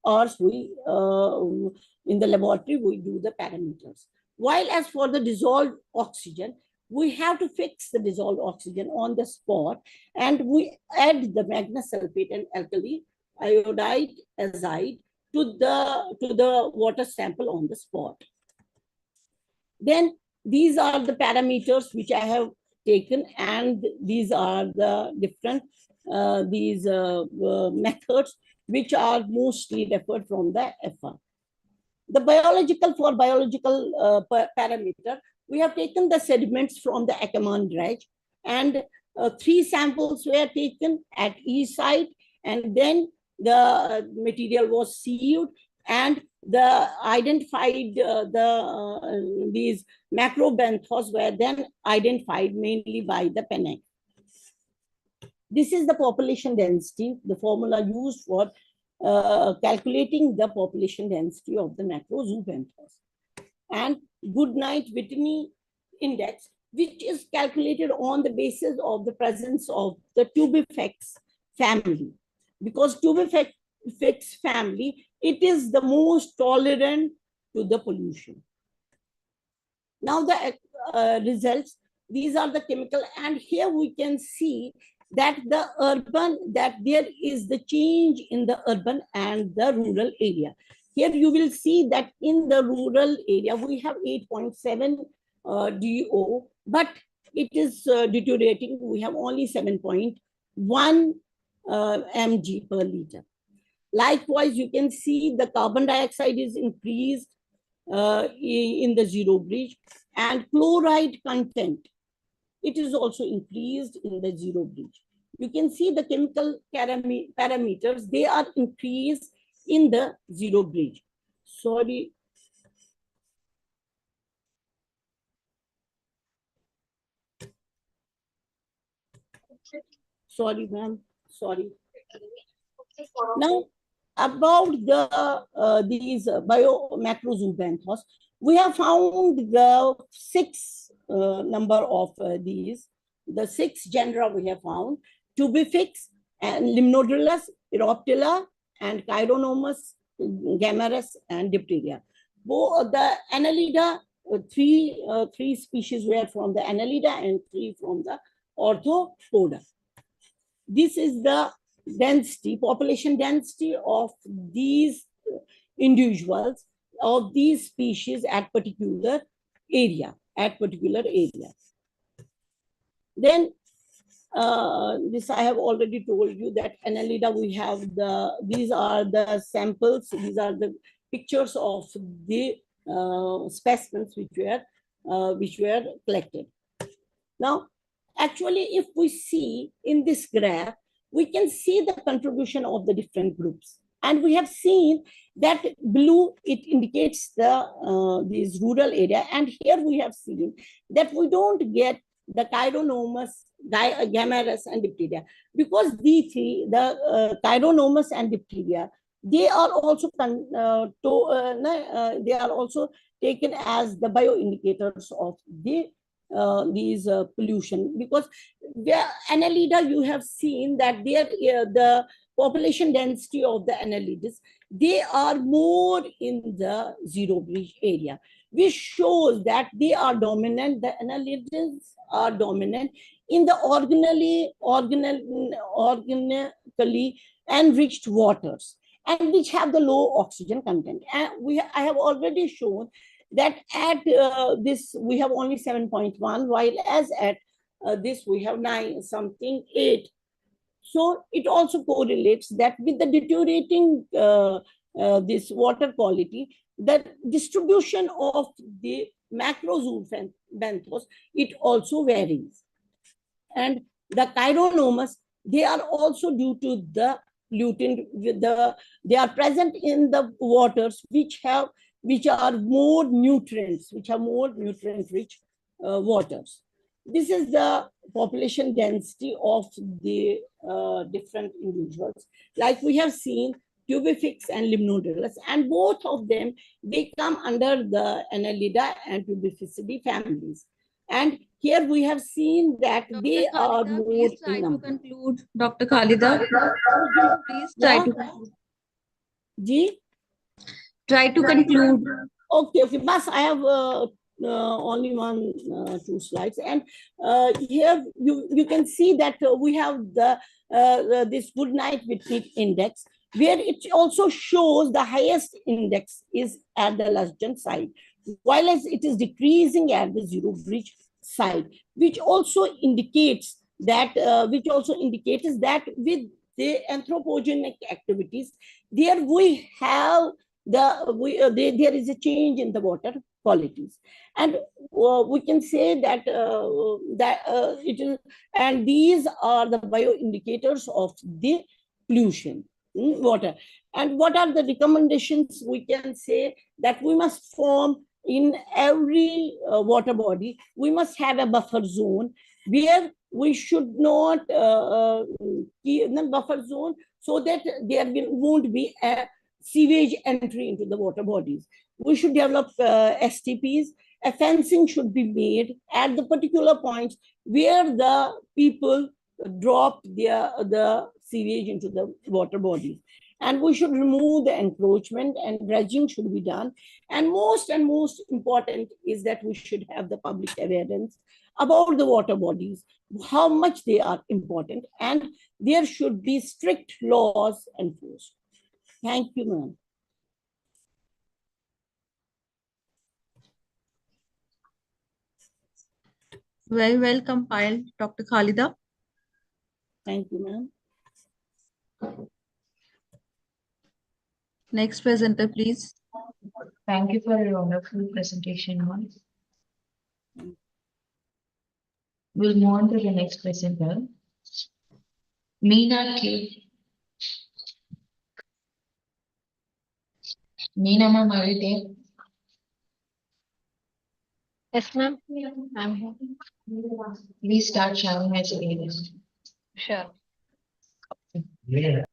hours, in the laboratory we do the parameters. While as for the dissolved oxygen, we have to fix the dissolved oxygen on the spot, and we add the magnesium sulfate and alkali iodide azide to the water sample on the spot. Then these are the parameters which I have taken, and these are the different methods which are mostly referred from the FR. The biological parameter, we have taken the sediments from the Ackermann dredge, and 3 samples were taken at each site, and then the material was sealed, and the identified these macrobenthos were then identified mainly by the Pennant. This is the population density, the formula used for calculating the population density of the macrozoobenthos. And Goodnight-Whitney index, which is calculated on the basis of the presence of the Tubifex family. Because Tubifex family, it is the most tolerant to the pollution. Now the results, these are the chemical, and here we can see that there is the change in the urban and the rural area. Here you will see that in the rural area, we have 8.7 DO, but it is deteriorating. We have only 7.1 mg per liter. Likewise, you can see the carbon dioxide is increased in the zero bridge, and chloride content, it is also increased in the zero bridge. You can see the chemical parameters, they are increased in the zero bridge. Sorry. Sorry, ma'am. Sorry. Now, about these macrozoobenthos, we have found the 6 number of these. The 6 genera we have found: Tubifex and Limnodrilus, Eroptilla, and Chironomus, Gammarus, and Diphtheria. The Annelida, 3 species were from the Annelida and 3 from the Orthopoda. This is the density, population density of these individuals, of these species at particular area, Then this I have already told you that Annelida, we have these are the samples, these are the pictures of the specimens which were collected. Now, actually, if we see in this graph, we can see the contribution of the different groups. And we have seen that blue, it indicates this rural area. And here we have seen that we don't get the Chironomus, Gammarus, and Diphtheria, because the Chironomus and Diphtheria, they are also taken as the bioindicators of these pollution, because Annelida, you have seen that the population density of the Annelids, they are more in the zero bridge area, which shows that they are dominant. The Annelids are dominant in the organically enriched waters, and which have the low oxygen content. And I have already shown that at this we have only 7.1, while as at this we have 8. So it also correlates that with the deteriorating this water quality, the distribution of the macrozoobenthos, it also varies. And the Chironomus, they are also due to the lutein, they are present in the waters which are more nutrients, rich waters. This is the population density of the different individuals. Like we have seen Tubifex and Limnodrilus, and both of them, they come under the Annelida and Tubificidae families. And here we have seen that they are more please try in to number. conclude, Dr. Khalida. Please try to conclude. Try to conclude. Okay, Bas, I have only 2 slides, and here you can see that we have this Goodnight-Whitney index, where it also shows the highest index is at the Lusgen site, while as it is decreasing at the zero bridge side, which also indicates that with the anthropogenic activities, there we have there is a change in the water qualities, and we can say that it is, and these are the bioindicators of the pollution in water. And what are the recommendations? We can say that we must form in every water body, we must have a buffer zone where we should not buffer zone, so that there won't be a sewage entry into the water bodies. We should develop STPs. A fencing should be made at the particular points where the people drop the sewage into the water bodies. And we should remove the encroachment, and dredging should be done. And most important is that we should have the public awareness about the water bodies, how much they are important, and there should be strict laws enforced. Thank you, ma'am. Very well compiled, Dr. Khalida. Thank you, ma'am. Next presenter, please. Thank you for your wonderful presentation, ma'am. We'll move on to the next presenter, Meena K. Meena ma'am, are you there? Yes, ma'am. I'm here. Please start sharing my screen. Sure. Yeah.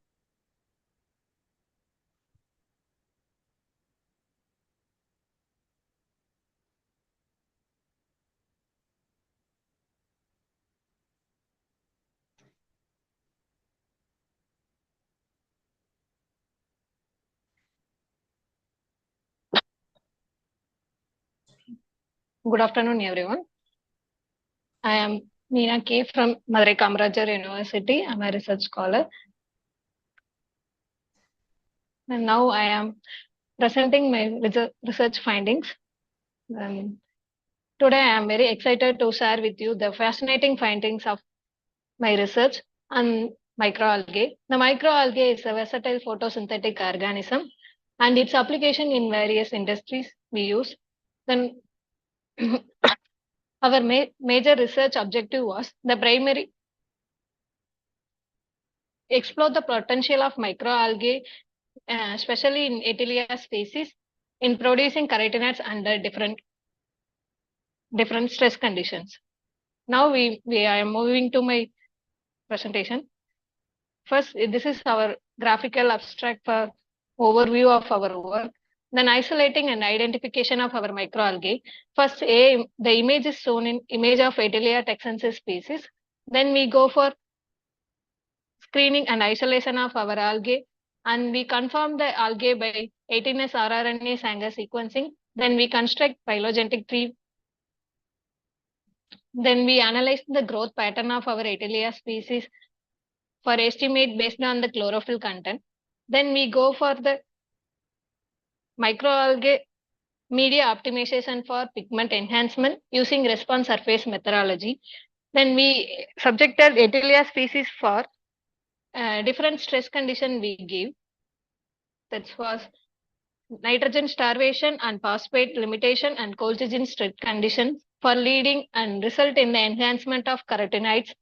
Good afternoon, everyone. I am Meena K from Madurai Kamarajar University. I'm a research scholar. And now I am presenting my research findings. Today I am very excited to share with you the fascinating findings of my research on microalgae. The microalgae is a versatile photosynthetic organism, and its application in various industries we use. Then our major research objective was the primary explore the potential of microalgae, especially in Atelia species, in producing carotenoids under different stress conditions. Now we are moving to my presentation. First, this is our graphical abstract for overview of our work. Then isolating and identification of our microalgae. First, the image is shown in image of Atelia texensis species. Then we go for screening and isolation of our algae, and we confirm the algae by 18S rRNA Sanger sequencing. Then we construct phylogenetic tree. Then we analyze the growth pattern of our Atelia species for estimate based on the chlorophyll content. Then we go for the microalgae media optimization for pigment enhancement using response surface methodology. Then we subjected Atelia species for different stress condition we give. That was nitrogen starvation and phosphate limitation and colchicine stress conditions for leading and result in the enhancement of carotenoids.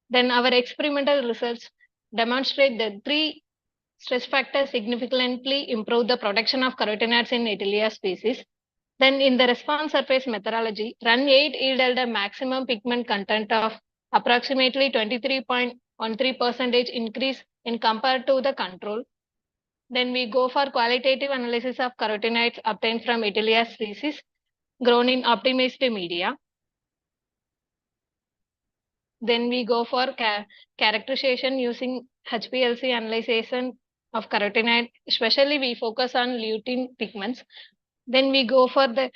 Then our experimental results demonstrate that 3 stress factors significantly improve the production of carotenoids in Atelia species. Then in the response surface methodology, run 8 yielded a maximum pigment content of approximately 23.13% increase in compared to the control. Then we go for qualitative analysis of carotenoids obtained from Atelia species grown in optimized media. Then we go for characterization using HPLC analysis of carotenoid. Especially we focus on lutein pigments. Then we go for the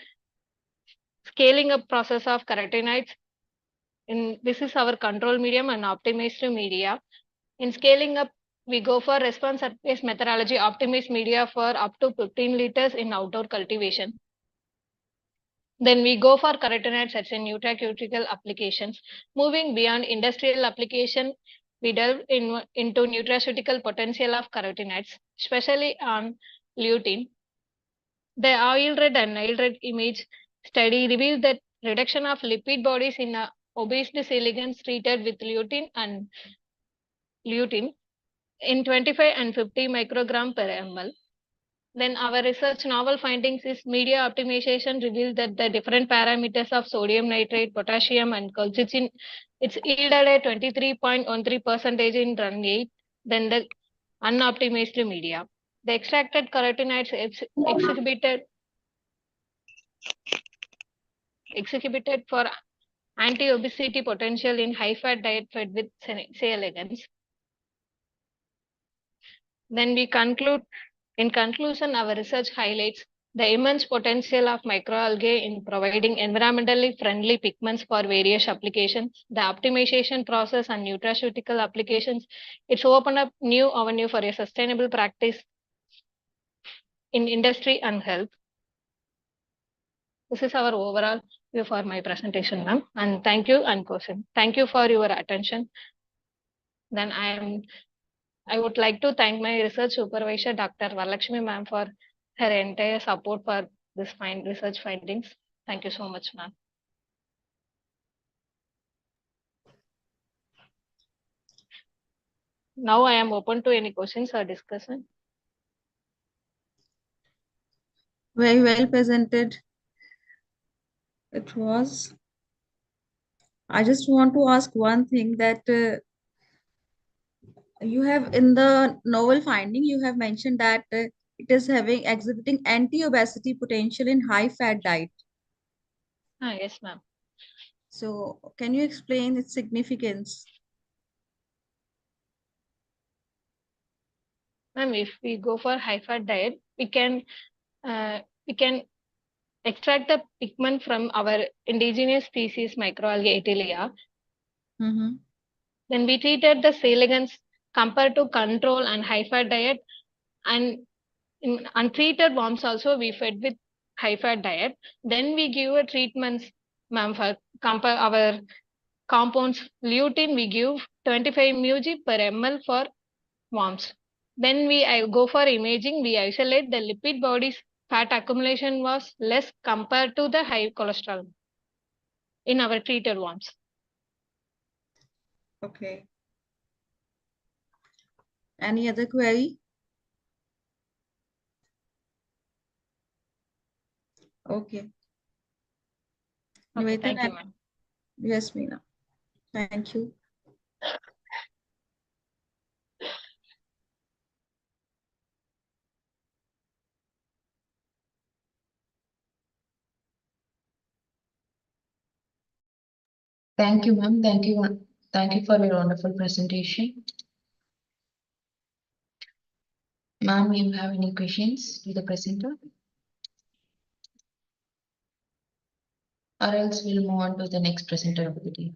scaling up process of carotenoids. This is our control medium and optimized media. In scaling up We go for response surface methodology, optimize media for up to 15 liters in outdoor cultivation. Then we go for carotenoids such as nutraceutical applications. Moving beyond industrial application, we delve into nutraceutical potential of carotenoids, especially on lutein. The oil red and Nile red image study reveals that reduction of lipid bodies in obese elegans treated with lutein in 25 and 50 microgram per ml. Then our research novel findings is media optimization revealed that the different parameters of sodium nitrate, potassium, and colchicine, it's yielded a 23.13% in run 8 than the unoptimized media. The extracted carotenoids exhibited for anti-obesity potential in high-fat diet fed with C. elegans. Then we conclude. In conclusion, our research highlights the immense potential of microalgae in providing environmentally friendly pigments for various applications, the optimization process and nutraceutical applications. It's opened up new avenue for a sustainable practice in industry and health. This is our overall view for my presentation, ma'am. And thank you and question. Thank you for your attention. Then I would like to thank my research supervisor, Dr. Varalakshmi ma'am, for her entire support for this research findings. Thank you so much, ma'am. Now I am open to any questions or discussion. Very well presented. It was. I just want to ask one thing that you have in the novel finding, you have mentioned that it is exhibiting anti-obesity potential in high-fat diet. Yes, ma'am. So can you explain its significance? Ma'am, if we go for high-fat diet, we can extract the pigment from our indigenous species microalgae Atelia. Then we treated the C. elegans compared to control and high-fat diet, and in untreated worms also we fed with high-fat diet. Then we give a treatments, ma'am, for compare our compounds. Lutein we give 25 mg per ml for worms. Then I go for imaging. We isolate the lipid bodies. Fat accumulation was less compared to the high cholesterol in our treated worms. Okay. Any other query? Okay. Okay, thank you, ma'am. Yes, Meena. Thank you. Thank you, ma'am. Thank you. Thank you for your wonderful presentation. Ma'am, you have any questions to the presenter? Or else we'll move on to the next presenter of the day.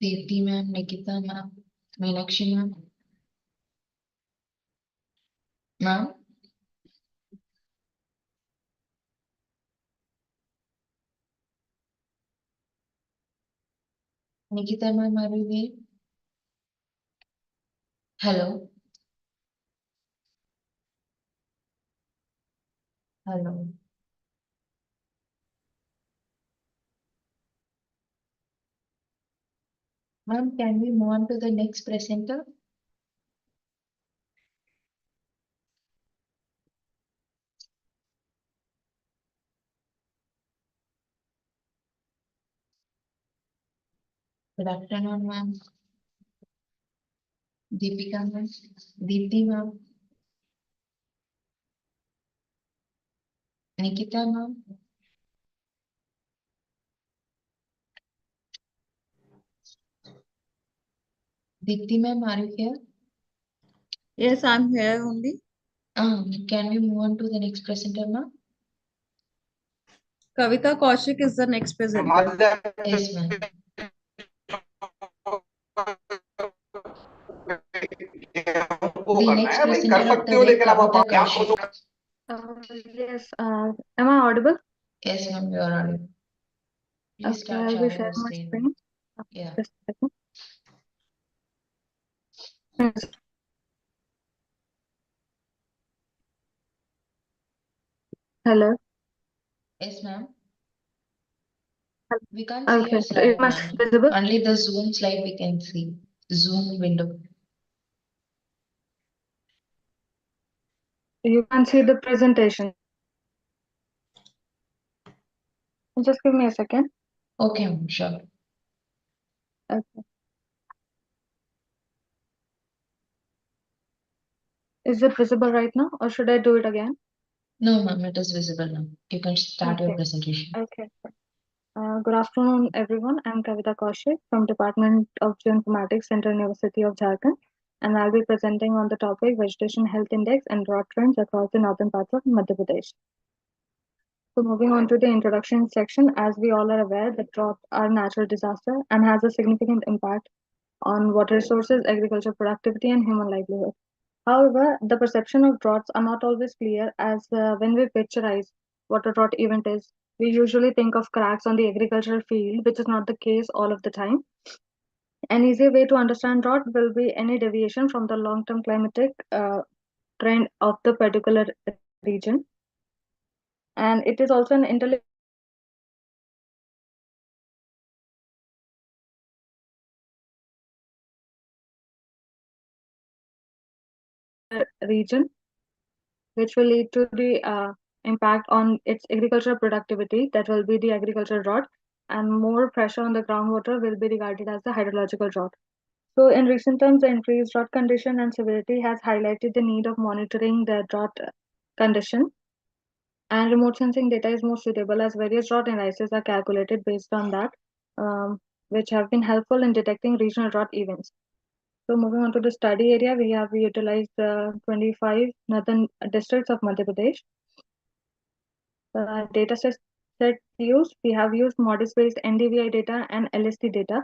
Deepti ma'am, Nikita ma'am, Meenakshi ma'am. Ma'am? Nikita ma'am, are you there? Hello? Hello? Ma'am, can we move on to the next presenter? Good afternoon, ma'am. Deepika ma'am, Deepti ma'am, Nikita ma'am. Deepti ma'am, are you here? Yes, I'm here only. Can we move on to the next presenter, ma'am? Kavita Kaushik is the next presenter. Yes, ma'am. The next presenter of the day, Kavita Kaushik. Yes. Am I audible? Yes, ma'am, you are audible. Please Okay, start I'll be sharing sharing your my screen. screen. Yeah. Just a second. Yes. Hello. Yes, ma'am. We can't see Okay. your Is slide, my ma'am. visible? Only the Zoom slide we can see. Zoom window. You can see the presentation. Just give me a second. Okay, ma'am, sure. Okay. Is it visible right now, or should I do it again? No, ma'am, it is visible now. You can start your Okay. presentation. Okay. Good afternoon, everyone. I'm Kavita Kaushik from Department of Geoinformatics, Central University of Jharkhand, and I'll be presenting on the topic Vegetation Health Index and drought trends across the northern parts of Madhya Pradesh. So moving on to the introduction section, as we all are aware, that drought are natural disaster and has a significant impact on water resources, agriculture productivity, and human livelihood. However, the perception of droughts are not always clear, as when we picturize what a drought event is, we usually think of cracks on the agricultural field, which is not the case all of the time. An easier way to understand drought will be any deviation from the long-term climatic trend of the particular region. And it is also an intelligent region, which will lead to the impact on its agricultural productivity, that will be the agricultural drought, and more pressure on the groundwater will be regarded as the hydrological drought. So in recent times, the increased drought condition and severity has highlighted the need of monitoring the drought condition, and remote sensing data is more suitable as various drought indices are calculated based on that, which have been helpful in detecting regional drought events. So moving on to the study area, we have utilized 25 northern districts of Madhya Pradesh. The data set used, we have used MODIS-based NDVI data and LST data.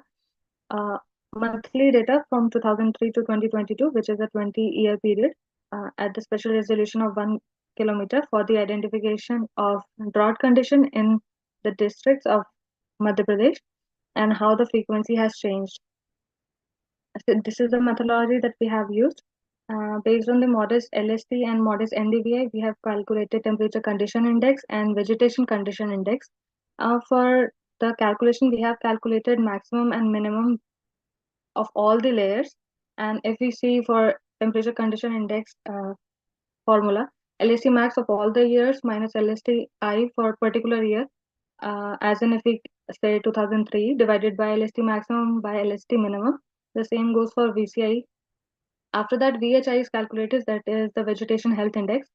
Monthly data from 2003 to 2022, which is a 20-year period, at the special resolution of 1 kilometer for the identification of drought condition in the districts of Madhya Pradesh and how the frequency has changed. So this is the methodology that we have used. Based on the MODIS LST and MODIS NDVI, we have calculated temperature condition index and vegetation condition index. For the calculation, we have calculated maximum and minimum of all the layers. And if we see for temperature condition index formula, LST max of all the years minus LST I for particular year, as in if we say 2003 divided by LST maximum by LST minimum, the same goes for VCI. After that, VHI is calculated, that is the vegetation health index,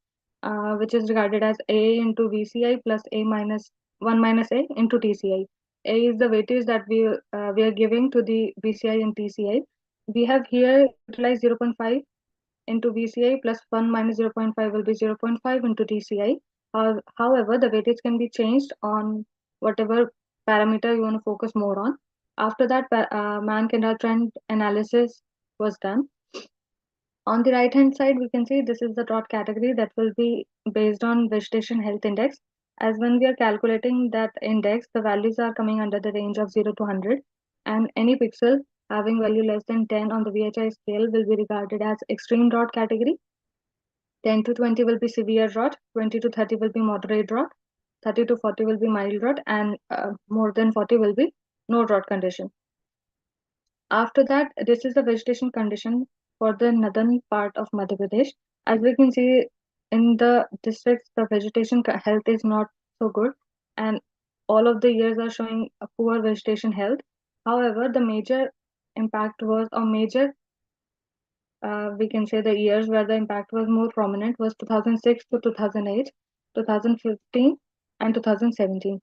which is regarded as A into VCI plus A minus 1 minus A into TCI. A is the weightage that we are giving to the VCI and TCI. We have here utilized 0.5 into VCI plus 1 minus 0.5 will be 0.5 into TCI. However, the weightage can be changed on whatever parameter you want to focus more on. After that, man-Kendall trend analysis was done. On the right hand side, we can see this is the drought category that will be based on vegetation health index. As when we are calculating that index, the values are coming under the range of 0 to 100, and any pixel having value less than 10 on the VHI scale will be regarded as extreme drought category. 10 to 20 will be severe drought, 20 to 30 will be moderate drought, 30 to 40 will be mild drought, and more than 40 will be no drought condition. After that, this is the vegetation condition for the northern part of Madhya Pradesh. As we can see in the districts, the vegetation health is not so good, and all of the years are showing a poor vegetation health. However, the major impact was, or major, we can say the years where the impact was more prominent was 2006 to 2008, 2015, and 2017.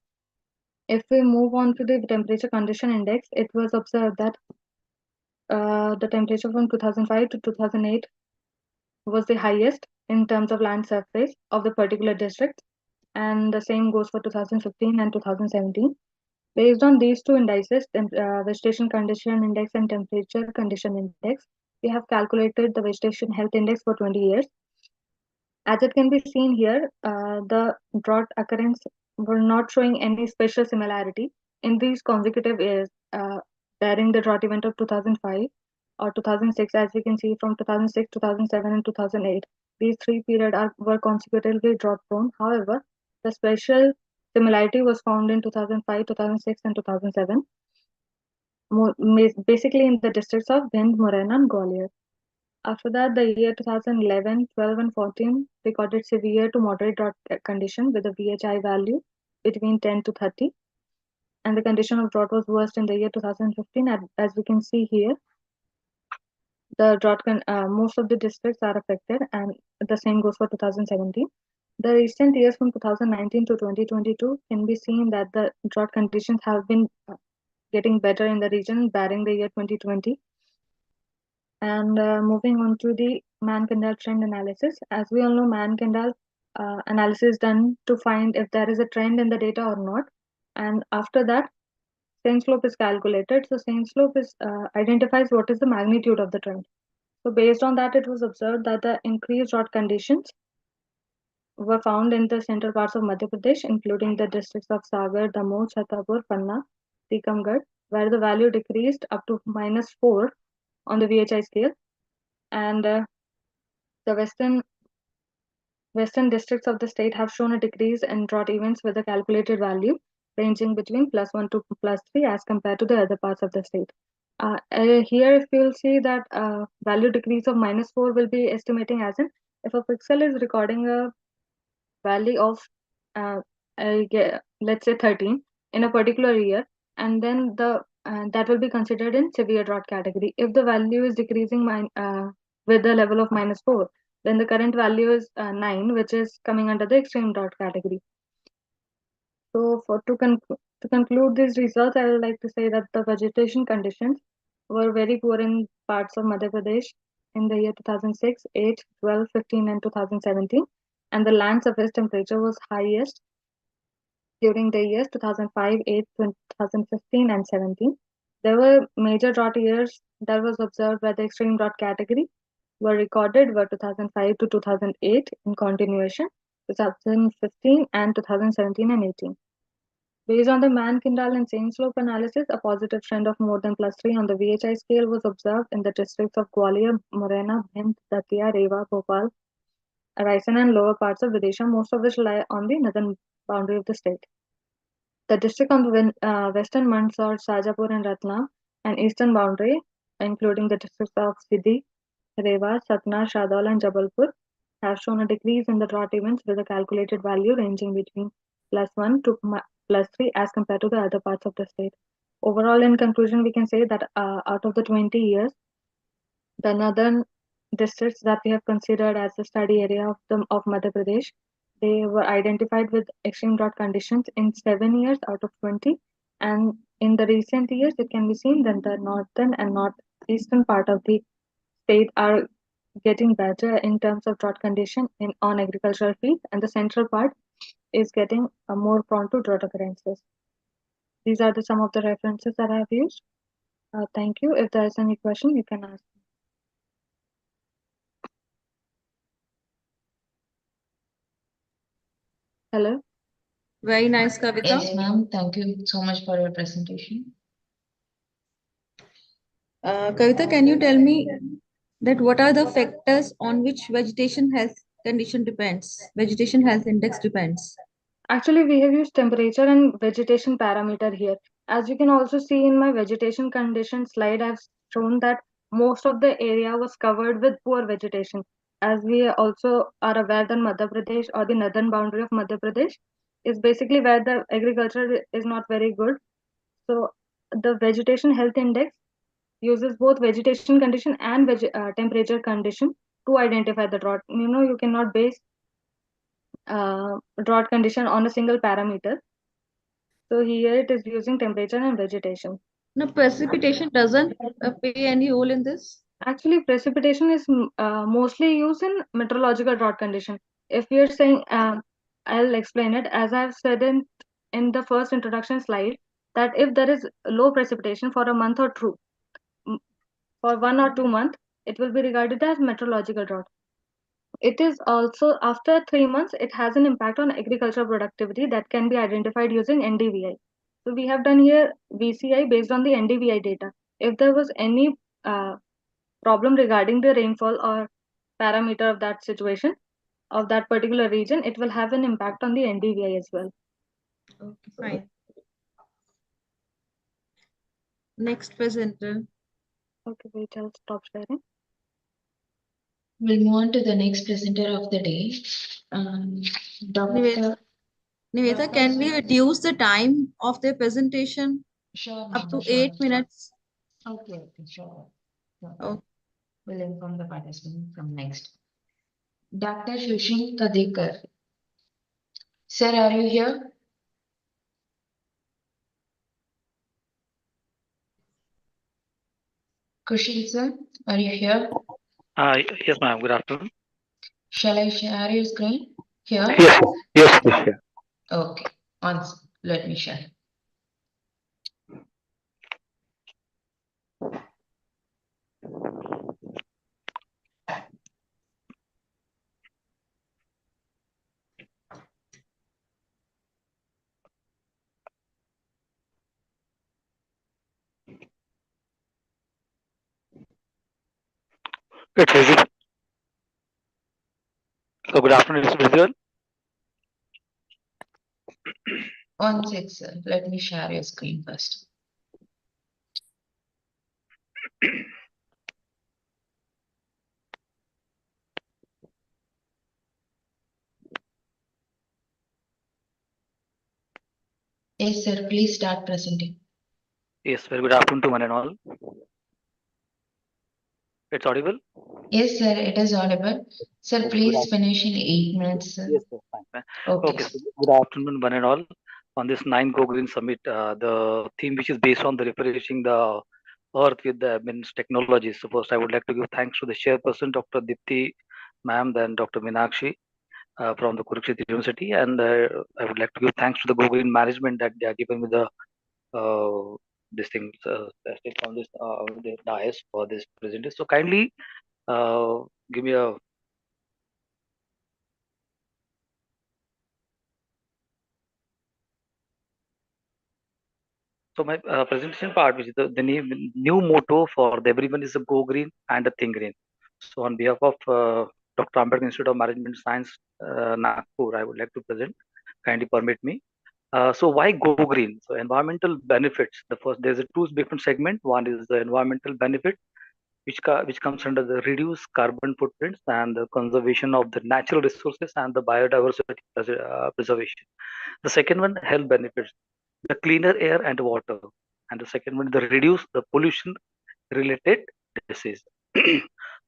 If we move on to the temperature condition index, it was observed that the temperature from 2005 to 2008 was the highest in terms of land surface of the particular district, and the same goes for 2015 and 2017. Based on these two indices, vegetation condition index and temperature condition index, we have calculated the vegetation health index for 20 years. As it can be seen here, the drought occurrence were not showing any special similarity in these consecutive years, bearing the drought event of 2005 or 2006, as we can see from 2006, 2007, and 2008. These three periods were consecutively drought prone. However, the special similarity was found in 2005, 2006, and 2007, basically in the districts of Bhind, Morena, and Gwalior. After that, the year 2011, 12, and 14 recorded severe to moderate drought condition with a VHI value between 10 to 30. And the condition of drought was worst in the year 2015. As we can see here, the drought most of the districts are affected, and the same goes for 2017. The recent years from 2019 to 2022 can be seen that the drought conditions have been getting better in the region, barring the year 2020. And moving on to the Mann-Kendall trend analysis. As we all know, Mann-Kendall analysis is done to find if there is a trend in the data or not. And after that, Saint slope is calculated. So Saint slope is identifies what is the magnitude of the trend. So based on that, it was observed that the increased drought conditions were found in the central parts of Madhya Pradesh, including the districts of Sagar, Damoh, Chhatarpur, Panna, Tikamgarh, where the value decreased up to -4 on the VHI scale, and the western districts of the state have shown a decrease in drought events with a calculated value ranging between +1 to +3 as compared to the other parts of the state. Here, if you will see that value decrease of -4 will be estimating as in if a pixel is recording a value of let's say 13 in a particular year, and then that will be considered in severe drought category. If the value is decreasing with the level of -4, then the current value is 9, which is coming under the extreme drought category. So to conclude these results, I would like to say that the vegetation conditions were very poor in parts of Madhya Pradesh in the year 2006, 8, 12, 15, and 2017, and the land surface temperature was highest during the years 2005, 8, 2015, and 17. There were major drought years that was observed where the extreme drought category were recorded were 2005 to 2008 in continuation, 2015, and 2017 and 18. Based on the Mann-Kendall and Saint slope analysis, a positive trend of more than +3 on the VHI scale was observed in the districts of Gwalior, Morena, Bhind, Datia, Rewa, Bhopal, Raisen, and lower parts of Vidisha, most of which lie on the northern boundary of the state. The district on the western Mandsaur, Shajapur, and Ratlam, and eastern boundary, including the districts of Siddhi, Rewa, Satna, Shadol, and Jabalpur, have shown a decrease in the drought events with a calculated value ranging between +1 to +3 as compared to the other parts of the state. Overall, in conclusion, we can say that out of the 20 years, the northern districts that we have considered as the study area of Madhya Pradesh, they were identified with extreme drought conditions in 7 years out of 20. And in the recent years, it can be seen that the northern and northeastern part of the state are getting better in terms of drought condition on agricultural fields, and the central part is getting more prone to drought occurrences. These are some of the references that I have used. Thank you. If there is any question, you can ask. Hello. Very nice, Kavita. Yes, ma'am. Thank you so much for your presentation. Kavita, can you tell me that what are the factors on which vegetation health condition depends? Vegetation health index depends. Actually, we have used temperature and vegetation parameter here. As you can also see in my vegetation condition slide, I've shown that most of the area was covered with poor vegetation. As we also are aware that Madhya Pradesh, or the northern boundary of Madhya Pradesh, is basically where the agriculture is not very good. So the vegetation health index uses both vegetation condition and temperature condition to identify the drought. You cannot base drought condition on a single parameter. So here it is using temperature and vegetation. No, precipitation doesn't play any role in this? Actually, precipitation is mostly used in meteorological drought condition. If you're saying, I'll explain it. As I've said in the first introduction slide, that if there is low precipitation for a month or two, for 1 or 2 months, it will be regarded as meteorological drought. It is also, after 3 months, it has an impact on agricultural productivity that can be identified using NDVI. So we have done here VCI based on the NDVI data. If there was any problem regarding the rainfall or parameter of that situation, of that particular region, it will have an impact on the NDVI as well. Okay, fine. Next presenter. Okay, wait, I'll stop sharing. We'll move on to the next presenter of the day. Dr. Niveta, can we reduce the time of their presentation up to 8 minutes? Okay, sure. Okay. We'll inform the participant from next. Dr. Shushin Kadekar. Sir, are you here? Kushal sir, are you here? Yes, ma'am. Good afternoon. Shall I share your screen here? Yes, please share. Okay, let me share. It's visible. So good afternoon, it's visible. One sec, sir. Let me share your screen first. Yes, sir. Please start presenting. Yes, very good afternoon to one and all. It's audible? Yes, sir. It is audible. Sir, Okay, please finish in 8 minutes, sir. Yes, sir. Fine. Okay. So good afternoon, one and all. On this 9th GoGreen Summit, the theme which is based on the refreshing the earth with the means technologies. So first, I would like to give thanks to the chairperson, Dr. Dipti, ma'am, then Dr. Meenakshi from the Kurukshetra University, and I would like to give thanks to the GoGreen management that they are given with the this thing on this the dais for this presentation. So kindly give me a so my presentation part, which is the new motto for the everyone is a go green and a think green. So on behalf of Dr. Ambedkar Institute of Management Science, Nagpur, I would like to present. Kindly permit me. So why go green? So environmental benefits. The first, there's a two different segment. One is the environmental benefit, which comes under the reduced carbon footprints and the conservation of the natural resources and the biodiversity preservation. The second one, health benefits, the cleaner air and water. And the second one, the reduce the pollution related disease.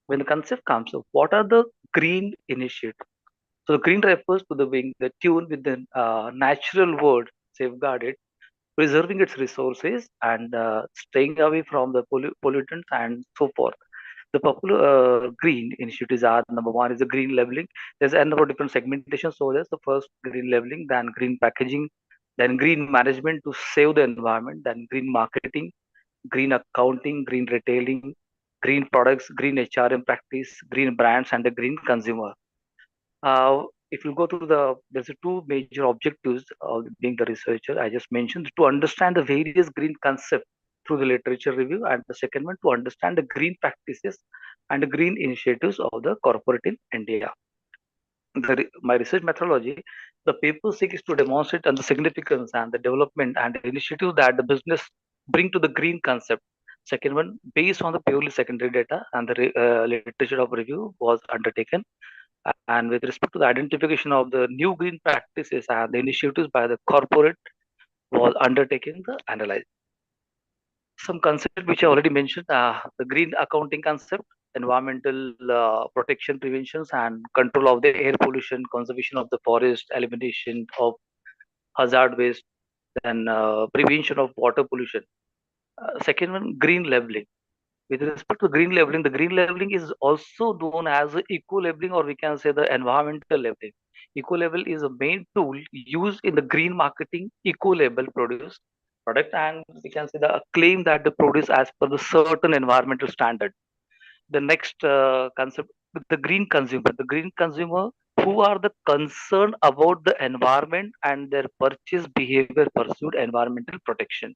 When the concept comes of what are the green initiatives? So the green refers to the being the tune with the natural world safeguarded, preserving its resources and staying away from the pollutants and so forth. The popular green initiatives are number one is the green labeling. There's a number of different segmentation. So there's the first green labeling, then green packaging, then green management to save the environment, then green marketing, green accounting, green retailing, green products, green HRM practice, green brands, and the green consumer. If you go through there's two major objectives of being the researcher. I just mentioned to understand the various green concepts through the literature review, and the second one to understand the green practices and the green initiatives of the corporate in India. My research methodology, the paper seeks to demonstrate on the significance and the development and the initiative that the business bring to the green concept. Second one, based on the purely secondary data and the literature of review was undertaken. And with respect to the identification of the new green practices and the initiatives by the corporate was undertaken the analysis. Some concept which I already mentioned, the green accounting concept, environmental protection preventions and control of the air pollution, conservation of the forest, elimination of hazard waste, then prevention of water pollution. Second one, green leveling. With respect to green leveling, the green leveling is also known as eco leveling, or we can say the environmental leveling. Eco level is a main tool used in the green marketing eco label product, and we can say the claim that the produce as per the certain environmental standard. the next concept, the green consumer. The green consumer who are the concerned about the environment and their purchase behavior pursued environmental protection.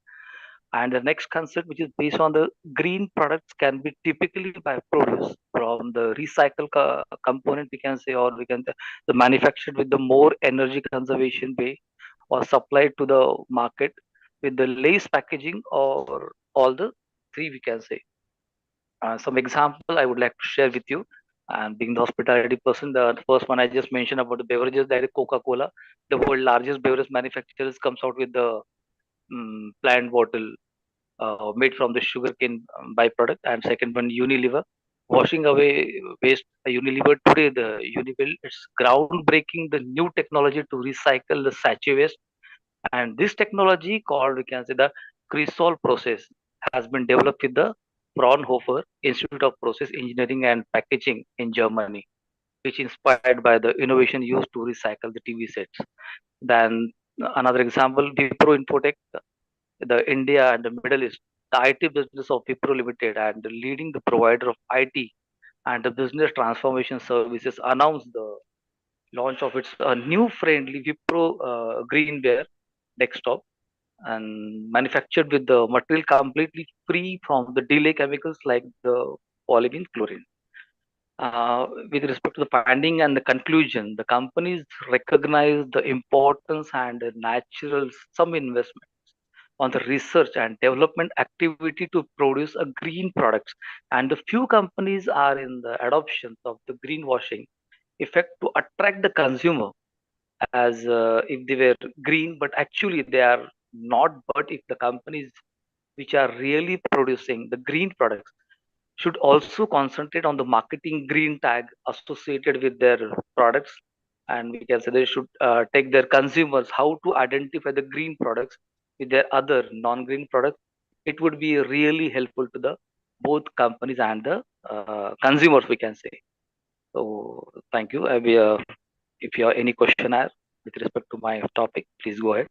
And the next concept, which is based on the green products, can be typically by produced from the recycled component, we can say, or we can the manufactured with the more energy conservation way, or supplied to the market with the less packaging, or all the three, we can say. Some example I would like to share with you. And being the hospitality person, the first one I just mentioned about the beverages, that is Coca-Cola, the world largest beverage manufacturers, comes out with the plant bottle made from the sugarcane byproduct. And second one, Unilever, washing away waste. Unilever today, the Unilever, it's groundbreaking the new technology to recycle the sachet waste. And this technology called, we can say, the crisol process, has been developed with the Fraunhofer Institute of Process Engineering and Packaging in Germany, which inspired by the innovation used to recycle the TV sets. Then another example, Wipro Infotech, the India and the Middle East, the IT business of Wipro Limited, and the leading the provider of IT and the business transformation services, announced the launch of its new friendly Wipro Greenware desktop, and manufactured with the material completely free from the delay chemicals like the polyethylene chlorine. With respect to the finding and the conclusion, the companies recognize the importance and the natural some investment on the research and development activity to produce a green products, and the few companies are in the adoption of the greenwashing effect to attract the consumer, as if they were green, but actually they are not. But if the companies which are really producing the green products should also concentrate on the marketing green tag associated with their products, and we can say they should take their consumers how to identify the green products with their other non-green products. It would be really helpful to the both companies and the consumers, we can say. So thank you. If you have any question with respect to my topic, please go ahead.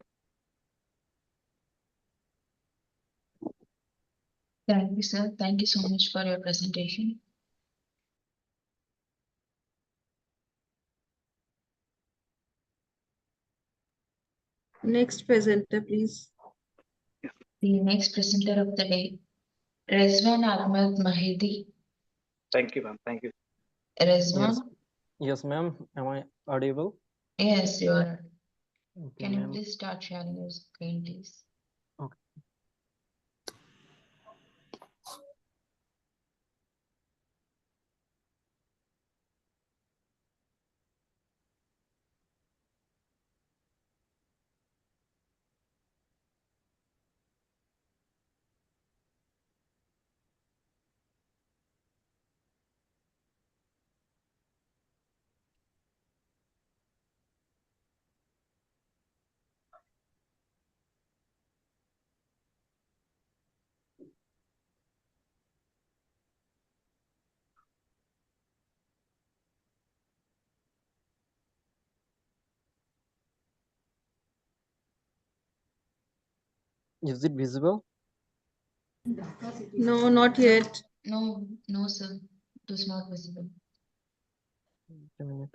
Thank you, sir. Thank you so much for your presentation. Next presenter, please. The next presenter of the day, Rezwan Ahmed Mahidi. Thank you, ma'am. Thank you. Rezwan? Yes, yes, ma'am. Am I audible? Yes, you are. Okay, Can you ma'am. please start sharing your screen, please? Okay. Is it visible? No, not yet. No, no, sir. It is not visible. A minute.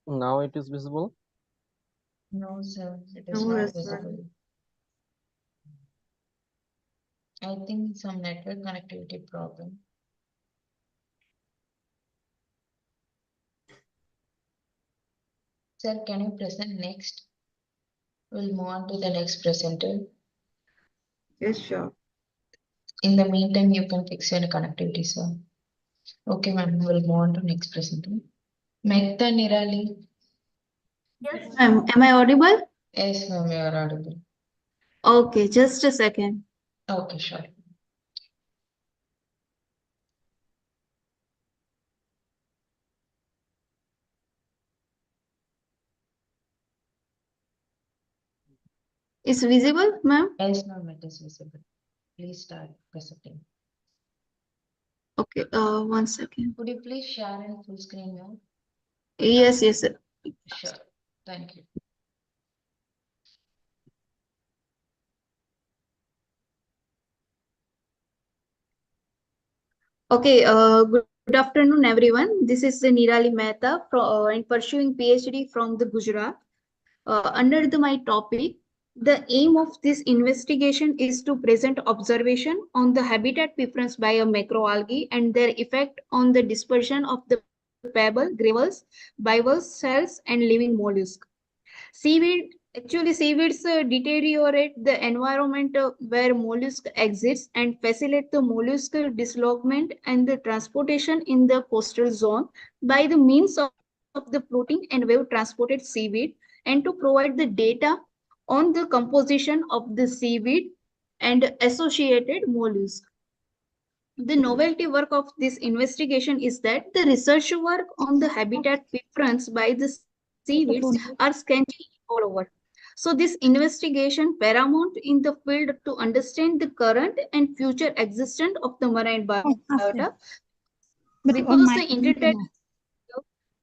Now it is visible. No, sir. It is No, not Rezwan. visible. I think some network connectivity problem. Sir, can you present next? We'll move on to the next presenter. Yes, sure. In the meantime, you can fix your connectivity, sir. Okay, ma'am. We'll move on to next presenter. Mehta Nirali. Yes, ma'am. Am I audible? Yes, ma'am, you are audible. Okay, just a second. Okay, sure. Is visible, ma'am? Yes, ma'am, it is visible. Please start presenting. Okay, 1 second. Could you please share in full screen now? Yes, yes, sir. Sure. Thank you. Okay, good afternoon, everyone. This is Nirali Mehta in pursuing PhD from the Gujarat. Under my topic, the aim of this investigation is to present observation on the habitat preference by a macroalgae and their effect on the dispersion of the pebble, gravels, bivalves, cells, and living mollusks. Seaweeds deteriorate the environment where mollusk exists and facilitate the mollusk dislodgement and the transportation in the coastal zone by the means of the floating and wave transported seaweed, and to provide the data on the composition of the seaweed and associated mollusk. The novelty work of this investigation is that the research work on the habitat preference by the seaweeds are scanty all over. So this investigation paramount in the field to understand the current and future existence of the marine biota because the intertidal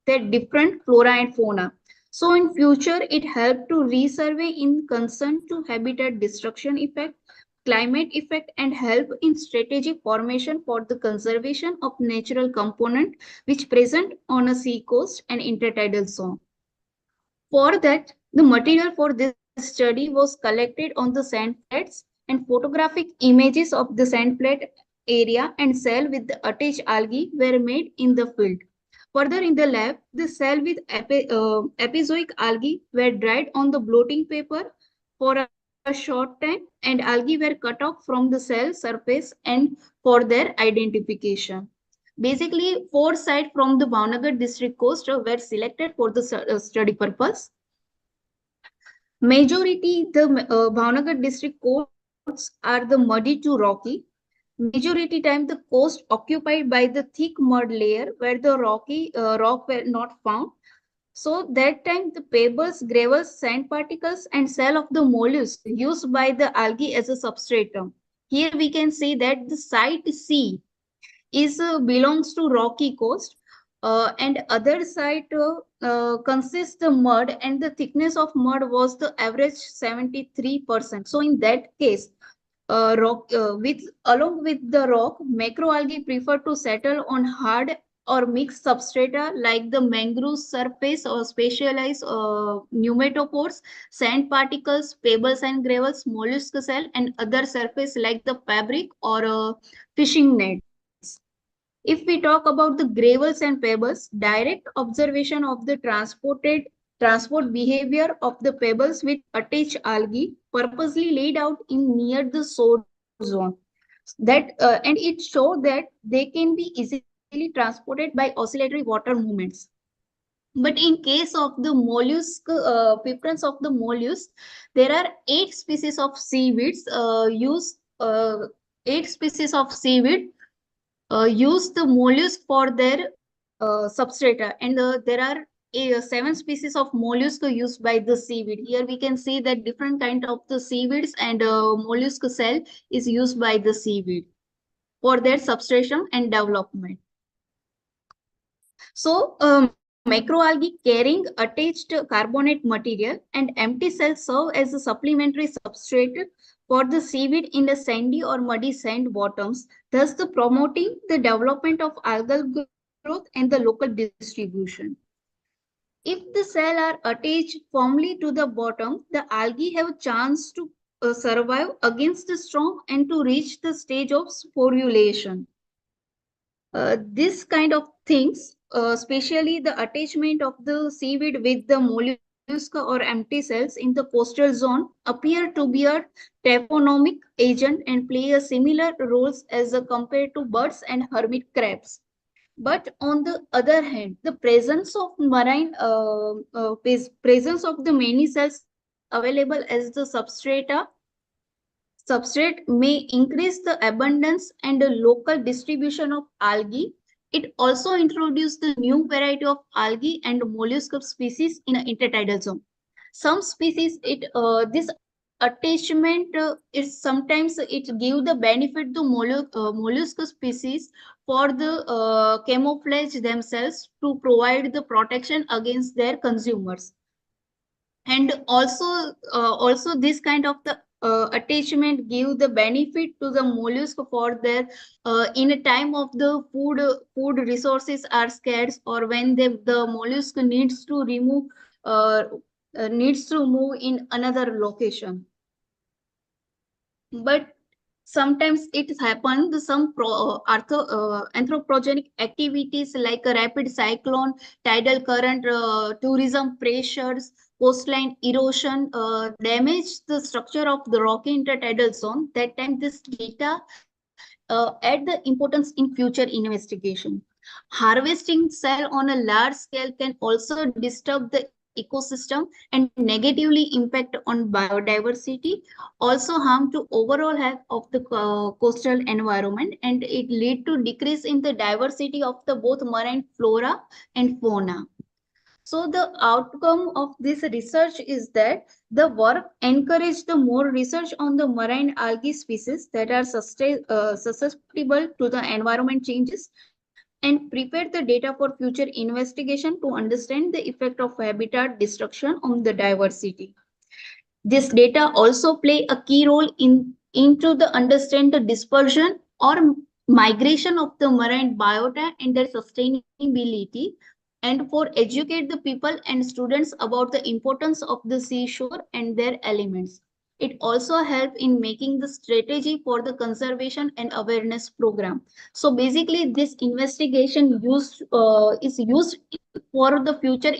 that different flora and fauna. So in future, it helped to resurvey in concern to habitat destruction effect, climate effect, and help in strategic formation for the conservation of natural component which present on a sea coast and intertidal zone. For that, the material for this study was collected on the sand flats and photographic images of the sand flat area and cell with the attached algae were made in the field. Further in the lab, the cell with epizoic algae were dried on the blotting paper for a short time and algae were cut off from the cell surface and for their identification. Basically, 4 sites from the Bhavnagar district coast were selected for the study purpose. Majority, the Bhavnagar district coasts are the muddy to rocky. Majority time, the coast occupied by the thick mud layer where the rock were not found. So that time, the pebbles, gravels, sand particles, and cell of the mollusk used by the algae as a substratum. Here we can see that the site C is belongs to rocky coast and other side consists the mud and the thickness of mud was the average 73%. So in that case, along with the rock, macroalgae prefer to settle on hard or mixed substrata like the mangrove surface or specialized pneumatophores, sand particles, pebbles and gravels, mollusk shell, and other surface like the fabric or fishing nets. If we talk about the gravels and pebbles, direct observation of the transport behavior of the pebbles with attached algae purposely laid out in near the source zone. And it showed that they can be easily transported by oscillatory water movements. But in case of the mollusk, preference of the mollusk, there are 8 species of seaweeds use the mollusk for their substrata, and there are 7 species of mollusk used by the seaweed. Here we can see that different kind of the seaweeds and mollusk cell is used by the seaweed for their substratum and development. So macroalgae carrying attached carbonate material and empty cells serve as a supplementary substrate for the seaweed in the sandy or muddy sand bottoms, thus promoting the development of algal growth and the local distribution. If the cells are attached firmly to the bottom, the algae have a chance to survive against the storm and to reach the stage of sporulation. This kind of things, especially the attachment of the seaweed with the mollusk or empty cells in the coastal zone, appear to be a taphonomic agent and play a similar roles as compared to birds and hermit crabs. But on the other hand, the presence of presence of the many cells available as the substrate may increase the abundance and the local distribution of algae. It also introduced the new variety of algae and mollusk species in an intertidal zone. Some species, this algae attachment is sometimes it give the benefit to mollusk species for the camouflage themselves to provide the protection against their consumers. And also this kind of the attachment give the benefit to the mollusk for their in a time of the food resources are scarce, or when the mollusk needs to remove needs to move in another location. But sometimes it happens some anthropogenic activities like a rapid cyclone, tidal current, tourism pressures, coastline erosion damage the structure of the rocky intertidal zone. That time this data add the importance in future investigation. Harvesting cell on a large scale can also disturb the ecosystem and negatively impact on biodiversity, also harm to overall health of the coastal environment, and it lead to decrease in the diversity of the both marine flora and fauna. So the outcome of this research is that the work encouraged the more research on the marine algae species that are susceptible to the environment changes, and prepare the data for future investigation to understand the effect of habitat destruction on the diversity. This data also play a key role into the understand the dispersion or migration of the marine biota and their sustainability, and for educate the people and students about the importance of the seashore and their elements. It also help in making the strategy for the conservation and awareness program. So basically this investigation is used for the future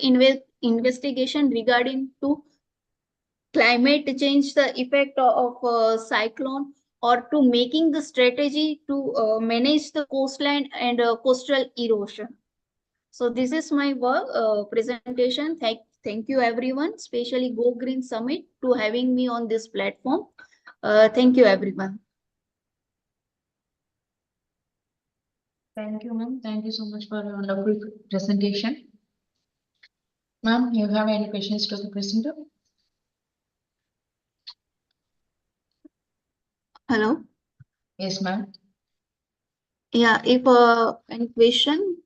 investigation regarding to climate change, the effect of cyclone, or to making the strategy to manage the coastline and coastal erosion. So this is my work presentation. Thank you everyone, especially Go Green Summit to having me on this platform. Thank you everyone. Thank you, ma'am. Thank you so much for your wonderful presentation. Ma'am, you have any questions to the presenter? Hello. Yes, ma'am. Yeah, if any question.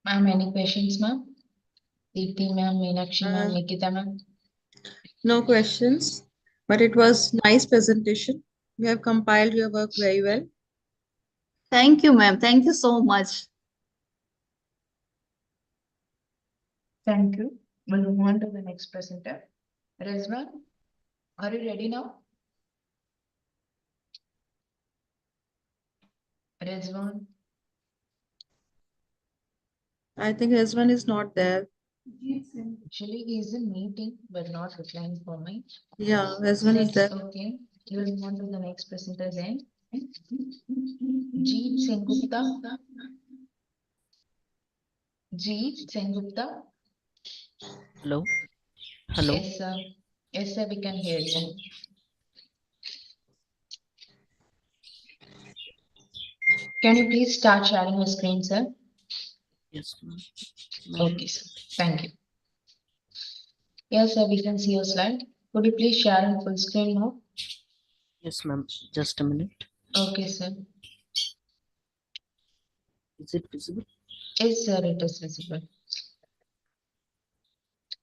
Ma'am, any questions, ma'am? Deepti ma'am, Meenakshi ma'am, Nikita ma'am. No questions, but it was nice presentation. You have compiled your work very well. Thank you, ma'am. Thank you so much. Thank you. We'll move on to the next presenter. Rezwan, are you ready now? Rezwan. I think Rezwan is not there. Actually, he is in meeting, but not replying for me. Yeah, Rezwan is there. Okay. We will move on to the next presenter then. Jeet Sengupta. Jeet Sengupta. Hello. Hello. Yes, sir. Yes, sir, we can hear you. Can you please start sharing your screen, sir? Yes, ma'am. Okay, sir. Thank you. Yes, sir, we can see your slide. Could you please share in full screen now? Yes, ma'am. Just a minute. Okay, sir. Is it visible? Yes, sir, it is visible.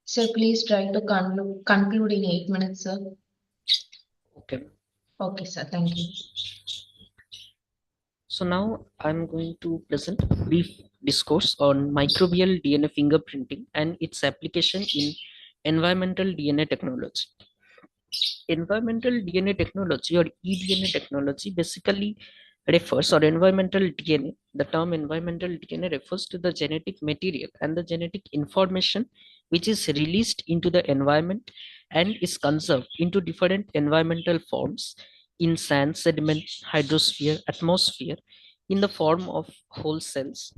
Sir, please try to conclude in 8 minutes, sir. Okay. Okay, sir. Thank you. So now I'm going to present a brief discourse on microbial DNA fingerprinting and its application in environmental DNA technology. Environmental DNA technology or eDNA technology basically refers, or environmental DNA, the term environmental DNA refers to the genetic material and the genetic information which is released into the environment and is conserved into different environmental forms in sand, sediment, hydrosphere, atmosphere, in the form of whole cells,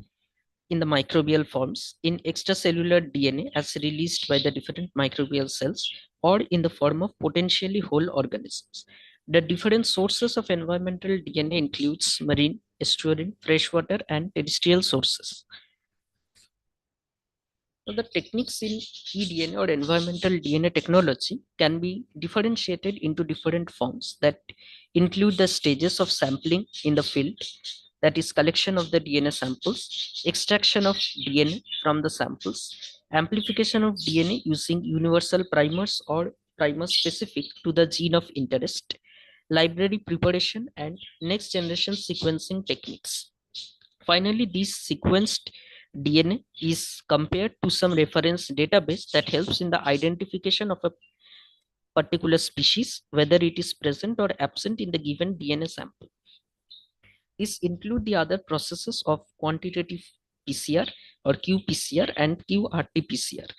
in the microbial forms, in extracellular DNA as released by the different microbial cells, or in the form of potentially whole organisms. The different sources of environmental DNA includes marine, estuarine, freshwater, and terrestrial sources. So the techniques in eDNA or environmental DNA technology can be differentiated into different forms that include the stages of sampling in the field, that is collection of the DNA samples, extraction of DNA from the samples, amplification of DNA using universal primers or primers specific to the gene of interest, library preparation, and next generation sequencing techniques. Finally, this sequenced DNA is compared to some reference database that helps in the identification of a particular species, whether it is present or absent in the given DNA sample. These include the other processes of quantitative PCR or qPCR and qRT-PCR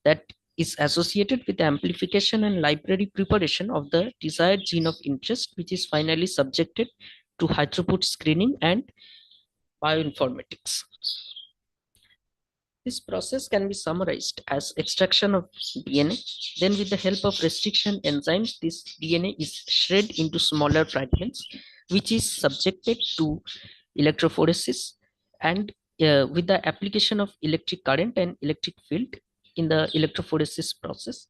that is associated with amplification and library preparation of the desired gene of interest, which is finally subjected to high-throughput screening and bioinformatics. This process can be summarized as extraction of DNA. Then with the help of restriction enzymes, this DNA is shredded into smaller fragments, which is subjected to electrophoresis, and with the application of electric current and electric field in the electrophoresis process,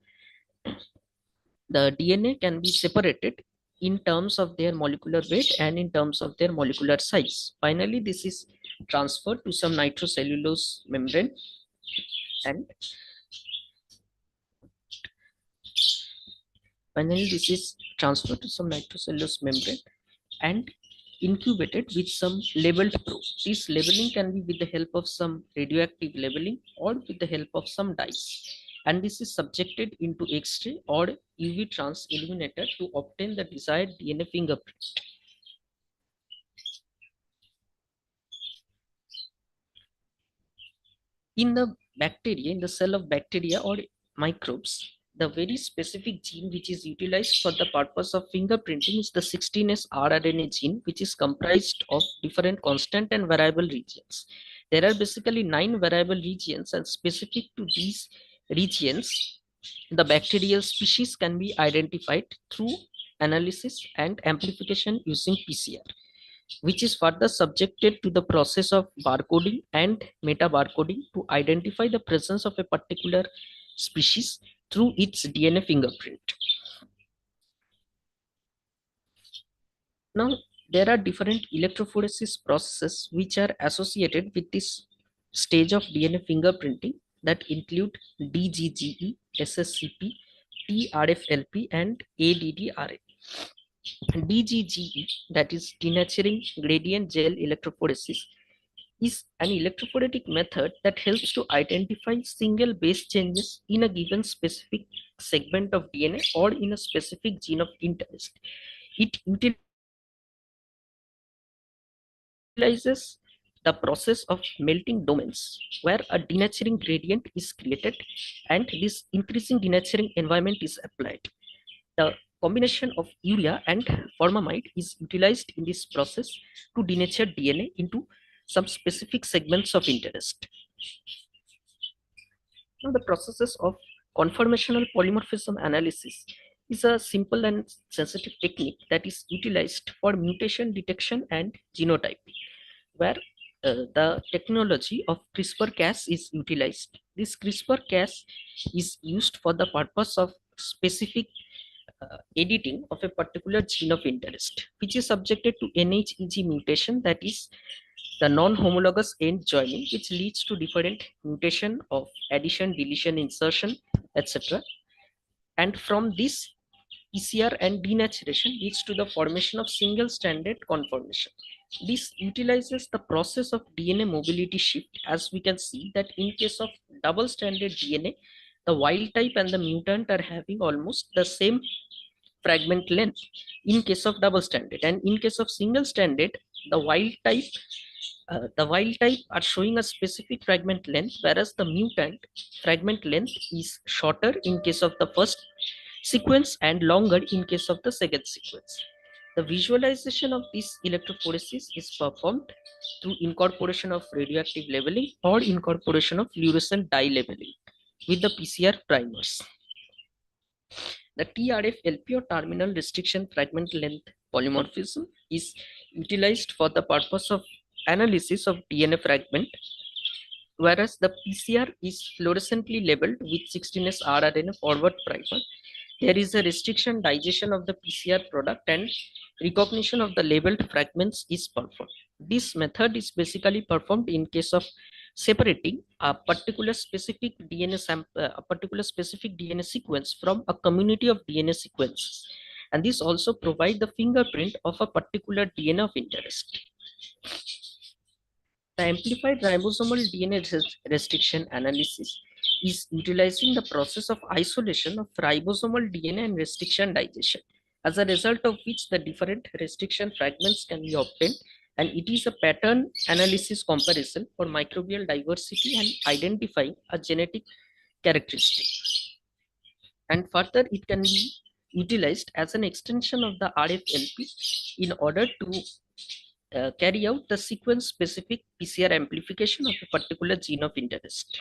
the DNA can be separated in terms of their molecular weight and in terms of their molecular size. Finally, this is transferred to some nitrocellulose membrane, and finally this is transferred to some nitrocellulose membrane and incubated with some labeled probe. This labeling can be with the help of some radioactive labeling or with the help of some dyes, and this is subjected into X-ray or UV trans illuminator to obtain the desired DNA fingerprint. In the bacteria, in the cell of bacteria or microbes, the very specific gene which is utilized for the purpose of fingerprinting is the 16S rRNA gene, which is comprised of different constant and variable regions. There are basically 9 variable regions, and specific to these regions, the bacterial species can be identified through analysis and amplification using PCR, which is further subjected to the process of barcoding and meta-barcoding to identify the presence of a particular species through its DNA fingerprint. Now, there are different electrophoresis processes which are associated with this stage of DNA fingerprinting that include DGGE, SSCP, TRFLP, and ADDRA. DGGE, that is denaturing gradient gel electrophoresis, is an electrophoretic method that helps to identify single base changes in a given specific segment of DNA or in a specific gene of interest. It utilizes the process of melting domains where a denaturing gradient is created and this increasing denaturing environment is applied. The combination of urea and formamide is utilized in this process to denature DNA into some specific segments of interest. Now, the processes of conformational polymorphism analysis is a simple and sensitive technique that is utilized for mutation detection and genotyping, where the technology of CRISPR-Cas is utilized. This CRISPR-Cas is used for the purpose of specific editing of a particular gene of interest, which is subjected to NHEG mutation, that is the non-homologous end joining, which leads to different mutation of addition, deletion, insertion, etc. And from this, PCR and denaturation leads to the formation of single-stranded conformation. This utilizes the process of DNA mobility shift, as we can see that in case of double-stranded DNA, the wild type and the mutant are having almost the same fragment length in case of double-stranded, and in case of single-stranded, the wild type are showing a specific fragment length, whereas the mutant fragment length is shorter in case of the first sequence and longer in case of the second sequence. The visualization of this electrophoresis is performed through incorporation of radioactive labeling or incorporation of fluorescent dye labeling with the PCR primers. The TRF-LP or terminal restriction fragment length polymorphism is utilized for the purpose of analysis of DNA fragment whereas the PCR is fluorescently labeled with 16S rRNA forward primer. There is a restriction digestion of the PCR product and recognition of the labeled fragments is performed. This method is basically performed in case of separating a particular specific DNA sequence from a community of DNA sequences, and this also provides the fingerprint of a particular DNA of interest. The amplified ribosomal DNA restriction analysis is utilizing the process of isolation of ribosomal DNA and restriction digestion, as a result of which the different restriction fragments can be obtained, and it is a pattern analysis comparison for microbial diversity and identifying a genetic characteristic. And further, it can be utilized as an extension of the RFLP in order to carry out the sequence-specific PCR amplification of a particular gene of interest.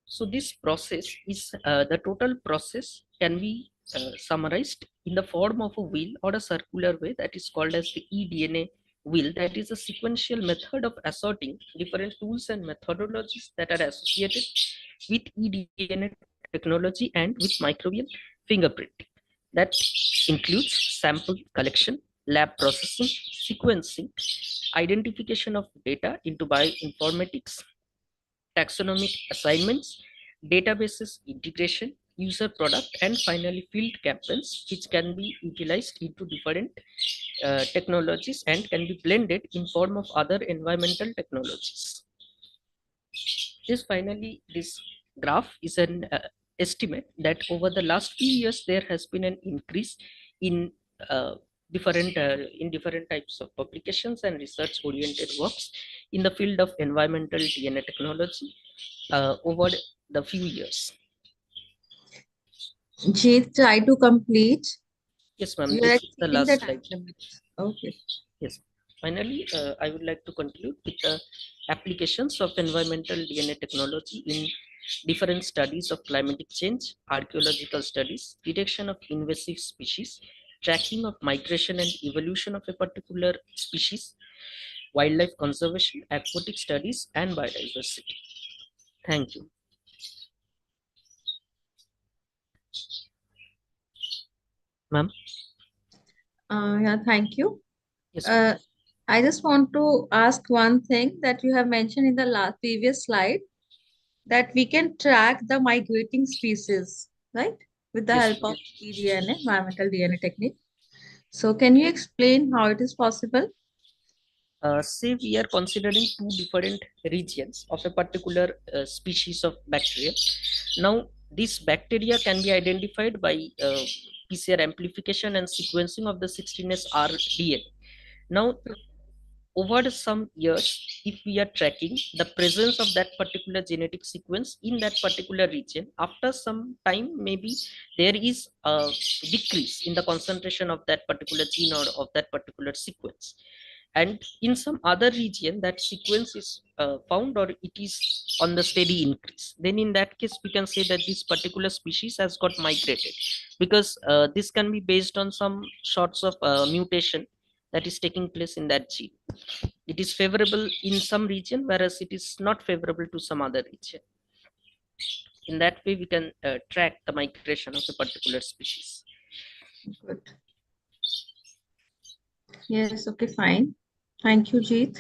So this process is the total process can be summarized in the form of a wheel or a circular way that is called as the eDNA wheel. That is a sequential method of assorting different tools and methodologies that are associated with eDNA technology and with microbial fingerprinting. That includes sample collection, lab processing, sequencing, identification of data into bioinformatics, taxonomic assignments, databases integration, user product, and finally field campaigns, which can be utilized into different technologies and can be blended in form of other environmental technologies. This graph is an estimate that over the last few years there has been an increase in different types of publications and research oriented works in the field of environmental DNA technology over the few years. Jeet, try to complete. Yes, ma'am. You This are is the exceeding last the slide. time limit. Okay. Yes. Finally, I would like to conclude with the applications of environmental DNA technology in different studies of climatic change, archaeological studies, detection of invasive species, tracking of migration and evolution of a particular species, wildlife conservation, aquatic studies, and biodiversity. Thank you. Ma'am? Yeah, thank you. Yes, I just want to ask one thing that you have mentioned in the previous slide, that we can track the migrating species, right? With the help of eDNA, environmental DNA technique. So can you explain how it is possible? Say we are considering two different regions of a particular species of bacteria. Now, this bacteria can be identified by PCR amplification and sequencing of the 16S rDNA. Now, over some years, if we are tracking the presence of that particular genetic sequence in that particular region, after some time, maybe there is a decrease in the concentration of that particular gene or of that particular sequence. And in some other region, that sequence is found or it is on the steady increase. Then in that case, we can say that this particular species has got migrated, because this can be based on some sorts of mutation that is taking place in that gene. It is favorable in some region, whereas it is not favorable to some other region. In that way, we can track the migration of a particular species. Good. Yes, okay, fine. Thank you, Jeet.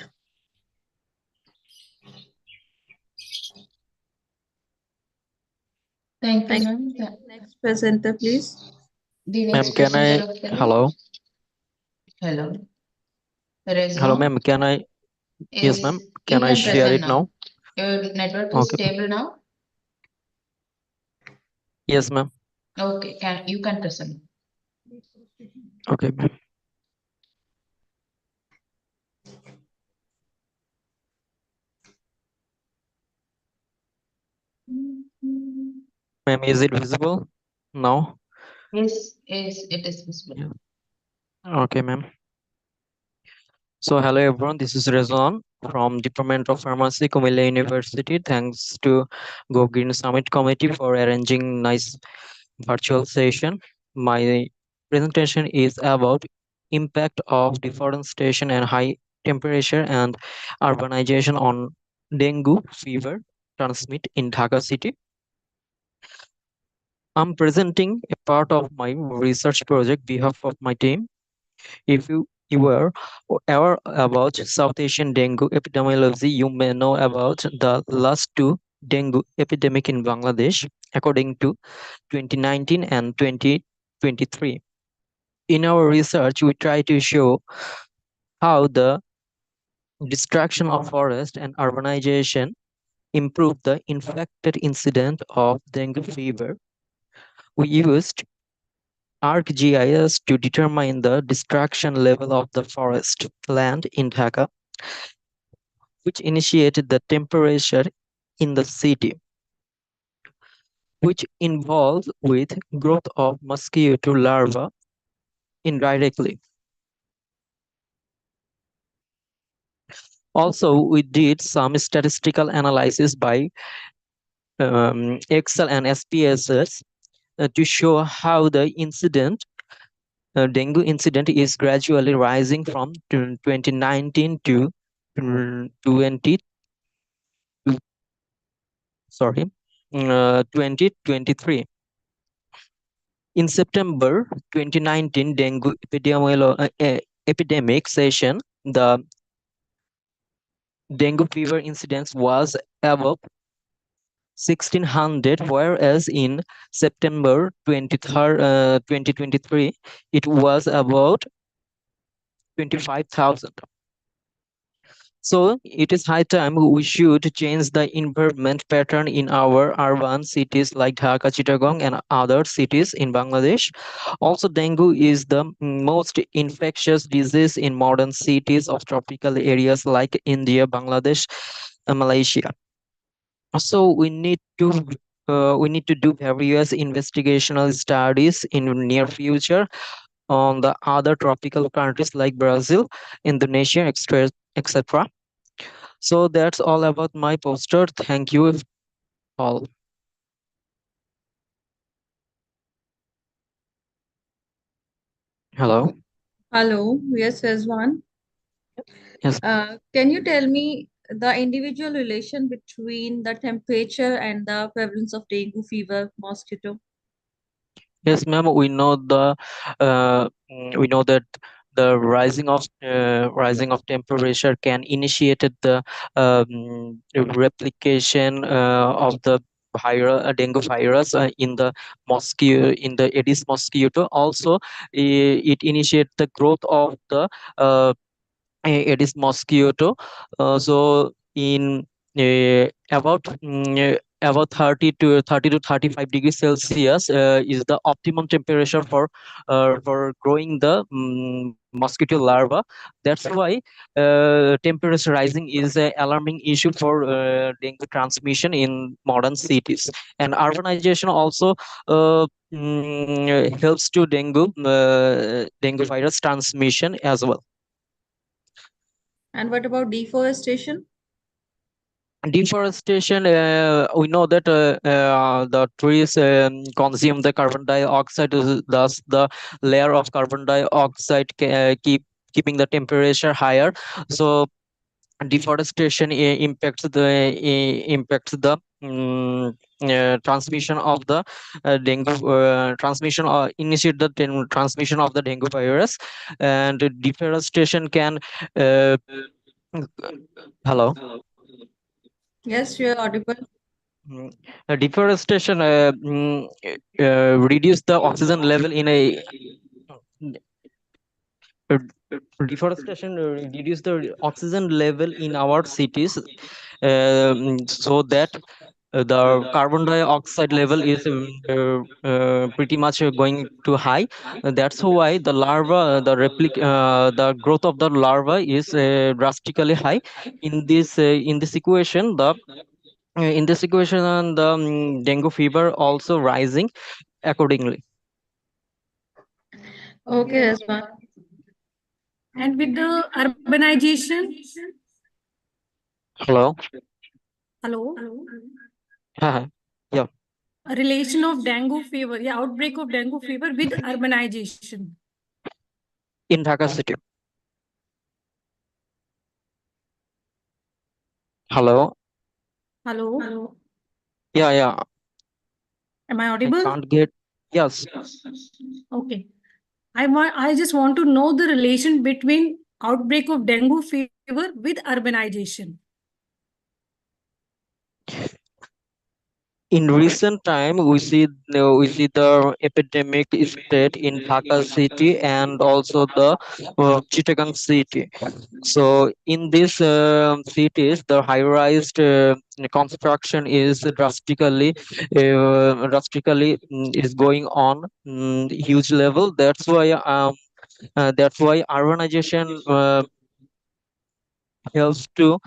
Thank you, ma'am. Next presenter, please. The Ma'am, next can I? presenter of the day. Hello. Hello. Hello, Rezwan ma'am. Can I? Yes, ma'am. is, Can you I can share present it now? Your network is Okay. stable now? Yes, ma'am. Okay, you can present. Okay, ma'am. Ma'am, is it visible now? Yes, it is visible. Okay, ma'am. So hello everyone, this is Rezwan from Department of Pharmacy, Kumilla University. Thanks to GoGreen Summit Committee for arranging nice virtual session. My presentation is about impact of deforestation and high temperature and urbanization on dengue fever transmit in Dhaka city. I'm presenting a part of my research project behalf of my team. If you were aware about South Asian dengue epidemiology, you may know about the last two dengue epidemic in Bangladesh, according to 2019 and 2023. In our research, we try to show how the destruction of forest and urbanization improved the infected incident of dengue fever. We used ArcGIS to determine the destruction level of the forest land in Dhaka, which initiated the temperature in the city, which involved with growth of mosquito larvae indirectly. Also, we did some statistical analysis by Excel and SPSS to show how the dengue incident is gradually rising from 2019 to 2023. In September 2019 dengue epidemic session, the dengue fever incidence was above 1600, whereas in September 2023, it was about 25,000. So it is high time we should change the environment pattern in our urban cities like Dhaka, Chittagong, and other cities in Bangladesh. Also, dengue is the most infectious disease in modern cities of tropical areas like India, Bangladesh, and Malaysia. So we need to do various investigational studies in near future on the other tropical countries like Brazil, Indonesia, etc. So that's all about my poster. Thank you all. Hello. Hello, yes, Rizwan. Yes. Can you tell me the individual relation between the temperature and the prevalence of dengue fever mosquito? Yes, ma'am. We know that the rising of temperature can initiate the replication of the dengue virus in the Aedes mosquito. Also, it initiates the growth of the Aedes mosquito. So in about 30 to 35 degrees Celsius is the optimum temperature for growing the mosquito larva. That's why temperature rising is an alarming issue for dengue transmission in modern cities. And urbanization also helps to dengue virus transmission as well. And what about deforestation? Deforestation, we know that the trees consume the carbon dioxide, thus the layer of carbon dioxide keeping the temperature higher. So deforestation impacts the transmission of the dengue initiate the transmission of the dengue virus. And deforestation can hello. Yes, you are audible. Deforestation reduce the oxygen level in a deforestation reduce the oxygen level in our cities, so that the carbon dioxide level is pretty much going too high. That's why the larva, the growth of the larva is drastically high. In this equation, the dengue fever also rising accordingly. Okay, Rizwan. And with the urbanization, Hello. hello, Yeah. a relation of dengue fever, outbreak of dengue fever with urbanization In Dhaka city. Hello. Hello, Yeah. am I I audible? can't get. Yes. Okay. I just want to know the relation between outbreak of dengue fever with urbanization. In recent time, we see the epidemic spread in Dhaka city and also the Chittagong city. So in these cities, the high-rise construction is drastically is going on huge level. That's why urbanization helps to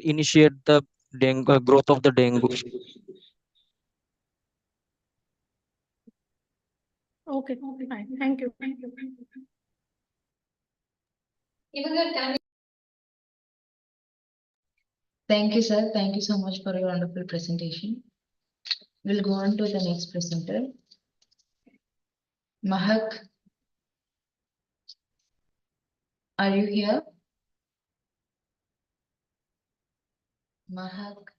initiate the dengue growth of the dengue. Okay, fine. Thank you. Thank you, sir. Thank you so much for your wonderful presentation. We'll go on to the next presenter. Mahak, are you here? Mahak.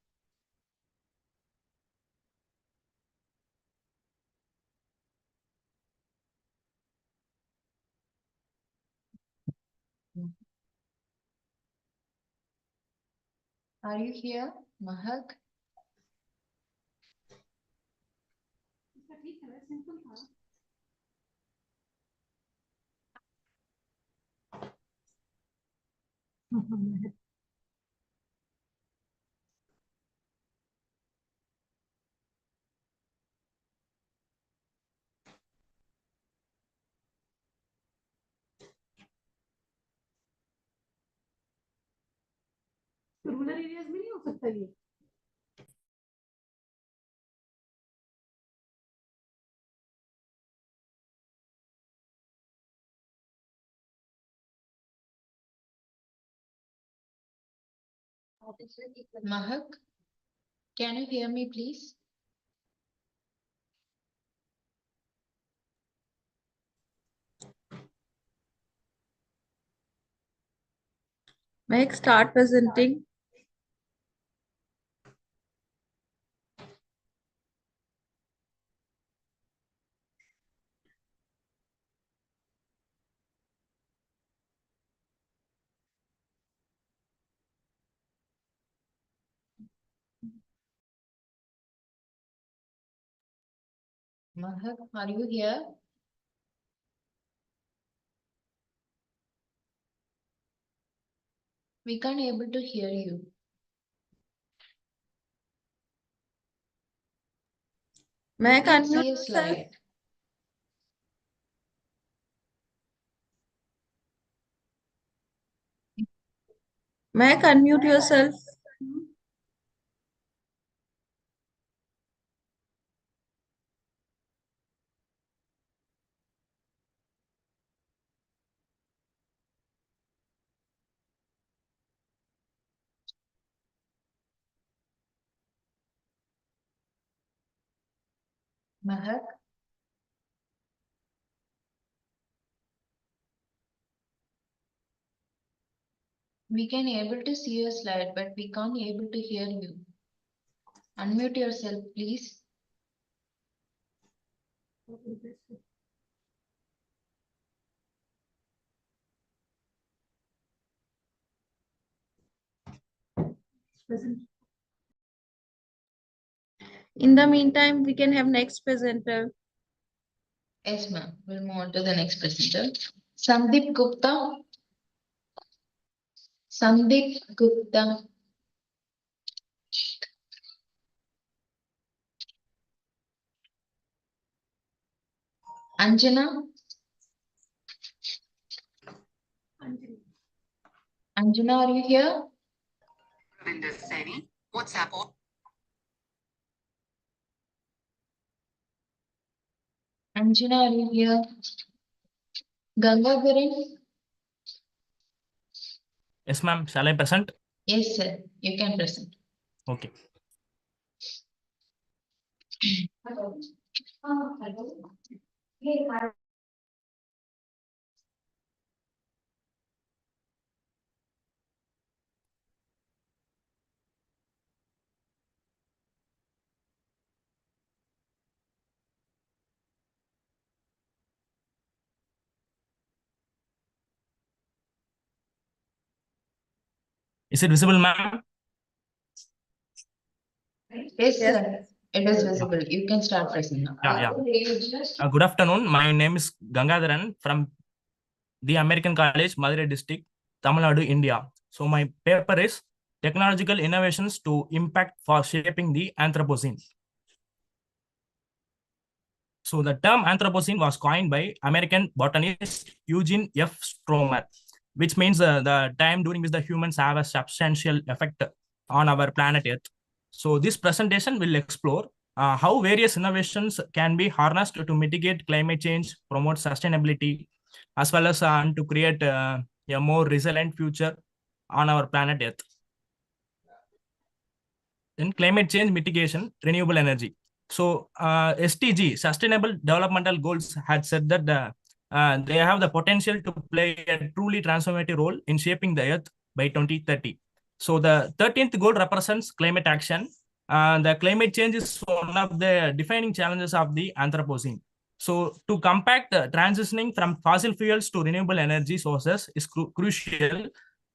Are you here, Mahak? Rural areas में नहीं हो सकता ये Mahak, can you hear me, please? May I start presenting? Mahak, are you here? We can't able to hear you. May I We can unmute see a yourself? slide. May I unmute yourself? Mahak, we can able to see your slide, but we can't able to hear you. Unmute yourself, please. In the meantime, we can have next presenter. Yes, ma'am. We'll move on to the next presenter. Sandeep Gupta. Sandeep Gupta. Anjana. Anjana, are you here? Anjana, are you here? Gangagaran? Yes, ma'am. Shall I present? Yes, sir. You can present. Okay. Is it visible, ma'am? Yes, sir. It is visible. You can start, Prasanna. Good afternoon. My name is Gangadharan from the American College, Madurai District, Tamil Nadu, India. So my paper is Technological Innovations to Impact for Shaping the Anthropocene. So the term Anthropocene was coined by American botanist Eugene F. Stromer, which means the time during which the humans have a substantial effect on our planet Earth. So this presentation will explore how various innovations can be harnessed to mitigate climate change, promote sustainability, as well as to create a more resilient future on our planet Earth. Then climate change mitigation, renewable energy. So SDG, Sustainable Developmental Goals, had said that they have the potential to play a truly transformative role in shaping the Earth by 2030. So the 13th goal represents climate action. The climate change is one of the defining challenges of the Anthropocene. So to compact transitioning from fossil fuels to renewable energy sources is crucial.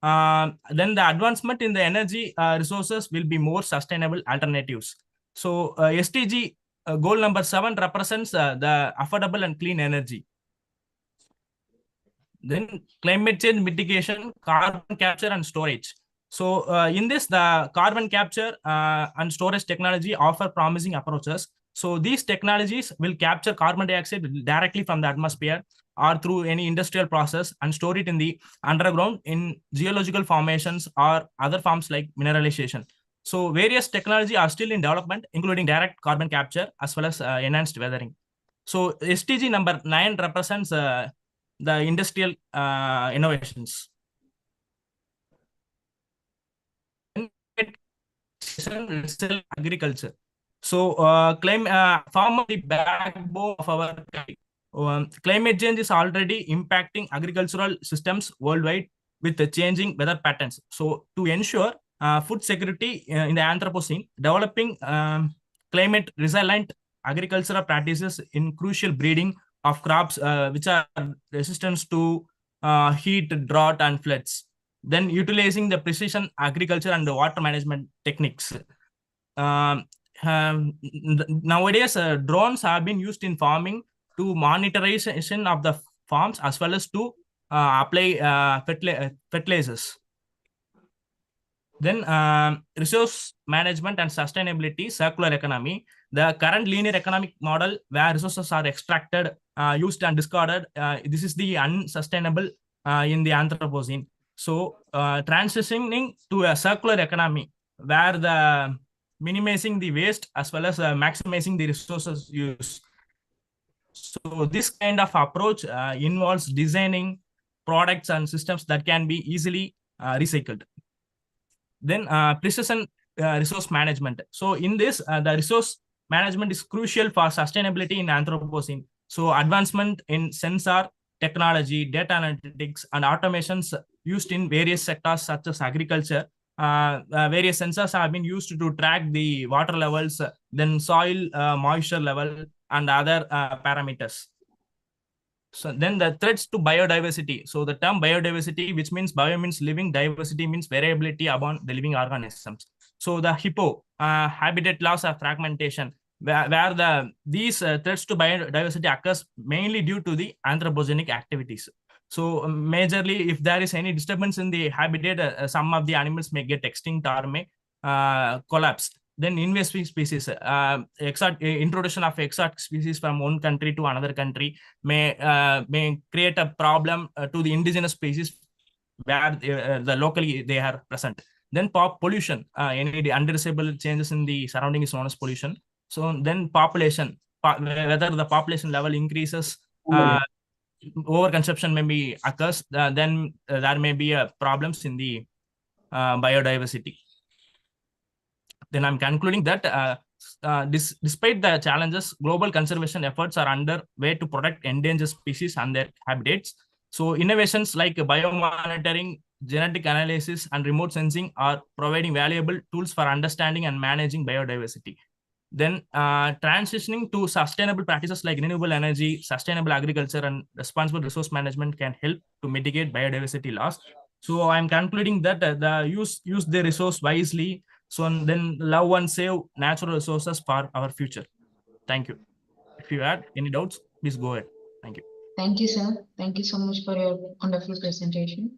Then the advancement in the energy resources will be more sustainable alternatives. So SDG goal number 7 represents the affordable and clean energy. Then climate change mitigation, carbon capture and storage. So in this, the carbon capture and storage technology offer promising approaches. So these technologies will capture carbon dioxide directly from the atmosphere or through any industrial process and store it in the underground in geological formations or other forms like mineralization. So various technology are still in development, including direct carbon capture as well as enhanced weathering. So SDG number 9 represents the industrial innovations. Agriculture. So farm the backbone of our country. Climate change is already impacting agricultural systems worldwide with the changing weather patterns. So to ensure food security in the Anthropocene, developing climate resilient agricultural practices in crucial breeding of crops which are resistant to heat, drought, and floods. Then utilizing the precision agriculture and the water management techniques. Nowadays, drones have been used in farming to monitorization of the farms as well as to apply fertilizers. Then resource management and sustainability, circular economy. The current linear economic model where resources are extracted, used and discarded, this is the unsustainable in the Anthropocene. So transitioning to a circular economy where the minimizing the waste as well as maximizing the resources use. So this kind of approach involves designing products and systems that can be easily recycled. Then precision resource management. So in this, the resource management is crucial for sustainability in Anthropocene. So advancement in sensor technology, data analytics, and automations used in various sectors such as agriculture. Various sensors have been used to track the water levels, then soil moisture level, and other parameters. So then the threats to biodiversity. So the term biodiversity, which means bio means living, diversity means variability among the living organisms. So the hippo, habitat loss or fragmentation, where these threats to biodiversity occurs mainly due to the anthropogenic activities. So majorly, if there is any disturbance in the habitat, some of the animals may get extinct or may collapse. Then invasive species, introduction of exotic species from one country to another country may create a problem to the indigenous species where the locally they are present. Then pollution, any undesirable changes in the surrounding is known as pollution. So then population, whether the population level increases, overconsumption may be occurs, then there may be problems in the biodiversity. Then I'm concluding that despite the challenges, global conservation efforts are underway to protect endangered species and their habitats. So innovations like biomonitoring, genetic analysis, and remote sensing are providing valuable tools for understanding and managing biodiversity. Then transitioning to sustainable practices like renewable energy, sustainable agriculture, and responsible resource management can help to mitigate biodiversity loss. So I'm concluding that use the resource wisely. So and then love and save natural resources for our future. Thank you. If you had any doubts, please go ahead. Thank you. Thank you, sir. Thank you so much for your wonderful presentation.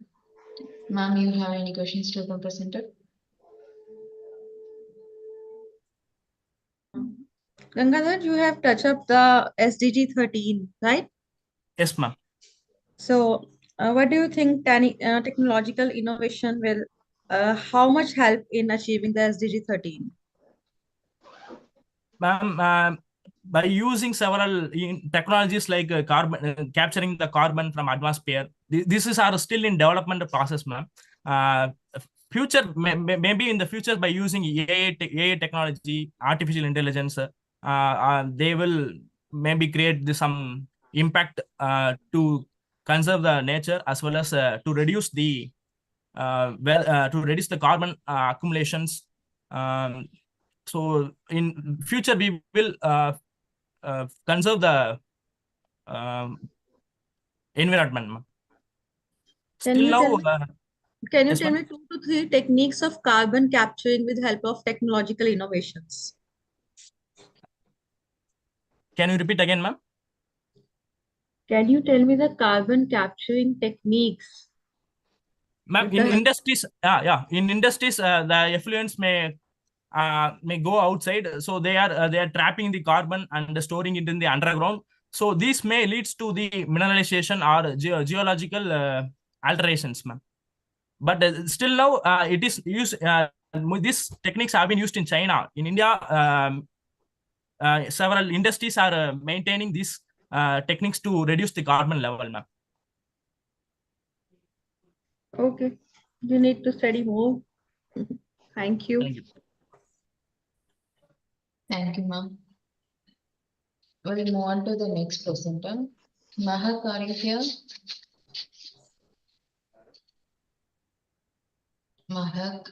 Ma'am, you have any questions to the presenter? Gangadhar, you have touched up the SDG 13, right? Yes, ma'am. So, what do you think technological innovation will how much help in achieving the SDG 13? Ma'am, by using several technologies like carbon capturing the carbon from atmosphere, this is our still in development process, ma'am. Future maybe in the future by using AI technology, artificial intelligence, they will maybe create some impact to conserve the nature as well as to reduce the to reduce the carbon accumulations. So in future we will conserve the environment. Can Still you now, tell me, can you yes, tell ma'am. me 2 to 3 techniques of carbon capturing with help of technological innovations? Can you repeat again, ma'am? Can you tell me the carbon capturing techniques? Ma'am, in industries, in industries, the effluents may go outside, so they are trapping the carbon and storing it in the underground. So this may leads to the mineralization or geological alterations, ma'am. But still now, it is used. These techniques have been used in China. In India, several industries are maintaining these techniques to reduce the carbon level, ma'am. Okay, you need to study more. Thank you. Thank you. Thank you, ma'am. We'll move on to the next presenter. Mahak, are you here? Mahak.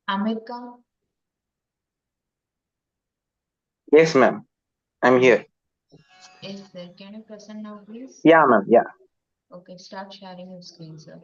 America. Yes, ma'am. I'm here. Yes, sir. Can you present now, please? Yeah, ma'am. Yeah. Okay, start sharing your screen, sir.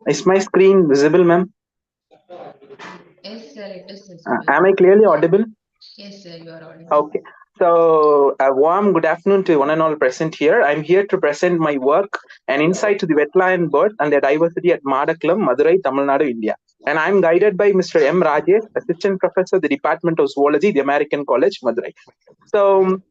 Is my screen visible, ma'am? Yes, sir, it is visible. Am I clearly audible? Yes, sir, you are audible. Okay. So, a warm good afternoon to one and all present here. I'm here to present my work, An Insight to the Wetland Bird and their Diversity at Madakkalam, Madurai, Tamil Nadu, India. And I'm guided by Mr. M. Rajesh, Assistant Professor, the Department of Zoology, the American College, Madurai. So,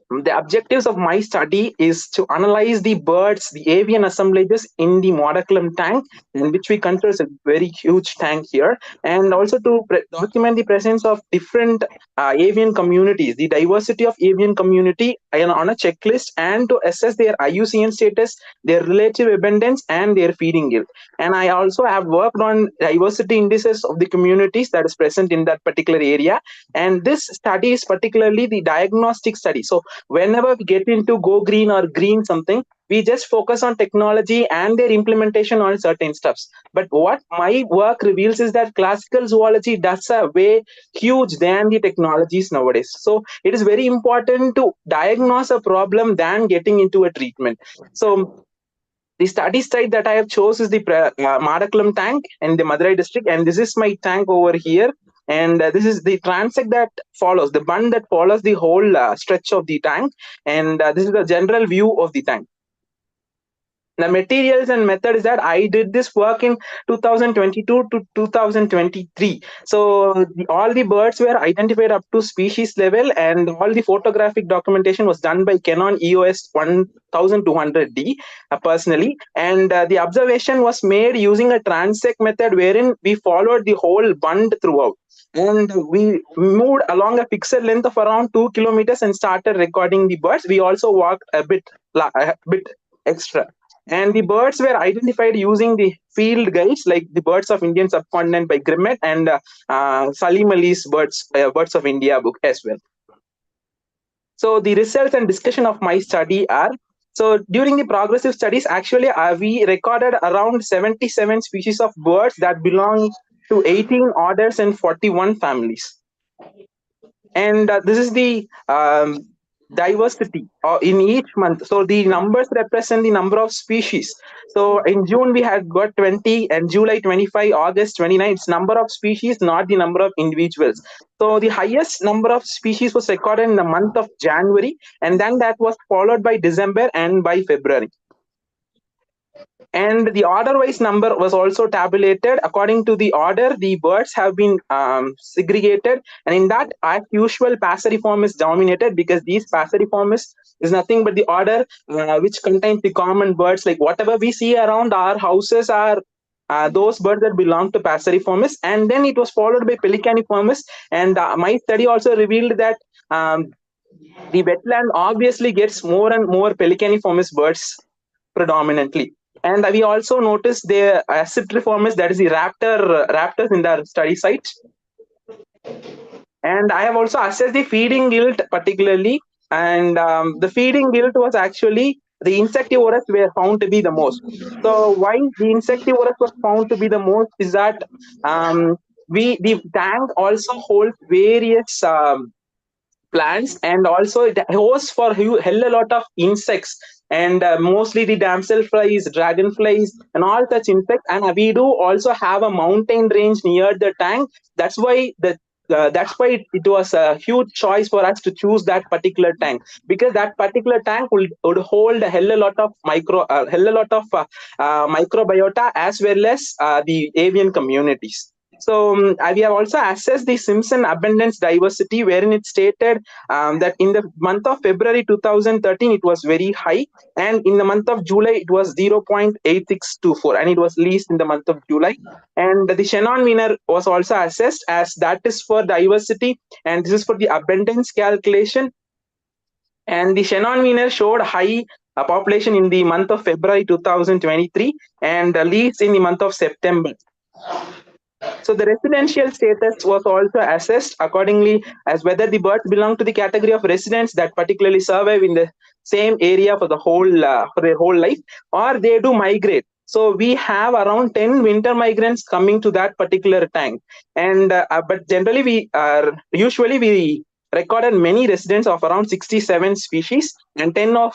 the objectives of my study is to analyze the birds, the avian assemblages in the Madakkalam tank, in which we consider as a very huge tank here, and also to document the presence of different avian communities, the diversity of avian community on a checklist, and to assess their IUCN status, their relative abundance, and their feeding yield. And I also have worked on diversity indices of the communities that is present in that particular area. And this study is particularly the diagnostic study. So whenever we get into go green or green something, we just focus on technology and their implementation on certain steps. But what my work reveals is that classical zoology does a way huge than the technologies nowadays. So it is very important to diagnose a problem than getting into a treatment. So the study site that I have chose is the Madakkalam tank in the Madurai district, and this is my tank over here. And this is the transect that follows, the bund that follows the whole stretch of the tank. And this is the general view of the tank. the materials and method is that I did this work in 2022 to 2023. So all the birds were identified up to species level, and all the photographic documentation was done by Canon EOS 1200D personally. And the observation was made using a transect method wherein we followed the whole bund throughout. And we moved along a pixel length of around 2 kilometers and started recording the birds. We also walked a bit extra. And the birds were identified using the field guides like the Birds of Indian Subcontinent by Grimmett and Salim Ali's Birds of India book as well. So the results and discussion of my study are, so during the progressive studies, actually we recorded around 77 species of birds that belong to 18 orders and 41 families. And this is the diversity in each month. So the numbers represent the number of species. So in June we had got 20, and July 25, August 29. It's number of species, not the number of individuals. So the highest number of species was recorded in the month of January, and then that was followed by December and by February. And the order-wise number was also tabulated. According to the order, the birds have been segregated, and in that, as usual, Passeriformis dominated, because these Passeriformis is nothing but the order which contains the common birds, like whatever we see around our houses are those birds that belong to Passeriformis. And then it was followed by Pelicaniformis, and my study also revealed that the wetland obviously gets more and more Pelicaniformis birds predominantly. And we also noticed the Acitriformis, that is the raptors in the study site. And I have also assessed the feeding yield particularly, and the feeding yield was actually the insectivorous were found to be the most. So why the insectivorous was found to be the most is that the tank also holds various plants, and also it hosts for hell a lot of insects, and mostly the damselflies, dragonflies, and all such insects. And we do also have a mountain range near the tank. That's why it was a huge choice for us to choose that particular tank, because that particular tank would hold a hell a lot of microbiota as well as the avian communities. So we have also assessed the Simpson abundance diversity, wherein it stated that in the month of February 2013 it was very high, and in the month of July it was 0.8624, and it was least in the month of July. And the Shannon-Wiener was also assessed, as that is for diversity, and this is for the abundance calculation. And the Shannon-Wiener showed high population in the month of February 2023, and least in the month of September. So the residential status was also assessed accordingly, as whether the birds belong to the category of residents that particularly survive in the same area for their whole life, or they do migrate. So we have around 10 winter migrants coming to that particular tank, and but generally we recorded many residents of around 67 species, and 10 of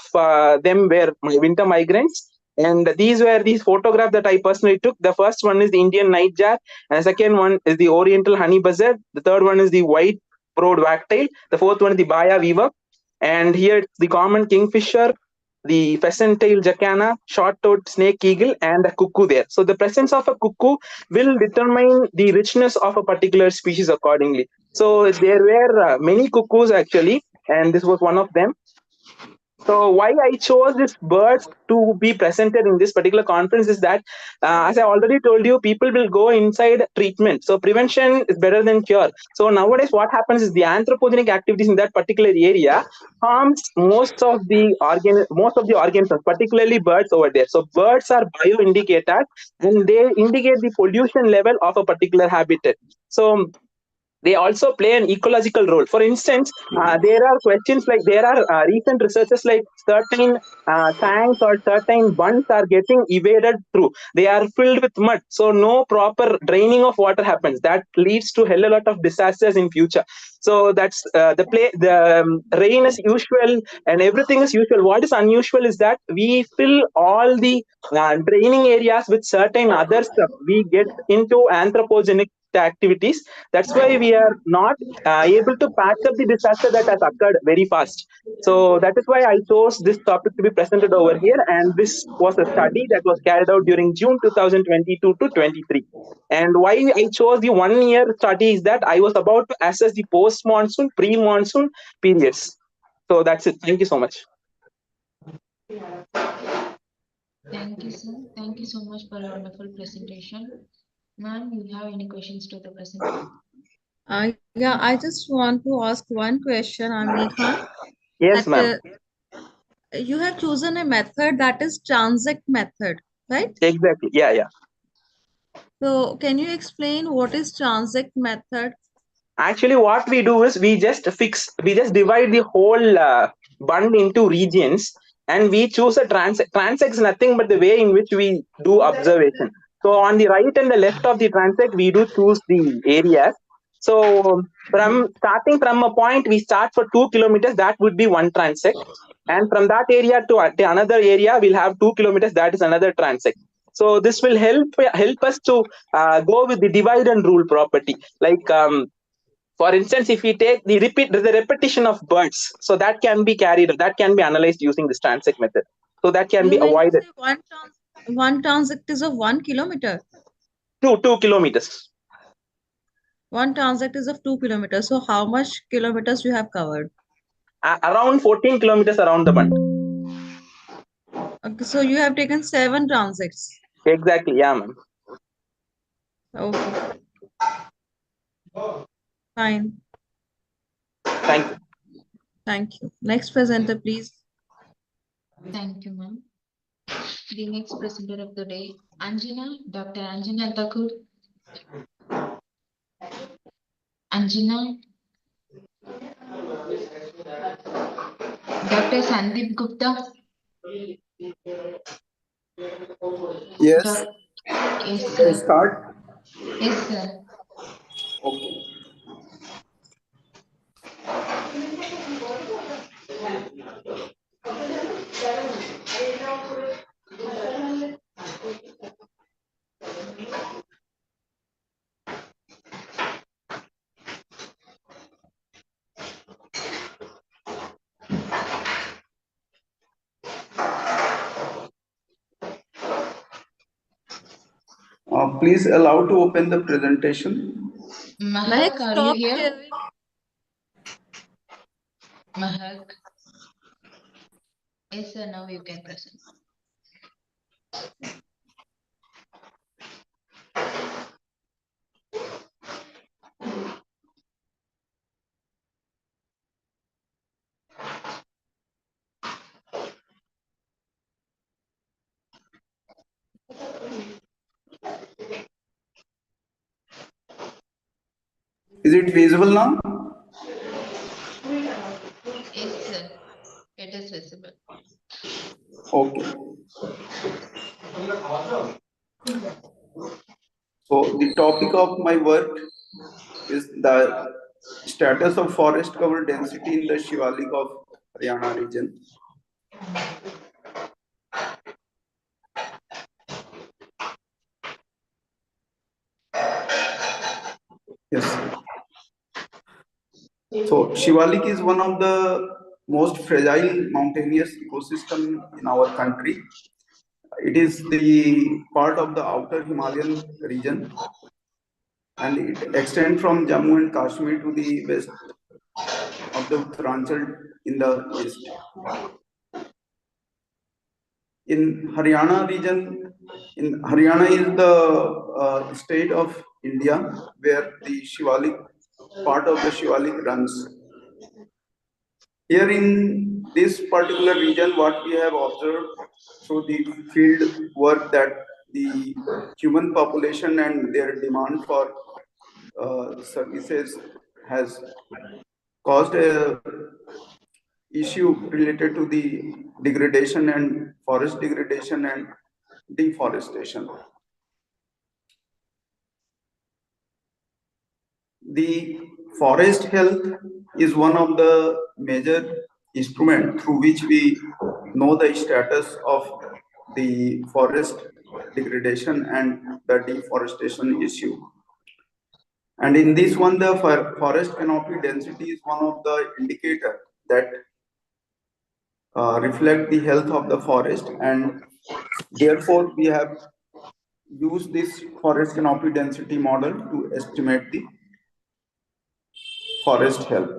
them were winter migrants. And these were these photographs that I personally took. The first one is the Indian nightjar, and the second one is the Oriental honey buzzard. The third one is the white-browed wagtail. The fourth one is the Baya weaver. And here it's the common kingfisher, the pheasant-tail jacana, short-toed snake eagle, and a cuckoo there. So the presence of a cuckoo will determine the richness of a particular species accordingly. So there were many cuckoos actually, and this was one of them. So why I chose this birds to be presented in this particular conference is that, as I already told you, people will go inside treatment. So prevention is better than cure. So nowadays what happens is the anthropogenic activities in that particular area harms most of the organisms, particularly birds over there. So birds are bioindicators, and they indicate the pollution level of a particular habitat. So they also play an ecological role. For instance, there are questions like, there are recent researches like certain tanks or certain bunds are getting evaded through. They are filled with mud, so no proper draining of water happens. That leads to hell a lot of disasters in future. So that's the rain is usual and everything is usual. What is unusual is that we fill all the draining areas with certain other stuff. We get into anthropogenic activities. That's why we are not able to patch up the disaster that has occurred very fast. So that is why I chose this topic to be presented over here. And this was a study that was carried out during June 2022 to 23. And why I chose the 1 year study is that I was about to assess the post-monsoon, pre-monsoon periods. So that's it. Thank you so much. Thank you, sir. Thank you so much for your wonderful presentation. Ma'am, you have any questions to the presenter? Yeah, I just want to ask one question, Amir Khan. Yes, That, ma'am. You have chosen a method that is transact method, right? Exactly. Yeah, yeah. So can you explain what is transact method? Actually, what we do is we just divide the whole bund into regions, and we choose a transect. Transect is nothing but the way in which we do observation. So on the right and the left of the transect, we do choose the areas. So from starting from a point, we start for 2 kilometers, that would be one transect. And from that area to another area, we'll have 2 kilometers, that is another transect. So this will help us to go with the divide and rule property. Like for instance, if we take the repetition of birds, so that can be analyzed using this transect method. So that can be You mean to avoided. say one transect is of 1 kilometer? 2 kilometers. One transect is of 2 kilometers. So how much kilometers you have covered? Around 14 kilometers around the bund. Okay, so you have taken 7 transects. Exactly, yeah, ma'am. Okay. Fine. Thank you. Thank you. Next presenter, please. Thank you, ma'am. The next presenter of the day, Anjana, Dr. Anjana Thakur. Anjana. Dr. Sandeep Gupta. Yes. Yes, Can I sir. start? Yes, sir. Okay. Please allow to open the presentation. Mahak, are you here? Mahak. Yes, sir. Now you can present. Is it visible now? Yes, sir. It is visible. Okay. So the topic of my work is the status of forest cover density in the Shivalik of Haryana region. Yes. So Shivalik is one of the most fragile mountainous ecosystem in our country. It is the part of the outer Himalayan region, and it extends from Jammu and Kashmir to the west of the Uttaranchal in the east. In Haryana region, Haryana is the state of India where the Shivalik, part of the Shivalik runs. Here in this particular region, what we have observed through the field work, that the human population and their demand for services has caused a issue related to the degradation and forest degradation and deforestation. The forest health is one of the major instruments through which we know the status of the forest degradation and the deforestation issue. And in this one, the forest canopy density is one of the indicator that reflect the health of the forest, and therefore we have used this forest canopy density model to estimate the forest health.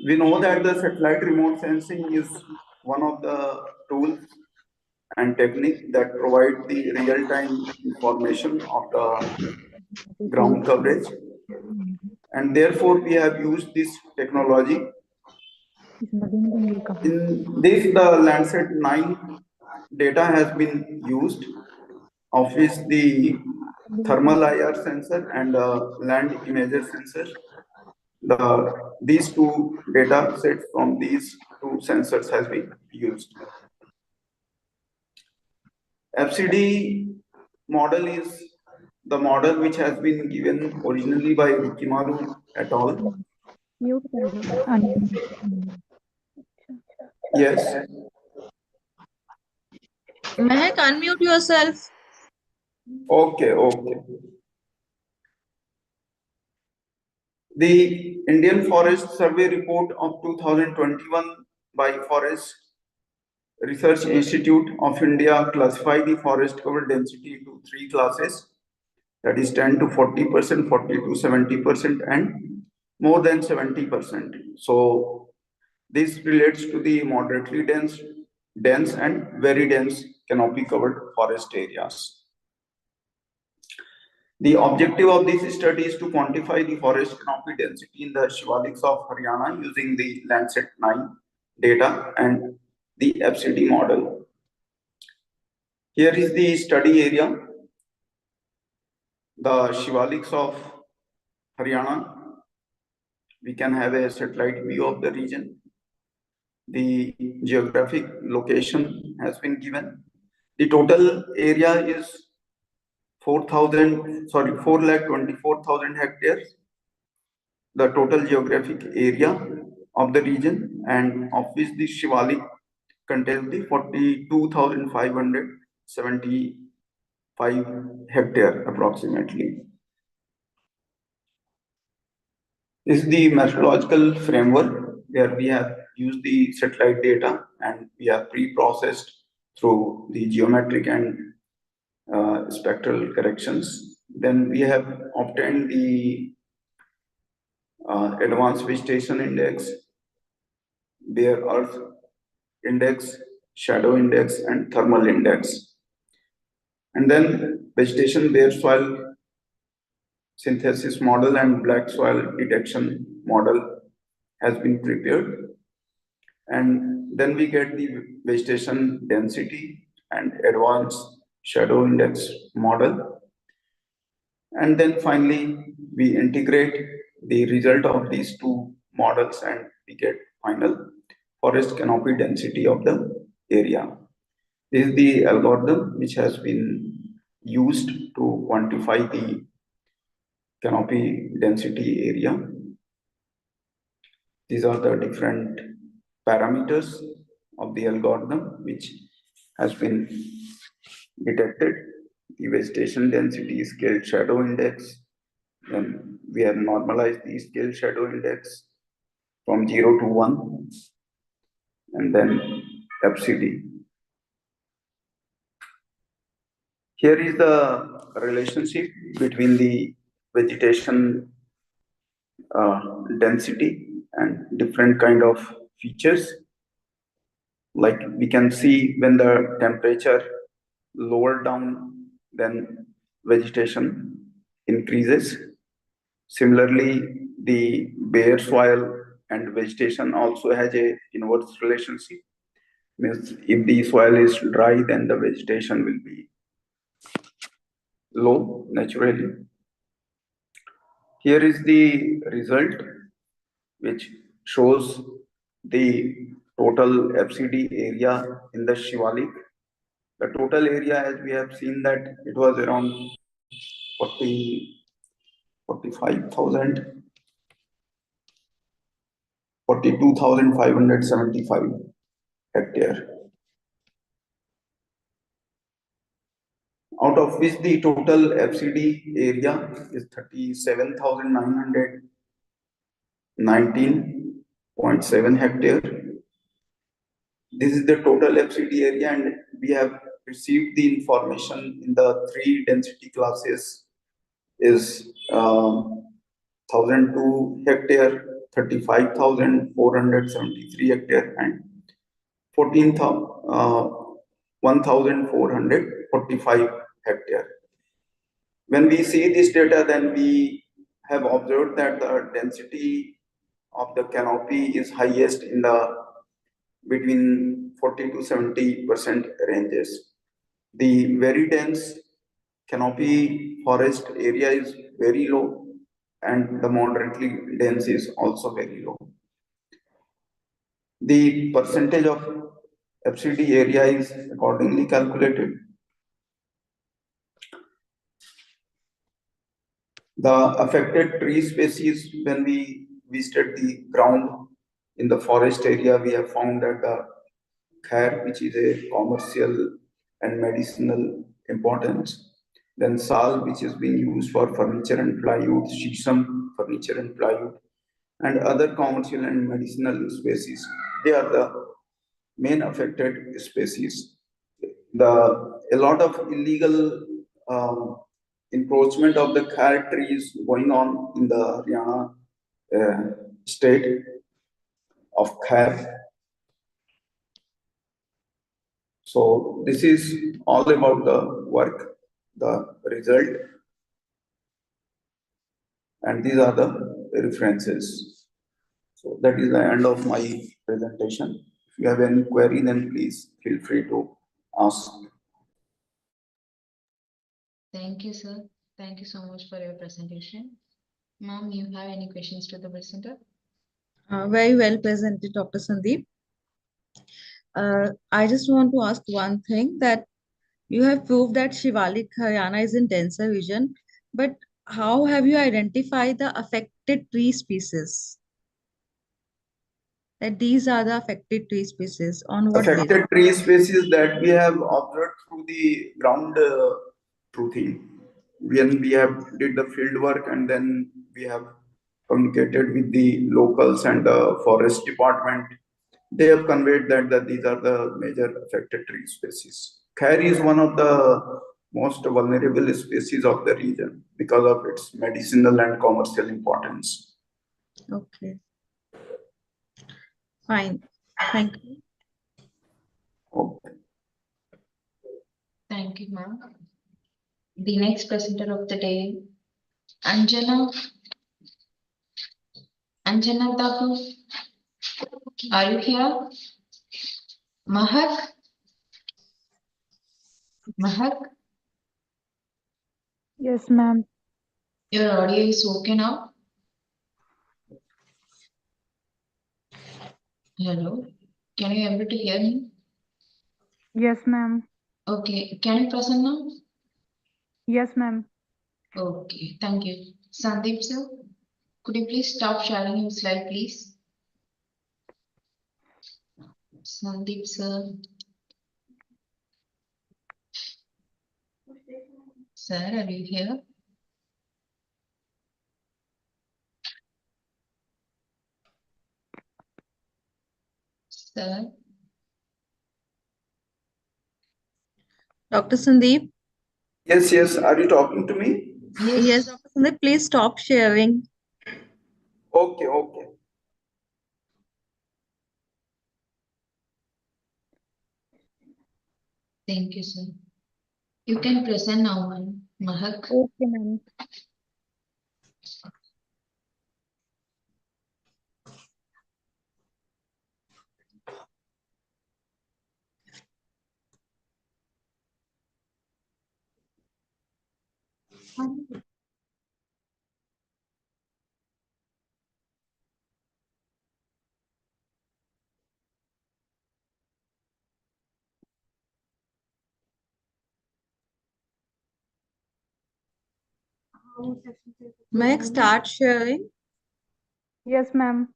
We know that the satellite remote sensing is one of the tools and technique that provide the real-time information of the ground coverage, and therefore we have used this technology. In this, the Landsat 9 data has been used, of which the thermal IR sensor and land imager sensor. These two data sets from these two sensors has been used. FCD model is the model which has been given originally by Rikimaru et al. Yes. Mehak, unmute yourself. Okay. The Indian Forest Survey report of 2021 by Forest Research Institute of India classify the forest cover density into three classes, that is 10 to 40%, 40 to 70%, and more than 70%. So this relates to the moderately dense and very dense canopy covered forest areas. The objective of this study is to quantify the forest canopy density in the Shivaliks of Haryana using the Landsat 9 data and the FCD model. Here is the study area, the Shivaliks of Haryana. We can have a satellite view of the region. The geographic location has been given. The total area is 4,24,000 hectares. The total geographic area of the region, and of which the Shivalik contains the 42,575 hectare approximately. This is the methodological framework where we have used the satellite data and we have pre-processed through the geometric and spectral corrections. Then we have obtained the advanced vegetation index, bare earth index, shadow index, and thermal index. And then vegetation bare soil synthesis model and black soil detection model has been prepared. And then we get the vegetation density and advanced shadow index model. And then finally, we integrate the result of these two models and we get final forest canopy density of the area. This is the algorithm which has been used to quantify the canopy density area. These are the different parameters of the algorithm which has been detected. The vegetation density, scaled shadow index. Then we have normalized the scaled shadow index from 0 to 1, and then FCD. Here is the relationship between the vegetation density and different kind of features. Like we can see when the temperature lower down, then vegetation increases. Similarly, the bare soil and vegetation also has a inverse relationship. Means if the soil is dry, then the vegetation will be low naturally. Here is the result which shows the total FCD area in the Shivalik. The total area, as we have seen, that it was around 45,000, 42,575 hectare. out of which the total FCD area is 37,919.7 hectare. This is the total FCD area, and we have received the information in the three density classes is 1,002 hectare, 35,473 hectare, and 1,445 hectare. When we see this data, then we have observed that the density of the canopy is highest in the between 40 to 70% ranges. The very dense canopy forest area is very low, and the moderately dense is also very low. The percentage of FCD area is accordingly calculated. The affected tree species, when we visited the ground in the forest area, we have found that the khair, which is a commercial and medicinal importance, then sal, which is being used for furniture and plywood, shisham, furniture and plywood, and other commercial and medicinal species. They are the main affected species. A lot of illegal encroachment of the khair trees going on in the Haryana state of khair. So this is all about the work, the result, and these are the references. So that is the end of my presentation. If you have any query, then please feel free to ask. Thank you, sir. Thank you so much for your presentation. Ma'am, you have any questions to the presenter? Very well presented, Dr. Sandeep. I just want to ask one thing, that you have proved that Shivalik Haryana is in denser region, but how have you identified the affected tree species? That these are the affected tree species on what basis? Affected tree species that we have observed through the ground truthing. When we have did the field work, and then we have communicated with the locals and the forest department, they have conveyed that these are the major affected tree species. Khair is one of the most vulnerable species of the region because of its medicinal and commercial importance. Okay. Fine. Thank you. Okay. Thank you, ma'am. The next presenter of the day, Anjana. Anjana Taku, are you here? Mahak? Mahak, Yes, ma'am. your audio is okay now? Hello, can you able to hear me? Yes, ma'am. Okay, can you present now? Yes, ma'am. Okay, thank you. Sandeep sir, could you please stop sharing your slide, please? Sandeep sir. Sir, are you here? Sir, Dr. Sandeep? Yes, yes. Are you talking to me? Yes, Dr. Sandeep, please stop sharing. Okay, okay. thank you, sir. You can present now, Mahak. Okay, ma'am. May I start sharing? Yes, ma'am.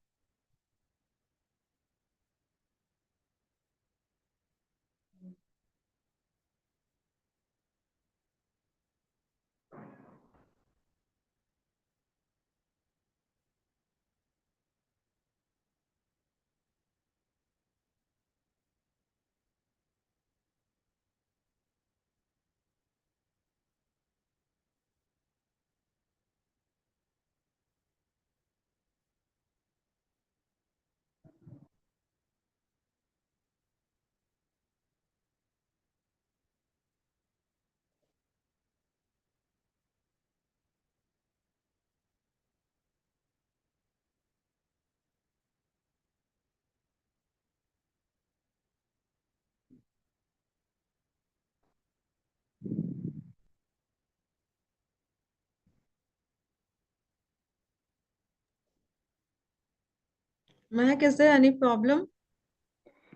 Mehak, is there any problem?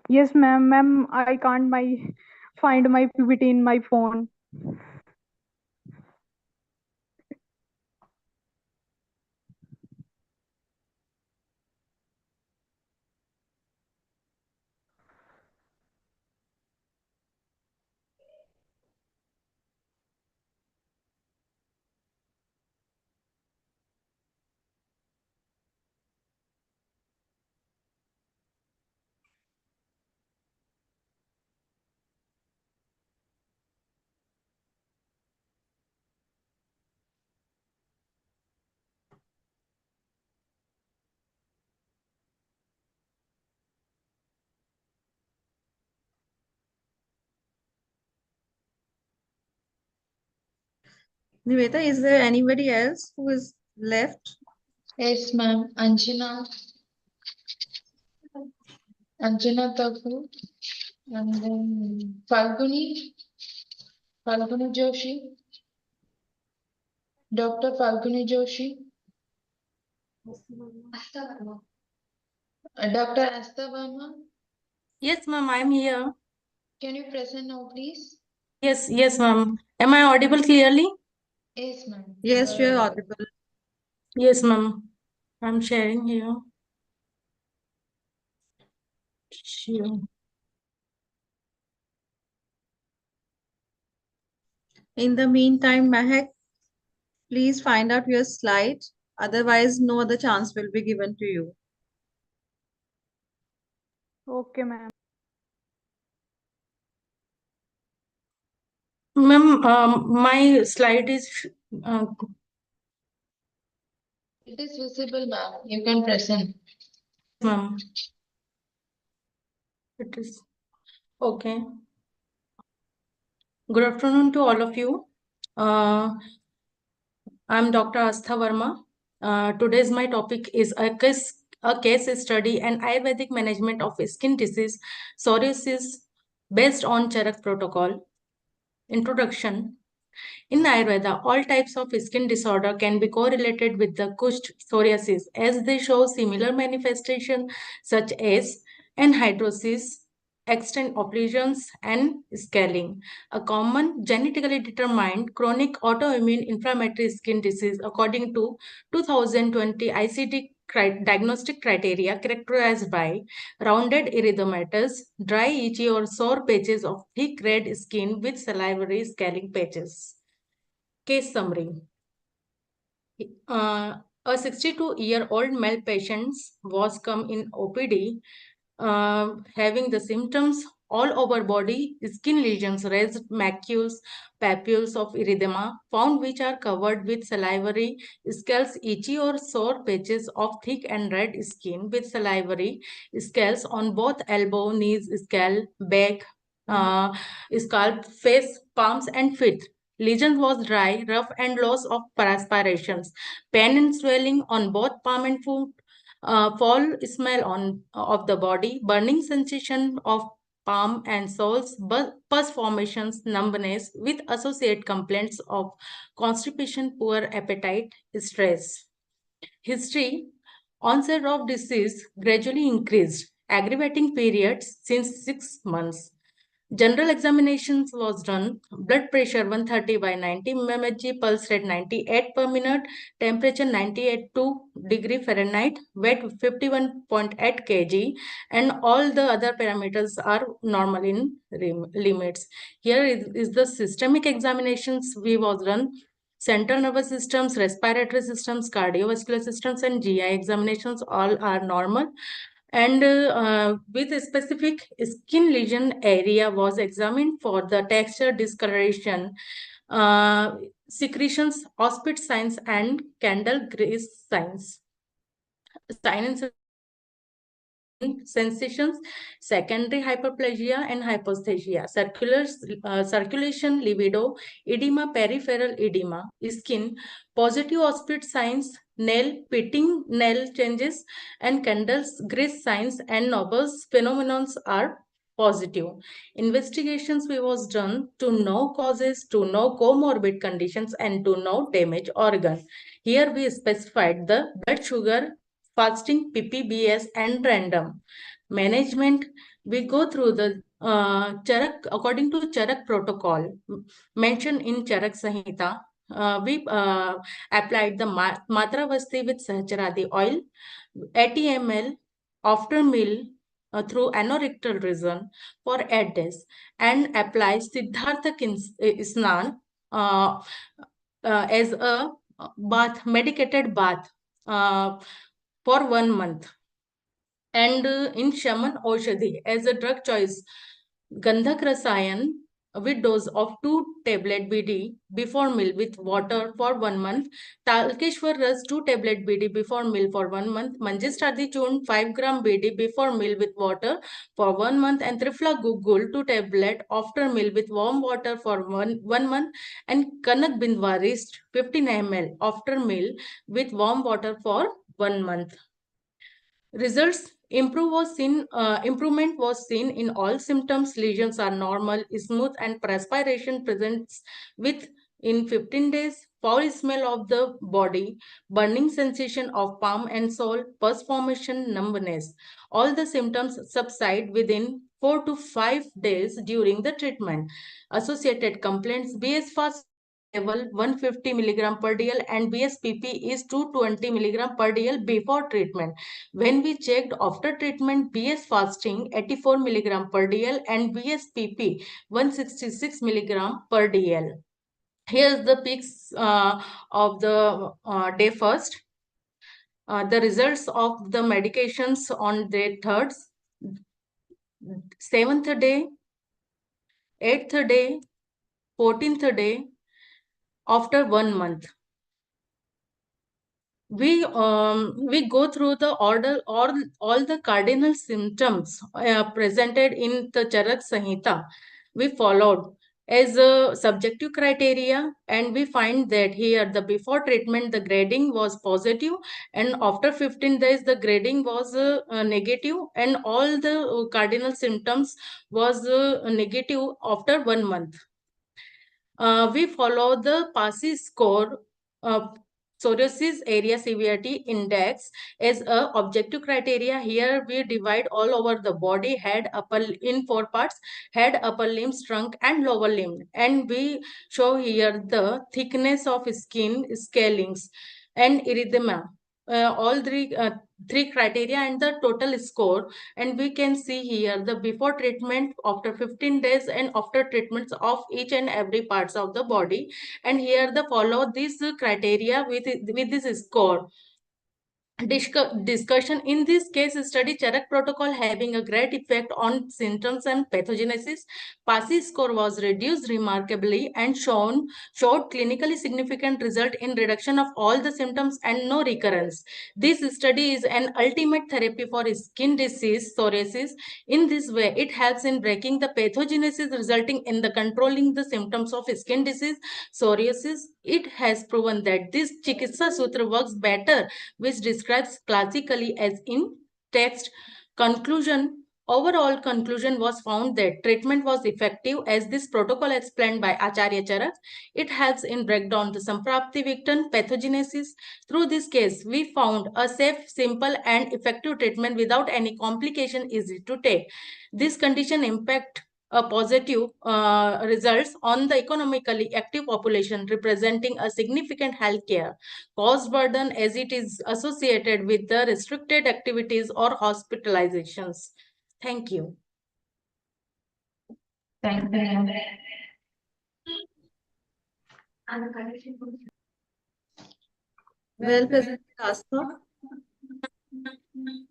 Yes, ma'am. Ma'am, I can't find my PPT in my phone. Niveta, is there anybody else who is left? Yes, ma'am. Anjana Thakur, and then Falguni Joshi, Dr. Falguni Joshi, Dr. Asta Verma. Yes, ma'am, I'm here. Can you present now, please? Yes, ma'am. Am I audible clearly? Yes, ma'am. Yes, you're audible. Yes, ma'am. I'm sharing here. Sure. In the meantime, Mehak, please find out your slide. Otherwise, no other chance will be given to you. Okay, ma'am. Ma'am, my slide is It is visible, ma'am. You can present. ma'am. It is okay. Good afternoon to all of you. I'm Dr. Astha Verma. Today's my topic is a case study and Ayurvedic management of skin disease, psoriasis, based on Charak protocol. Introduction. In Ayurveda, all types of skin disorder can be correlated with the Kushth psoriasis as they show similar manifestation such as anhidrosis, extent of lesions, and scaling. A common genetically determined chronic autoimmune inflammatory skin disease according to 2020 ICD diagnostic criteria characterized by rounded erythematous, dry, itchy, or sore patches of thick red skin with salivary scaling patches. Case summary. A 62-year-old male patient was come in OPD having the symptoms all over body, skin lesions, raised macules, papules of erythema, found which are covered with salivary scales, itchy or sore patches of thick and red skin with salivary scales on both elbow, knees, scalp, back, scalp, face, palms, and feet. Lesion was dry, rough, and loss of perspirations. Pain and swelling on both palm and foot. Foul smell of the body, burning sensation of palm and soles, pus formations, numbness with associated complaints of constipation, poor appetite, stress. History. Onset of disease gradually increased, aggravating periods since 6 months. General examinations was done. Blood pressure 130 by 90 mmHg, pulse rate 98 per minute, temperature 98.2 degree Fahrenheit, weight 51.8 kg, and all the other parameters are normal in limits. Here is the systemic examinations we was done. Central nervous systems, respiratory systems, cardiovascular systems, and GI examinations all are normal. And with a specific skin lesion area was examined for the texture discoloration, secretions, auspit signs, and candle grease signs. Sign and sensations, secondary hyperplasia and hyposthesia, circulation, libido, edema, peripheral edema, skin, positive auspit signs, nail, pitting nail changes, and candles grease signs and nobles phenomenons are positive. Investigations was done to know causes, to know comorbid conditions, and to know damaged organ. Here we specified the blood sugar fasting, PPBS, and random. Management, we go through the Charak, according to Charak protocol mentioned in Charak Samhita. We applied the Matravasti with Sahacharadi oil, 80 ml after meal through anorectal region for 8 days, and apply Siddhartha Snan as a bath, medicated bath for 1 month. And in Shaman Oshadhi as a drug choice, Gandhak Rasayan with dose of 2 tablet BD before meal with water for 1 month, Talkeshwar Ras 2 tablet BD before meal for 1 month, Manjistadi Churn 5 gram BD before meal with water for 1 month, and Trifla Gugul 2 tablet after meal with warm water for 1 month, and Kanak Bindwaris 15 ml after meal with warm water for 1 month. Results improvement was seen in all symptoms. Lesions are normal, smooth, and perspiration presents with in 15 days. Foul smell of the body, burning sensation of palm and sole, pus formation, numbness. All the symptoms subside within 4 to 5 days during the treatment. Associated complaints: BS fast level 150 milligram per dl and BSPP is 220 milligram per dl before treatment. When we checked after treatment, BS fasting 84 milligram per dl and BSPP 166 milligram per dl. Here's the peaks of the day first. The results of the medications on day 3rd, 7th day, 8th day, 14th day, after 1 month. We go through the order all the cardinal symptoms presented in the Charak Samhita. We followed as a subjective criteria, and we find that here the before treatment the grading was positive, and after 15 days the grading was negative, and all the cardinal symptoms was negative after 1 month. We follow the PASI score, psoriasis area severity index, as a objective criteria. Here we divide all over the body, head, upper in 4 parts: head, upper limbs, trunk, and lower limb. And we show here the thickness of skin, scalings, and erythema. All three criteria and the total score, and we can see here the before treatment, after 15 days, and after treatments of each and every parts of the body, and here the follow this criteria with this score. Discussion in this case study, Charak protocol having a great effect on symptoms and pathogenesis. PASI score was reduced remarkably and showed clinically significant result in reduction of all the symptoms and no recurrence. This study is an ultimate therapy for skin disease, psoriasis. In this way, it helps in breaking the pathogenesis, resulting in the controlling the symptoms of skin disease, psoriasis. It has proven that this Chikitsa Sutra works better, which describes classically as in text. Conclusion. Overall conclusion was found that treatment was effective as this protocol explained by Acharya Charak. It helps in break down the Samprapti victim pathogenesis. Through this case, we found a safe, simple, and effective treatment without any complication, easy to take. This condition impact a positive results on the economically active population, representing a significant healthcare cost burden as it is associated with the restricted activities or hospitalizations. Thank you. Thank you. Well presented, Astha.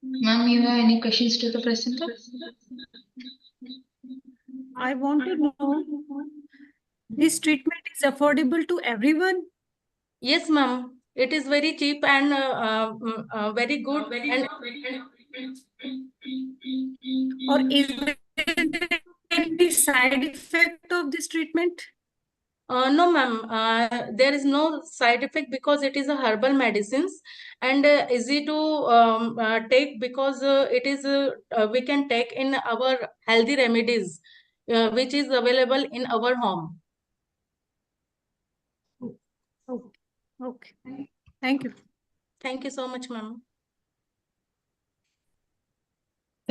Ma'am, you have any questions to the presenter? I want to know, this treatment is affordable to everyone? Yes, ma'am. It is very cheap and very good. Or is there any side effect of this treatment? No, ma'am. There is no side effect because it is a herbal medicines and easy to take, because it is we can take in our healthy remedies, which is available in our home. Okay. Thank you. Thank you so much, ma'am.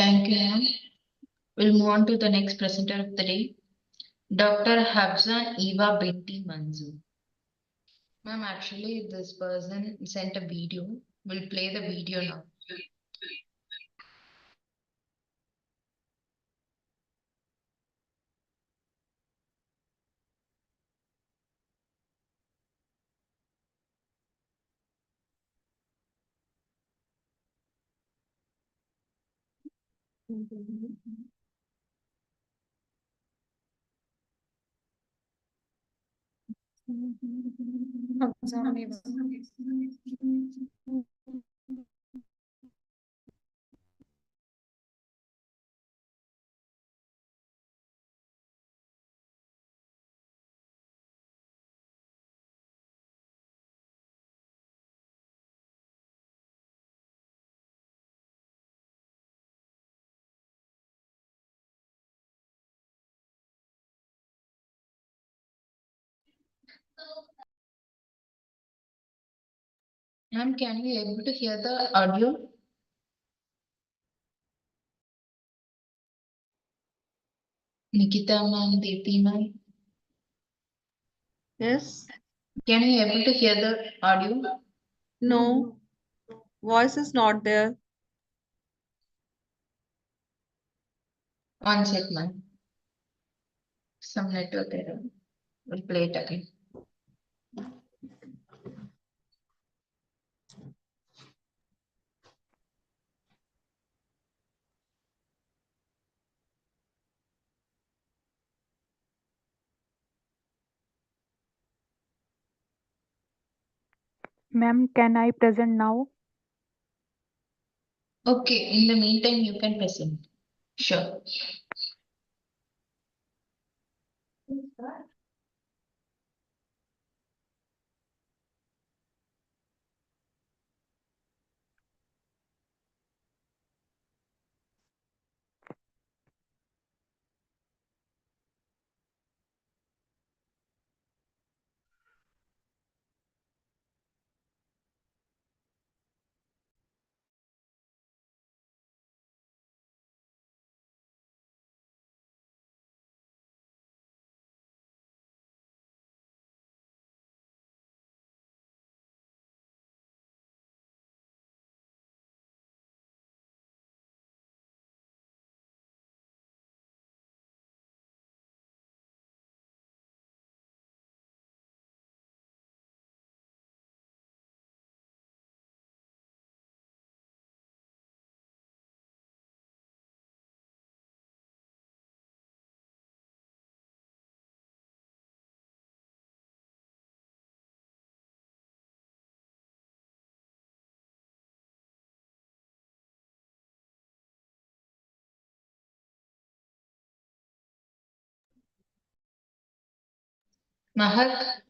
Thank you, ma'am. We'll move on to the next presenter of the day, Dr. Habzan Eva Binti Manzoor. Ma'am, actually, this person sent a video. We'll play the video now. Ma'am, can you able to hear the audio? Nikita ma'am, Deepti ma'am. Yes. Can you able to hear the audio? No. Voice is not there. One sec, ma'am. Some network error. We'll play it again. Ma'am, can I present now? Okay, in the meantime, you can present. Sure. Mahak.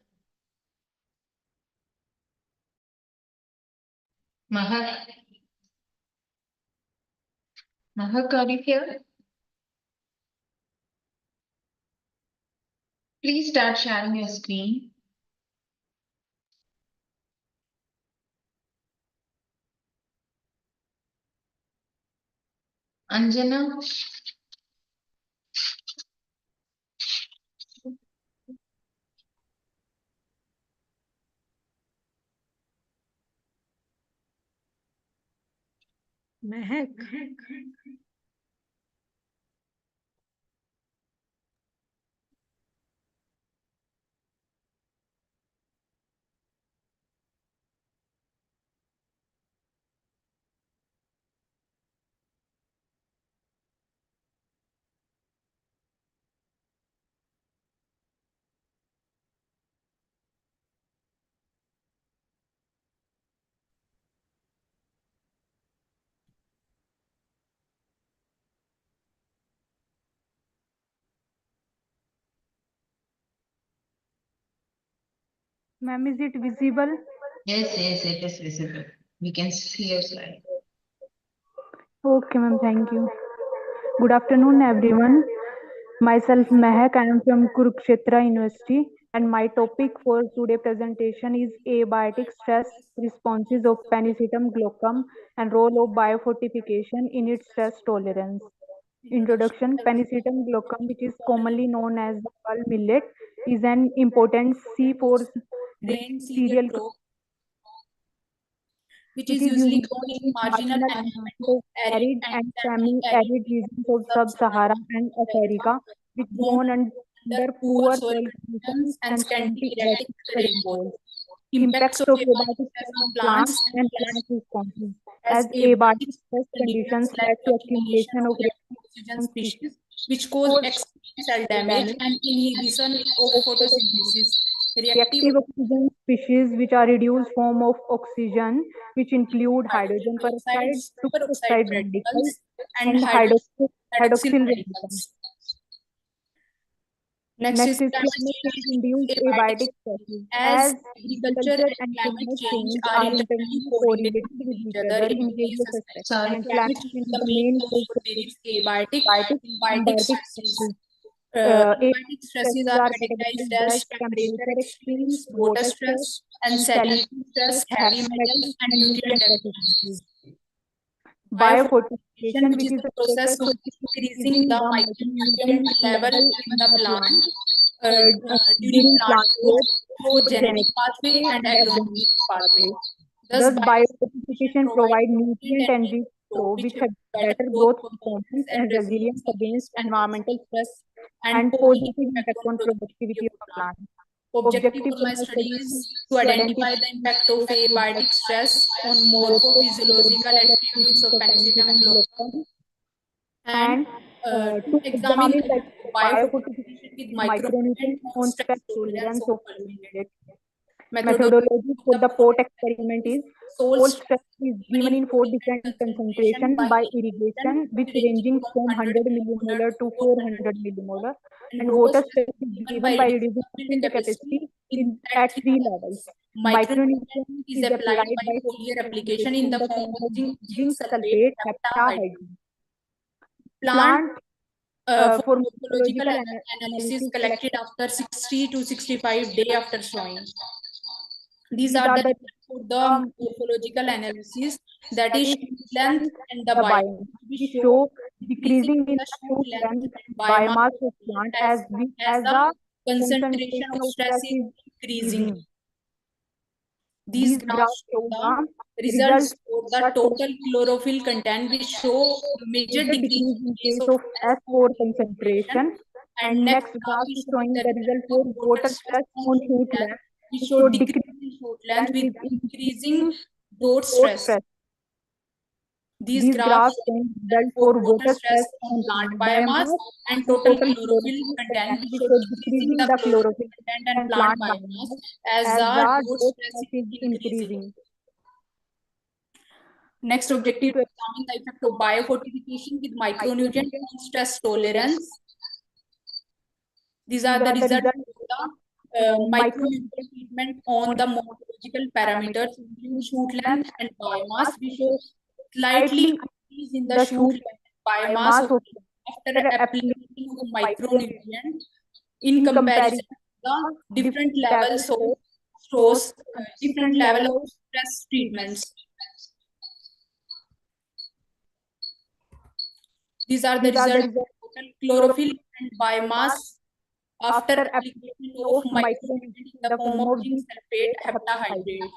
Mahak. Mahak, are you here? Please start sharing your screen. Anjana. Mehak. Ma'am, is it visible? Yes, it is visible. We can see your slide. Okay, ma'am, thank you. Good afternoon, everyone. Myself, Mehak. I am from Kurukshetra University. And my topic for today presentation is abiotic stress responses of Penicillium glaucum and role of biofortification in its stress tolerance. Introduction. Penicillium glaucum, which is commonly known as the pearl millet, is an important C4 grain cereal crop which is usually grown in marginal environments of arid and semi-arid regions of Sub-Sahara and Africa, which grown under poor soil conditions and scanty erratic rainfall. Impacts of abiotic stress on plants and plant responses. As abiotic stress conditions led to accumulation of reactive oxygen species, which cause extreme cell damage and inhibition of photosynthesis. Reactive oxygen species, which are reduced form of oxygen, which include hydrogen peroxide, superoxide radicals, and hydroxyl radicals. Next is climate change induced abiotic stresses. As agriculture and climate change are internally correlated with each other in various aspects, and climate change is the main cause for these abiotic stresses. Abiotic stresses are categorized as temperature extremes, water stress, and salinity stress, heavy metals, and nutrient deficiencies. Biofortification, which is the process of increasing the micronutrient level in the plant during plant growth through genetic pathway and agronomic pathway. Thus, biofortification provides nutrient-enriched crop which have better growth performance and resilience against environmental stress and positive impact on productivity of the plant. Objective of my study is to identify the impact of abiotic stress on morphophysiological attributes of Penicillium glaucum and to examine the biofortification with micronutrient on stress tolerance of permanent. Methodology for the pot experiment is salt stress is given in 4 different concentration by irrigation, which ranging from 100 millimolar to 400 millimolar, and water stress is given by reducing filter capacity at 3 levels. Micronutrient is applied by foliar application in the form of zinc sulfate heptahydride. Plant for morphological analysis collected after 60 to 65 days after sowing. These are the for the morphological analysis, that is shoot length and the biomass. We show decreasing in the shoot length and biomass of plant as the concentration of stress is increasing. These graphs show the results for the total chlorophyll content, which show major decrease in case of S4 concentration. And next graph is showing the result for water stress on shoot length, which show decrease in shoot length with increasing dot stress. These graphs show result for water stress on plant biomass and total chlorophyll content, which show decreasing the chlorophyll content and plant biomass as the dot stress is increasing. Next objective to examine the effect of biofortification with micronutrient on stress tolerance. These are the results of the micronutrient treatment on the morphological parameters, including shoot length and biomass. We show slightly increase in the shoot length and biomass after application of micronutrient in comparison to the different levels of stress, different level of stress treatments. These are the results of total chlorophyll and biomass after application of micronutrient in the form of zinc sulfate heptahydrate.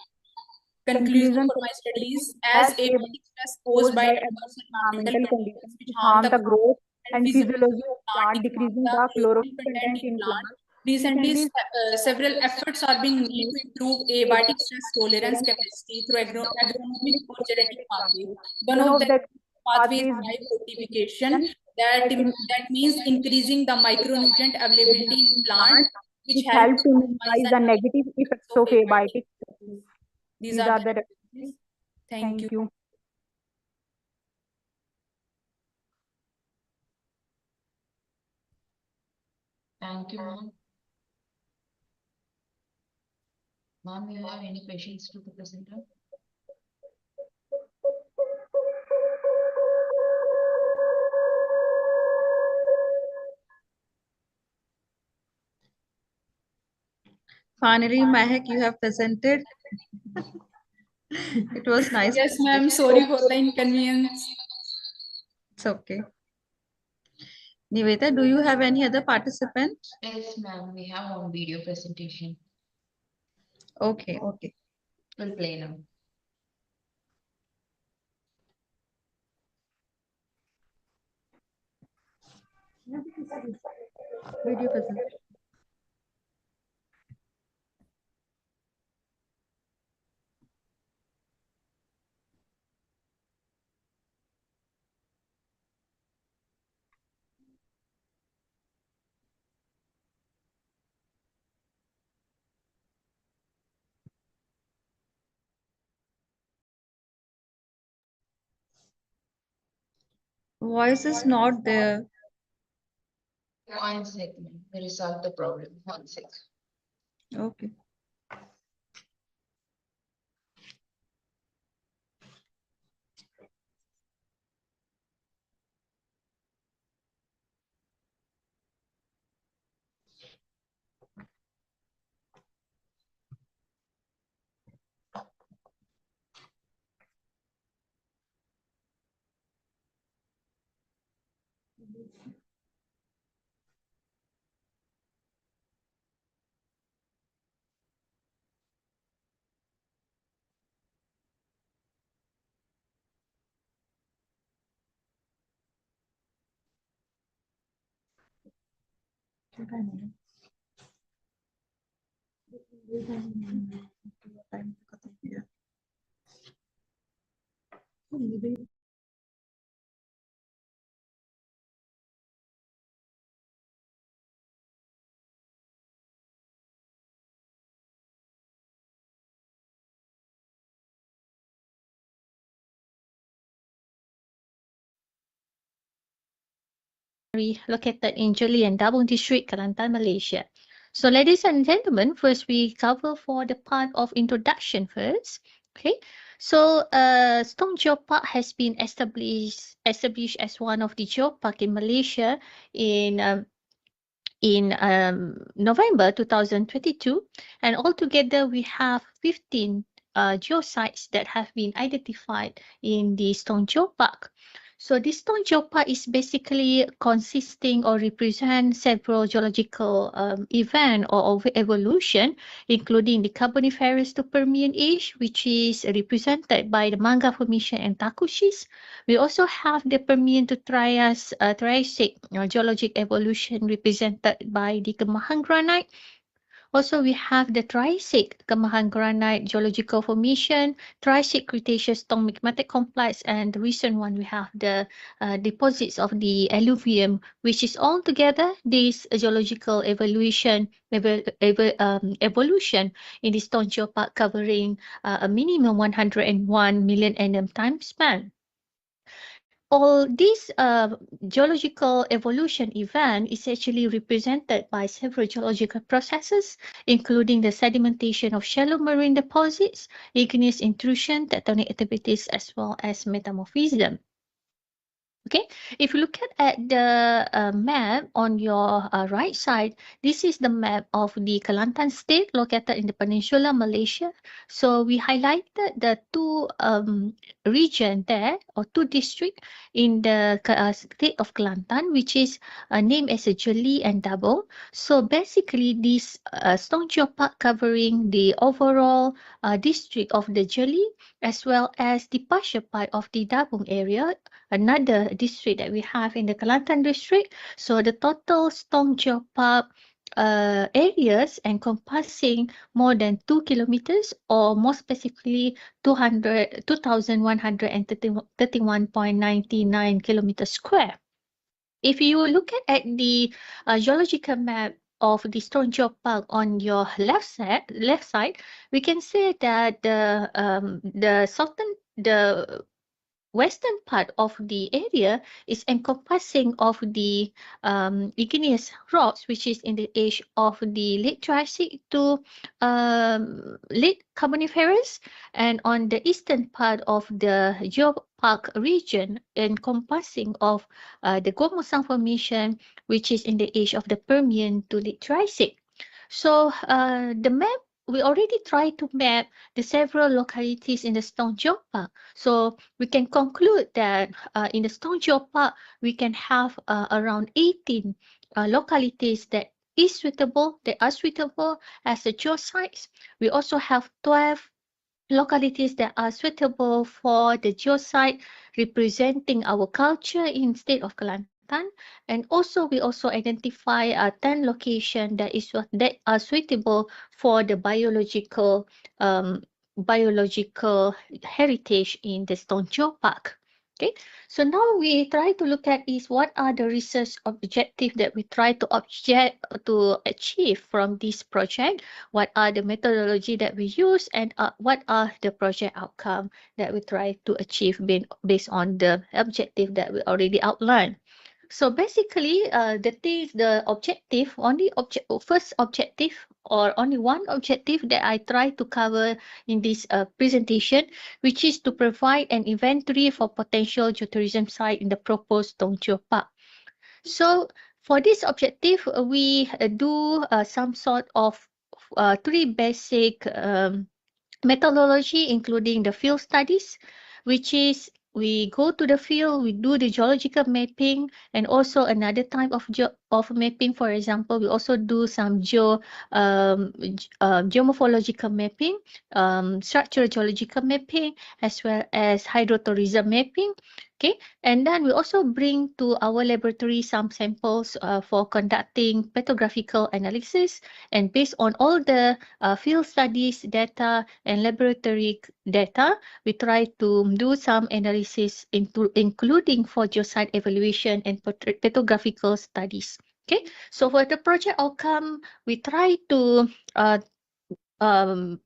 Conclusion for my studies: as abiotic stress caused by adverse environmental conditions which harm the growth and physiology of plant, decreasing the chlorophyll content in plant. Recently, several efforts are being made to improve abiotic stress tolerance capacity through agronomic or genetic pathways. One of the pathways is biofortification. That means increasing the micronutrient availability in plant, which help to minimize the negative effects of abiotic stress. These are the references. Thank you. Thank you, ma'am. Ma'am, you have any questions to the presenter? Finally, Mahek, you have presented. It was nice. Yes, ma'am. Sorry for the inconvenience. It's okay. Niveta, do you have any other participant? Yes, ma'am, we have one video presentation. Okay, okay. We'll play now. Video presentation. Voice is not there. One second, we'll solve the problem. 1 sec. Okay. Located in Jeli and Dabung District, Kelantan, Malaysia. So, ladies and gentlemen, first we cover for the part of introduction first. Okay, so Stone Geopark has been established as one of the geopark in Malaysia in November 2022, and altogether we have 15 geosites that have been identified in the Stone Geopark. So this Stone Geopark is basically consisting or represent several geological event or evolution, including the Carboniferous to Permian age, which is represented by the Manga Formation and Takushis. We also have the Permian to Triassic geologic evolution represented by the Kemahan granite. Also, we have the Triassic Kemahan granite geological formation, Triassic Cretaceous stone magmatic complex, and the recent one we have the deposits of the alluvium, which is all together this geological evolution in the Stone Geopark covering a minimum 101 million annum time span. All this geological evolution event is actually represented by several geological processes, including the sedimentation of shallow marine deposits, igneous intrusion, tectonic activities, as well as metamorphism. Okay, if you look at the map on your right side, this is the map of the Kelantan state located in the Peninsula, Malaysia. So we highlighted the two region there, or two district in the state of Kelantan, which is named as a Jeli and Dabung. So basically this Stone Geopark covering the overall district of the Jeli as well as the partial part of the Dabung area, another district that we have in the Kelantan district. So the total Stone Geopark areas encompassing more than 2 kilometers, or more specifically 2,131.99 kilometers square. If you look at the geological map of the Stone Geopark on your left side, we can say that the western part of the area is encompassing of the igneous rocks, which is in the age of the late Triassic to late Carboniferous, and on the eastern part of the geopark region encompassing of the Gomosang Formation, which is in the age of the Permian to late Triassic. So the map, we already tried to map the several localities in the Stone Geopark. So we can conclude that in the Stone Geopark, we can have around 18 localities that are suitable as the geosites. We also have 12 localities that are suitable for the geosite representing our culture in state of Kelantan. And also we also identify 10 locations that are suitable for the biological heritage in the Stone Geopark. Okay, so now we try to look at is what are the research objectives that we try to achieve from this project, what are the methodology that we use, and what are the project outcome that we try to achieve based on the objective that we already outlined. So basically, first objective or only one objective that I try to cover in this presentation, which is to provide an inventory for potential geotourism site in the proposed Stone Geopark. So for this objective, we do some sort of three basic methodology, including the field studies, which is we go to the field, we do the geological mapping, and also another type of mapping. For example, we also do some geomorphological mapping, structural geological mapping, as well as hydrotourism mapping. Okay, and then we also bring to our laboratory some samples for conducting petrographical analysis, and based on all the field studies data and laboratory data, we try to do some analysis including for geosite evaluation and petrographical studies. Okay, so for the project outcome, we try to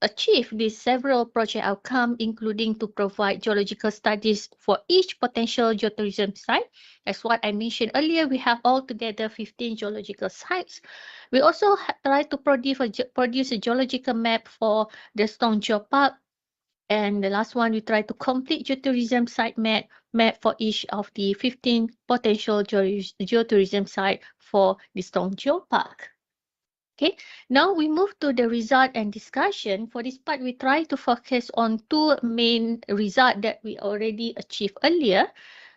achieve these several project outcomes, including to provide geological studies for each potential geotourism site. As what I mentioned earlier, we have altogether 15 geological sites. We also try to produce a geological map for the Stone Geopark. And the last one, we try to complete geotourism site map for each of the 15 potential geotourism site for the Stone Geopark. Okay, now we move to the result and discussion. For this part, we try to focus on two main results that we already achieved earlier.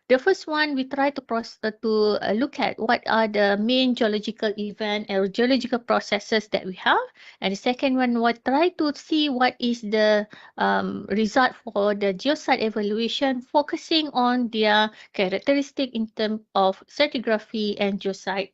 The first one, we try to look at what are the main geological event or geological processes that we have. And the second one, we try to see what is the result for the geosite evaluation, focusing on their characteristic in terms of stratigraphy and geosite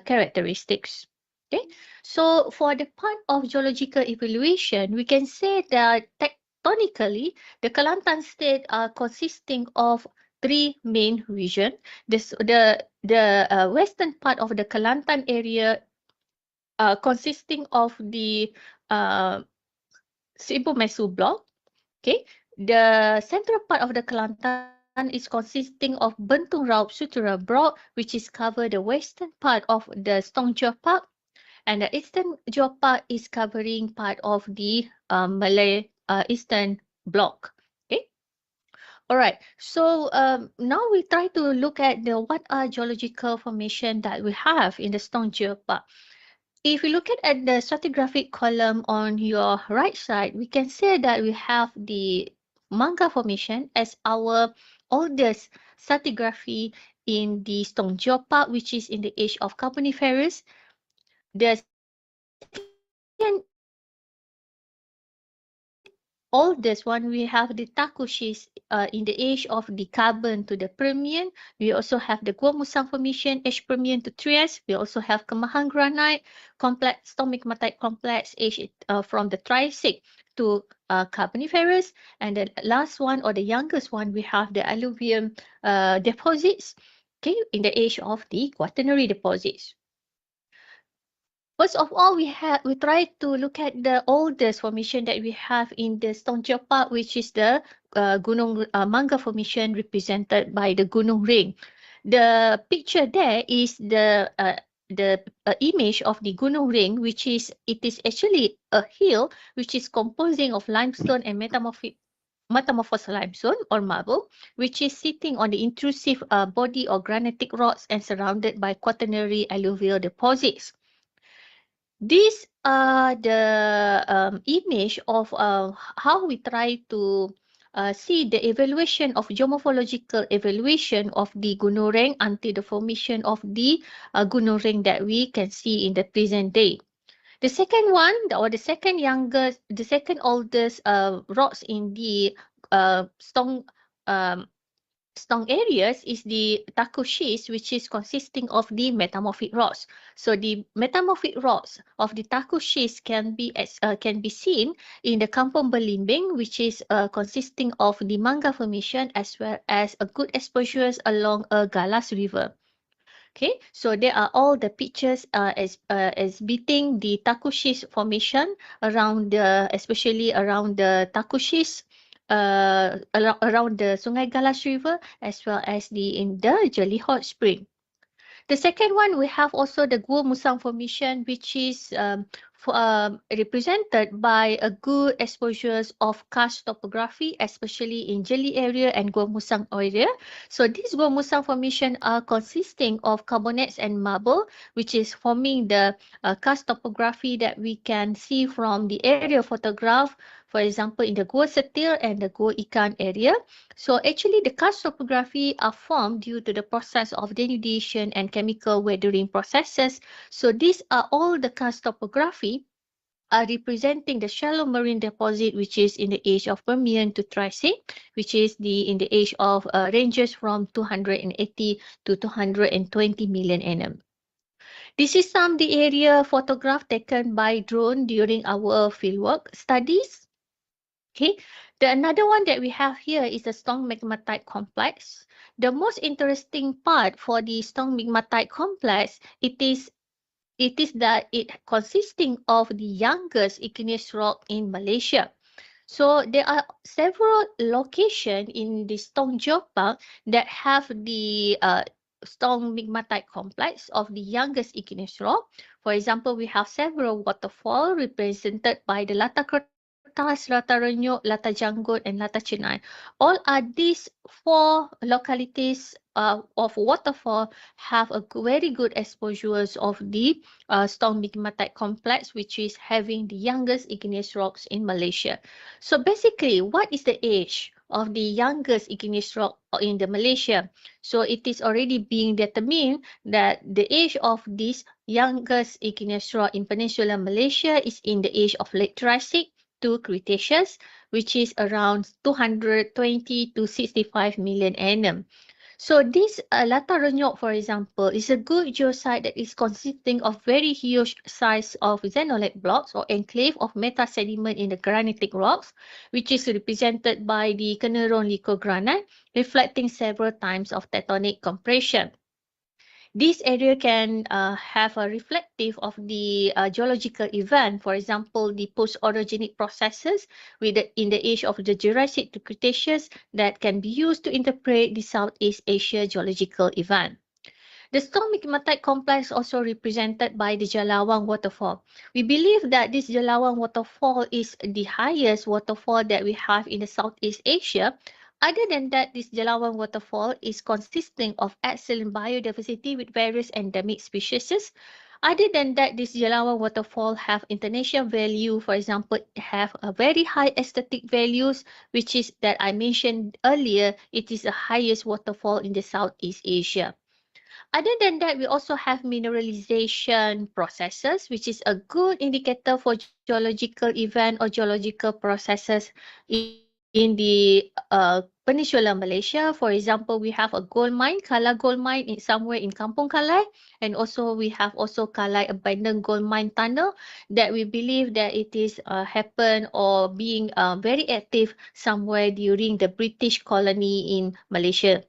characteristics. Okay, so for the part of geological evaluation, we can say that tectonically, the Kelantan state are consisting of three main regions. The western part of the Kelantan area consisting of the Sibu Mesu block. Okay, the central part of the Kelantan is consisting of Bentung Raup Sutura block, which is cover the western part of the Stone Geopark. And the Eastern Geopark is covering part of the Malay Eastern Bloc. Okay. All right. So now we try to look at what are geological formation that we have in the Stone Geopark. If you look at the stratigraphic column on your right side, we can say that we have the Manga Formation as our oldest stratigraphy in the Stone Geopark, which is in the age of Carboniferous. The second oldest one, we have the Takushis in the age of the Carbon to the Permian. We also have the Gua Musang Formation, age Permian to Trias. We also have Kemahang Granite complex, stomagmatite complex, age from the Triassic to Carboniferous. And the last one, or the youngest one, we have the alluvium deposits, okay, in the age of the Quaternary deposits. First of all, we try to look at the oldest formation that we have in the Stone Geopark, which is the Gunung Manga Formation, represented by the Gunung Ring. The picture there is the image of the Gunung Ring, it is actually a hill which is composing of limestone and metamorphosed limestone or marble, which is sitting on the intrusive body of granitic rocks and surrounded by quaternary alluvial deposits. These are the image of how we try to see the evaluation of geomorphological evaluation of the gunung ring until the formation of the gunung ring that we can see in the present day. The second one, or the second oldest rocks in the stone areas is the Taku schist, which is consisting of the metamorphic rocks. So the metamorphic rocks of the Taku schist can be seen in the Kampung Belimbing, which is consisting of the Mangga Formation as well as a good exposures along a Galas River. Okay, so there are all the pictures exhibiting the Taku schist formation around especially around the Taku schist, around the Sungai Galas River, as well as in the Jelly Hot Spring. The second one, we have also the Gua Musang Formation, which is represented by a good exposures of karst topography, especially in Jelly area and Gua Musang area. So these Gua Musang Formation are consisting of carbonates and marble, which is forming the karst topography that we can see from the aerial photograph, for example, in the Gua Setir and the Gua Ikan area. So actually the karst topography are formed due to the process of denudation and chemical weathering processes. So these are all the karst topography are representing the shallow marine deposit, which is in the age of Permian to Triassic, which is in the age of ranges from 280 to 220 million annum. This is some the area photograph taken by drone during our fieldwork studies. Okay, another one that we have here is the Stone Magmatite Complex. The most interesting part for the Stone Magmatite Complex, it is that it consisting of the youngest igneous rock in Malaysia. So there are several locations in the Stone Geopark that have the Stone Magmatite Complex of the youngest igneous rock. For example, we have several waterfalls represented by the Lata Kertas, Lata Renyuk, Lata Janggut, and Lata Chenai. All are these 4 localities of waterfall have a very good exposures of the Stone Magmatite Complex, which is having the youngest igneous rocks in Malaysia. So basically, what is the age of the youngest igneous rock in the Malaysia? So it is already being determined that the age of this youngest igneous rock in Peninsular Malaysia is in the age of late Triassic to Cretaceous, which is around 220 to 65 million annum. So this Lata Renyuk, for example, is a good geosite that is consisting of very huge size of xenolite blocks or enclave of meta-sediment in the granitic rocks, which is represented by the Keneron lithogranite, reflecting several times of tectonic compression. This area can have a reflective of the geological event, for example, the post-orogenic processes in the age of the Jurassic to Cretaceous that can be used to interpret the Southeast Asia geological event. The Stone Magmatite Complex also represented by the Jalawang waterfall. We believe that this Jalawang waterfall is the highest waterfall that we have in the Southeast Asia. Other than that, this Jalawang waterfall is consisting of excellent biodiversity with various endemic species. Other than that, this Jalawang waterfall have international value. For example, have a very high aesthetic values, which is that I mentioned earlier. It is the highest waterfall in the Southeast Asia. Other than that, we also have mineralization processes, which is a good indicator for geological event or geological processes in the Peninsular Malaysia. For example, we have a gold mine, Kala gold mine somewhere in Kampung Kalai, and also we have also Kalai abandoned gold mine tunnel that we believe that it is happen or being very active somewhere during the British colony in Malaysia.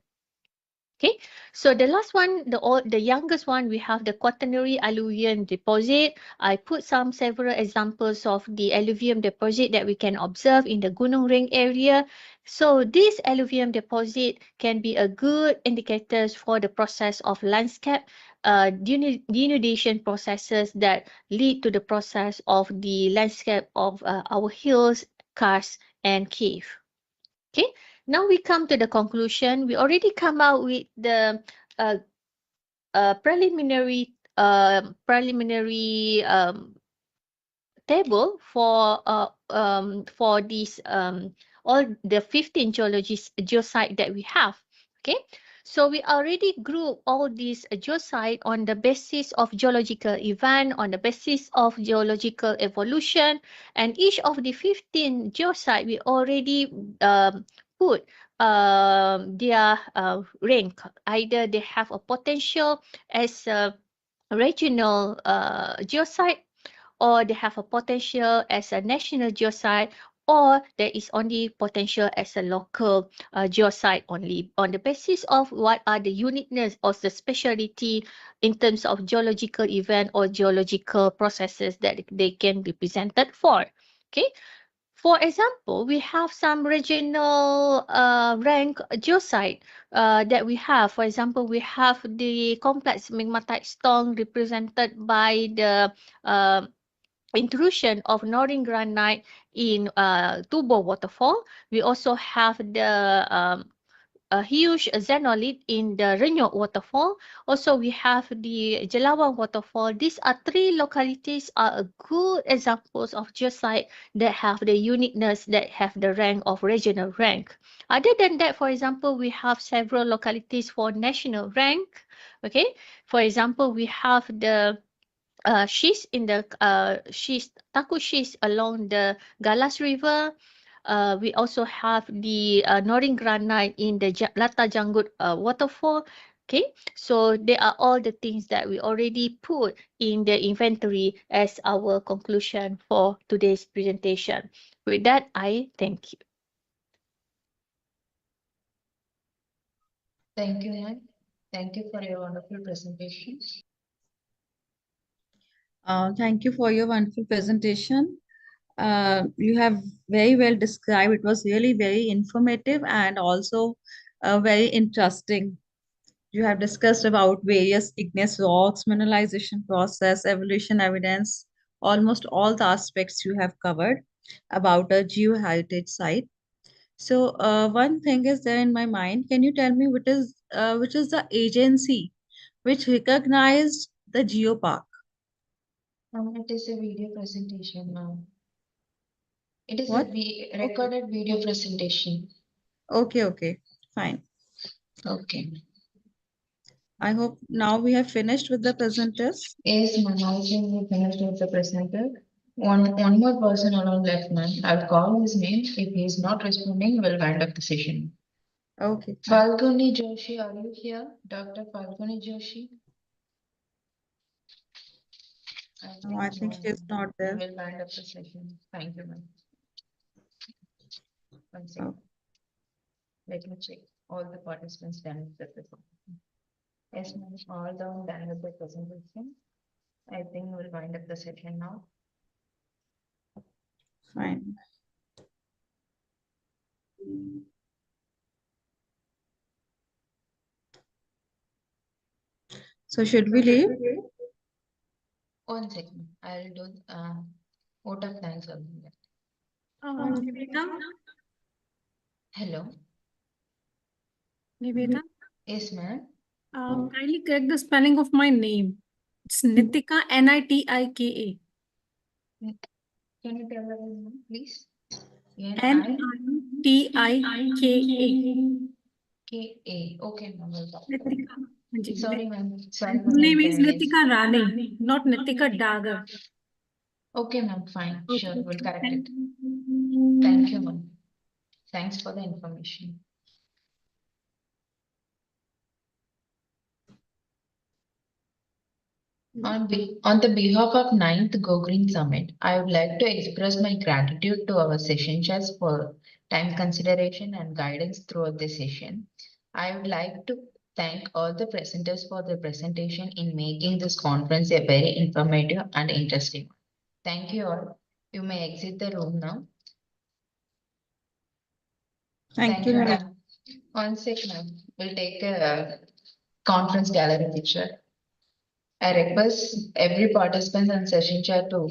Okay, so the last one, the youngest one, we have the Quaternary alluvium deposit. I put several examples of the alluvium deposit that we can observe in the Gunung Ring area. So this alluvium deposit can be a good indicators for the process of landscape denudation processes that lead to the process of the landscape of our hills, karst, and cave. Okay, now we come to the conclusion. We already come out with the preliminary table for these all the 15 geosite that we have. Okay, so we already group all these geosite on the basis of geological event, on the basis of geological evolution, and each of the 15 geosite we already put their rank. Either they have a potential as a regional geosite, or they have a potential as a national geosite, or there is only potential as a local geosite only, on the basis of what are the uniqueness or the speciality in terms of geological event or geological processes that they can be presented for. Okay. For example, we have some regional rank geosite that we have. For example, we have the complex magmatite stone represented by the intrusion of northern granite in Tubo waterfall. We also have the a huge xenolith in the Renyok waterfall. Also, we have the Jelawang waterfall. These are three localities are a good examples of geosite that have the uniqueness, that have the rank of regional rank. Other than that, for example, we have several localities for national rank. Okay, for example, we have the schist in the Taku schist along the Galas River. We also have the northern granite in the Lata Janggut waterfall. Okay, so they are all the things that we already put in the inventory as our conclusion for today's presentation. With that, I thank you. Thank you, ma'am. Thank you for your wonderful presentation. Thank you for your wonderful presentation. You have very well described. It was really very informative and also very interesting. You have discussed about various igneous rocks, mineralization process, evolution evidence, almost all the aspects you have covered about a geoheritage site. So one thing is there in my mind. Can you tell me which is the agency which recognized the geopark? It is a video presentation, ma'am. It is What? a recorded video presentation. Okay, fine. Okay. I hope now we have finished with the presenters. Yes, ma'am. I think we finished with the presenter. One more person alone left, ma'am. I'll call his name. If he is not responding, we'll wind up the session. Okay. Falguni Joshi, are you here? Dr. Falguni Joshi? No, I think she's not there. We'll wind up the session. Thank you, ma'am. One second. Let me check. All the participants done with the presentation. Yes, ma'am. All done with the presentation. I think we'll wind up the session now. Fine. So should we leave? 1 second. I'll do vote of thanks on that. Niveta? Hello. Niveta? Yes, ma'am. Kindly correct the spelling of my name. It's Nitika, Nitika. Can you tell everyone, please? Nitika. Okay, ma'am. Nitika. Sorry, ma'am. Sorry for His the name is inconvenience. Nitika Rani, not Nitika Dagar. Okay, ma'am. Fine. Sure, Okay. we'll correct it. Thank you, ma'am. Thanks for the information. On the behalf of 9th GoGreen Summit, I would like to express my gratitude to our session chairs for time consideration and guidance throughout the session. I would like to thank all the presenters for their presentation in making this conference a very informative and interesting one. Thank you all. You may exit the room now. Thank you, ma'am. 1 second, ma'am. We'll take a conference gallery picture. I request every participant and session chair to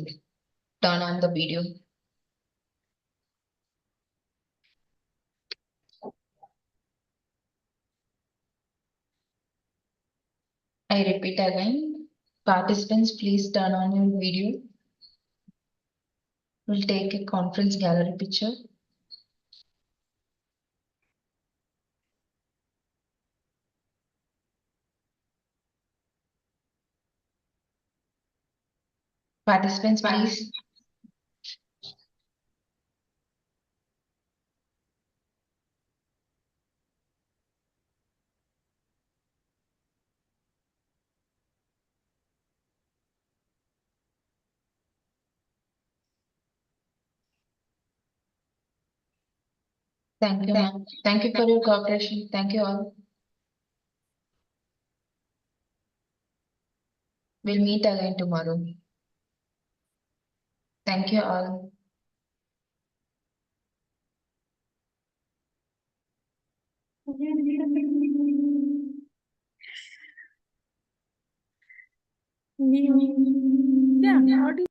turn on the video. I repeat again, participants, please turn on your video. We'll take a conference gallery picture. Participants, please. Thank you, ma'am. Thank you for your cooperation. Thank you all. We'll meet again tomorrow. Thank you all. Yeah, how do you